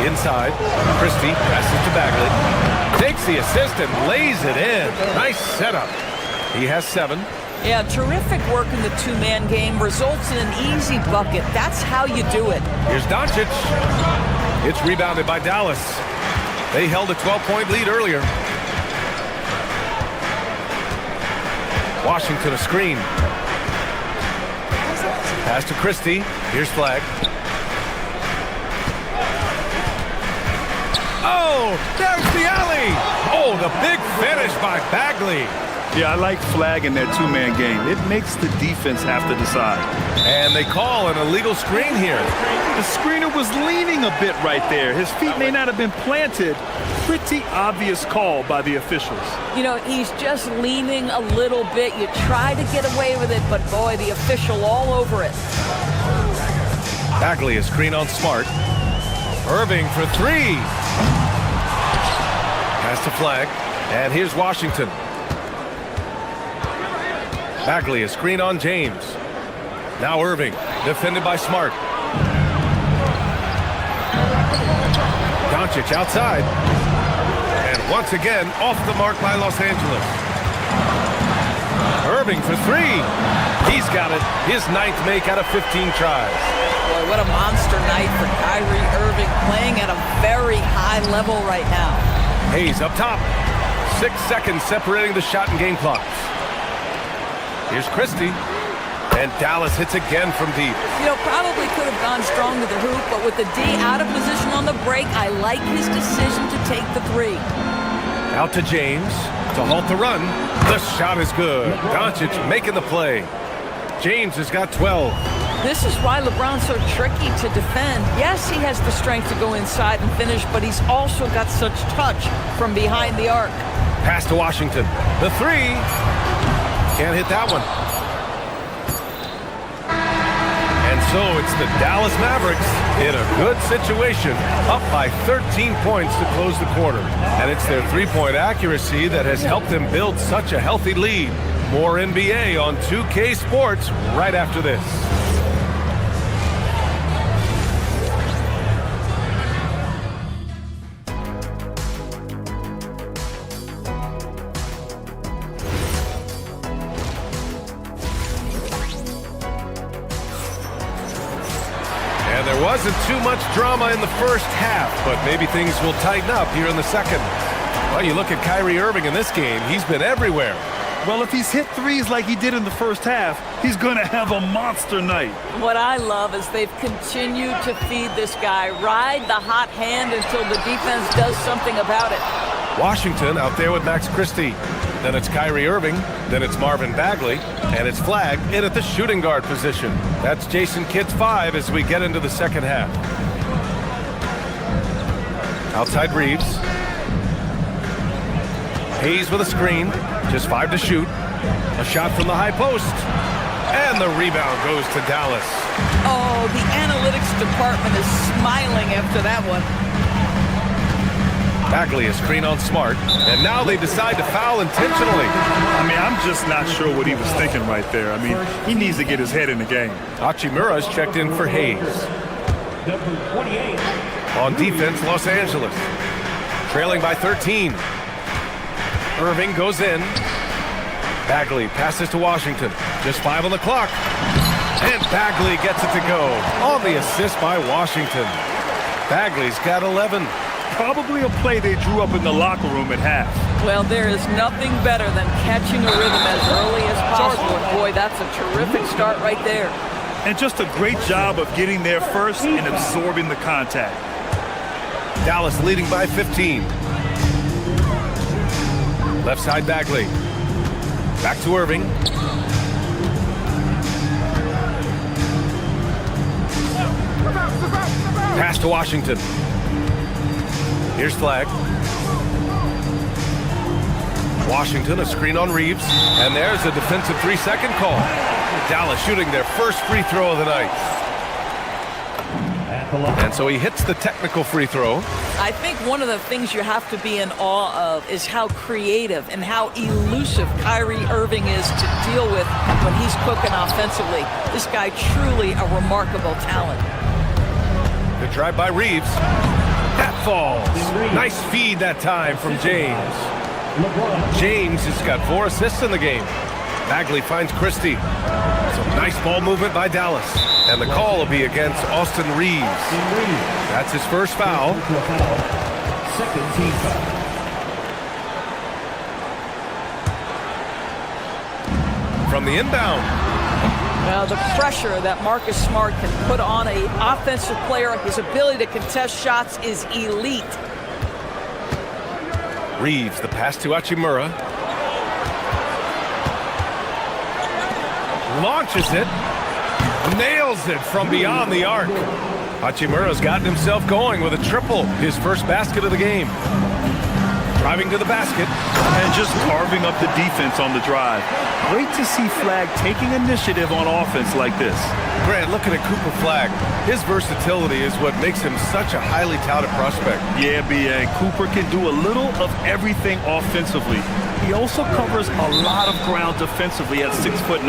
Inside. Christie passes to Bagley. Takes the assist and lays it in. Nice setup. He has 7. Yeah, terrific work in the 2-man game. Results in an easy bucket. That's how you do it. Here's Doncic. It's rebounded by Dallas. They held a 12-point lead earlier. Washington a screen. Pass to Christie. Here's flag. Oh, there's the alley. Oh, the big finish by Bagley. Yeah, I like flagging that two-man game. It makes the defense have to decide. And they call an illegal screen here. The screener was leaning a bit right there. His feet may not have been planted. Pretty obvious call by the officials. You know, he's just leaning a little bit. You try to get away with it, but boy, the official all over it. Bagley, a screen on Smart. Irving for three. Pass to Flag. And here's Washington. Bagley, a screen on James. Now Irving, defended by Smart. Doncic outside. And once again, off the mark by Los Angeles. Irving for three. He's got it. His 9th make out of 15 tries. Boy, what a monster night for Kyrie Irving, playing at a very high level right now. Hayes up top. 6 seconds separating the shot and game clocks. Here's Christie. And Dallas hits again from deep. You know, probably could have gone strong to the hoop, but with the D out of position on the break, I like his decision to take the three. Out to James to halt the run. The shot is good. Doncic making the play. James has got 12. This is why LeBron's so tricky to defend. Yes, he has the strength to go inside and finish, but he's also got such touch from behind the arc. Pass to Washington. The three. Can't hit that one. And so it's the Dallas Mavericks in a good situation, up by 13 points to close the quarter. And it's their three-point accuracy that has helped them build such a healthy lead. More NBA on 2K Sports right after this. Wasn't too much drama in the first half, but maybe things will tighten up here in the second. Well, you look at Kyrie Irving in this game, he's been everywhere. Well, if he's hit threes like he did in the first half, he's going to have a monster night. What I love is they've continued to feed this guy, ride the hot hand until the defense does something about it. Washington out there with Max Christie. Then it's Kyrie Irving, then it's Marvin Bagley, and it's Flag in at the shooting guard position. That's Jason Kidd's 5 as we get into the second half. Outside Reeves. Hayes with a screen, just 5 to shoot. A shot from the high post. And the rebound goes to Dallas. Oh, the analytics department is smiling after that one. Bagley, a screen on Smart, and now they decide to foul intentionally. I mean, I'm just not sure what he was thinking right there. I mean, he needs to get his head in the game. Hachimura's checked in for Hayes. On defense, Los Angeles. Trailing by 13. Irving goes in. Bagley passes to Washington. Just 5 on the clock. And Bagley gets it to go. On the assist by Washington. Bagley's got 11. Probably a play they drew up in the locker room at half. Well, there is nothing better than catching a rhythm as early as possible. And boy, that's a terrific start right there. And just a great job of getting there first and absorbing the contact. Dallas leading by 15. Left side Bagley. Back to Irving. Pass to Washington. Here's Flag. Washington, a screen on Reeves. And there's a defensive 3-second call. Dallas shooting their first free throw of the night. And so he hits the technical free throw. I think one of the things you have to be in awe of is how creative and how elusive Kyrie Irving is to deal with when he's cooking offensively. This guy truly a remarkable talent. Good drive by Reeves. That falls. Nice feed that time from James. James has got 4 assists in the game. Bagley finds Christie. Some nice ball movement by Dallas. And the call will be against Austin Reeves. That's his first foul. Second team foul. From the inbound. Now the pressure that Marcus Smart can put on an offensive player, his ability to contest shots is elite. Reeves, the pass to Hachimura. launches it, nails it from beyond the arc. Hachimura's gotten himself going with a triple, his first basket of the game. Driving to the basket. And just carving up the defense on the drive. Great to see Flagg taking initiative on offense like this. Grant, looking at Cooper Flagg, his versatility is what makes him such a highly touted prospect. Yeah, B.A. Cooper can do a little of everything offensively. He also covers a lot of ground defensively at 6'9".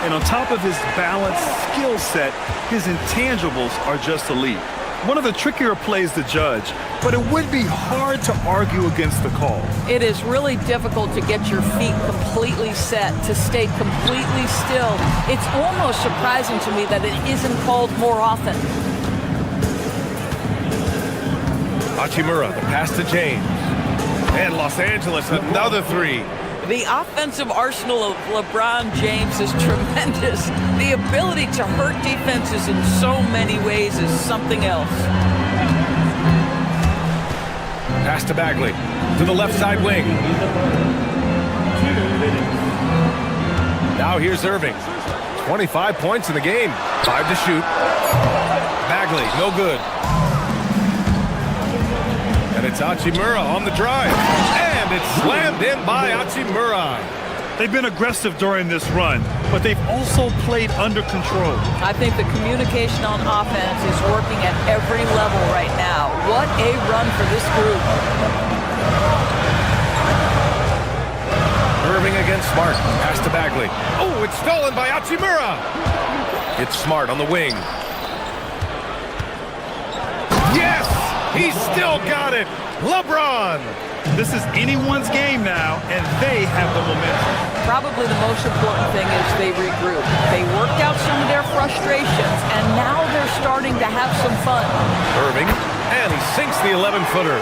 And on top of his balanced skill set, his intangibles are just elite. One of the trickier plays to judge, but it would be hard to argue against the call. It is really difficult to get your feet completely set, to stay completely still. It's almost surprising to me that it isn't called more often. Hachimura, the pass to James. And Los Angeles, another three. The offensive arsenal of LeBron James is tremendous. The ability to hurt defenses in so many ways is something else. Pass to Bagley, to the left side wing. Now here's Irving. 25 points in the game. 5 to shoot. Bagley, no good. And it's Hachimura on the drive. And it's slammed in by Hachimura. They've been aggressive during this run, but they've also played under control. I think the communication on offense is working at every level right now. What a run for this group. Irving against Smart. Pass to Bagley. Oh, it's stolen by Hachimura. It's Smart on the wing. Yes! He's still got it! LeBron! This is anyone's game now, and they have the momentum. Probably the most important thing is they regroup. They worked out some of their frustrations, and now they're starting to have some fun. Irving, and he sinks the 11-footer.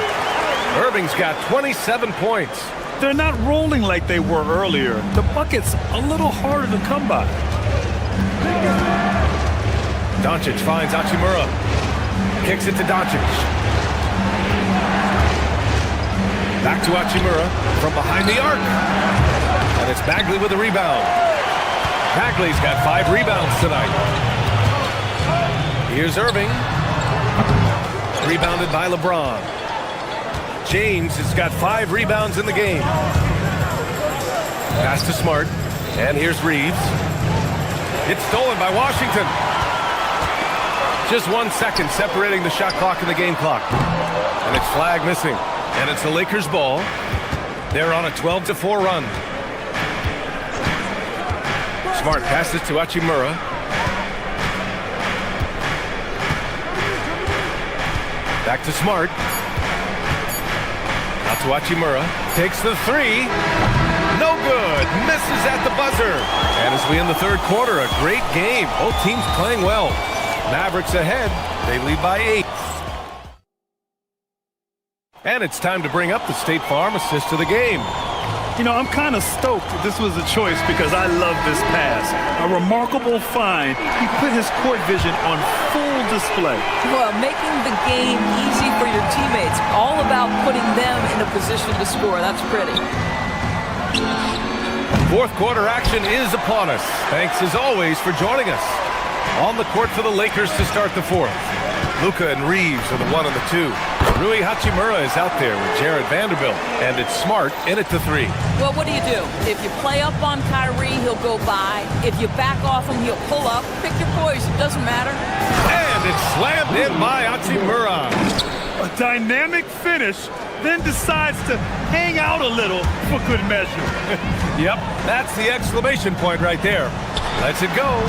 Irving's got 27 points. They're not rolling like they were earlier. The bucket's a little harder to come by. Doncic finds Hachimura. Kicks it to Doncic. Back to Hachimura from behind the arc. And it's Bagley with a rebound. Bagley's got 5 rebounds tonight. Here's Irving. Rebounded by LeBron. James has got 5 rebounds in the game. Pass to Smart. And here's Reeves. It's stolen by Washington. Just 1 second separating the shot clock and the game clock. And it's Flagg missing. And it's the Lakers' ball. They're on a 12-4 run. Smart passes to Hachimura. Back to Smart. Out to Hachimura. Takes the 3. No good. Misses at the buzzer. And as we end the third quarter, a great game. Both teams playing well. Mavericks ahead. They lead by 8. And it's time to bring up the State Farm assist of the game. You know, I'm kind of stoked that this was a choice because I love this pass. A remarkable find. He put his court vision on full display. Well, making the game easy for your teammates. All about putting them in a position to score. That's pretty. Fourth quarter action is upon us. Thanks as always for joining us. On the court for the Lakers to start the fourth. Luka and Reeves are the 1 and the 2. Rui Hachimura is out there with Jared Vanderbilt, and it's Smart in at the 3. Well, what do? If you play up on Kyrie, he'll go by. If you back off him, he'll pull up. Pick your poison. Doesn't matter. And it's slammed in by Hachimura. A dynamic finish, then decides to hang out a little for good measure. Yep, that's the exclamation point right there. Lets it go.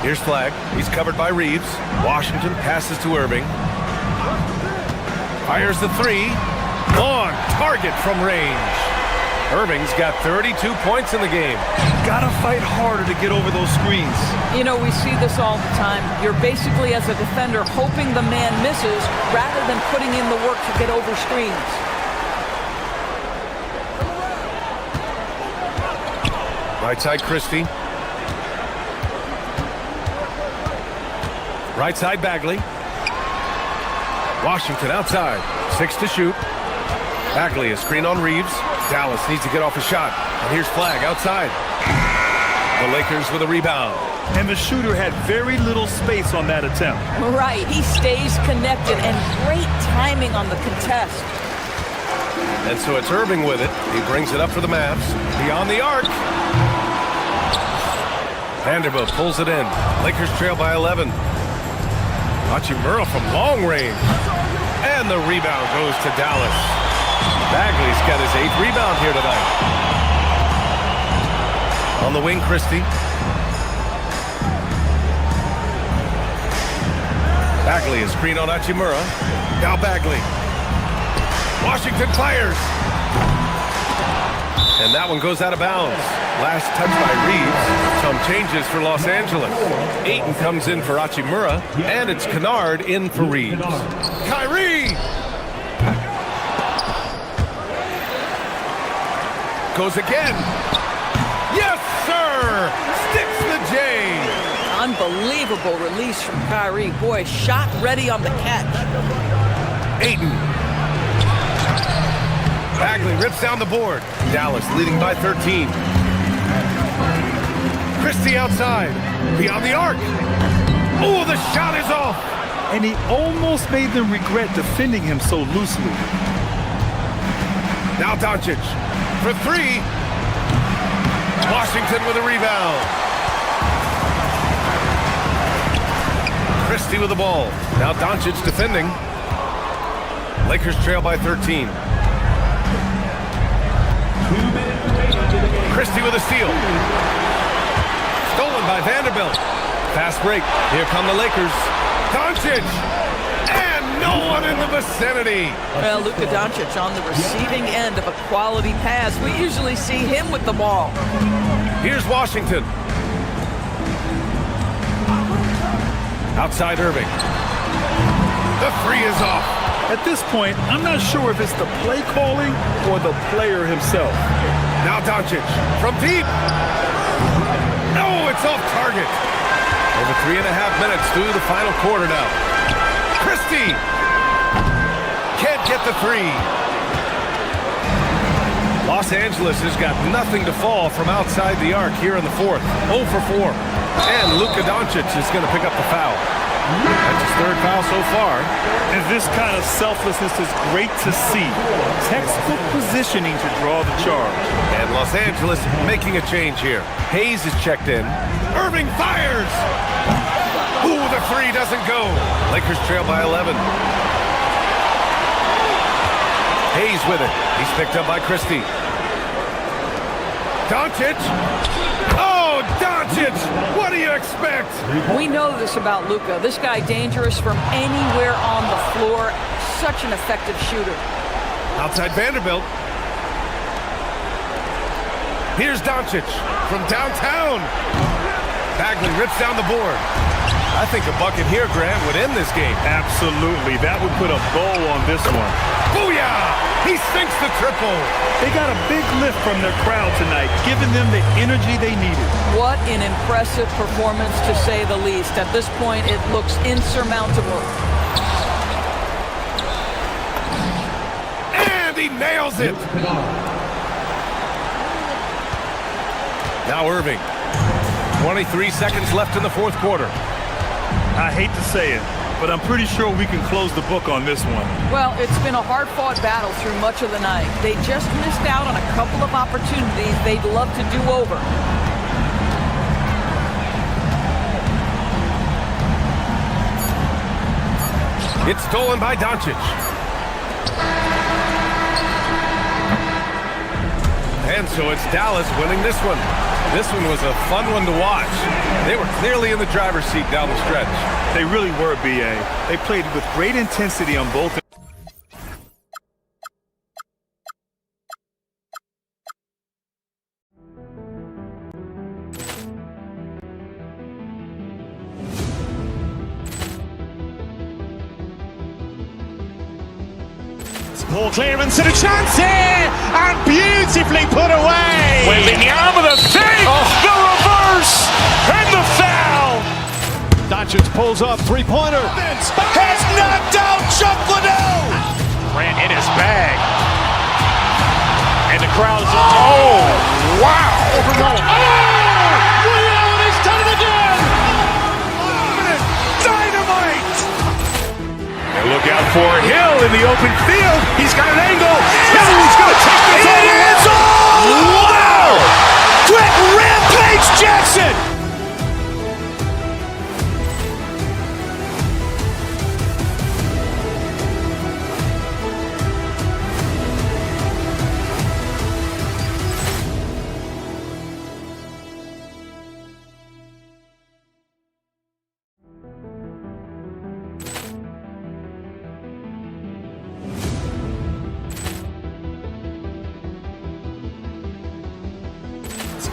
Here's Flagg. He's covered by Reeves. Washington passes to Irving. Fires the 3. Long target from range. Irving's got 32 points in the game. Gotta fight harder to get over those screens. You know, we see this all the time. You're basically, as a defender, hoping the man misses rather than putting in the work to get over screens. Right side, Christie. Right side, Bagley. Washington outside. 6 to shoot. Bagley, a screen on Reeves. Dallas needs to get off a shot. And here's Flag outside. The Lakers with a rebound. And the shooter had very little space on that attempt. Right, he stays connected, and great timing on the contest. And so it's Irving with it. He brings it up for the Mavs. Beyond the arc. Vanderbilt pulls it in. Lakers trail by 11. Hachimura from long range. And the rebound goes to Dallas. Bagley's got his 8th rebound here tonight. On the wing, Christie. Bagley is screen on Hachimura. Now Bagley. Washington fires. And that one goes out of bounds. Last touch by Reeves. Some changes for Los Angeles. Ayton comes in for Hachimura. And it's Kennard in for Reeves. Kyrie! Goes again. Yes, sir! Sticks the J. Unbelievable release from Kyrie. Boy, shot ready on the catch. Ayton. Bagley rips down the board. Dallas leading by 13. Christie outside. Beyond the arc. Oh, the shot is off. And he almost made them regret defending him so loosely. Now Doncic for 3. Washington with a rebound. Christie with the ball. Now Doncic defending. Lakers trail by 13. Christie with a steal. Stolen by Vanderbilt. Fast break. Here come the Lakers. Doncic! And no one in the vicinity. Well, Luka Doncic on the receiving end of a quality pass. We usually see him with the ball. Here's Washington. Outside Irving. The 3 is off. At this point, I'm not sure if it's the play calling or the player himself. Now Doncic from deep. No, it's off target. Over 3.5 minutes through the final quarter now. Christie can't get the 3. Los Angeles has got nothing to fall from outside the arc here in the 4th. 0 for 4. And Luka Doncic is going to pick up the foul. That's his 3rd foul so far. And this kind of selflessness is great to see. Textbook positioning to draw the charge. And Los Angeles making a change here. Hayes is checked in. Irving fires! Ooh, the 3 doesn't go. Lakers trail by 11. Hayes with it. He's picked up by Christie. Doncic! Oh, Doncic! What do you expect? We know this about Luka. This guy dangerous from anywhere on the floor. Such an effective shooter. Outside Vanderbilt. Here's Doncic from downtown. Bagley rips down the board. I think a bucket here, Grant, would end this game. Absolutely. That would put a bow on this one. Booyah! He sinks the triple. They got a big lift from their crowd tonight, giving them the energy they needed. What an impressive performance, to say the least. At this point, it looks insurmountable. And he nails it. Now Irving. 23 seconds left in the 4th quarter. I hate to say it, but I'm pretty sure we can close the book on this one. Well, it's been a hard-fought battle through much of the night. They just missed out on a couple of opportunities they'd love to do over. It's stolen by Doncic. And so it's Dallas winning this one. This one was a fun one to watch. They were clearly in the driver's seat down the stretch. They really were, B.A. They played with great intensity on both. Ball clearance and a chance here, and beautifully put away. Wembanyama with a save, the reverse, and the foul. Doncic pulls up, three-pointer. Has knocked out Chuck Liddell. Grant in his bag. crowd is, oh, wow. Overruled. Ray Allen has done it again! Dynamite! And look out for Hill in the open field. He's got an angle. Hill's going to take this all the way. Wow! Quick Rampage Jackson!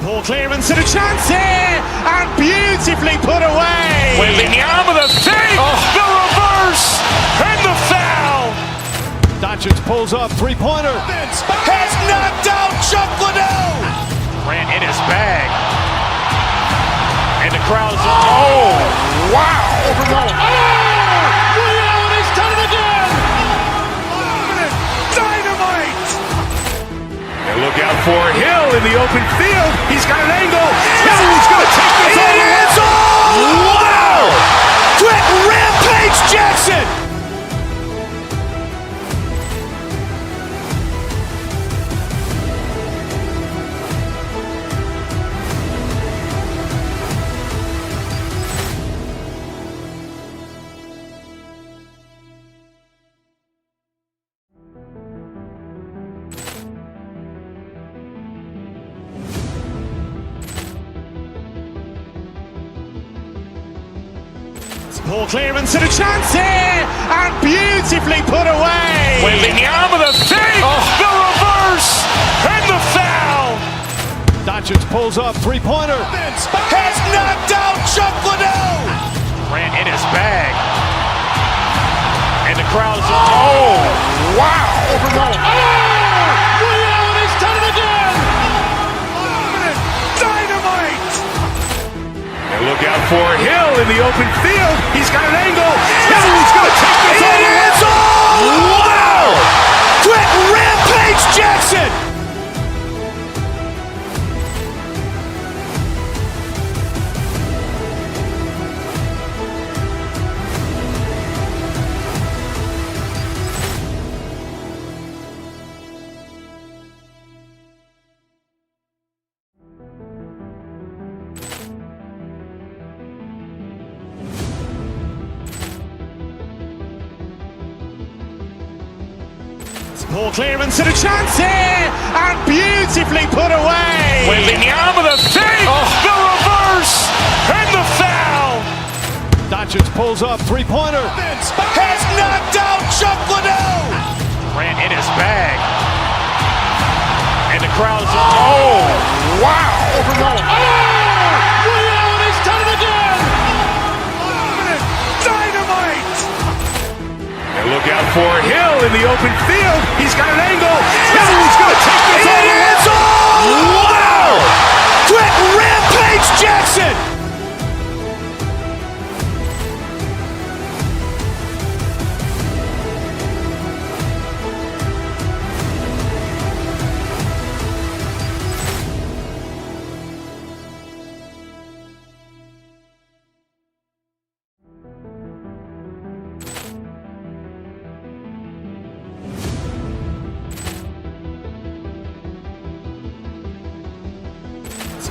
Poor clearance and a chance here, and beautifully put away. Wembanyama the fake, the reverse, and the foul. Doncic pulls up, three-pointer. Has knocked out Chuck Liddell. Ran in his bag. And the crowd is, oh, wow. Overruled. Ray Allen has done it again! Dynamite! And look out for Hill in the open field. He's got an angle. Hill's going to take this all the way. Wow! Quick Rampage Jackson! Poor clearance and a chance here, and beautifully put away. Wembanyama the fake, the reverse, and the foul. Doncic pulls up, three-pointer. Has knocked out Chuck Liddell. Ran in his bag. And the crowd is, oh, wow. Overruled. Ray Allen has done it again! Dynamite! And look out for Hill in the open field. He's got an angle. Hill's going to take this all the way. Wow! Quick Rampage Jackson! Poor clearance and a chance here, and beautifully put away. Wembanyama the fake, the reverse, and the foul. Doncic pulls up, three-pointer. Has knocked out Chuck Liddell. Ran in his bag. And the crowd is, oh, wow. Overruled. Ray Allen has done it again! Dynamite! And look out for Hill in the open field. He's got an angle. Hill's going to take this all the way. Wow! Quick Rampage Jackson!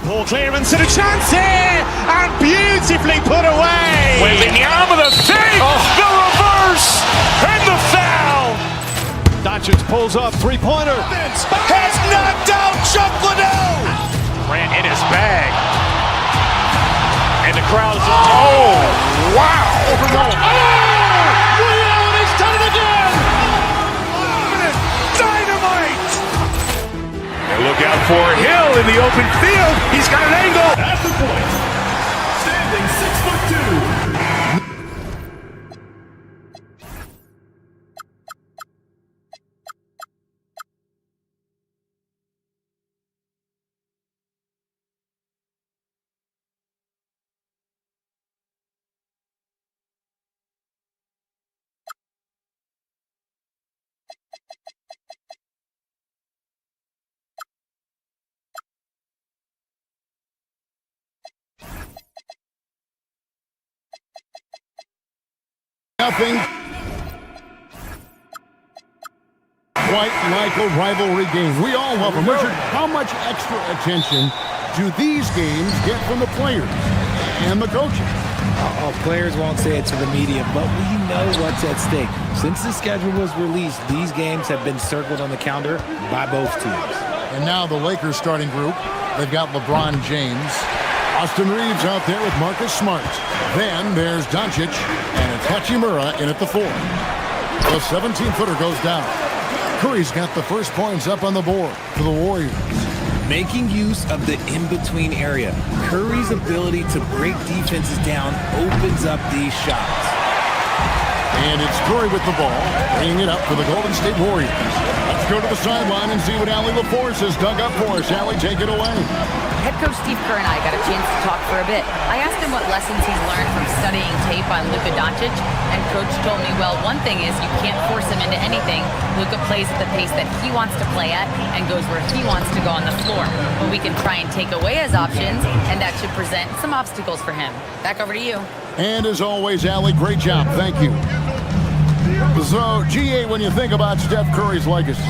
Poor clearance and a chance here, and beautifully put away. Wembanyama the fake, the reverse, and the foul. Doncic pulls up, three-pointer. Has knocked out Chuck Liddell. Ran in his bag. And the crowd is, oh, wow. Overruled. Ray Allen has done it again! Dynamite! And look out for Hill in the open field. He's got an angle. At the point, standing 6'2". Nothing quite like a rivalry game. We all love them. Richard, how much extra attention do these games get from the players and the coaches? Players won't say it to the media, but we know what's at stake. Since the schedule was released, these games have been circled on the calendar by both teams. And now the Lakers starting group. They've got LeBron James. Austin Reeves out there with Marcus Smart. Then there's Doncic and it's Hachimura in at the 4. The 17-footer goes down. Curry's got the first points up on the board for the Warriors. Making use of the in-between area. Curry's ability to break defenses down opens up these shots. And it's Curry with the ball, bringing it up for the Golden State Warriors. Let's go to the sideline and see what Allie LaForce has dug up for us. Allie, take it away. Head coach Steve Kerr and I got a chance to talk for a bit. I asked him what lessons he's learned from studying tape on Luka Doncic, and coach told me, well, one thing is you can't force him into anything. Luka plays at the pace that he wants to play at and goes where he wants to go on the floor. But we can try and take away his options, and that should present some obstacles for him. Back over to you. And as always, Allie, great job. Thank you. So, GA, when you think about Steph Curry's legacy,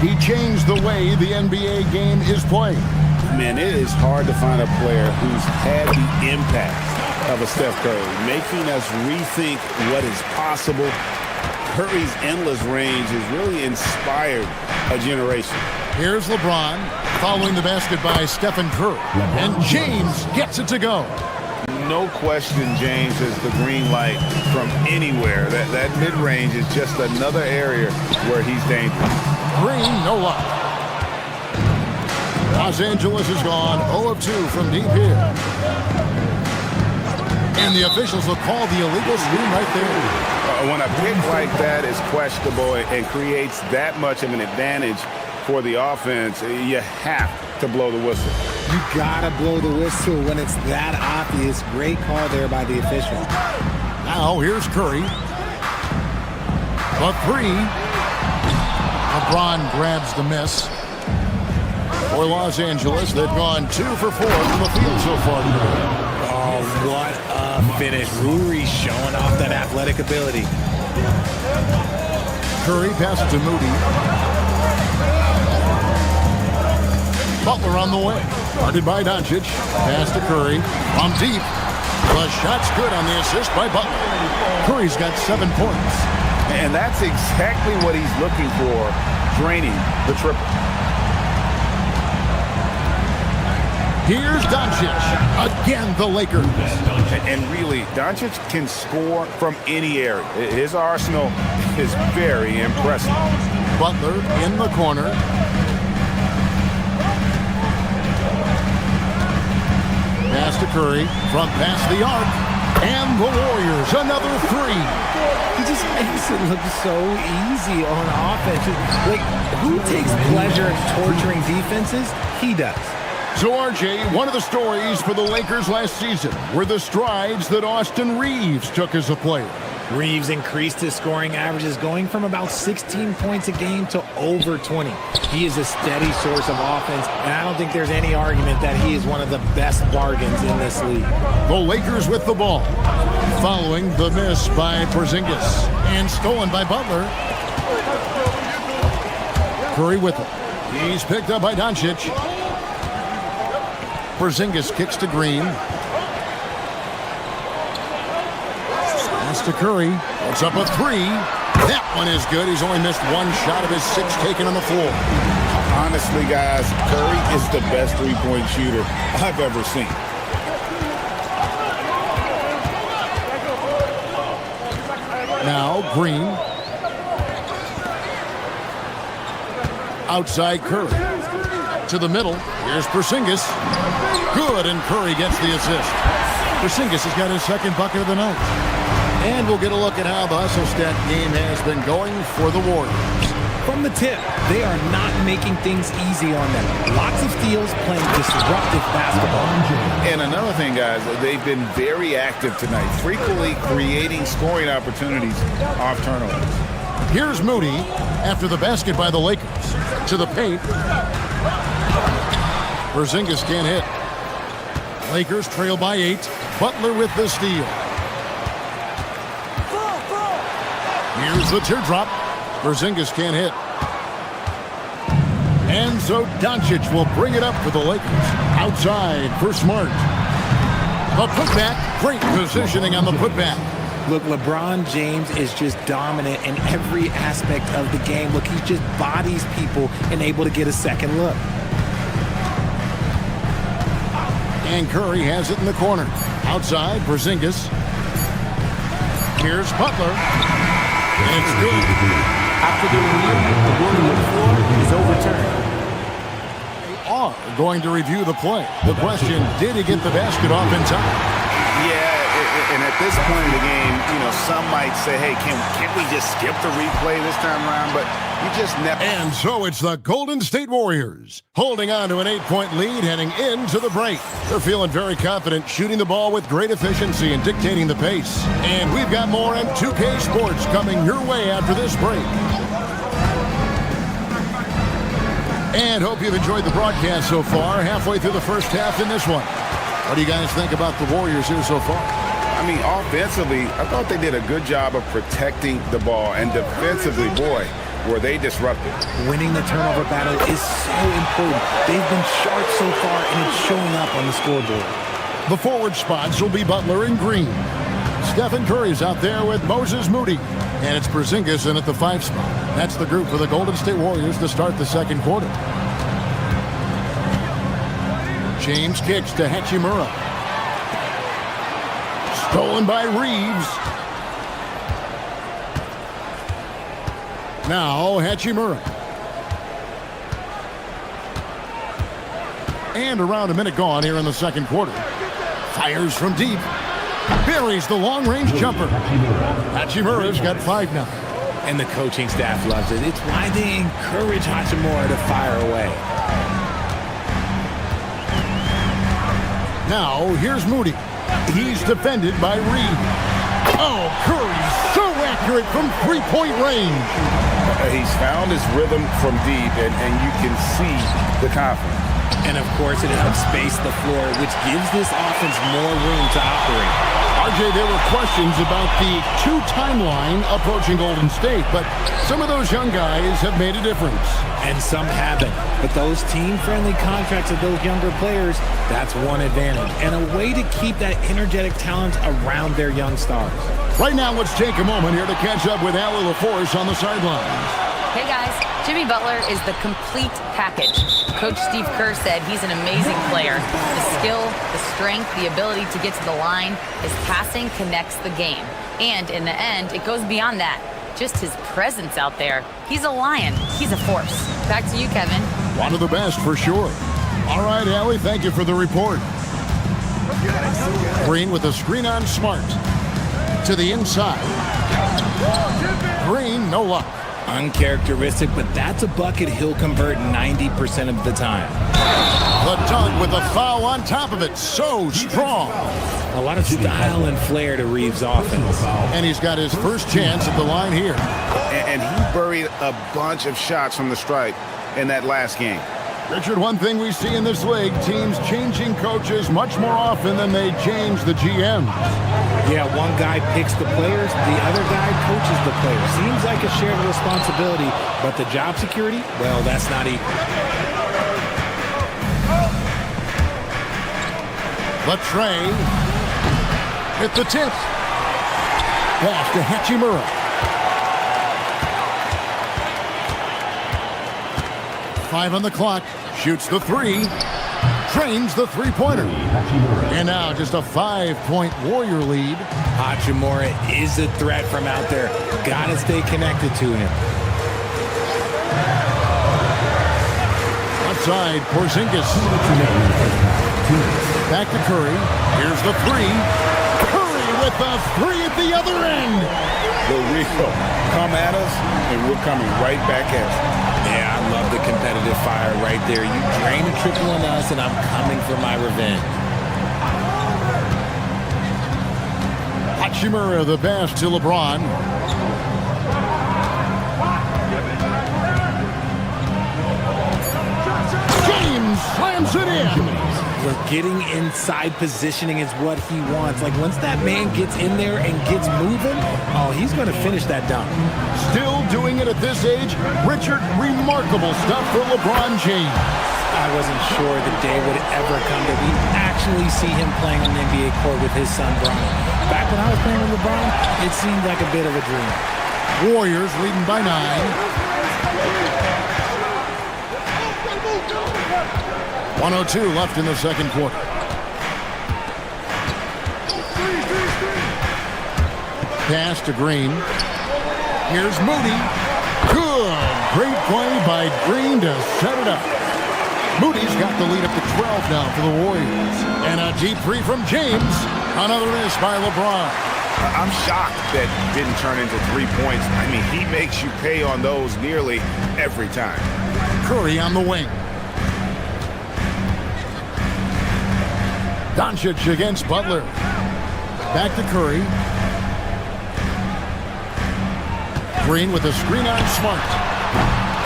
he changed the way the NBA game is played. Man, it is hard to find a player who's had the impact of a Steph Curry, making us rethink what is possible. Curry's endless range has really inspired a generation. Here's LeBron following the basket by Stephen Curry, and James gets it to go. No question James has the green light from anywhere. That mid-range is just another area where he's dangerous. Green, no luck. Los Angeles is gone 0 of 2 from deep here. And the officials will call the illegal screen right there. When a pick like that is questionable and creates that much of an advantage for the offense, you have to blow the whistle. You gotta blow the whistle when it's that obvious. Great call there by the official. Now here's Curry. The 3. LeBron grabs the miss. For Los Angeles, they've gone 2 for 4 from the field so far today. Oh, what a finish. Ruri showing off that athletic ability. Curry passes to Moody. Butler on the way. Guarded by Doncic. Pass to Curry. From deep. The shot's good on the assist by Butler. Curry's got 7 points. And that's exactly what he's looking for, draining the triple. Here's Doncic. Again, the Lakers. And really, Doncic can score from any area. His arsenal is very impressive. Butler in the corner. Pass to Curry from past the arc. And the Warriors, another 3. He just makes it look so easy on offense. Like, who takes pleasure in torturing defenses? He does. So, RJ, one of the stories for the Lakers last season were the strides that Austin Reeves took as a player. Reeves increased his scoring averages, going from about 16 points a game to over 20. He is a steady source of offense, and I don't think there's any argument that he is one of the best bargains in this league. The Lakers with the ball, following the miss by Porzingis, and stolen by Butler. Curry with it. He's picked up by Doncic. Porzingis kicks to Green. Pass to Curry. It's up a 3. That one is good. He's only missed 1 shot of his 6 taken on the floor. Honestly, guys, Curry is the best three-point shooter I've ever seen. Now Green. Outside Curry. To the middle. Here's Porzingis. Good, and Curry gets the assist. Porzingis has got his 2nd bucket of the night. And we'll get a look at how the hustle stat game has been going for the Warriors. From the tip, they are not making things easy on them. Lots of steals, playing disruptive basketball. And another thing, guys, they've been very active tonight, frequently creating scoring opportunities off turnovers. Here's Moody after the basket by the Lakers. To the paint. Porzingis can't hit. Lakers trail by 8. Butler with the steal. Here's the teardrop. Porzingis can't hit. And so Doncic will bring it up for the Lakers. Outside for Smart. The putback. Great positioning on the putback. Look, LeBron James is just dominant in every aspect of the game. Look, he just bodies people and able to get a second look. And Curry has it in the corner. Outside, Porzingis. Here's Butler. And it's good. After the review, the ruling on the floor is overturned. They are going to review the play. The question, did he get the basket off in time? Yeah, and at this point in the game, you know, some might say, hey, can't we just skip the replay this time around? But you just never. And so it's the Golden State Warriors holding on to an 8-point lead heading into the break. They're feeling very confident, shooting the ball with great efficiency and dictating the pace. And we've got more on 2K Sports coming your way after this break. And hope you've enjoyed the broadcast so far. Halfway through the first half in this one. What do you guys think about the Warriors here so far? I mean, offensively, I thought they did a good job of protecting the ball. And defensively, boy, were they disruptive. Winning the turnover battle is so important. They've been sharp so far, and it's showing up on the scoreboard. The forward spots will be Butler and Green. Stephen Curry's out there with Moses Moody. And it's Porzingis in at the 5 spot. That's the group for the Golden State Warriors to start the second quarter. James kicks to Hachimura. Stolen by Reeves. Now Hachimura. And around a minute gone here in the second quarter. Fires from deep. Buries the long-range jumper. Hachimura's got 5 now. And the coaching staff loves it. It's why they encourage Hachimura to fire away. Now, here's Moody. He's defended by Reed. Oh, Curry, so accurate from three-point range. He's found his rhythm from deep, and you can see the confidence. And, of course, it helps space the floor, which gives this offense more room to operate. RJ, there were questions about the 2 timeline approaching Golden State, but some of those young guys have made a difference. And some haven't. But those team-friendly contracts of those younger players, that's one advantage. And a way to keep that energetic talent around their young stars. Right now, let's take a moment here to catch up with Allie LaForce on the sidelines. Hey guys, Jimmy Butler is the complete package. Coach Steve Kerr said he's an amazing player. The skill, the strength, the ability to get to the line, his passing connects the game. And in the end, it goes beyond that. Just his presence out there. He's a lion. He's a force. Back to you, Kevin. One of the best for sure. All right, Allie, thank you for the report. Green with a screen on Smart. To the inside. Green, no luck. Uncharacteristic, but that's a bucket he'll convert 90% of the time. The dunk with a foul on top of it. So strong. A lot of style and flair to Reeves' offense. And he's got his first chance at the line here. And he buried a bunch of shots from the stripe in that last game. Richard, one thing we see in this league, teams changing coaches much more often than they change the GM. Yeah, one guy picks the players, the other guy coaches the players. Seems like a shared responsibility, but the job security, well, that's not equal. Latrey hit the tip. Pass to Hachimura. 5 on the clock. Shoots the 3. Trains the three-pointer. And now just a 5-point Warrior lead. Hachimura is a threat from out there. Gotta stay connected to him. Outside, Porzingis. Back to Curry. Here's the 3. Curry with the 3 at the other end. The Rico, come at us, and we're coming right back at you. Yeah, I love the competitive fire right there. You drain a triple on us, and I'm coming for my revenge. Hachimura the pass to LeBron. James slams it in. Look, getting inside positioning is what he wants. Like, once that man gets in there and gets moving, oh, he's going to finish that dunk. Still doing it at this age, Richard, remarkable stuff for LeBron James. I wasn't sure the day would ever come that we'd actually see him playing on the NBA court with his son, Brian. Back when I was playing with LeBron, it seemed like a bit of a dream. Warriors leading by 9. 1:02 left in the second quarter. Pass to Green. Here's Moody. Good. Great play by Green to set it up. Moody's got the lead up to 12 now for the Warriors. And a deep three from James. Another miss by LeBron. I'm shocked that didn't turn into 3 points. I mean, he makes you pay on those nearly every time. Curry on the wing. Doncic against Butler. Back to Curry. Green with a screen on Smart.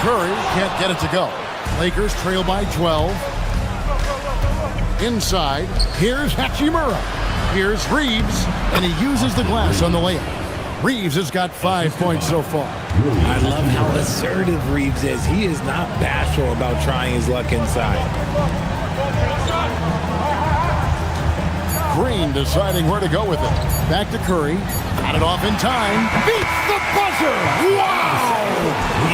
Curry can't get it to go. Lakers trail by 12. Inside, here's Hachimura. Here's Reeves, and he uses the glass on the layup. Reeves has got 5 points so far. I love how assertive Reeves is. He is not bashful about trying his luck inside. Green deciding where to go with it. Back to Curry. Got it off in time. Beats the buzzer! Wow!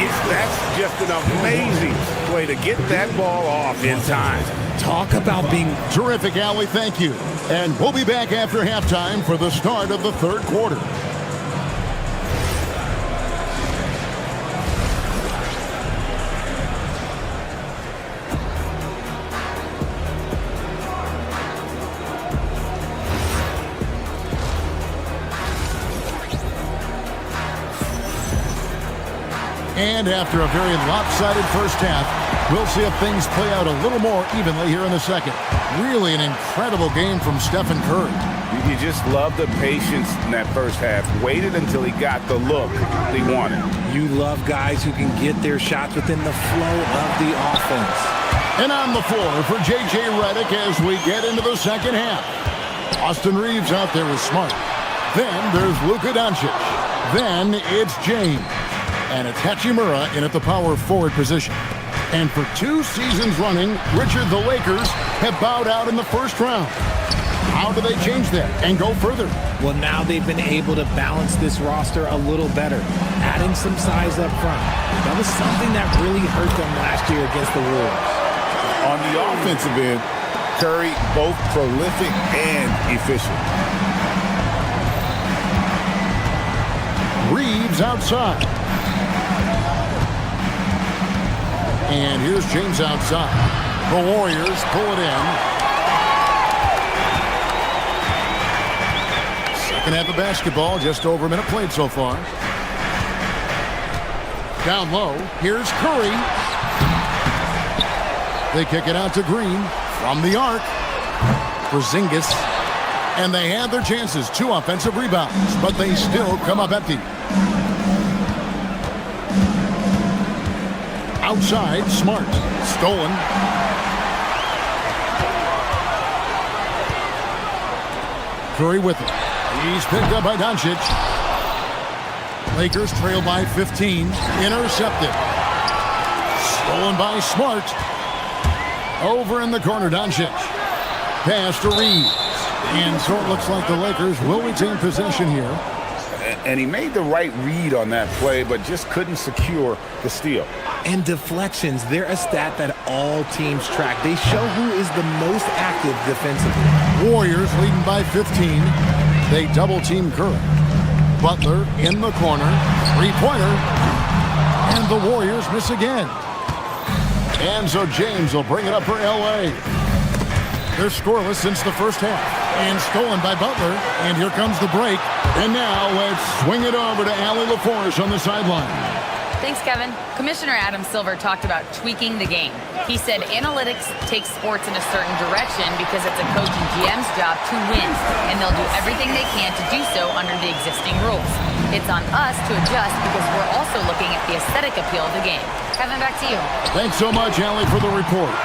Yes, that's just an amazing way to get that ball off in time. Talk about being terrific, Allie. Thank you. And we'll be back after halftime for the start of the third quarter. And after a very lopsided first half, we'll see if things play out a little more evenly here in the second. Really an incredible game from Stephen Curry. You just love the patience in that first half. Waited until he got the look he wanted. You love guys who can get their shots within the flow of the offense. And on the floor for J.J. Redick as we get into the second half. Austin Reeves out there with Smart. Then there's Luka Doncic. Then it's James. And it's Hachimura in at the power forward position. And for 2 seasons running, Richard, the Lakers have bowed out in the first round. How do they change that and go further? Well, now they've been able to balance this roster a little better, adding some size up front. That was something that really hurt them last year against the Wolves. On the offensive end, Curry both prolific and efficient. Reeves outside. And here's James outside. The Warriors pull it in. Second half of basketball, just over a minute played so far. Down low, here's Curry. They kick it out to Green from the arc. Porzingis. And they had their chances, 2 offensive rebounds, but they still come up empty. Outside, Smart. Stolen. Curry with it. He's picked up by Doncic. Lakers trail by 15. Intercepted. Stolen by Smart. Over in the corner, Doncic. Pass to Reeves. And so it looks like the Lakers will retain possession here. And he made the right read on that play, but just couldn't secure the steal. And deflections, they're a stat that all teams track. They show who is the most active defensively. Warriors leading by 15. They double-team Curry. Butler in the corner. Three-pointer. And the Warriors miss again. And so James will bring it up for L.A. They're scoreless since the first half. And stolen by Butler. And here comes the break. And now let's swing it over to Allie LaForge on the sideline. Thanks, Kevin. Commissioner Adam Silver talked about tweaking the game. He said analytics takes sports in a certain direction because it's a coach and GM's job to win, and they'll do everything they can to do so under the existing rules. It's on us to adjust because we're also looking at the aesthetic appeal of the game. Kevin, back to you. Thanks so much, Allie, for the report.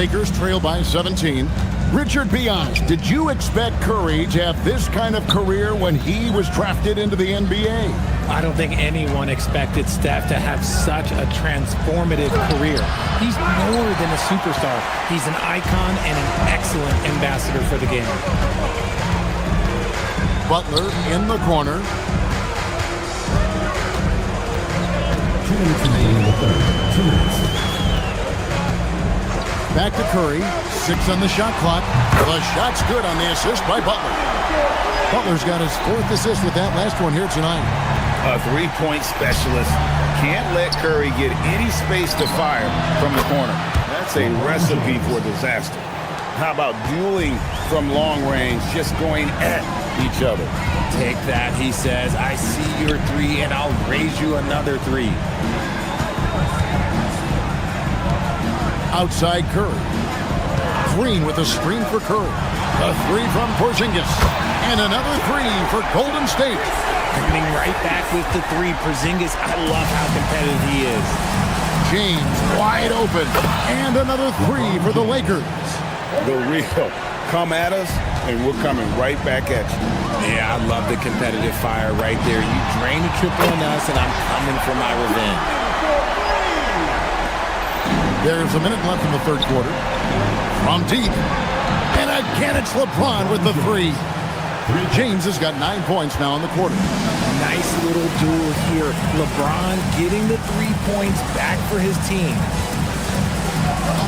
Lakers trail by 17. Richard Bianch, did you expect Curry to have this kind of career when he was drafted into the NBA? I don't think anyone expected Steph to have such a transformative career. He's more than a superstar. He's an icon and an excellent ambassador for the game. Butler in the corner. 2 minutes remaining in the third. 2 minutes. Back to Curry. 6 on the shot clock. The shot's good on the assist by Butler. Butler's got his 4th assist with that last one here tonight. A three-point specialist. Can't let Curry get any space to fire from the corner. That's a recipe for disaster. How about dueling from long range, just going at each other? Take that, he says. I see your 3 and I'll raise you another 3. Outside Curry. Green with a screen for Curry. A 3 from Porzingis. And another 3 for Golden State. Coming right back with the 3. Porzingis, I love how competitive he is. James wide open. And another 3 for the Lakers. The real. Come at us, and we're coming right back at you. Yeah, I love the competitive fire right there. You drain the triple on us, and I'm coming for my revenge. There's a minute left in the third quarter. From deep. And again, it's LeBron with the 3. James has got 9 points now in the quarter. Nice little duel here. LeBron getting the 3 points back for his team.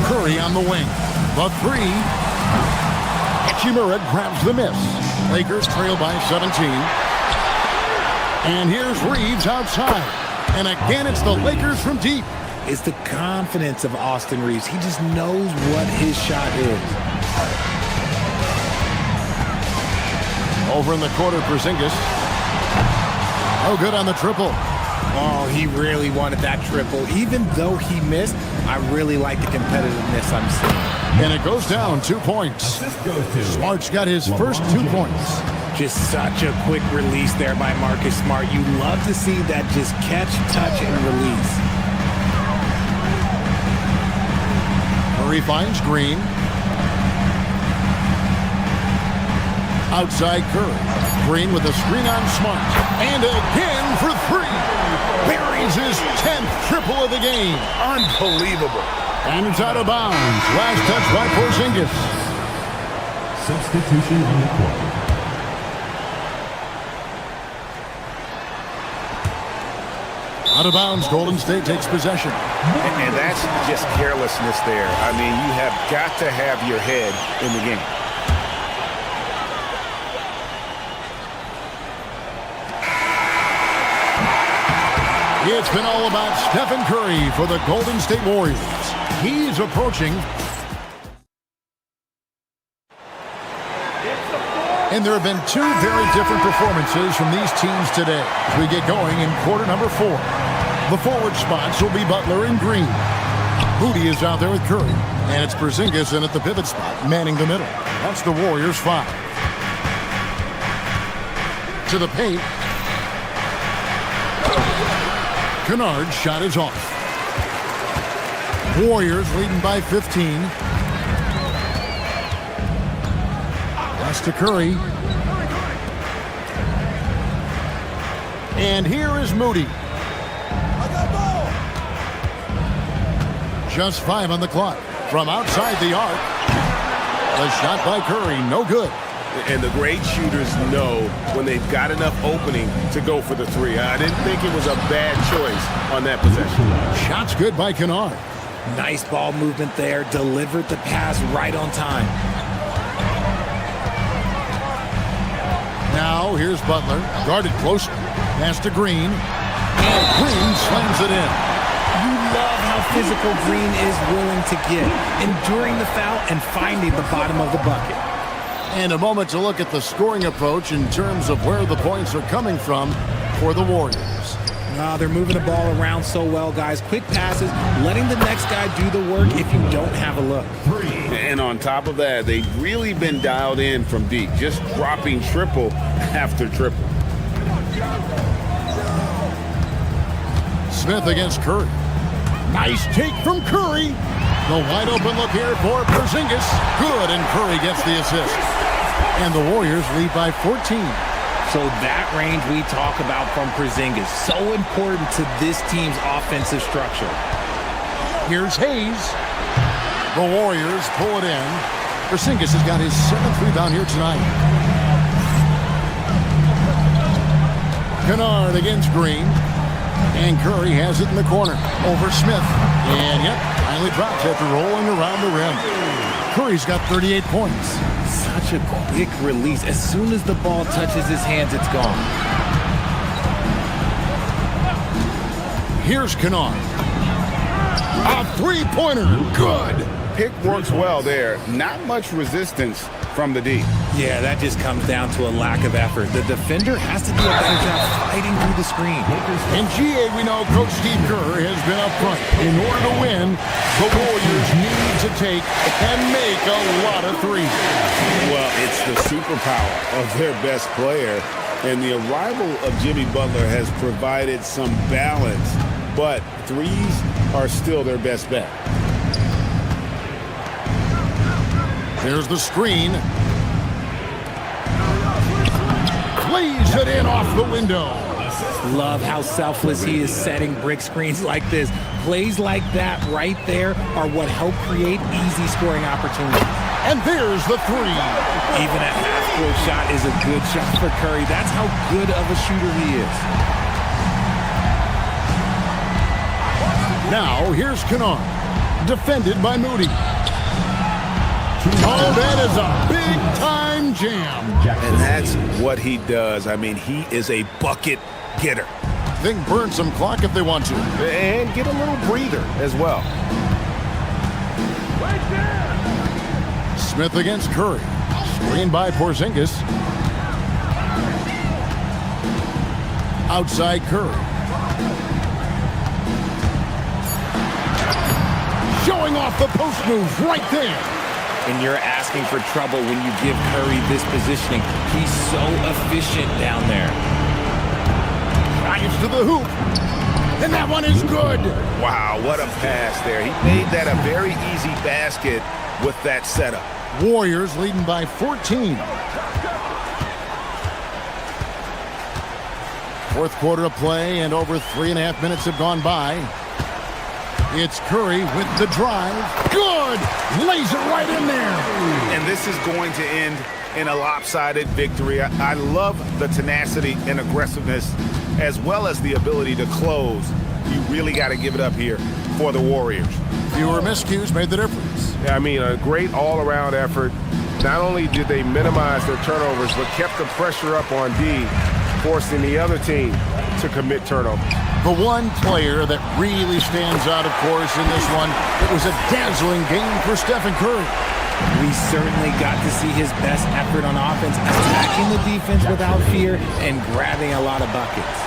Curry on the wing. The 3. Hachimura grabs the miss. Lakers trail by 17. And here's Reeves outside. And again, it's the Lakers from deep. It's the confidence of Austin Reeves. He just knows what his shot is. Over in the corner, Porzingis. Oh, good on the triple. Oh, he really wanted that triple. Even though he missed, I really like the competitiveness I'm seeing. And it goes down 2 points. Smart's got his first 2 points. Just such a quick release there by Marcus Smart. You love to see that just catch, touch, and release. Murray finds Green. Outside Curry. Green with a screen on Smart. And again for 3. Buries his 10th triple of the game. Unbelievable. And it's out of bounds. Last touch by Porzingis. Substitution on the court. Out of bounds, Golden State takes possession. And that's just carelessness there. I mean, you have got to have your head in the game. It's been all about Stephen Curry for the Golden State Warriors. He's approaching. And there have been 2 very different performances from these teams today as we get going in quarter number 4. The forward spots will be Butler and Green. Booty is out there with Curry. And it's Porzingis in at the pivot spot, manning the middle. That's the Warriors' 5. To the paint. Kennard's shot is off. Warriors leading by 15. Pass to Curry. And here is Moody. Just 5 on the clock. From outside the arc. The shot by Curry, no good. And the great shooters know when they've got enough opening to go for the 3. I didn't think it was a bad choice on that possession. Shot's good by Kennard. Nice ball movement there. Delivered the pass right on time. Now here's Butler. Guarded closely. Pass to Green. And Green slams it in. You love how physical Green is willing to get, enduring the foul and finding the bottom of the bucket. And a moment to look at the scoring approach in terms of where the points are coming from for the Warriors. They're moving the ball around so well, guys. Quick passes, letting the next guy do the work if you don't have a look. And on top of that, they've really been dialed in from deep, just dropping triple after triple. Smith against Curry. Nice take from Curry. The wide open look here for Porzingis. Good, and Curry gets the assist. And the Warriors lead by 14. So that range we talk about from Porzingis, so important to this team's offensive structure. Here's Hayes. The Warriors pull it in. Porzingis has got his 7th rebound here tonight. Kennard against Green. And Curry has it in the corner over Smith. And yep, finally drops after rolling around the rim. Curry's got 38 points. Such a quick release. As soon as the ball touches his hands, it's gone. Here's Kennard. A three-pointer. Good. Pick works well there. Not much resistance from the D. Yeah, that just comes down to a lack of effort. The defender has to do a better job fighting through the screen. In GA, we know Coach Steve Kerr has been up front. In order to win, the Warriors need to take and make a lot of threes. Well, it's the superpower of their best player, and the arrival of Jimmy Butler has provided some balance, but threes are still their best bet. There's the screen. Plays it in off the window. Love how selfless he is setting brick screens like this. Plays like that right there are what help create easy scoring opportunities. And there's the three. Even a half-court shot is a good shot for Curry. That's how good of a shooter he is. Now, here's Kennard. Defended by Moody. Oh, that is a big-time jam. And that's what he does. I mean, he is a bucket getter. They can burn some clock if they want to. And get a little breather as well. Smith against Curry. Screen by Porzingis. Outside Curry. Showing off the post move right there. And you're asking for trouble when you give Curry this positioning. He's so efficient down there. Drives to the hoop. And that one is good. Wow, what a pass there. He made that a very easy basket with that setup. Warriors leading by 14. Fourth quarter of play, and over 3.5 minutes have gone by. It's Curry with the drive. Good! Lays it right in there. And this is going to end in a lopsided victory. I love the tenacity and aggressiveness as well as the ability to close. You really got to give it up here for the Warriors. Fewer miscues made the difference. Yeah, I mean, a great all-around effort. Not only did they minimize their turnovers, but kept the pressure up on D, forcing the other team to commit turnovers. The one player that really stands out, of course, in this one, it was a dazzling game for Stephen Curry. We certainly got to see his best effort on offense, attacking the defense without fear and grabbing a lot of buckets.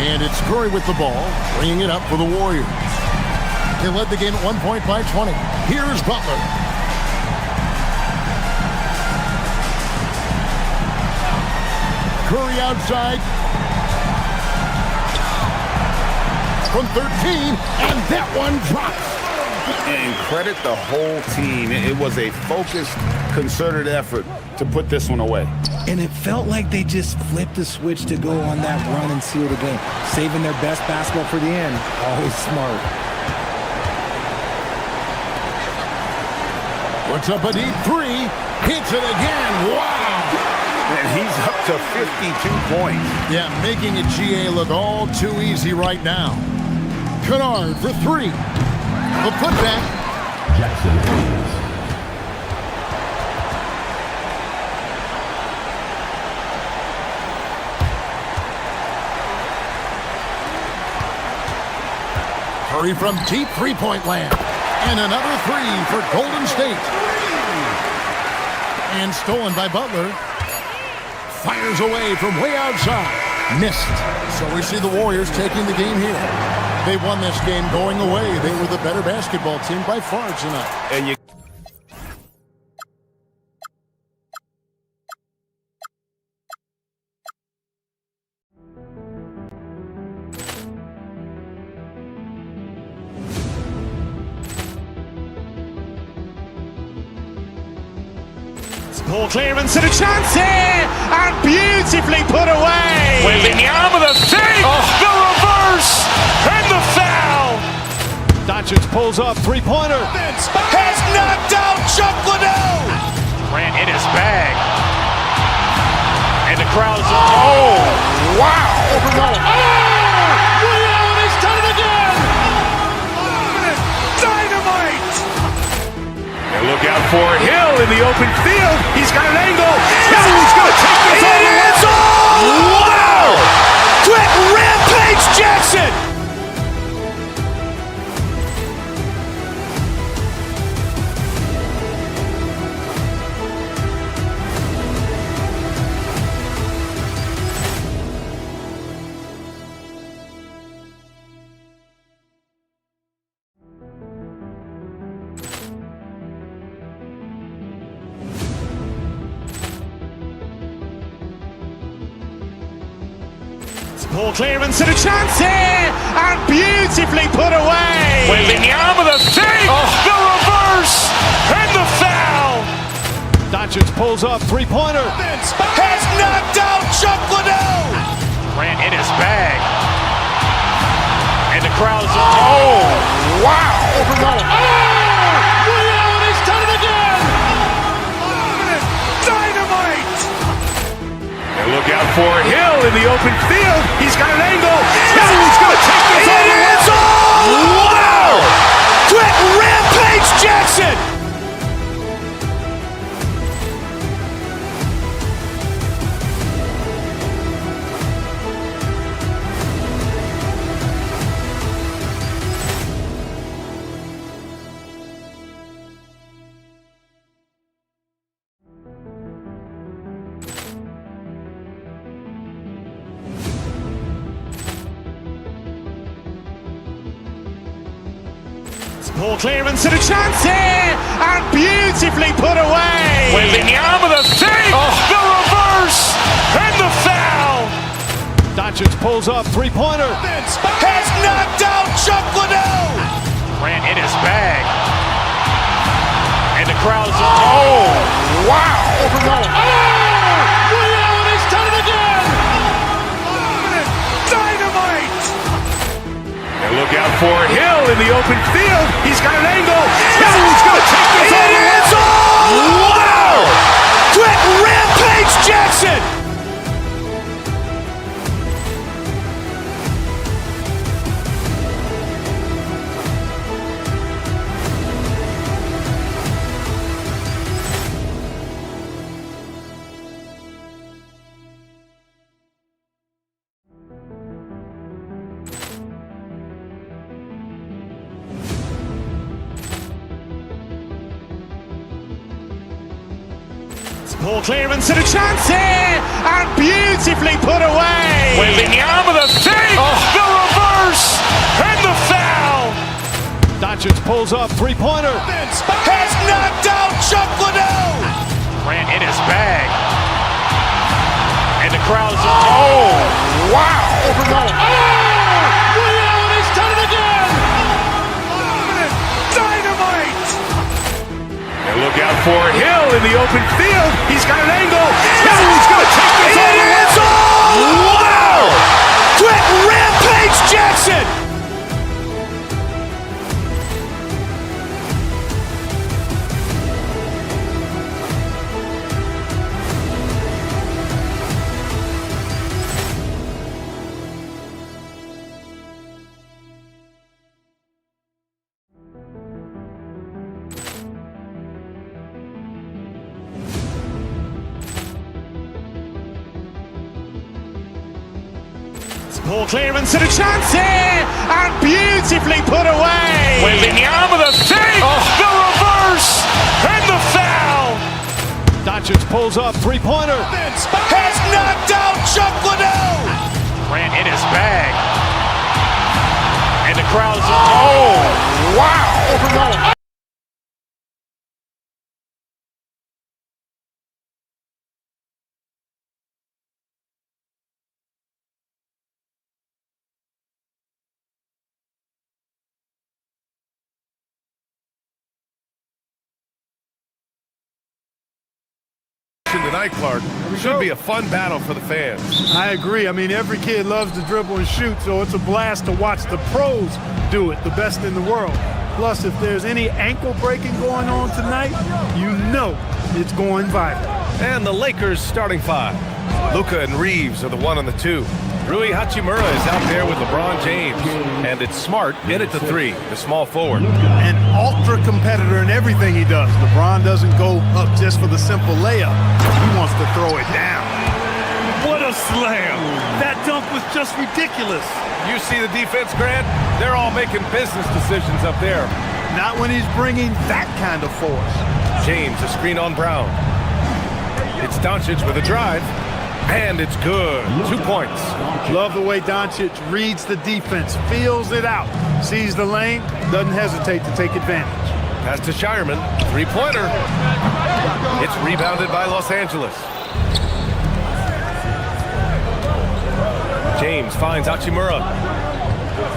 And it's Curry with the ball, bringing it up for the Warriors. They led the game at 1 point by 20. Here's Butler. Curry outside. From 13, and that one drops. And credit the whole team. It was a focused, concerted effort to put this one away. And it felt like they just flipped the switch to go on that run and seal the game. Saving their best basketball for the end. Always smart. Puts up a deep three. Hits it again. Wow. And he's up to 52 points. Yeah, making a GA look all too easy right now. Kennard for three. The putback. Jackson. Curry from deep three-point land. And another three for Golden State. And stolen by Butler. Fires away from way outside. Missed. So we see the Warriors taking the game here. They won this game going away. They were the better basketball team by far tonight. And you Ball clearance and a chance here, and beautifully put away. Wembanyama the save, the reverse, and the foul. Doncic pulls up, three-pointer. Has knocked out Chuck Liddell. Grant in his bag. And the crowd's wow. Ray Allen has done it again. Dynamite. And look out for Hill in the open field. He's got an angle. Hill's going to take this all the way. Wow. Quit Rampage Jackson. Ball clearance and a chance here, and beautifully put away. Wembanyama the save, the reverse, and the foul. Doncic pulls up, three-pointer. Has knocked out Chuck Liddell. Grant in his bag. And the crowd's wow. Ray Allen has done it again. Dynamite. And look out for Hill in the open field. He's got an angle. Hill's going to take this all the way. Wow. Quit Rampage Jackson. Ball clearance and a chance here, and beautifully put away. Wembanyama the save, the reverse, and the foul. Doncic pulls up, three-pointer. Has knocked out Chuck Liddell. Grant in his bag. And the crowd's wow. Ray Allen has done it again. Dynamite. And look out for Hill in the open field. He's got an angle. Hill's going to take this all the way. Wow. Quit Rampage Jackson. Ball clearance and a chance here, and beautifully put away. Wembanyama the save, the reverse, and the foul. Doncic pulls up, three-pointer. Has knocked out Chuck Liddell. Grant in his bag. And the crowd's wow. Ray Allen has done it again. Dynamite. And look out for Hill in the open field. He's got an angle. Hill's going to take this all the way. Wow. Quit Rampage Jackson. Ball clearance and a chance here, and beautifully put away. Wembanyama the save, the reverse, and the foul. Doncic pulls up, three-pointer. Has knocked out Chuck Liddell. Grant in his bag. And the crowd's wow. tonight, Clark. Should be a fun battle for the fans. I agree. I mean, every kid loves to dribble and shoot, so it's a blast to watch the pros do it, the best in the world. Plus, if there's any ankle breaking going on tonight, you know it's going viral. And the Lakers starting five. Luka and Reeves are the 1 and the 2. Rui Hachimura is out there with LeBron James. And it's Smart in at the 3, the small forward. An ultra competitor in everything he does. LeBron doesn't go up just for the simple layup. He wants to throw it down. What a slam! That dunk was just ridiculous. You see the defense, Grant? They're all making business decisions up there. Not when he's bringing that kind of force. James, a screen on Brown. It's Doncic with a drive. And it's good. 2 points. Love the way Doncic reads the defense, feels it out, sees the lane, doesn't hesitate to take advantage. Pass to Shireman. 3-pointer. It's rebounded by Los Angeles. James finds Hachimura.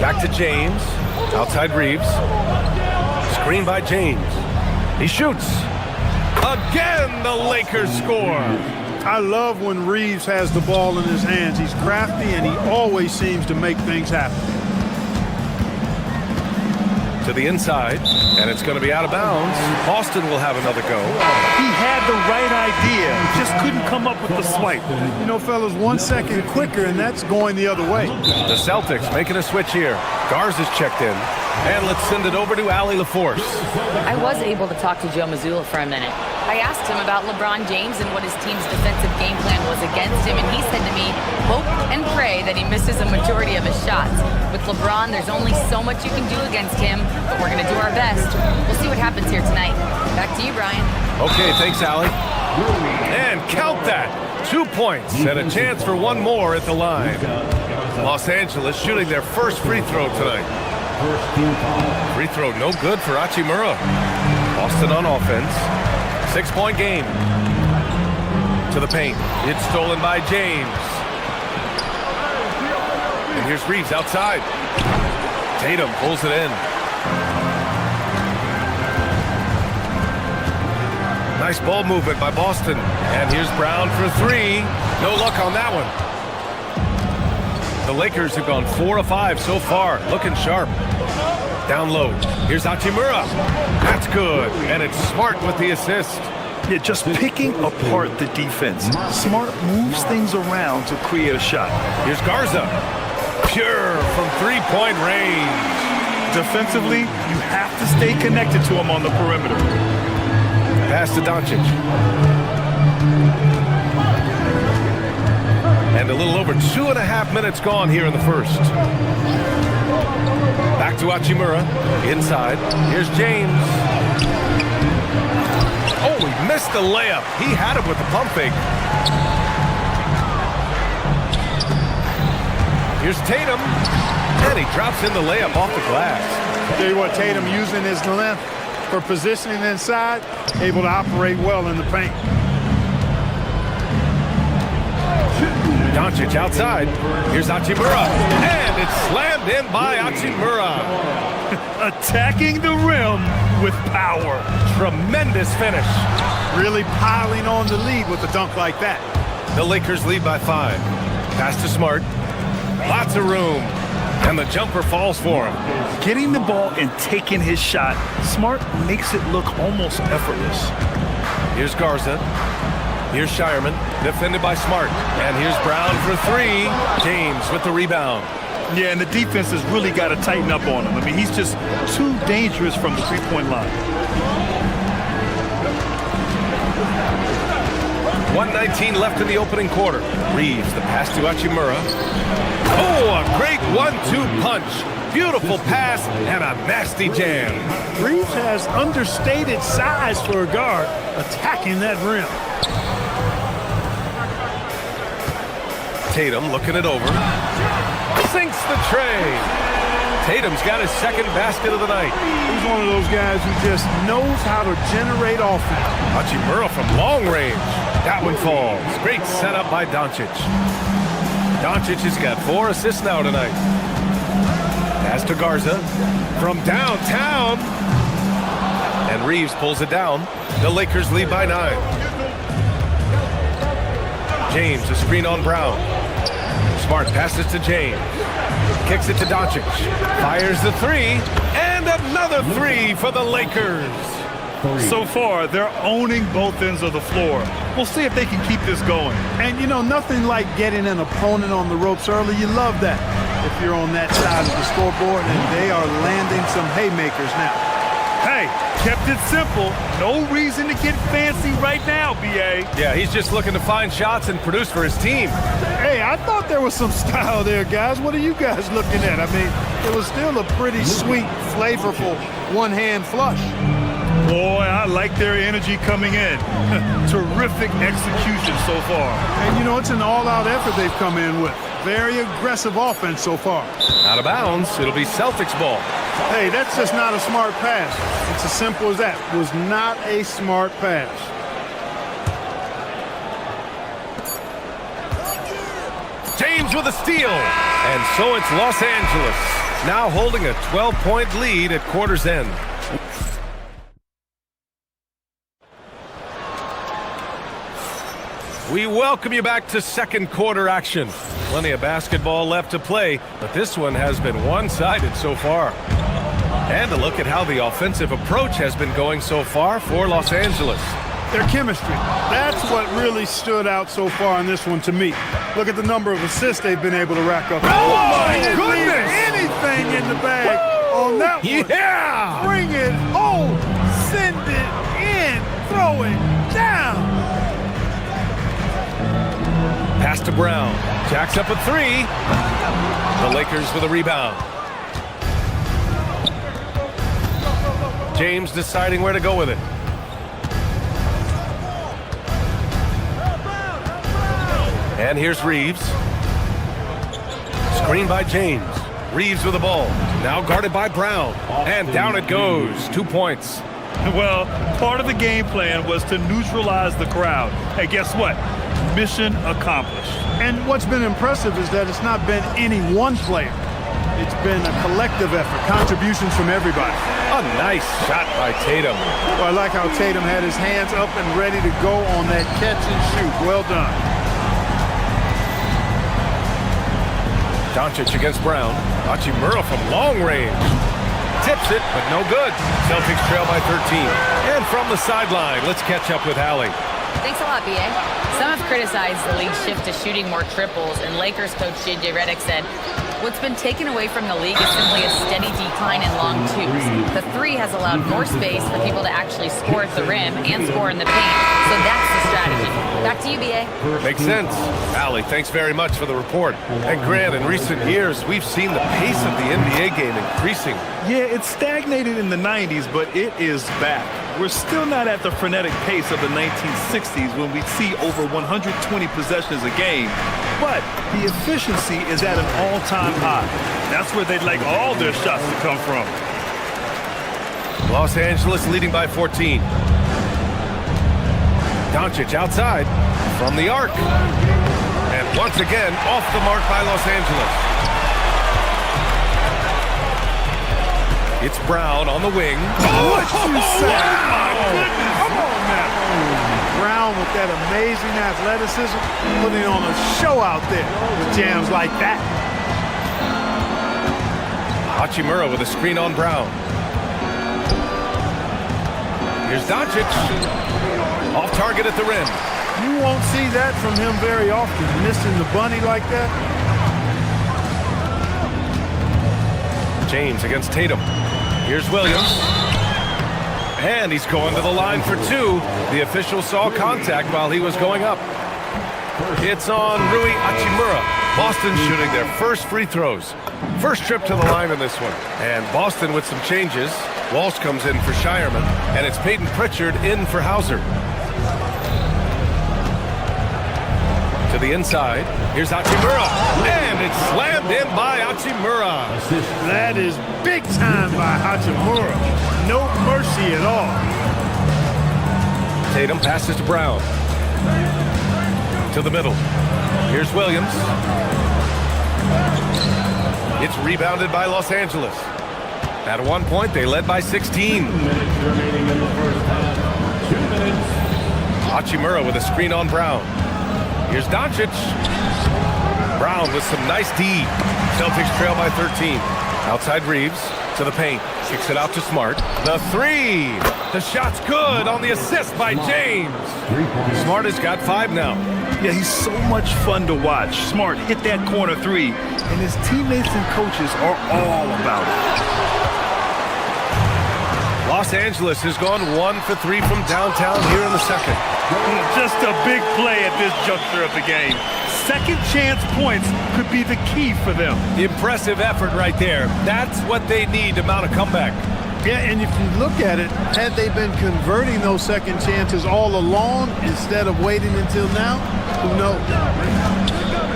Back to James. Outside Reeves. Screen by James. He shoots. Again, the Lakers score. I love when Reeves has the ball in his hands. He's crafty, and he always seems to make things happen. To the inside, and it's going to be out of bounds. Boston will have another go. He had the right idea, just couldn't come up with the swipe. You know, fellas, 1 second quicker, and that's going the other way. The Celtics making a switch here. Garza's checked in. And let's send it over to Allie LaForce. I was able to talk to Joe Mazzulla for a minute. I asked him about LeBron James and what his team's defensive game plan was against him, and he said to me, hope and pray that he misses a majority of his shots. With LeBron, there's only so much you can do against him, but we're going to do our best. We'll see what happens here tonight. Back to you, Brian. Okay, thanks, Allie. And count that. 2 points and a chance for one more at the line. Los Angeles shooting their first free throw tonight. Free throw no good for Hachimura. Boston on offense. 6-point game. To the paint. It's stolen by James. And here's Reeves outside. Tatum pulls it in. Nice ball movement by Boston. And here's Brown for 3. No luck on that one. The Lakers have gone 4 of 5 so far. Looking sharp. Down low. Here's Hachimura. That's good. And it's Smart with the assist. Yeah, just picking apart the defense. Smart moves things around to create a shot. Here's Garza. Pure from 3-point range. Defensively, you have to stay connected to him on the perimeter. Pass to Doncic. And a little over 2.5 minutes gone here in the first. Back to Hachimura. Inside. Here's James. Oh, he missed the layup. He had it with the pump fake. Here's Tatum. And he drops in the layup off the glass. Tell you what, Tatum using his length for positioning inside, able to operate well in the paint. Doncic outside. Here's Hachimura. And it's slammed in by Hachimura. Attacking the rim with power. Tremendous finish. Really piling on the lead with a dunk like that. The Lakers lead by 5. Pass to Smart. Lots of room. And the jumper falls for him. Getting the ball and taking his shot, Smart makes it look almost effortless. Here's Garza. Here's Shireman, defended by Smart. And here's Brown for 3. James with the rebound. Yeah, and the defense has really got to tighten up on him. I mean, he's just too dangerous from the three-point line. 1:19 left in the opening quarter. Reeves, the pass to Hachimura. Oh, a great 1-2 punch. Beautiful pass and a nasty jam. Reeves has understated size for a guard, attacking that rim. Tatum looking it over. Sinks the tray. Tatum's got his second basket of the night. He's one of those guys who just knows how to generate offense. Hachimura from long range. That one falls. Great setup by Doncic. Doncic has got 4 assists now tonight. Pass to Garza from downtown. And Reeves pulls it down. The Lakers lead by 9. James, a screen on Brown. Smart passes to James. Kicks it to Doncic. Fires the three. And another three for the Lakers. So far, they're owning both ends of the floor. We'll see if they can keep this going. And, you know, nothing like getting an opponent on the ropes early. You love that if you're on that side of the scoreboard, and they are landing some haymakers now. Hey, kept it simple. No reason to get fancy right now, B.A. Yeah, he's just looking to find shots and produce for his team. Hey, I thought there was some style there, guys. What are you guys looking at? I mean, it was still a pretty sweet, flavorful one-hand flush. Boy, I like their energy coming in. Terrific execution so far. And, you know, it's an all-out effort they've come in with. Very aggressive offense so far. Out of bounds. It'll be Celtics ball. Hey, that's just not a smart pass. It's as simple as that. It was not a smart pass. James with a steal. And so it's Los Angeles, now holding a 12-point lead at quarter's end. We welcome you back to second quarter action. Plenty of basketball left to play, but this one has been one-sided so far. And a look at how the offensive approach has been going so far for Los Angeles. Their chemistry. That's what really stood out so far in this one to me. Look at the number of assists they've been able to rack up. Oh my goodness! Anything in the bag on that one. Yeah! Bring it home. Send it in. Throw it down. Pass to Brown. Jacks up a three. The Lakers with a rebound. James deciding where to go with it. And here's Reeves. Screen by James. Reeves with the ball. Now guarded by Brown. And down it goes. 2 points. Well, part of the game plan was to neutralize the crowd. Hey, guess what? Mission accomplished. And what's been impressive is that it's not been any one player. It's been a collective effort, contributions from everybody. A nice shot by Tatum. Well, I like how Tatum had his hands up and ready to go on that catch and shoot. Well done. Doncic against Brown. Hachimura from long range. Tips it, but no good. Celtics trail by 13. And from the sideline, let's catch up with Hallie. Thanks a lot, B.A. Some have criticized the league's shift to shooting more triples, and Lakers coach J.J. Redick said, what's been taken away from the league is simply a steady decline in long twos. The three has allowed more space for people to actually score at the rim and score in the paint, so that's the strategy. Back to you, B.A. Makes sense. Allie, thanks very much for the report. And Grant, in recent years, we've seen the pace of the NBA game increasing. Yeah, it stagnated in the 90s, but it is back. We're still not at the frenetic pace of the 1960s when we'd see over 120 possessions a game, but the efficiency is at an all-time high. That's where they'd like all their shots to come from. Los Angeles leading by 14. Doncic outside from the arc. And once again, off the mark by Los Angeles. It's Brown on the wing. What you say? Come on now. Brown with that amazing athleticism, putting on a show out there with jams like that. Hachimura with a screen on Brown. Here's Doncic. Off target at the rim. You won't see that from him very often, missing the bunny like that. James against Tatum. Here's Williams. And he's going to the line for two. The official saw contact while he was going up. It's on Rui Hachimura. Boston shooting their first free throws. First trip to the line in this one. And Boston with some changes. Walsh comes in for Shireman. And it's Peyton Pritchard in for Hauser. To the inside. Here's Hachimura. And it's slammed in by Hachimura. That is big time by Hachimura. No mercy at all. Tatum passes to Brown. To the middle. Here's Williams. It's rebounded by Los Angeles. At one point, they led by 16. 2 minutes remaining in the first half. 2 minutes. Hachimura with a screen on Brown. Here's Doncic. Brown with some nice D. Celtics trail by 13. Outside Reeves to the paint. Kicks it out to Smart. The three. The shot's good on the assist by James. Smart has got 5 now. Yeah, he's so much fun to watch. Smart hit that corner three, and his teammates and coaches are all about it. Los Angeles has gone 1 for 3 from downtown here in the second. Just a big play at this juncture of the game. Second chance points could be the key for them. Impressive effort right there. That's what they need to mount a comeback. Yeah, and if you look at it, had they been converting those second chances all along instead of waiting until now, who knows?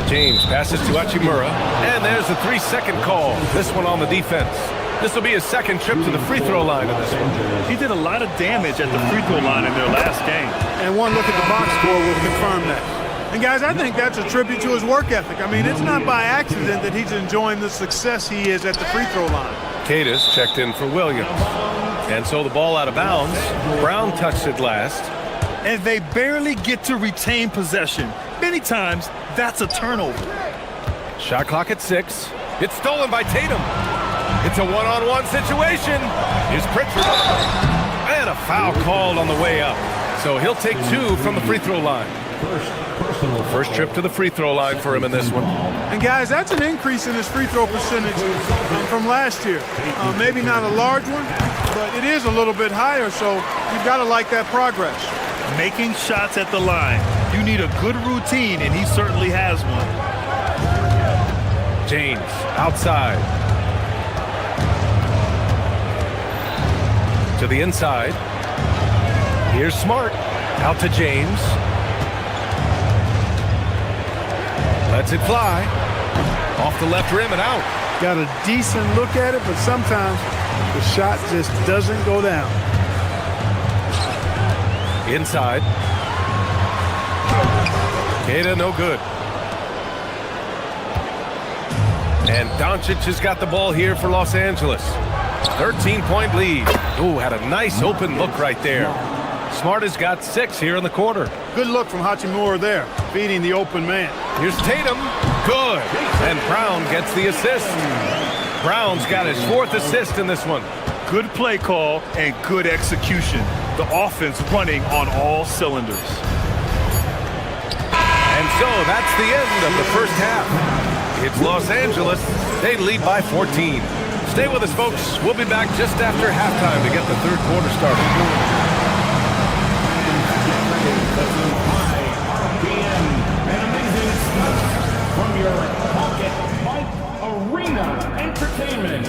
James passes to Hachimura, and there's a 3-second call. This one on the defense. This will be his second trip to the free throw line in this one. He did a lot of damage at the free throw line in their last game. And one look at the box score will confirm that. And guys, I think that's a tribute to his work ethic. I mean, it's not by accident that he's enjoying the success he is at the free throw line. Cadis checked in for Williams. And so the ball out of bounds. Brown touched it last. And they barely get to retain possession. Many times, that's a turnover. Shot clock at 6. It's stolen by Tatum. It's a one-on-one situation. Here's Pritchard. And a foul called on the way up. So he'll take 2 from the free throw line. First trip to the free throw line for him in this one. And guys, that's an increase in his free throw percentage from last year. Maybe not a large one, but it is a little bit higher, so you've got to like that progress. Making shots at the line. You need a good routine, and he certainly has one. James outside. To the inside. Here's Smart. Out to James. Lets it fly. Off the left rim and out. Got a decent look at it, but sometimes the shot just doesn't go down. Inside. Queta no good. And Doncic has got the ball here for Los Angeles. 13-point lead. Ooh, had a nice open look right there. Smart has got 6 here in the quarter. Good look from Hachimura there, feeding the open man. Here's Tatum. Good. And Brown gets the assist. Brown's got his 4th assist in this one. Good play call and good execution. The offense running on all cylinders. And so that's the end of the first half. It's Los Angeles. They lead by 14. Stay with us, folks. We'll be back just after halftime to get the third quarter started. From your Pocket Mike Arena Entertainment.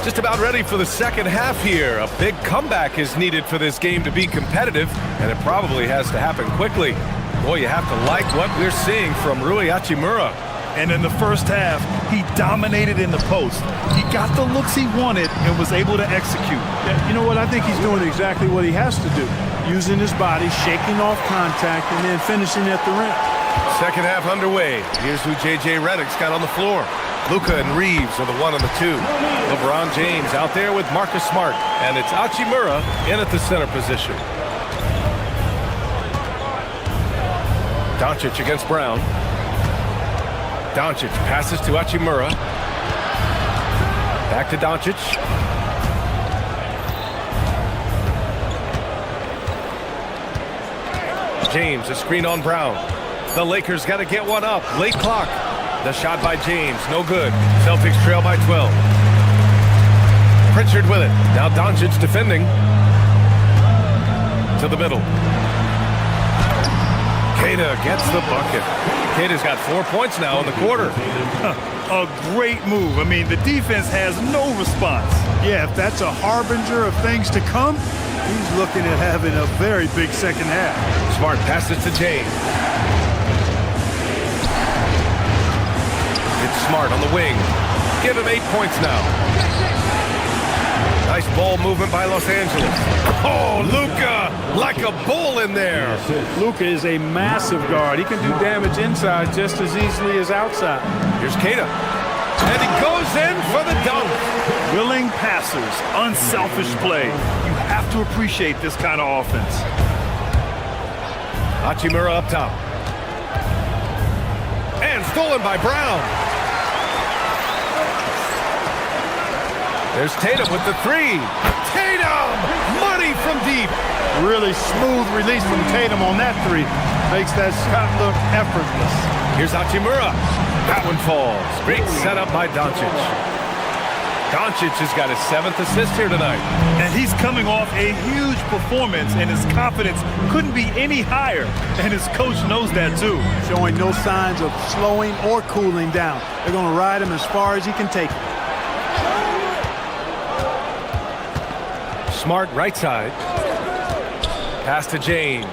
Just about ready for the second half here. A big comeback is needed for this game to be competitive, and it probably has to happen quickly. Boy, you have to like what we're seeing from Rui Hachimura. And in the first half, he dominated in the post. He got the looks he wanted and was able to execute. You know what? I think he's doing exactly what he has to do. Using his body, shaking off contact, and then finishing at the rim. Second half underway. Here's who J.J. Redick's got on the floor. Luka and Reeves are the 1 and the 2. LeBron James out there with Marcus Smart. And it's Hachimura in at the center position. Doncic against Brown. Doncic passes to Hachimura. Back to Doncic. James, a screen on Brown. The Lakers got to get one up. Late clock. The shot by James, no good. Celtics trail by 12. Pritchard with it. Now Doncic defending. To the middle. Queta gets the bucket. Queta's got 4 points now in the quarter. A great move. I mean, the defense has no response. Yeah, if that's a harbinger of things to come, he's looking at having a very big second half. Smart passes to James. It's Smart on the wing. Give him 8 points now. Nice Nice ball movement by Los Angeles. Oh, Luka, like a bull in there. Luka is a massive guard. He can do damage inside just as easily as outside. Here's Keita. And he goes in for the dunk. Willing passers, unselfish play. You have to appreciate this kind of offense. Hachimura up top. And stolen by Brown. There's Tatum with the three. Tatum! Money from deep. Really smooth release from Tatum on that three. Makes that shot look effortless. Here's Hachimura. That one falls. Great setup by Doncic. Doncic has got his 7th assist here tonight. And he's coming off a huge performance, and his confidence couldn't be any higher. And his coach knows that too. Showing no signs of slowing or cooling down. They're going to ride him as far as he can take it. Smart right side. Pass to James.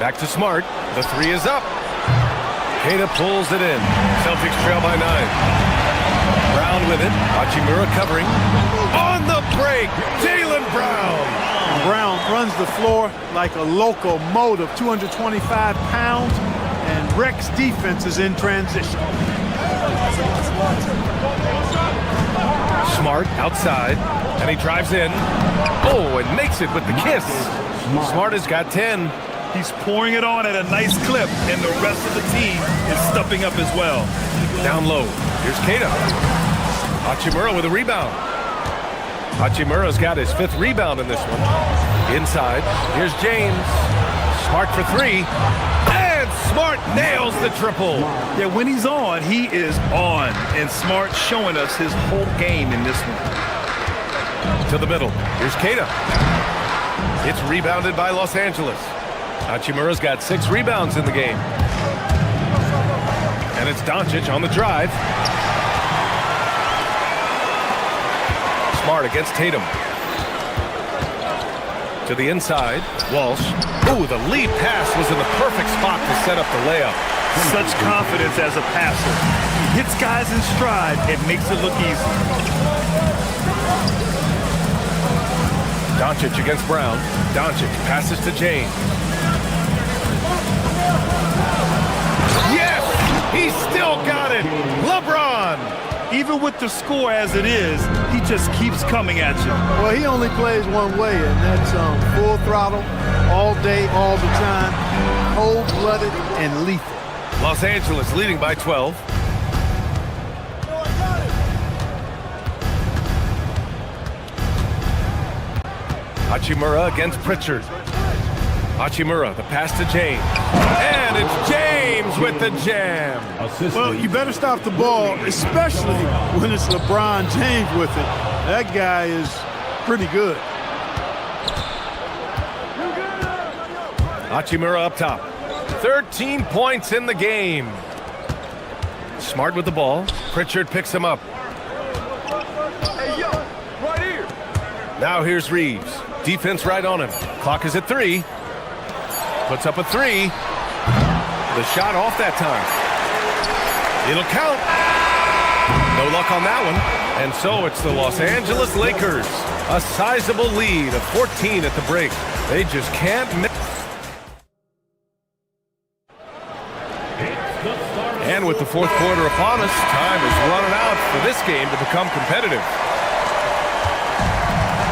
Back to Smart. The three is up. Keita pulls it in. Celtics trail by 9. Brown with it. Hachimura covering. On the break, Jaylen Brown. Brown runs the floor like a locomotive, 225 pounds, and Rex defense is in transition. Smart outside, and he drives in. Oh, and makes it with the kiss. Smart has got 10. He's pouring it on at a nice clip, and the rest of the team is stepping up as well. Down low. Here's Keita. Hachimura with a rebound. Hachimura's got his 5th rebound in this one. Inside. Here's James. Smart for 3. And Smart nails the triple. Yeah, when he's on, he is on. And Smart showing us his whole game in this one. To the middle. Here's Keita. It's rebounded by Los Angeles. Hachimura's got 6 rebounds in the game. And it's Doncic on the drive. Smart against Tatum. To the inside. Walsh. Ooh, the lead pass was in the perfect spot to set up the layup. Such confidence as a passer. He hits guys in stride and makes it look easy. Doncic against Brown. Doncic passes to James. Yes! He still got it! LeBron! Even with the score as it is, he just keeps coming at you. Well, he only plays one way, and that's full throttle, all day, all the time, cold-blooded and lethal. Los Angeles leading by 12. Hachimura against Pritchard. Hachimura, the pass to James. And it's James with the jam. Well, you better stop the ball, especially when it's LeBron James with it. That guy is pretty good. Hachimura up top. 13 points in the game. Smart with the ball. Pritchard picks him up. Hey, yo, right here. Now here's Reeves. Defense right on him. Clock is at 3. Puts up a 3. The shot off that time. It'll count. No luck on that one. And so it's the Los Angeles Lakers. A sizable lead of 14 at the break. They just can't miss. And with the 4th quarter upon us, time is running out for this game to become competitive.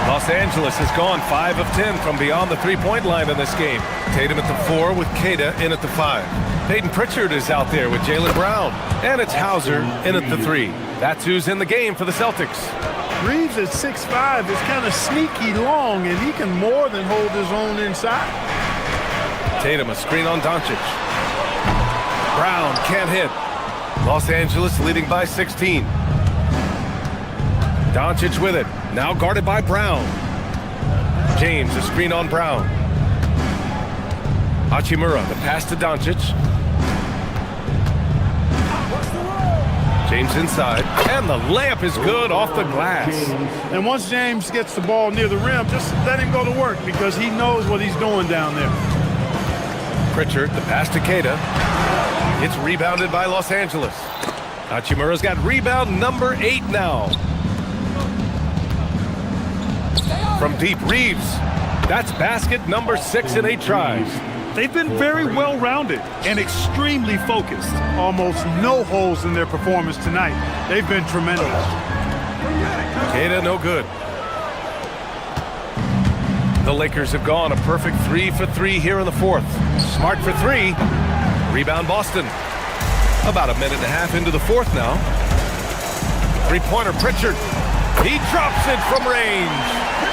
Los Angeles has gone 5 of 10 from beyond the 3-point line in this game. Tatum at the 4 with Keita in at the 5. Peyton Pritchard is out there with Jaylen Brown. And it's Hauser in at the 3. That's who's in the game for the Celtics. Reeves at 6'5" is kind of sneaky long, and he can more than hold his own inside. Tatum, a screen on Doncic. Brown can't hit. Los Angeles leading by 16. Doncic with it. Now guarded by Brown. James, a screen on Brown. Hachimura, the pass to Doncic. James inside. And the layup is good off the glass. And once James gets the ball near the rim, just let him go to work because he knows what he's doing down there. Pritchard, the pass to Keita. It's rebounded by Los Angeles. Hachimura's got rebound number 8 now. From deep, Reeves. That's basket number 6 in 8 tries. They've been very well-rounded and extremely focused. Almost no holes in their performance tonight. They've been tremendous. Queda, no good. The Lakers have gone a perfect 3 for 3 here in the 4th. Smart for 3. Rebound Boston. About a minute and a half into the 4th now. Three-pointer Pritchard. He drops it from range.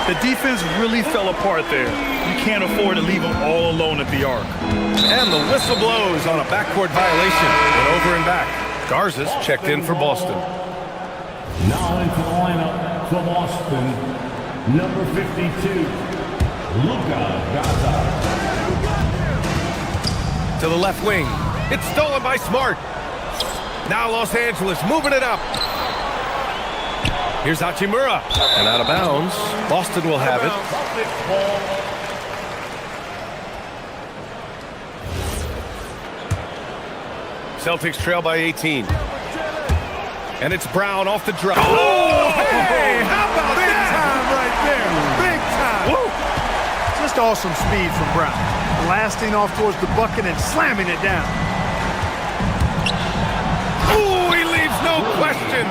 The defense really fell apart there. You can't afford to leave them all alone at the arc. And the whistle blows on a backcourt violation. Went over and back. Garza's checked in for Boston. Now into the lineup for Boston, number 52, Luka Garza. To the left wing. It's stolen by Smart. Now Los Angeles moving it up. Here's Hachimura. And out of bounds. Boston will have it. Celtics trail by 18. And it's Brown off the drop. Oh, hey, how about big time right there? Big time. Woo. Just awesome speed from Brown. Blasting off towards the bucket and slamming it down. Oh, he leaves no question.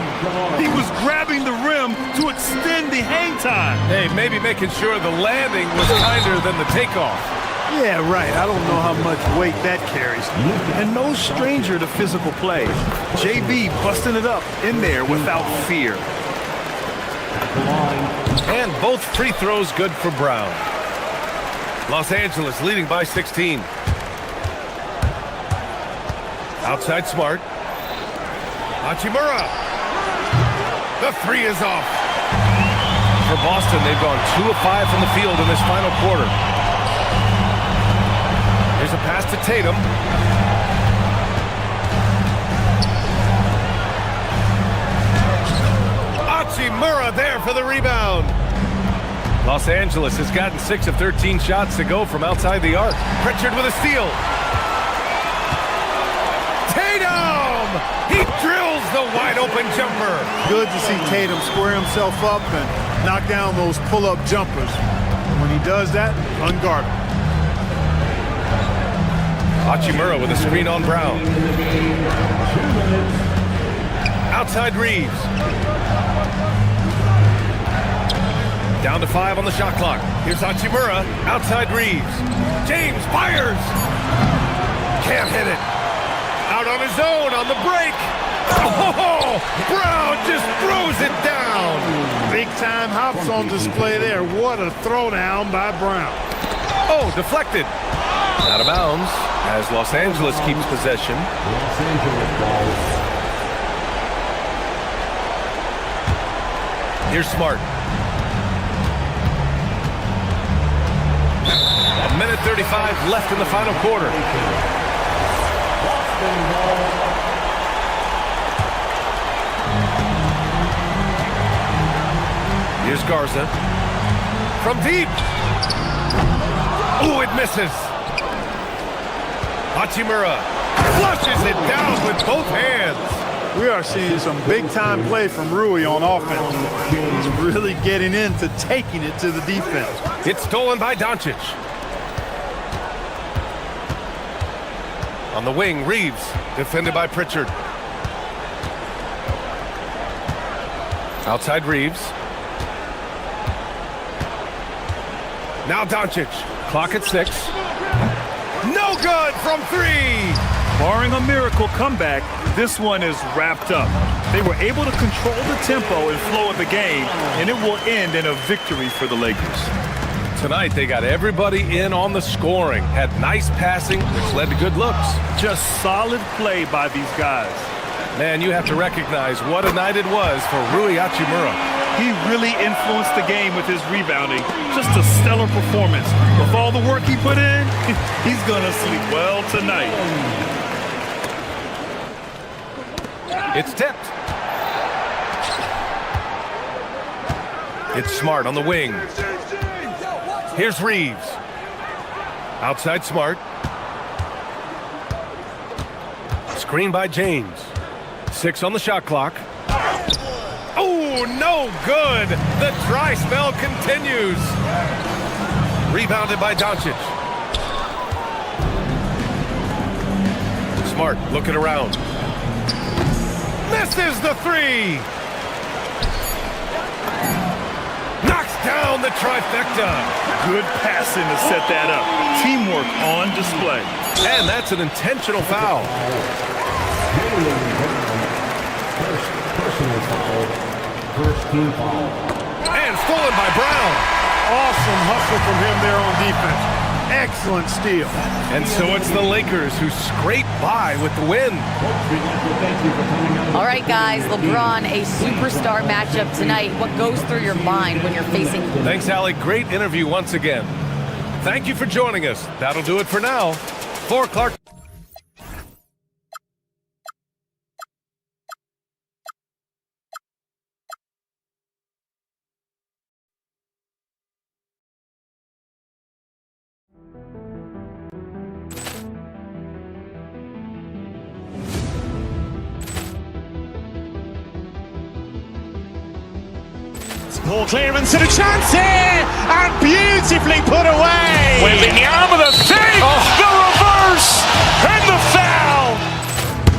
He was grabbing the rim to extend the hang time. Hey, maybe making sure the landing was kinder than the takeoff. Yeah, right. I don't know how much weight that carries. And no stranger to physical play. JB busting it up in there without fear. And both free throws good for Brown. Los Angeles leading by 16. Outside Smart. Hachimura. The 3 is off. For Boston, they've gone 2 of 5 from the field in this final quarter. Here's a pass to Tatum. Hachimura there for the rebound. Los Angeles has gotten 6 of 13 shots to go from outside the arc. Pritchard with a steal. Tatum! He drills the wide-open jumper. Good to see Tatum square himself up and knock down those pull-up jumpers. When he does that, unguarded. Hachimura with a screen on Brown. Outside Reeves. Down to 5 on the shot clock. Here's Hachimura. Outside Reeves. James fires. Can't hit it. Out on his own on the break. Oh, Brown just throws it down. Big time hops on display there. What a throwdown by Brown. Oh, deflected. Out of bounds as Los Angeles keeps possession. Los Angeles ball. Here's Smart. A minute 35 left in the final quarter. Here's Garza. From deep. Ooh, it misses. Hachimura flushes it down with both hands. We are seeing some big-time play from Rui on offense. He's really getting into taking it to the defense. It's stolen by Doncic. On the wing, Reeves, defended by Pritchard. Outside Reeves. Now Doncic. Clock at 6. No good from 3. Barring a miracle comeback, this one is wrapped up. They were able to control the tempo and flow of the game, and it will end in a victory for the Lakers. Tonight, they got everybody in on the scoring. Had nice passing, which led to good looks. Just solid play by these guys. Man, you have to recognize what a night it was for Rui Hachimura. He really influenced the game with his rebounding. Just a stellar performance. With all the work he put in, he's going to sleep well tonight. It's tipped. It's Smart on the wing. Here's Reeves. Outside Smart. Screen by James. 6 on the shot clock. Oh, no No good. The dry spell continues. Rebounded by Doncic. Smart looking around. Misses the three. Knocks down the trifecta. Good passing to set that up. Teamwork on display. And that's an intentional foul. Personal foul. First team foul. And stolen by Brown. Awesome hustle from him there on defense. Excellent steal. And so it's the Lakers who scrape by with the win. All right, guys, LeBron, a superstar matchup tonight. What goes through your mind when you're facing... Thanks, Allie. Great interview once again. Thank you for joining us. That'll do it for now. For Clark. Ball clearance and a chance here, and beautifully put away. Wembanyama the save, the reverse, and the foul.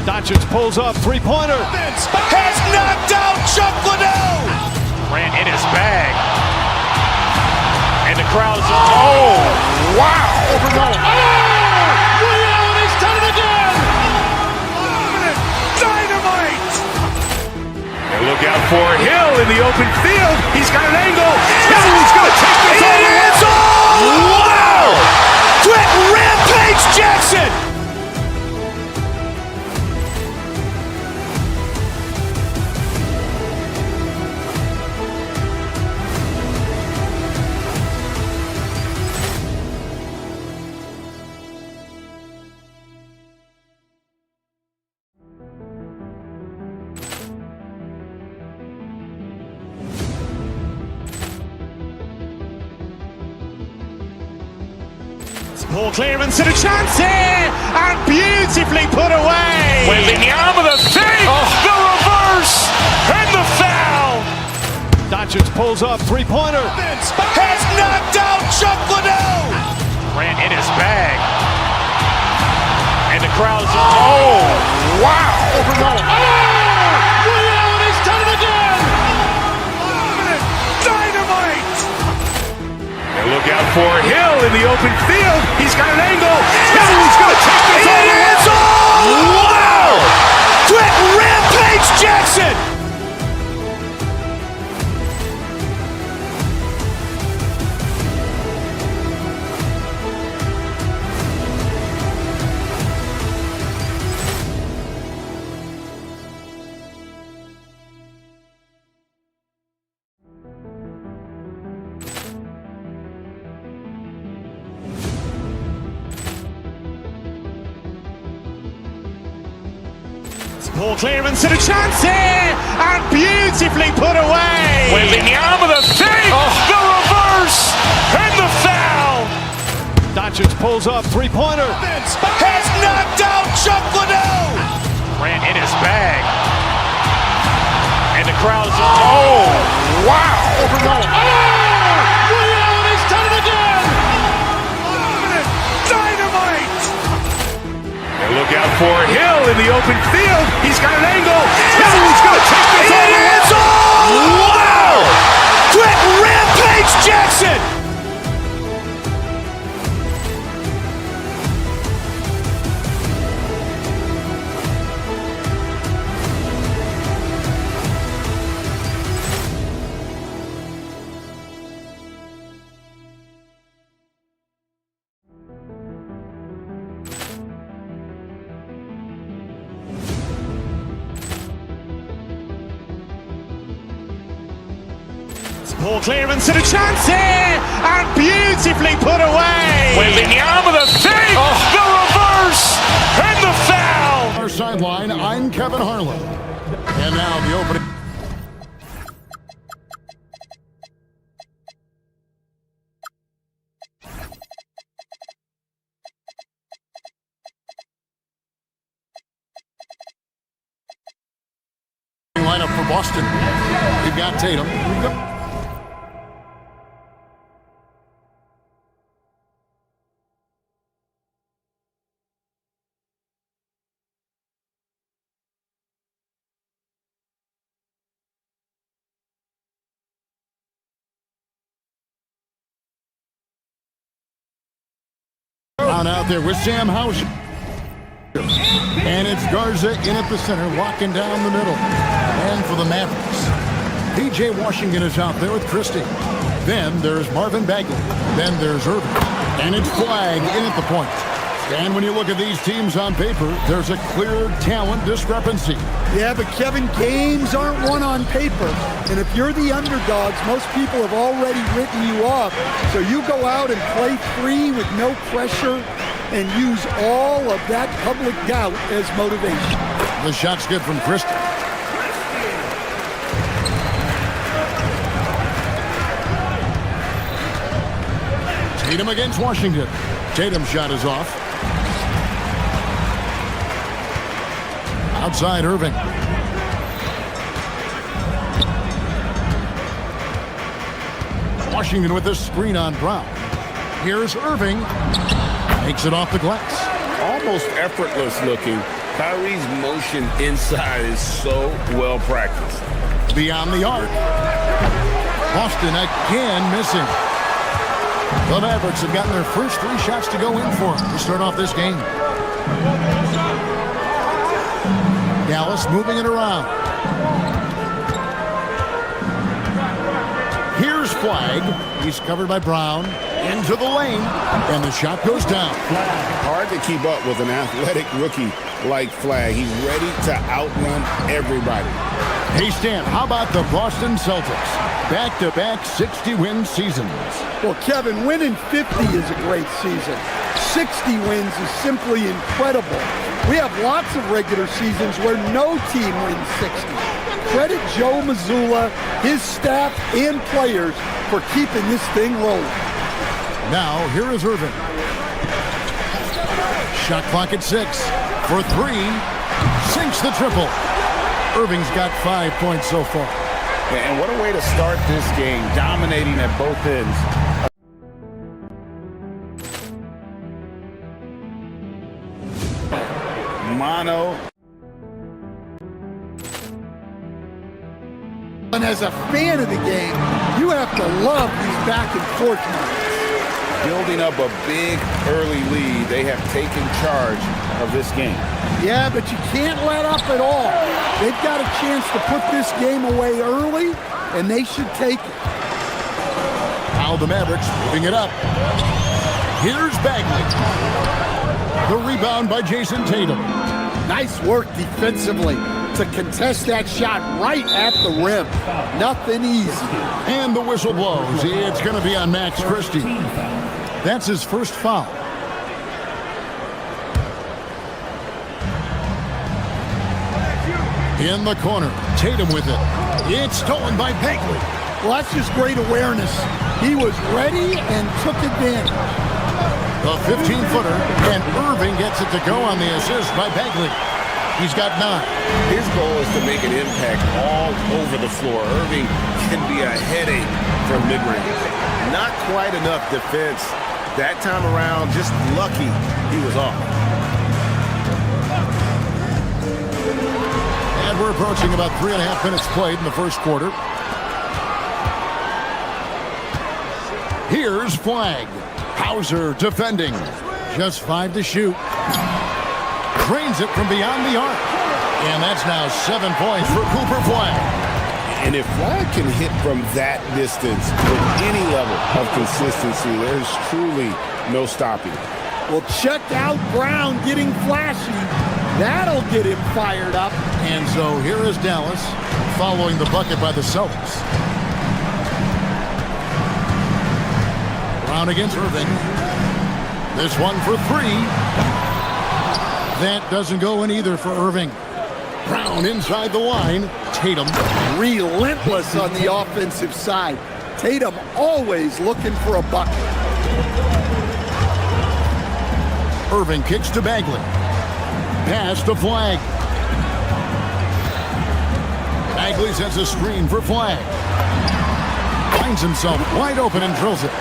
Doncic pulls up, three-pointer. Has knocked out Chuck Liddell. Ran in his bag. And the crowd is, oh, wow. Overgoing. Oh! Ray Allen has done it again. Dynamite. And look out for Hill in the open field. He's got an angle. Hill's going to take this all the way. Wow! Quit Rampage Jackson. Ball clearance and a chance here, and beautifully put away. Wembanyama the save, the reverse, and the foul. Doncic pulls up, three-pointer. Has knocked out Chuck Liddell. Ran in his bag. And the crowd is, oh, wow. Overgoing. Oh! Ray Allen has done it again. Dynamite. And look out for Hill in the open field. He's got an angle. Hill's going to take this all the way. Wow! Quit Rampage Jackson. Ball clearance and a chance here, and beautifully put away. Wembanyama the save, the reverse, and the foul. Doncic pulls up, three-pointer. Has knocked out Chuck Liddell. Ran in his bag. And the crowd is, oh, wow. Overgoing. Oh! Ray Allen has done it again. Dynamite. And look out for Hill in the open field. He's got an angle. Hill's going to take this all the way. Wow! Quit Rampage Jackson. Ball clearance and a chance here, and beautifully put away. Wembanyama the save, the reverse, and the foul. Our sideline, I'm Kevin Harlan. And now the opening. Lineup for Boston. We've got Tatum. Brown out there with Sam Hauser. And it's Garza in at the center, walking down the middle. And for the Mavericks, P.J. Washington is out there with Christie. Then there's Marvin Bagley. Then there's Irving. And it's Flagg in at the point. And when you look at these teams on paper, there's a clear talent discrepancy. Yeah, but Kevin, games aren't won on paper. And if you're the underdogs, most people have already written you off. So you go out and play free with no pressure and use all of that public doubt as motivation. The shot's good from Christie. Tatum against Washington. Tatum's shot is off. Outside Irving. Washington with this screen on Brown. Here's Irving. Makes it off the glass. Almost effortless looking. Kyrie's motion inside is so well practiced. Beyond the arc. Boston again missing. The Mavericks have gotten their first 3 shots to go in for them to start off this game. Dallas moving it around. Here's Flagg. He's covered by Brown. Into the lane. And the shot goes down. Hard to keep up with an athletic rookie like Flagg. He's ready to outrun everybody. Hey, Stan, how about the Boston Celtics? Back-to-back 60-win seasons. Well, Kevin, winning 50 is a great season. 60 wins is simply incredible. We have lots of regular seasons where no team wins 60. Credit Joe Mazzulla, his staff, and players for keeping this thing rolling. Now, here is Irving. Shot clock at 6. For 3. Sinks the triple. Irving's got 5 points so far. And what a way to start this game, dominating at both ends. Mono. And as a fan of the game, you have to love these back and forth moments. Building up a big early lead, they have taken charge of this game. Yeah, but you can't let up at all. They've got a chance to put this game away early, and they should take it. Now the Mavericks moving it up. Here's Bagley. The rebound by Jason Tatum. Nice work defensively to contest that shot right at the rim. Nothing easy. And the whistle blows. It's going to be on Max Christie. That's his first foul. In the corner, Tatum with it. It's stolen by Bagley. Well, that's just great awareness. He was ready and took advantage. The 15-footer, and Irving gets it to go on the assist by Bagley. He's got 9. His goal is to make an impact all over the floor. Irving can be a headache from mid-range. Not quite enough defense. That time around, just lucky he was off. And we're approaching about 3.5 minutes played in the first quarter. Here's Flagg. Hauser defending. Just 5 to shoot. Drains it from beyond the arc. And that's now 7 points for Cooper Flagg. And if Flagg can hit from that distance with any level of consistency, there's truly no stopping. Well, check out Brown getting flashy. That'll get him fired up. And so here is Dallas following the bucket by the Celtics. Brown against Irving. This one for 3. That doesn't go in either for Irving. Brown inside the line. Tatum. Relentless on the offensive side. Tatum always looking for a bucket. Irving kicks to Bagley. Pass to Flagg. Bagley sets a screen for Flagg. Finds himself wide open and drills it.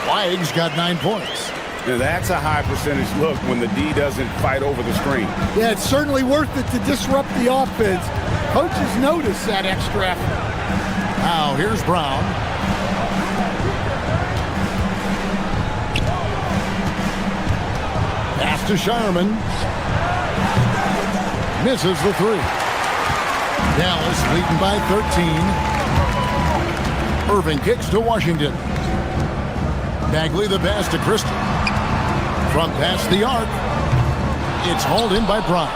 Flagg's got 9 points. Now that's a high percentage look when the D doesn't fight over the screen. Yeah, it's certainly worth it to disrupt the offense. Coaches notice that extra effort. Now here's Brown. Pass to Sharman. Misses the 3. Dallas leading by 13. Irving kicks to Washington. Bagley the pass to Christian. From past the arc. It's hauled in by Brown.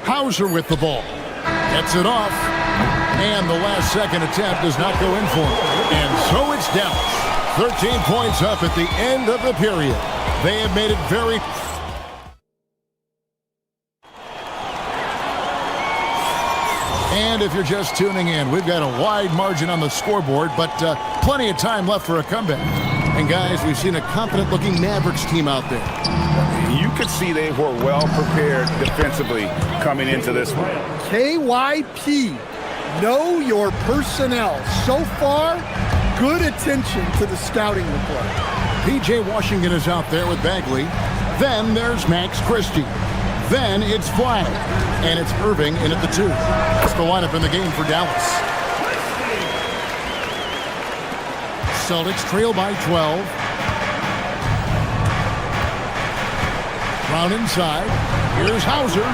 Hauser with the ball. Gets it off. And the last second attempt does not go in for him. And so it's Dallas. 13 points up at the end of the period. They have made it very... And if you're just tuning in, we've got a wide margin on the scoreboard, but plenty of time left for a comeback. And guys, we've seen a confident-looking Mavericks team out there. You could see they were well prepared defensively coming into this one. KYP, know your personnel. So far, good attention to the scouting report. P.J. Washington is out there with Bagley. Then there's Max Christie. Then it's Flagg. And it's Irving in at the 2. That's the lineup in the game for Dallas. Celtics trail by 12. Brown inside. Here's Hauser.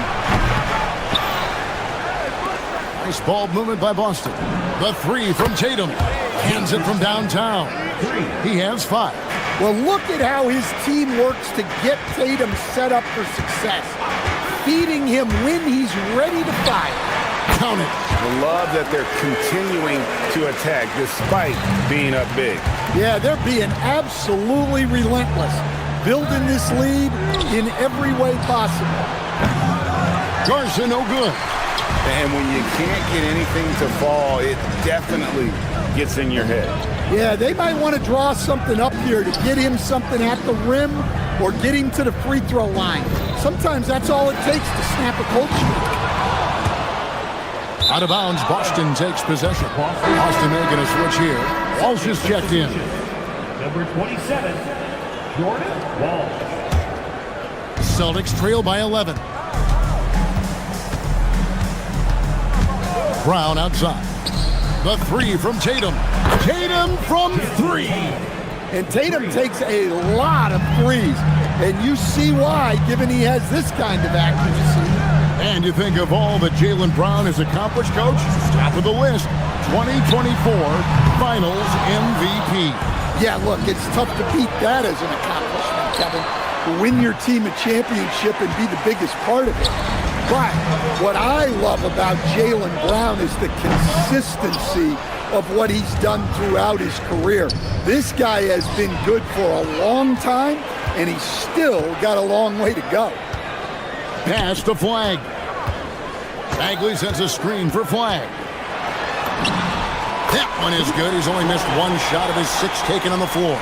Nice ball movement by Boston. The 3 from Tatum. Hands it from downtown. He has 5. Well, look at how his team works to get Tatum set up for success. Feeding him when he's ready to fire. Count it. I love that they're continuing to attack despite being up big. Yeah, they're being absolutely relentless. Building this lead in every way possible. Garza no good. And when you can't get anything to fall, it definitely gets in your head. Yeah, they might want to draw something up here to get him something at the rim or get him to the free throw line. Sometimes that's all it takes to snap a cold streak. Out of bounds, Boston takes possession. Boston making a switch here. Walsh is checked in. Number 27, Jordan Walsh. Celtics trail by 11. Brown outside. The 3 from Tatum. Tatum from 3. And Tatum takes a lot of threes. And you see why, given he has this kind of accuracy. And you think of all that Jaylen Brown has accomplished, Coach? Top of the list, 2024 Finals MVP. Yeah, look, it's tough to beat that as an accomplishment, Kevin. Win your team a championship and be the biggest part of it. But what I love about Jaylen Brown is the consistency of what he's done throughout his career. This guy has been good for a long time, and he's still got a long way to go. Pass to Flagg. Bagley sends a screen for Flagg. That one is good. He's only missed 1 shot of his 6 taken on the floor.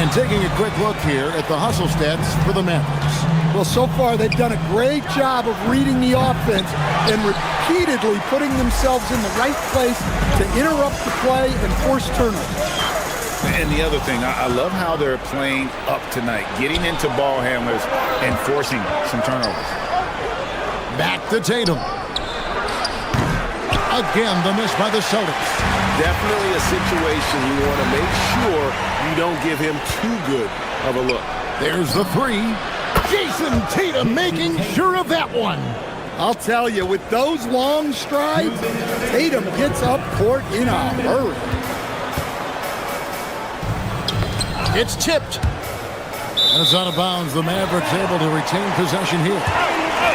And taking a quick look here at the hustle stats for the Mavericks. Well, so far they've done a great job of reading the offense and repeatedly putting themselves in the right place to interrupt the play and force turnovers. And the other thing, I love how they're playing up tonight, getting into ball handlers and forcing some turnovers. Back to Tatum. Again, the miss by the Celtics. Definitely a situation you want to make sure you don't give him too good of a look. There's the 3. Jason Tatum making sure of that one. I'll tell you, with those long strides, Tatum gets up court in a hurry. It's tipped. And it's out of bounds. The Mavericks able to retain possession here.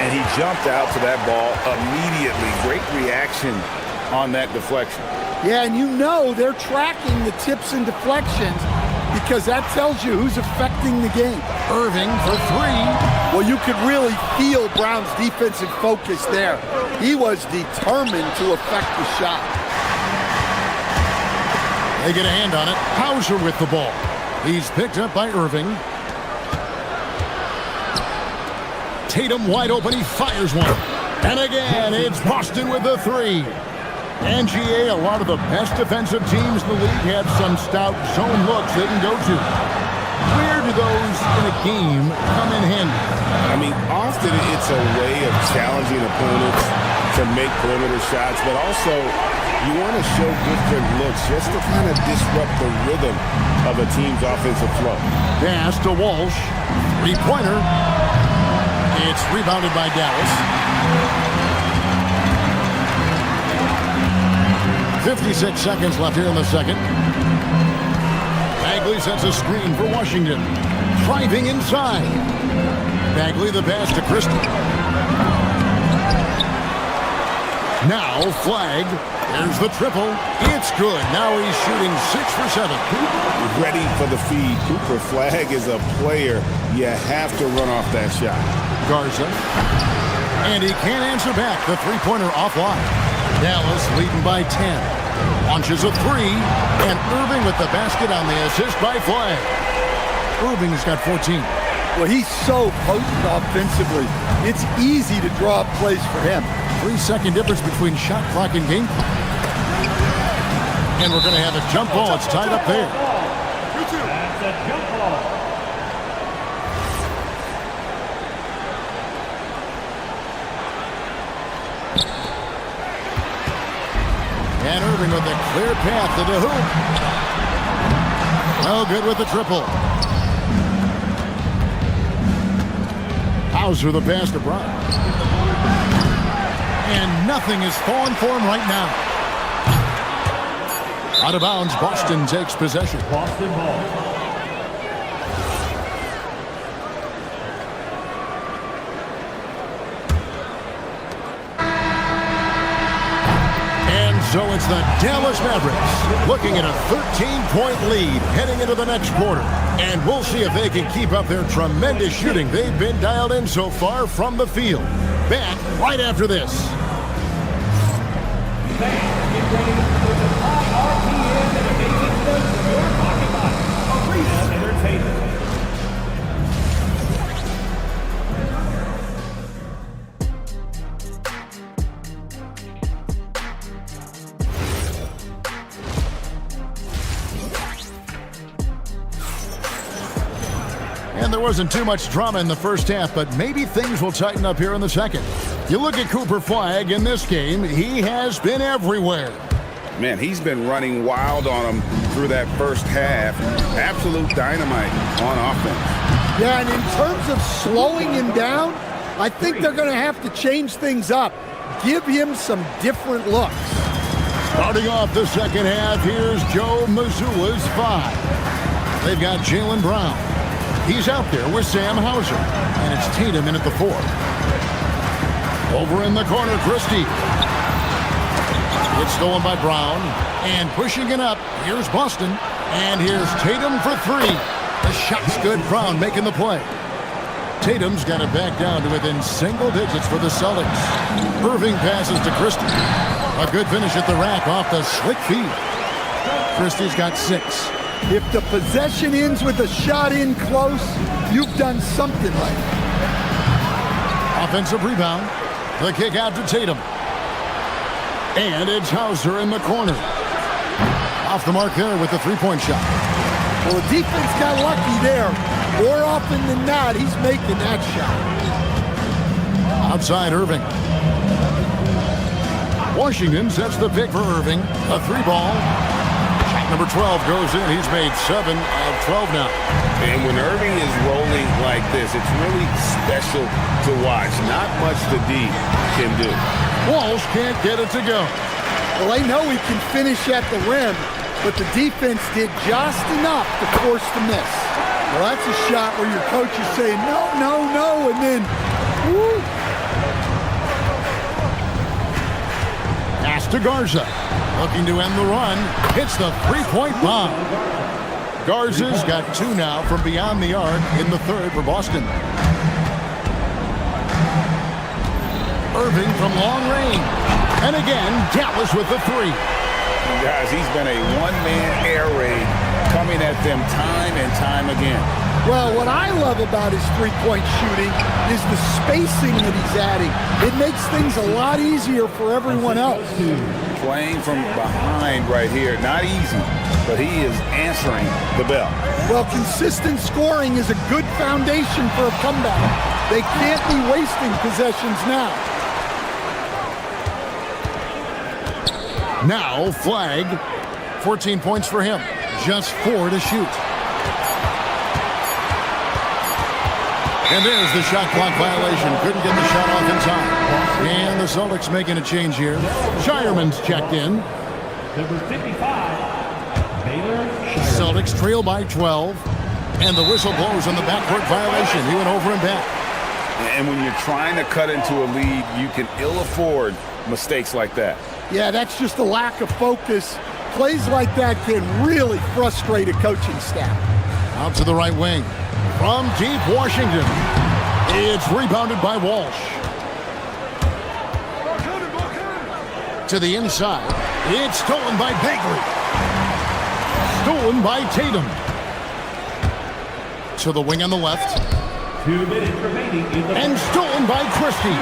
And he jumped out to that ball immediately. Great reaction on that deflection. Yeah, and you know they're tracking the tips and deflections because that tells you who's affecting the game. Irving for 3. Well, you could really feel Brown's defensive focus there. He was determined to affect the shot. They get a hand on it. Hauser with the ball. He's picked up by Irving. Tatum wide open. He fires one. And again, it's Boston with the three. And GA, a lot of the best defensive teams in the league have some stout zone looks they can go to. Where do those in a game come in handy? I mean, often it's a way of challenging opponents to make perimeter shots, but also you want to show different looks just to kind of disrupt the rhythm of a team's offensive flow. Pass to Walsh. Three-pointer. It's rebounded by Dallas. 56 seconds left here in the second. Bagley sets a screen for Washington. Driving inside. Bagley the pass to Christie. Now flagged. There's the triple. It's good. Now he's shooting 6 for 7. Ready for the feed. Cooper Flag is a player. You have to run off that shot. Garza. And he can't answer back. The three-pointer offline. Dallas leading by 10. Launches a three. And Irving with the basket on the assist by Flag. Irving has got 14. Well, he's so potent offensively. It's easy to draw up plays for him. 3-second difference between shot clock and game clock. And we're going to have a jump ball. It's tied up there. That's a jump ball. And Irving with a clear path to the hoop. No good with the triple. Hauser the pass to Brown. And nothing is falling for him right now. Out of bounds, Boston takes possession. Boston ball. So it's the Dallas Mavericks looking at a 13-point lead heading into the next quarter. And we'll see if they can keep up their tremendous shooting they've been dialed in so far from the field. Back right after this. Fans, get ready for the high RPM and amazing notes of your pocket Arena Entertainment. And there wasn't too much drama in the first half, but maybe things will tighten up here in the second. You look at Cooper Flag in this game, he has been everywhere. Man, he's been running wild on him through that first half. Absolute dynamite on offense. Yeah, and in terms of slowing him down, I think they're going to have to change things up. Give him some different looks. Starting off the second half, here's Joe Mazzulla's 5. They've got Jaylen Brown. He's out there with Sam Hauser. And it's Tatum in at the 4. Over in the corner, Christie. It's stolen by Brown. And pushing it up, here's Boston. And here's Tatum for 3. The shot's good. Brown making the play. Tatum's got it back down to within single digits for the Celtics. Irving passes to Christie. A good finish at the rack off the slick feed. Christie's got 6. If the possession ends with a shot in close, you've done something right. Offensive rebound. The kick out to Tatum. And it's Hauser in the corner. Off the mark there with the three-point shot. Well, the defense got lucky there. More often than not, he's making that shot. Outside Irving. Washington sets the pick for Irving. A 3-ball. Number 12 goes in. He's made 7 of 12 now. And when Irving is rolling like this, it's really special to watch. Not much the D can do. Walsh can't get it to go. Well, I know he can finish at the rim, but the defense did just enough to force the miss. Well, that's a shot where your coach is saying, no, no, no, and then, woo. Pass to Garza. Looking to end the run. Hits the three-point bomb. Garza's got 2 now from beyond the arc in the third for Boston. Irving from long range. And again, Dallas with the 3. Guys, he's been a one-man air raid coming at them time and time again. Well, what I love about his three-point shooting is the spacing that he's adding. It makes things a lot easier for everyone else. Playing from behind right here, not easy, but he is answering the bell. Well, consistent scoring is a good foundation for a comeback. They can't be wasting possessions now. Now, Flag, 14 points for him, just 4 to shoot. And there's the shot clock violation. Couldn't get the shot off in time. And the Celtics making a change here. Shireman's checked in. Number 55, Baylor Celtics trail by 12. And the whistle blows on the backcourt violation. He went over and back. And when you're trying to cut into a lead, you can ill afford mistakes like that. Yeah, that's just a lack of focus. Plays like that can really frustrate a coaching staff. Out to the right wing. From deep Washington. It's rebounded by Walsh. To the inside. It's stolen by Bagley. Stolen by Tatum. To the wing on the left. 2 minutes remaining in the and stolen by Christie.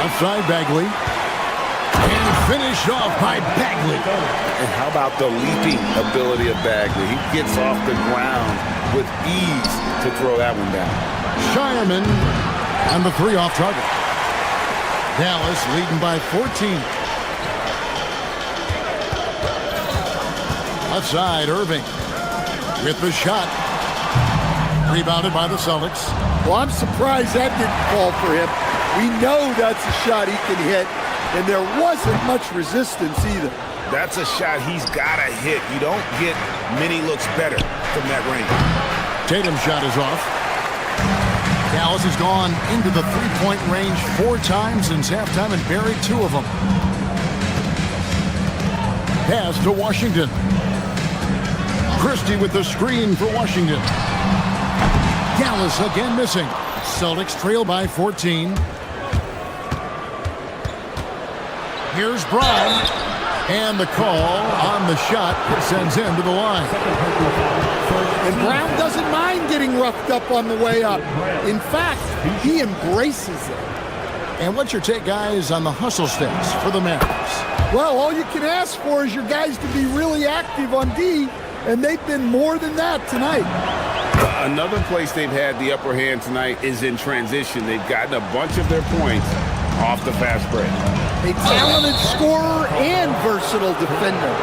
Outside Bagley. And finished off by Bagley. And how about the leaping ability of Bagley? He gets off the ground with ease to throw that one down. Shireman and the 3 off target. Dallas leading by 14. Left side, Irving with the shot. Rebounded by the Celtics. Well, I'm surprised that didn't fall for him. We know that's a shot he can hit, and there wasn't much resistance either. That's a shot he's got to hit. You don't get many looks better from that range. Tatum's shot is off. Dallas has gone into the three-point range 4 times since halftime and buried 2 of them. Pass to Washington. Christie with the screen for Washington. Dallas again missing. Celtics trail by 14. Here's Brown. And the call on the shot sends him to the line. And Brown doesn't mind getting roughed up on the way up. In fact, he embraces it. And what's your take, guys, on the hustle stats for the Mavericks? Well, all you can ask for is your guys to be really active on D, and they've been more than that tonight. Another place they've had the upper hand tonight is in transition. They've gotten a bunch of their points off the fast break. A talented scorer and versatile defender.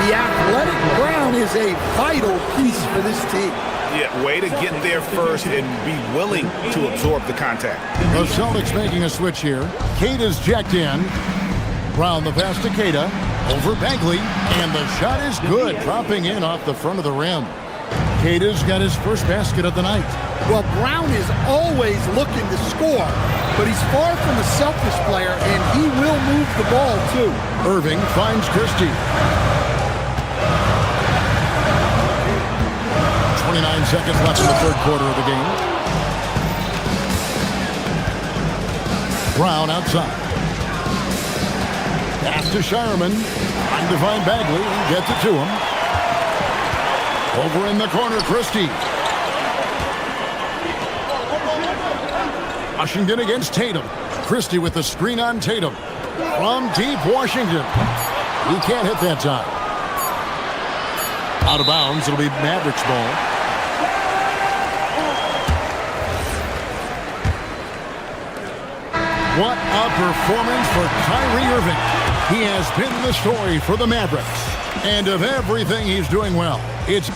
The athletic Brown is a vital piece for this team. Yeah, way to get there first and be willing to absorb the contact. The Celtics making a switch here. Keita's checked in. Brown the pass to Keita. Over Bagley. And the shot is good. Dropping in off the front of the rim. Keita's got his first basket of the night. Well, Brown is always looking to score, but he's far from a selfish player, and he will move the ball, too. Irving finds Christie. 29 seconds left in the third quarter of the game. Brown outside. Pass to Shireman. Trying to find Bagley. He gets it to him. Over in the corner, Christie. Washington against Tatum. Christie with the screen on Tatum. From deep Washington. He can't hit that time. Out of bounds. It'll be Mavericks ball. What a performance for Kyrie Irving. He has been the story for the Mavericks. And of everything he's doing well, it's...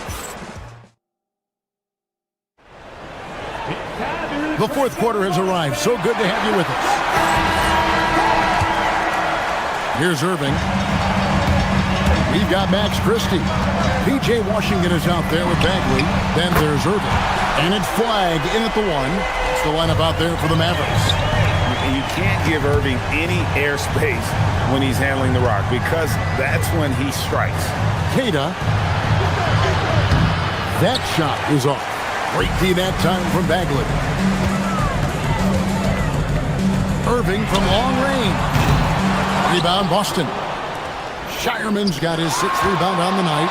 The fourth quarter has arrived. So good to have you with us. Here's Irving. We've got Max Christie. P.J. Washington is out there with Bagley. Then there's Irving. And it's Flag in at the 1. It's the lineup out there for the Mavericks. You can't give Irving any airspace when he's handling the rock because that's when he strikes. Keita. That shot is off. Great D that time from Bagley. Irving from long range. Rebound Boston. Shireman's got his 6th rebound on the night.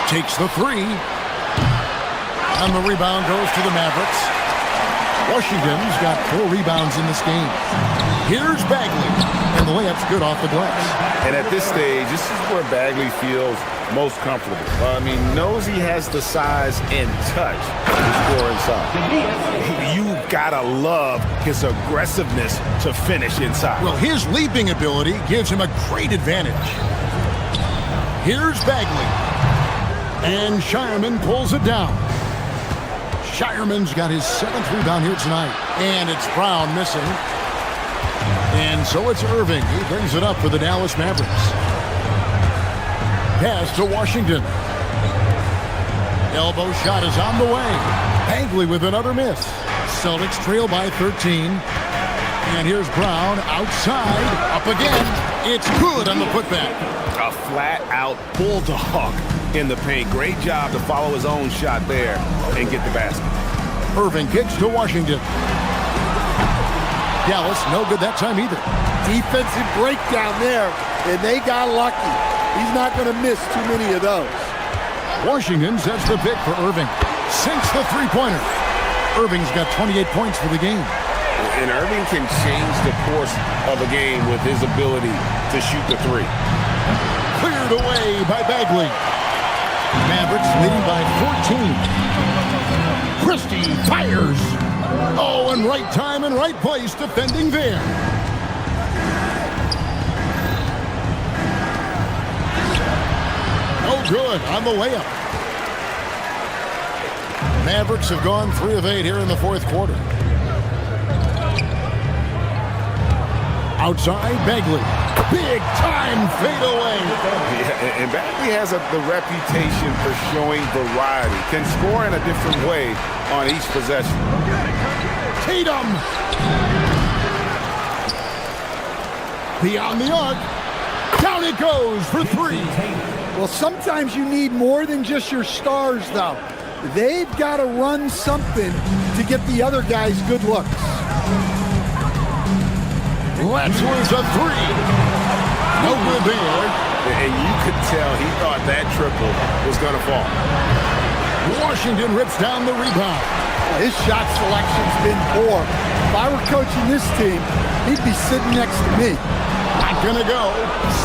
Takes the 3. And the rebound goes to the Mavericks. Washington's got 4 rebounds in this game. Here's Bagley, and the layup's good off the glass. And at this stage, this is where Bagley feels most comfortable. Knows he has the size and touch to score inside. You gotta love his aggressiveness to finish inside. Well, his leaping ability gives him a great advantage. Here's Bagley. And Shireman pulls it down. Shireman's got his 7th rebound here tonight. And it's Brown missing. And so it's Irving. He brings it up for the Dallas Mavericks. Pass to Washington. Elbow shot is on the way. Bagley with another miss. Celtics trail by 13. And here's Brown outside. Up again. It's good on the putback. A flat-out bulldog in the paint. Great job to follow his own shot there and get the basket. Irving kicks to Washington. Dallas, no good that time either. Defensive breakdown there, and they got lucky. He's not going to miss too many of those. Washington sets the pick for Irving. Sinks the three-pointer. Irving's got 28 points for the game. And Irving can change the course of a game with his ability to shoot the three. Cleared away by Bagley. Mavericks leading by 14. Christie fires. Oh, and right time and right place defending there. No good on the layup. Mavericks have gone 3 of 8 here in the 4th quarter. Outside, Bagley. Big time fadeaway. Yeah, and Bagley has the reputation for showing variety. Can score in a different way on each possession. Tatum. Beyond the arc. Down it goes for 3. Well, sometimes you need more than just your stars, though. They've got to run something to get the other guys good looks. Let's a 3. No good there. And you could tell he thought that triple was going to fall. Washington rips down the rebound. His shot selection's been poor. If I were coaching this team, he'd be sitting next to me. Not gonna go.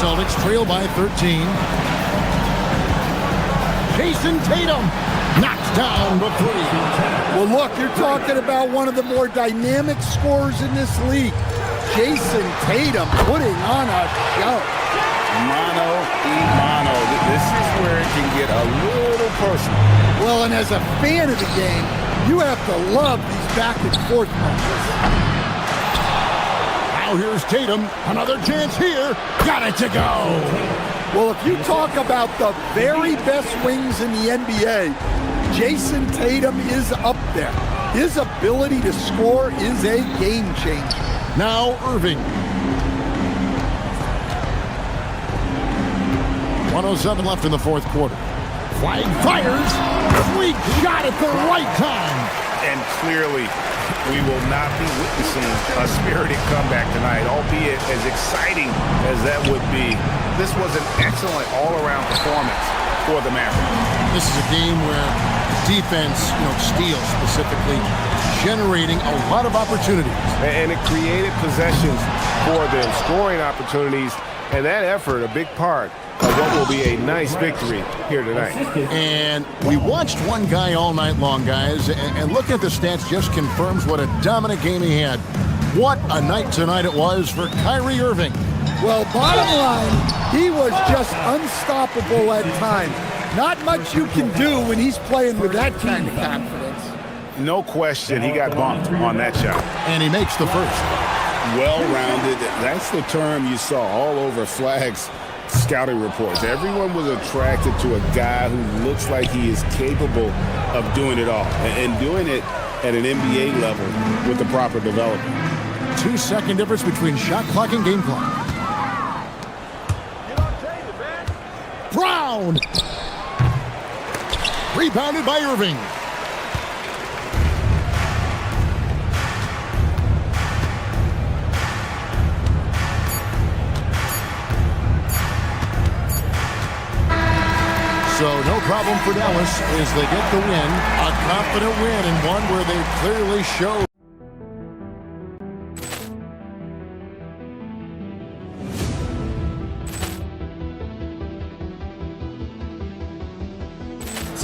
Celtics trail by 13. Jason Tatum knocks down the 3. Well, look, you're talking about one of the more dynamic scorers in this league. Jason Tatum putting on a show. Mano a mano. This is where it can get a little personal. Well, and as a fan of the game, you have to love these back and forth moments. Now here's Tatum. Another chance here. Got it to go. Well, if you talk about the very best wings in the NBA, Jason Tatum is up there. His ability to score is a game changer. Now Irving. 1:07 left in the 4th quarter. Flag fires. Weak shot at the right time. And clearly, we will not be witnessing a spirited comeback tonight, albeit as exciting as that would be. This was an excellent all-around performance for the Mavericks. This is a game where defense, steals specifically, generating a lot of opportunities. And it created possessions for them, scoring opportunities, and that effort, a big part of what will be a nice victory here tonight. And we watched one guy all night long, guys, and looking at the stats just confirms what a dominant game he had. What a night tonight it was for Kyrie Irving. Well, bottom line, he was just unstoppable at times. Not much you can do when he's playing with that kind of confidence. No question, he got bumped on that shot. And he makes the first. Well-rounded. That's the term you saw all over Flag's scouting reports. Everyone was attracted to a guy who looks like he is capable of doing it all and doing it at an NBA level with the proper development. 2-second difference between shot clock and game clock. Brown! Rebounded by Irving. So no problem for Dallas as they get the win. A confident win and one where they clearly showed.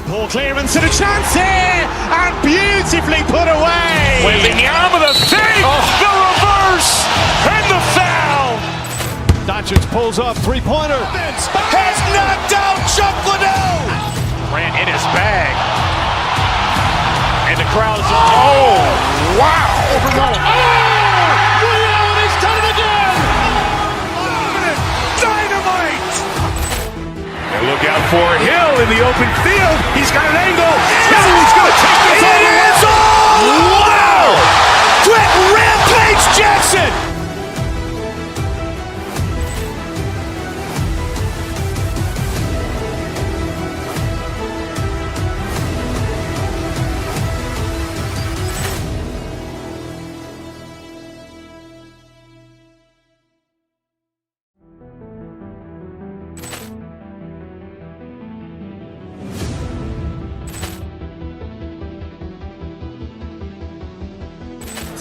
Ball clearance and a chance here, and beautifully put away. Wembanyama the save, the reverse, and the foul. Doncic pulls up, three-pointer. Has knocked out Chuck Liddell. Ran in his bag. And the crowd is, oh, wow. Ray Allen has done it again. Dynamite. And look out for Hill in the open field. He's got an angle. Hill's going to take this all the way. Wow. Quit Rampage Jackson.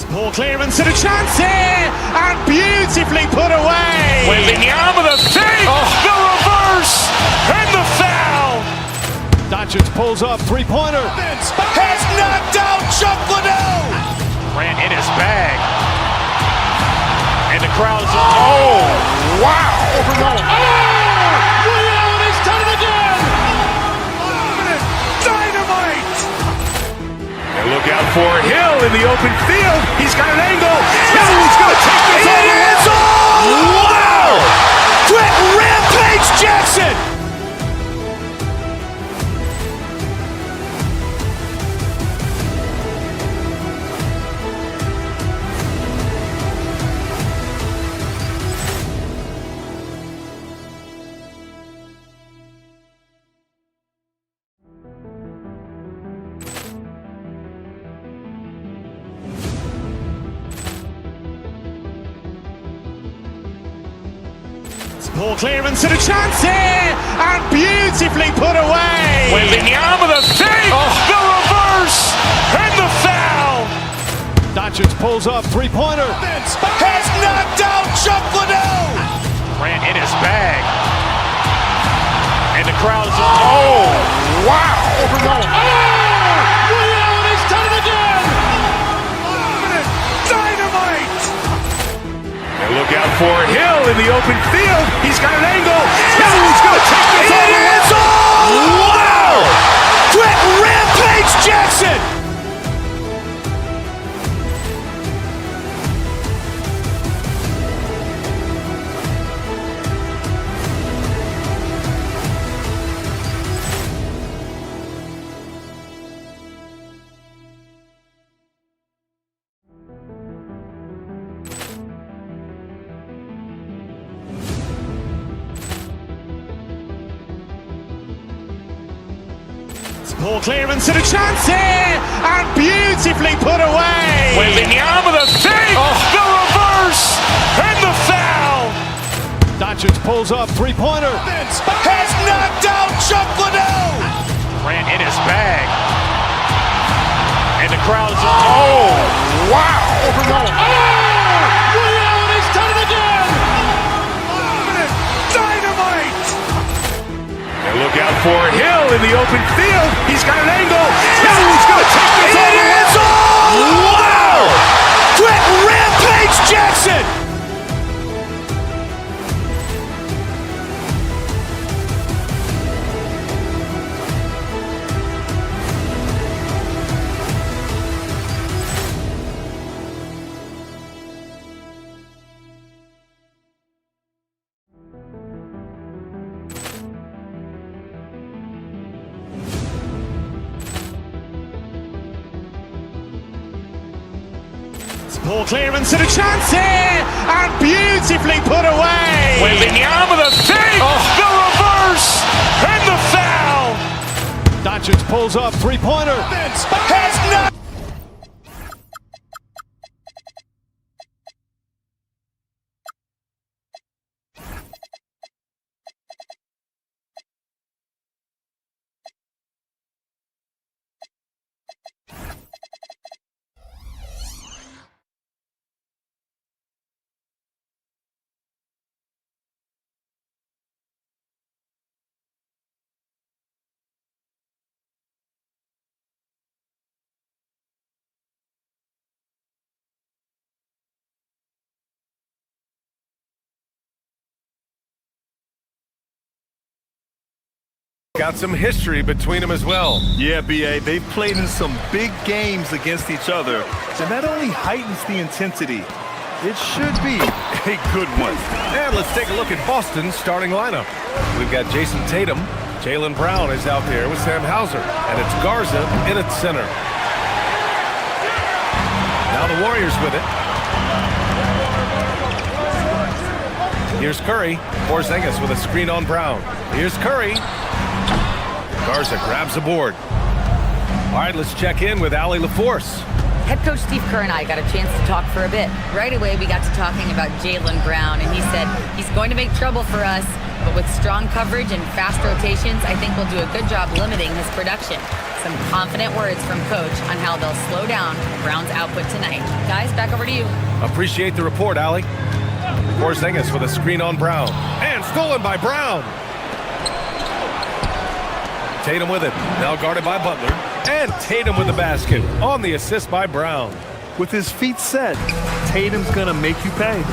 Ball clearance and a chance here, and beautifully put away. Wembanyama the save, the reverse, and the foul. Doncic pulls up, three-pointer. Has knocked out Chuck Liddell. Ran in his bag. And the crowd is, oh, wow. Ray Allen has done it again. Dynamite. And look out for Hill in the open field. He's got an angle. Hill's going to take this all the way. Wow. Quit Rampage Jackson. Ball clearance and a chance here, and beautifully put away. Wembanyama the save, the reverse, and the foul. Doncic pulls up, three-pointer. Has knocked out Chuck Liddell. Ran in his bag. And the crowd is, oh, wow. Ray Allen has done it again. Dynamite. And look out for Hill in the open field. He's got an angle. Hill's going to take this all the way. Wow. Quit Rampage Jackson. Ball clearance and a chance here, and beautifully put away. Wembanyama the save, the reverse, and the foul. Doncic pulls up, three-pointer. Has knocked out Chuck Liddell. Ran in his bag. And the crowd is, oh, wow. Ray Allen has done it again. Dynamite. And look out for Hill in the open field. He's got an angle. Hill's going to take this all the way. Wow. Quit Rampage Jackson. Ball clearance and a chance here, and beautifully put away. Wembanyama the save, the reverse, and the foul. Doncic pulls up, three-pointer. Has not. got some history between them as well. Yeah, B.A., they've played in some big games against each other, and that only heightens the intensity. It should be a good one. And let's take a look at Boston's starting lineup. We've got Jason Tatum. Jaylen Brown is out there with Sam Hauser. And it's Garza in at center. Now the Warriors with it. Here's Curry. Porzingis with a screen on Brown. Here's Curry. Garza grabs the board. All right, let's check in with Allie LaForce. Head coach Steve Kerr and I got a chance to talk for a bit. Right away, we got to talking about Jaylen Brown, and he said he's going to make trouble for us, but with strong coverage and fast rotations, I think we'll do a good job limiting his production. Some confident words from coach on how they'll slow down Brown's output tonight. Guys, back over to you. Appreciate the report, Allie. Porzingis with a screen on Brown. And stolen by Brown. Tatum with it. Now guarded by Butler. And Tatum with the basket on the assist by Brown. With his feet set, Tatum's going to make you pay.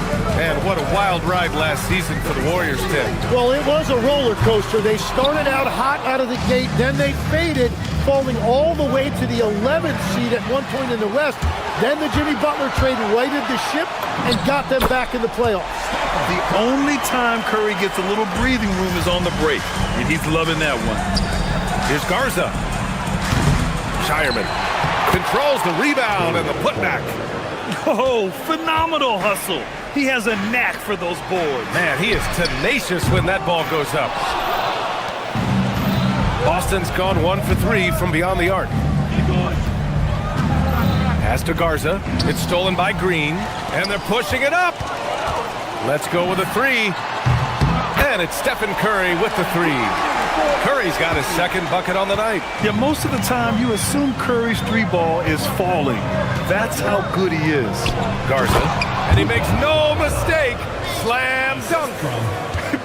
And what a wild ride last season for the Warriors, Tim. Well, it was a roller coaster. They started out hot out of the gate, then they faded, falling all the way to the 11th seed at one point in the West. Then the Jimmy Butler trade righted the ship and got them back in the playoffs. The only time Curry gets a little breathing room is on the break, and he's loving that one. Here's Garza. Shireman controls the rebound and the putback. Oh, phenomenal hustle. He has a knack for those boards. Man, he is tenacious when that ball goes up. Boston's gone 1 for 3 from beyond the arc. Pass to Garza. It's stolen by Green, and they're pushing it up. Let's go with a three. And it's Stephen Curry with the three. Curry's got his second bucket on the night. Yeah, most of the time you assume Curry's three ball is falling. That's how good he is. Garza, and he makes no mistake. Slam dunk.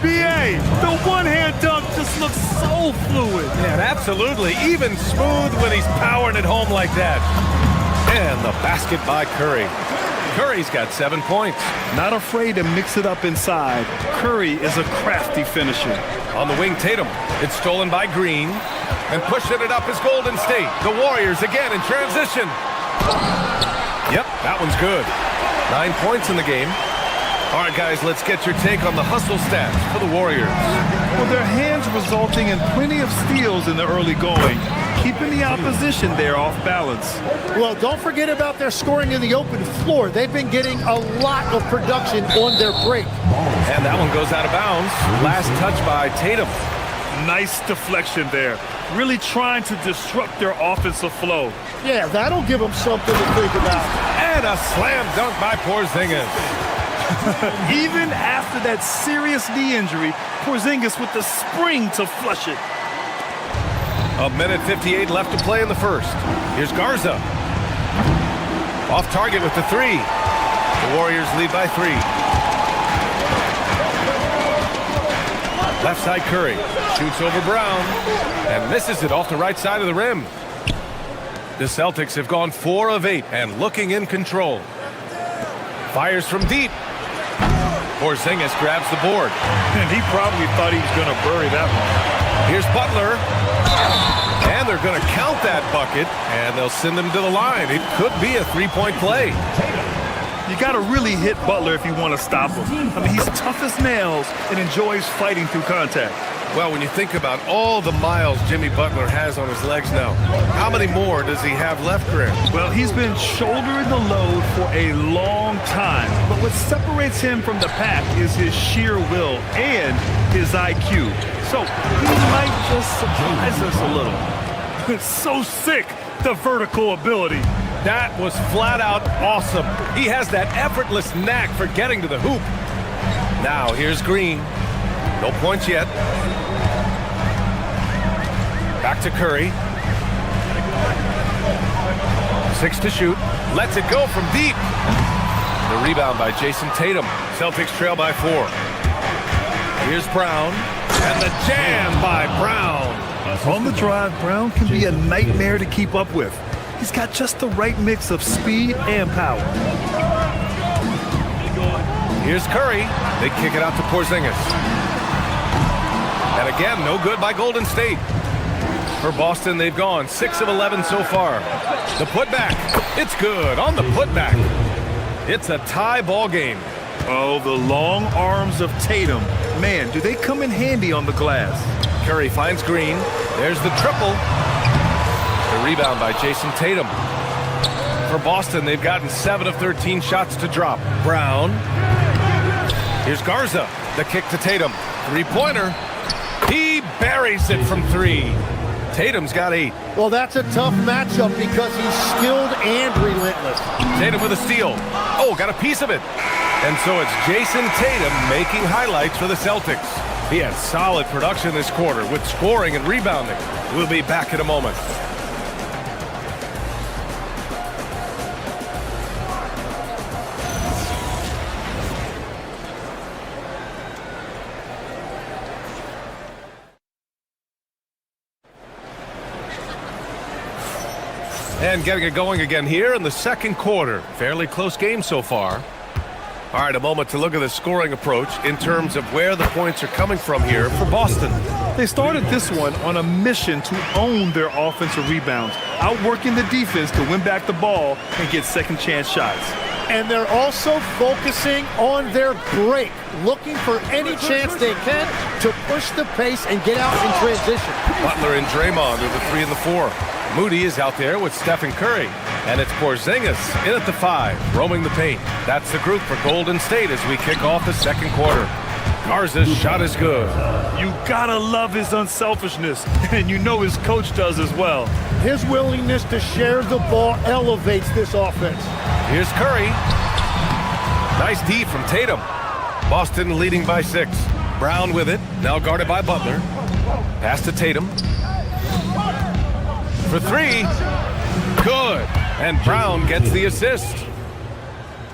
B.A., the one-hand dunk just looks so fluid. Yeah, absolutely. Even smooth when he's powering it home like that. And the basket by Curry. Curry's got 7 points. Not afraid to mix it up inside. Curry is a crafty finisher. On the wing, Tatum. It's stolen by Green. And pushing it up is Golden State. The Warriors again in transition. Yep, that one's good. 9 points in the game. All right, guys, let's get your take on the hustle stats for the Warriors. Well, their hands resulting in plenty of steals in the early going, keeping the opposition there off balance. Well, don't forget about their scoring in the open floor. They've been getting a lot of production on their break. And that one goes out of bounds. Last touch by Tatum. Nice deflection there. Really trying to disrupt their offensive flow. Yeah, that'll give them something to think about. And a slam dunk by Porzingis. Even after that serious knee injury, Porzingis with the spring to flush it. 1:58 left to play in the first. Here's Garza. Off target with the three. The Warriors lead by 3. Left side Curry. Shoots over Brown. And misses it off the right side of the rim. The Celtics have gone 4 of 8 and looking in control. Fires from deep. Porzingis grabs the board. And he probably thought he was going to bury that one. Here's Butler. And they're going to count that bucket, and they'll send him to the line. It could be a three-point play. You got to really hit Butler if you want to stop him. I mean, he's tough as nails and enjoys fighting through contact. Well, when you think about all the miles Jimmy Butler has on his legs now, how many more does he have left, Grant? Well, he's been shouldering the load for a long time. But what separates him from the pack is his sheer will and his IQ. So he might just surprise us a little. It's so sick, the vertical ability. That was flat out awesome. He has that effortless knack for getting to the hoop. Now, here's Green. No points yet. Back to Curry. 6 to shoot. Lets it go from deep. The rebound by Jason Tatum. Celtics trail by 4. Here's Brown. And the jam by Brown. On the drive, Brown can be a nightmare to keep up with. He's got just the right mix of speed and power. Here's Curry. They kick it out to Porzingis. And again, no good by Golden State. For Boston, they've gone 6 of 11 so far. The putback, it's good on the putback. It's a tie ball game. Oh, the long arms of Tatum. Man, do they come in handy on the glass. Curry finds Green. There's the triple. The rebound by Jason Tatum. For Boston, they've gotten 7 of 13 shots to drop. Brown. Here's Garza. The kick to Tatum. Three-pointer. He buries it from 3. Tatum's got 8. Well, that's a tough matchup because he's skilled and relentless. Tatum with a steal. Oh, got a piece of it. And so it's Jason Tatum making highlights for the Celtics. He had solid production this quarter with scoring and rebounding. We'll be back in a moment. And getting it going again here in the second quarter. Fairly close game so far. All right, a moment to look at the scoring approach in terms of where the points are coming from here for Boston. They started this one on a mission to own their offensive rebounds, outworking the defense to win back the ball and get second chance shots. And they're also focusing on their break, looking for any chance they can to push the pace and get out in transition. Butler and Draymond are the 3 and the 4. Moody is out there with Stephen Curry. And it's Porzingis in at the 5, roaming the paint. That's the group for Golden State as we kick off the second quarter. Garza's shot is good. You gotta love his unselfishness, and you know his coach does as well. His willingness to share the ball elevates this offense. Here's Curry. Nice D from Tatum. Boston leading by 6. Brown with it, now guarded by Butler. Pass to Tatum. For 3. Good. And Brown gets the assist.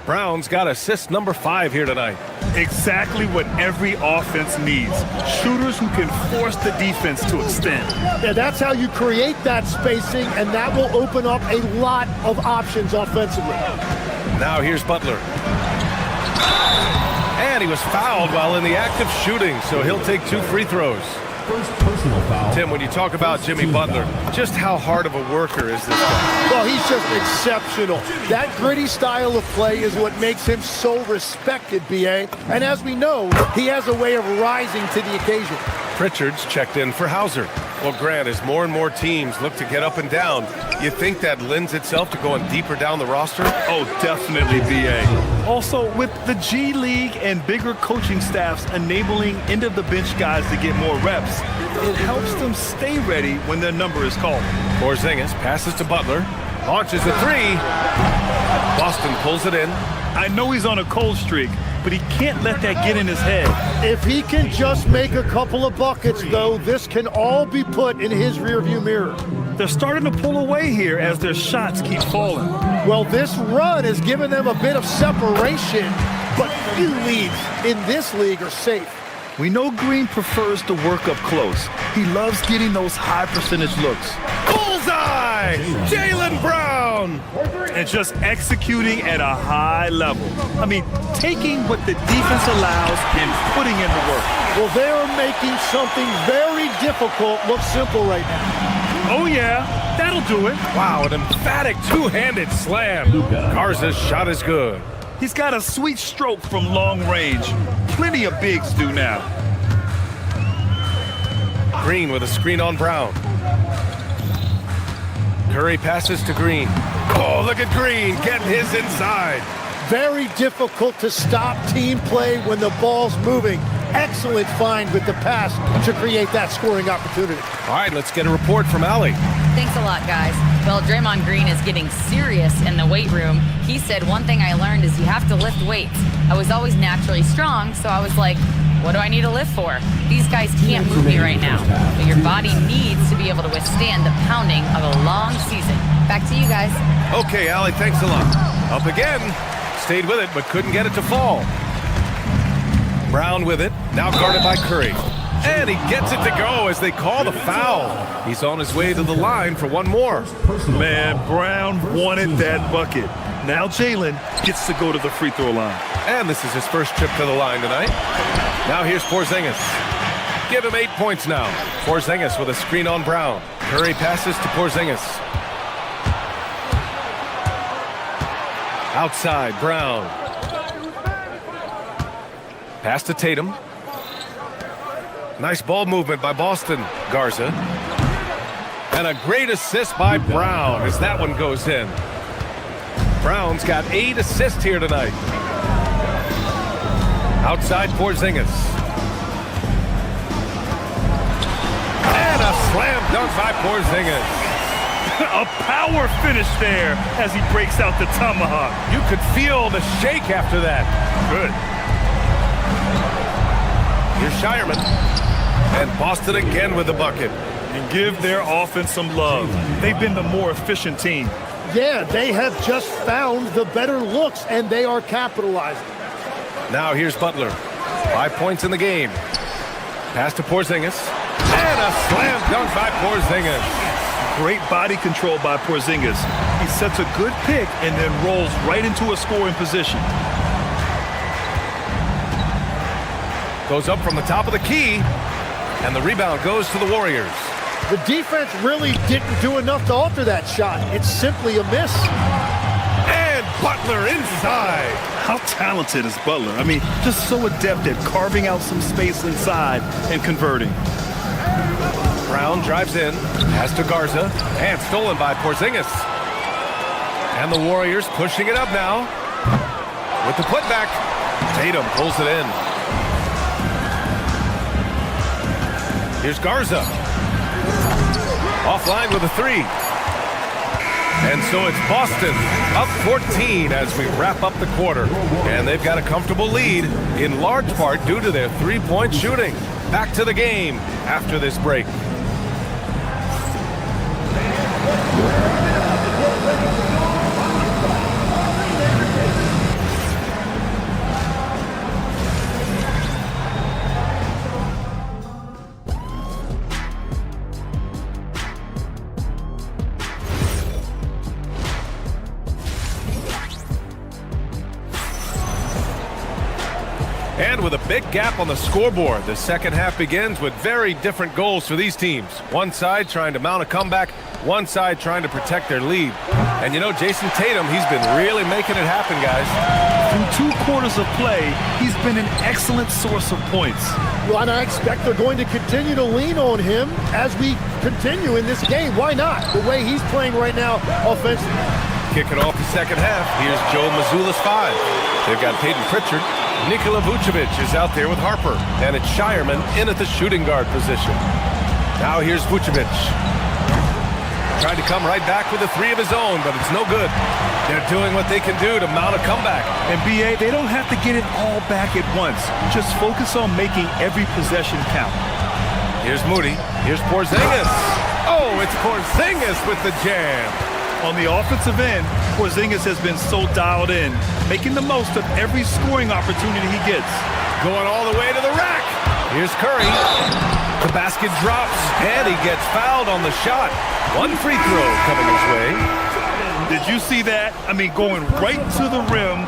Brown's got assist number 5 here tonight. Exactly what every offense needs. Shooters who can force the defense to extend. Yeah, that's how you create that spacing, and that will open up a lot of options offensively. Now here's Butler. And he was fouled while in the act of shooting, so he'll take 2 free throws. First personal foul. Tim, when you talk about Jimmy Butler, just how hard of a worker is this guy? Well, he's just exceptional. That gritty style of play is what makes him so respected, B.A. And as we know, he has a way of rising to the occasion. Pritchard's checked in for Hauser. Well, Grant, as more and more teams look to get up and down, you think that lends itself to going deeper down the roster? Oh, definitely, B.A. Also, with the G League and bigger coaching staffs enabling end-of-the-bench guys to get more reps, it helps them stay ready when their number is called. Porzingis passes to Butler, launches a 3. Boston pulls it in. I know he's on a cold streak, but he can't let that get in his head. If he can just make a couple of buckets, though, this can all be put in his rearview mirror. They're starting to pull away here as their shots keep falling. Well, this run has given them a bit of separation, but few leads in this league are safe. We know Green prefers to work up close. He loves getting those high percentage looks. Bullseye! Jaylen Brown! And just executing at a high level. I mean, taking what the defense allows and putting in the work. Well, they're making something very difficult look simple right now. Oh, yeah, that'll do it. Wow, an emphatic two-handed slam. Garza's shot is good. He's got a sweet stroke from long range. Plenty of bigs do now. Green with a screen on Brown. Curry passes to Green. Oh, look at Green getting his inside. Very difficult to stop team play when the ball's moving. Excellent find with the pass to create that scoring opportunity. All right, let's get a report from Allie. Thanks a lot, guys. Well, Draymond Green is getting serious in the weight room. He said, one thing I learned is you have to lift weights. I was always naturally strong, so I was like, what do I need to lift for? These guys can't move me right now. But your body needs to be able to withstand the pounding of a long season. Back to you guys. Okay, Allie, thanks a lot. Up again. Stayed with it, but couldn't get it to fall. Brown with it, now guarded by Curry. And he gets it to go as they call the foul. He's on his way to the line for one more. Man, Brown wanted that bucket. Now Jaylen gets to go to the free throw line. And this is his first trip to the line tonight. Now here's Porzingis. Give him 8 points now. Porzingis with a screen on Brown. Curry passes to Porzingis. Outside, Brown. Pass to Tatum. Nice ball movement by Boston. Garza. And a great assist by Brown as that one goes in. Brown's got 8 assists here tonight. Outside Porzingis. And a slam dunk by Porzingis. A power finish there as he breaks out the tomahawk. You could feel the shake after that. Good. Here's Shireman. And Boston again with the bucket. And give their offense some love. They've been the more efficient team. Yeah, they have just found the better looks, and they are capitalizing. Now here's Butler. 5 points in the game. Pass to Porzingis. And a slam dunk by Porzingis. Great body control by Porzingis. He sets a good pick and then rolls right into a scoring position. Goes up from the top of the key. And the rebound goes to the Warriors. The defense really didn't do enough to alter that shot. It's simply a miss. And Butler inside. How talented is Butler? I mean, just so adept at carving out some space inside and converting. Brown drives in, pass to Garza, and stolen by Porzingis. And the Warriors pushing it up now. With the putback, Tatum pulls it in. Here's Garza. Offline with a 3. And so it's Boston up 14 as we wrap up the quarter. And they've got a comfortable lead, in large part due to their three-point shooting. Back to the game after this break. And with a big gap on the scoreboard, the second half begins with very different goals for these teams. One side trying to mount a comeback, one side trying to protect their lead. And you know, Jason Tatum, he's been really making it happen, guys. Through 2 quarters of play, he's been an excellent source of points. Well, and I expect they're going to continue to lean on him as we continue in this game. Why not? The way he's playing right now offensively. Kicking off the second half, here's Joe Mazzulla's 5. They've got Peyton Pritchard. Nikola Vucevic is out there with Harper, and it's Shireman in at the shooting guard position. Now here's Vucevic. Trying to come right back with a 3 of his own, but it's no good. They're doing what they can do to mount a comeback. And BA, they don't have to get it all back at once. Just focus on making every possession count. Here's Moody. Here's Porzingis. Oh, it's Porzingis with the jam. On the offensive end, Porzingis has been so dialed in, making the most of every scoring opportunity he gets. Going all the way to the rack. Here's Curry. The basket drops, and he gets fouled on the shot. 1 free throw coming his way. Did you see that? I mean, going right to the rim,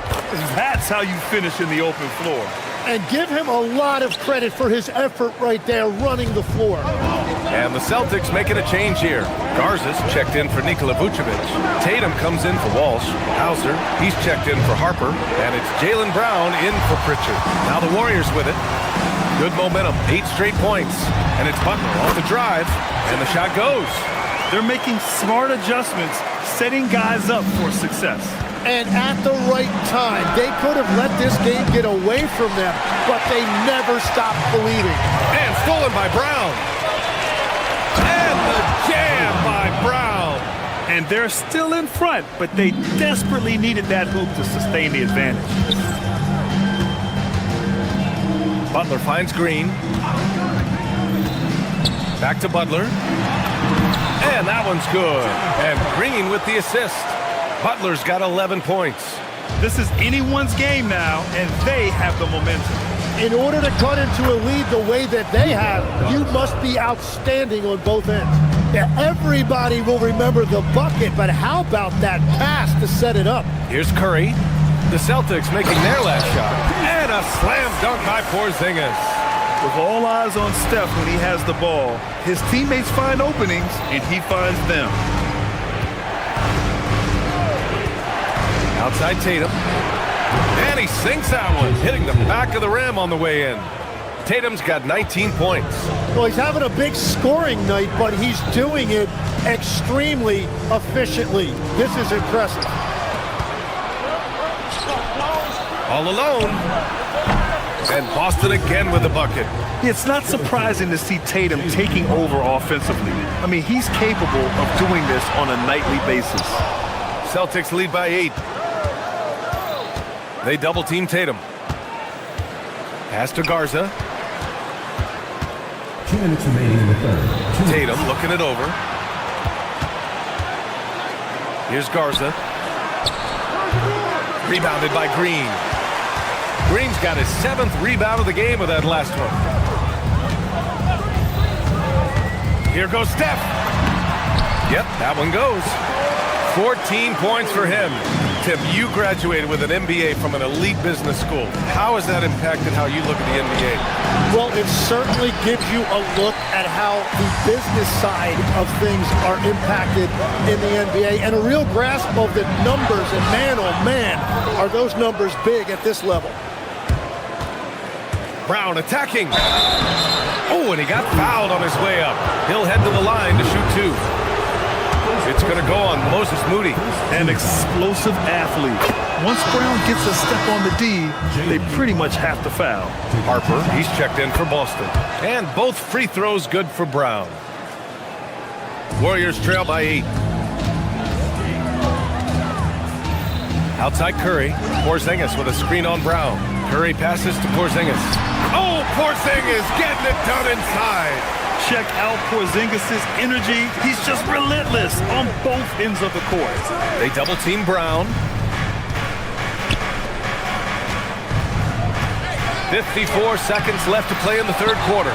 that's how you finish in the open floor. And give him a lot of credit for his effort right there running the floor. And the Celtics making a change here. Garza's checked in for Nikola Vucevic. Tatum comes in for Walsh. Hauser, he's checked in for Harper. And it's Jaylen Brown in for Pritchard. Now the Warriors with it. Good momentum, 8 straight points. And it's Butler on the drive. And the shot goes. They're making smart adjustments, setting guys up for success. And at the right time, they could have let this game get away from them, but they never stopped believing. And stolen by Brown. And the jam by Brown. And they're still in front, but they desperately needed that hoop to sustain the advantage. Butler finds Green. Back to Butler. And that one's good. And Green with the assist. Butler's got 11 points. This is anyone's game now, and they have the momentum. In order to cut into a lead the way that they have, you must be outstanding on both ends. Yeah, everybody will remember the bucket, but how about that pass to set it up? Here's Curry. The Celtics making their last shot. And a slam dunk by Porzingis. With all eyes on Steph when he has the ball, his teammates find openings, and he finds them. Outside Tatum. And he sinks that one, hitting the back of the rim on the way in. Tatum's got 19 points. Well, he's having a big scoring night, but he's doing it extremely efficiently. This is impressive. All alone. And Boston again with the bucket. It's not surprising to see Tatum taking over offensively. I mean, he's capable of doing this on a nightly basis. Celtics lead by 8. They double team Tatum. Pass to Garza. 2 minutes remaining in the third. Tatum looking it over. Here's Garza. Rebounded by Green. Green's got his 7th rebound of the game with that last one. Here goes Steph. Yep, that one goes. 14 points for him. Tim, you graduated with an MBA from an elite business school. How has that impacted how you look at the NBA? Well, it certainly gives you a look at how the business side of things are impacted in the NBA and a real grasp of the numbers. And man, oh man, are those numbers big at this level. Brown attacking. Oh, and he got fouled on his way up. He'll head to the line to shoot 2. It's going to go on Moses Moody. An explosive athlete. Once Brown gets a step on the D, they pretty much have to foul. Harper, he's checked in for Boston. And both free throws good for Brown. Warriors trail by 8. Outside Curry. Porzingis with a screen on Brown. Curry passes to Porzingis. Oh, Porzingis getting it done inside. Check out Porzingis' energy. He's just relentless on both ends of the court. They double team Brown. 54 seconds left to play in the third quarter.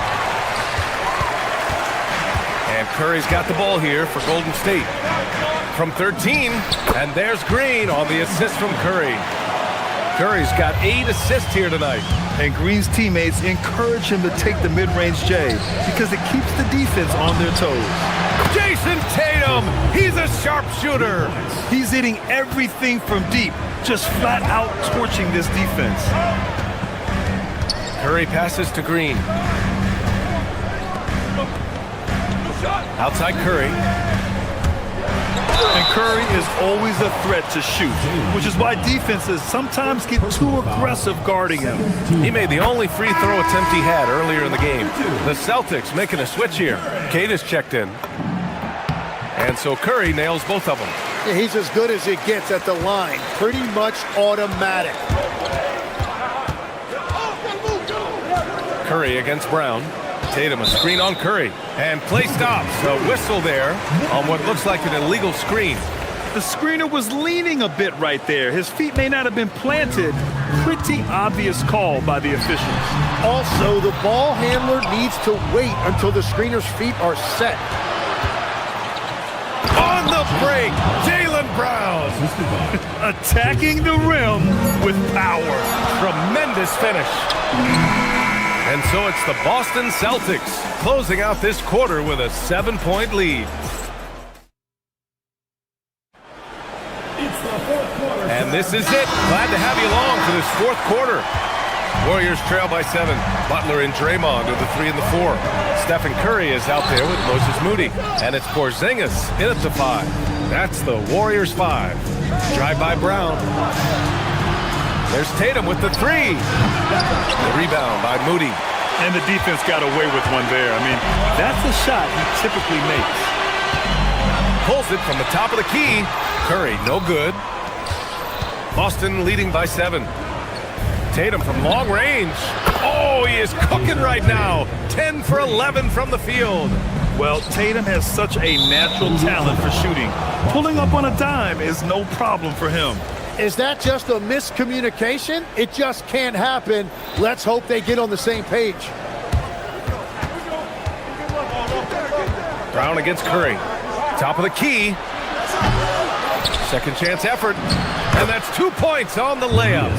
And Curry's got the ball here for Golden State. From 13, and there's Green on the assist from Curry. Curry's got 8 assists here tonight. And Green's teammates encourage him to take the mid-range J because it keeps the defense on their toes. Jason Tatum, he's a sharpshooter. He's hitting everything from deep, just flat out torching this defense. Curry passes to Green. Outside Curry. And Curry is always a threat to shoot, which is why defenses sometimes get too aggressive guarding him. He made the only free throw attempt he had earlier in the game. The Celtics making a switch here. Cade is checked in. And so Curry nails both of them. Yeah, he's as good as it gets at the line. Pretty much automatic. Curry against Brown. Tatum a screen on Curry. And play stops. A whistle there on what looks like an illegal screen. The screener was leaning a bit right there. His feet may not have been planted. Pretty obvious call by the officials. Also, the ball handler needs to wait until the screener's feet are set. On the break, Jaylen Brown. Attacking the rim with power. Tremendous finish. And so it's the Boston Celtics closing out this quarter with a 7-point lead. And this is it. Glad to have you along for this fourth quarter. Warriors trail by 7. Butler and Draymond are the 3 and the 4. Stephen Curry is out there with Moses Moody. And it's Porzingis in at the 5. That's the Warriors 5. Drive by Brown. There's Tatum with the 3. The rebound by Moody. And the defense got away with one there. I mean, that's a shot he typically makes. Pulls it from the top of the key. Curry, no good. Boston leading by 7. Tatum from long range. Oh, he is cooking right now. 10 for 11 from the field. Well, Tatum has such a natural talent for shooting. Pulling up on a dime is no problem for him. Is that just a miscommunication? It just can't happen. Let's hope they get on the same page. Brown against Curry. Top of the key. Second chance effort. And that's 2 points on the layups.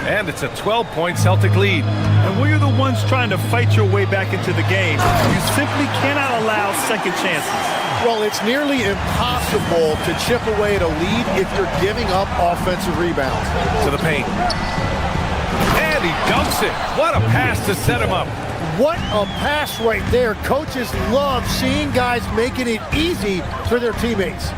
And it's a 12-point Celtic lead. And when you're the ones trying to fight your way back into the game, you simply cannot allow second chances. Well, it's nearly impossible to chip away at a lead if you're giving up offensive rebounds. To the paint. And he dunks it. What a pass to set him up. What a pass right there. Coaches love seeing guys making it easy for their teammates.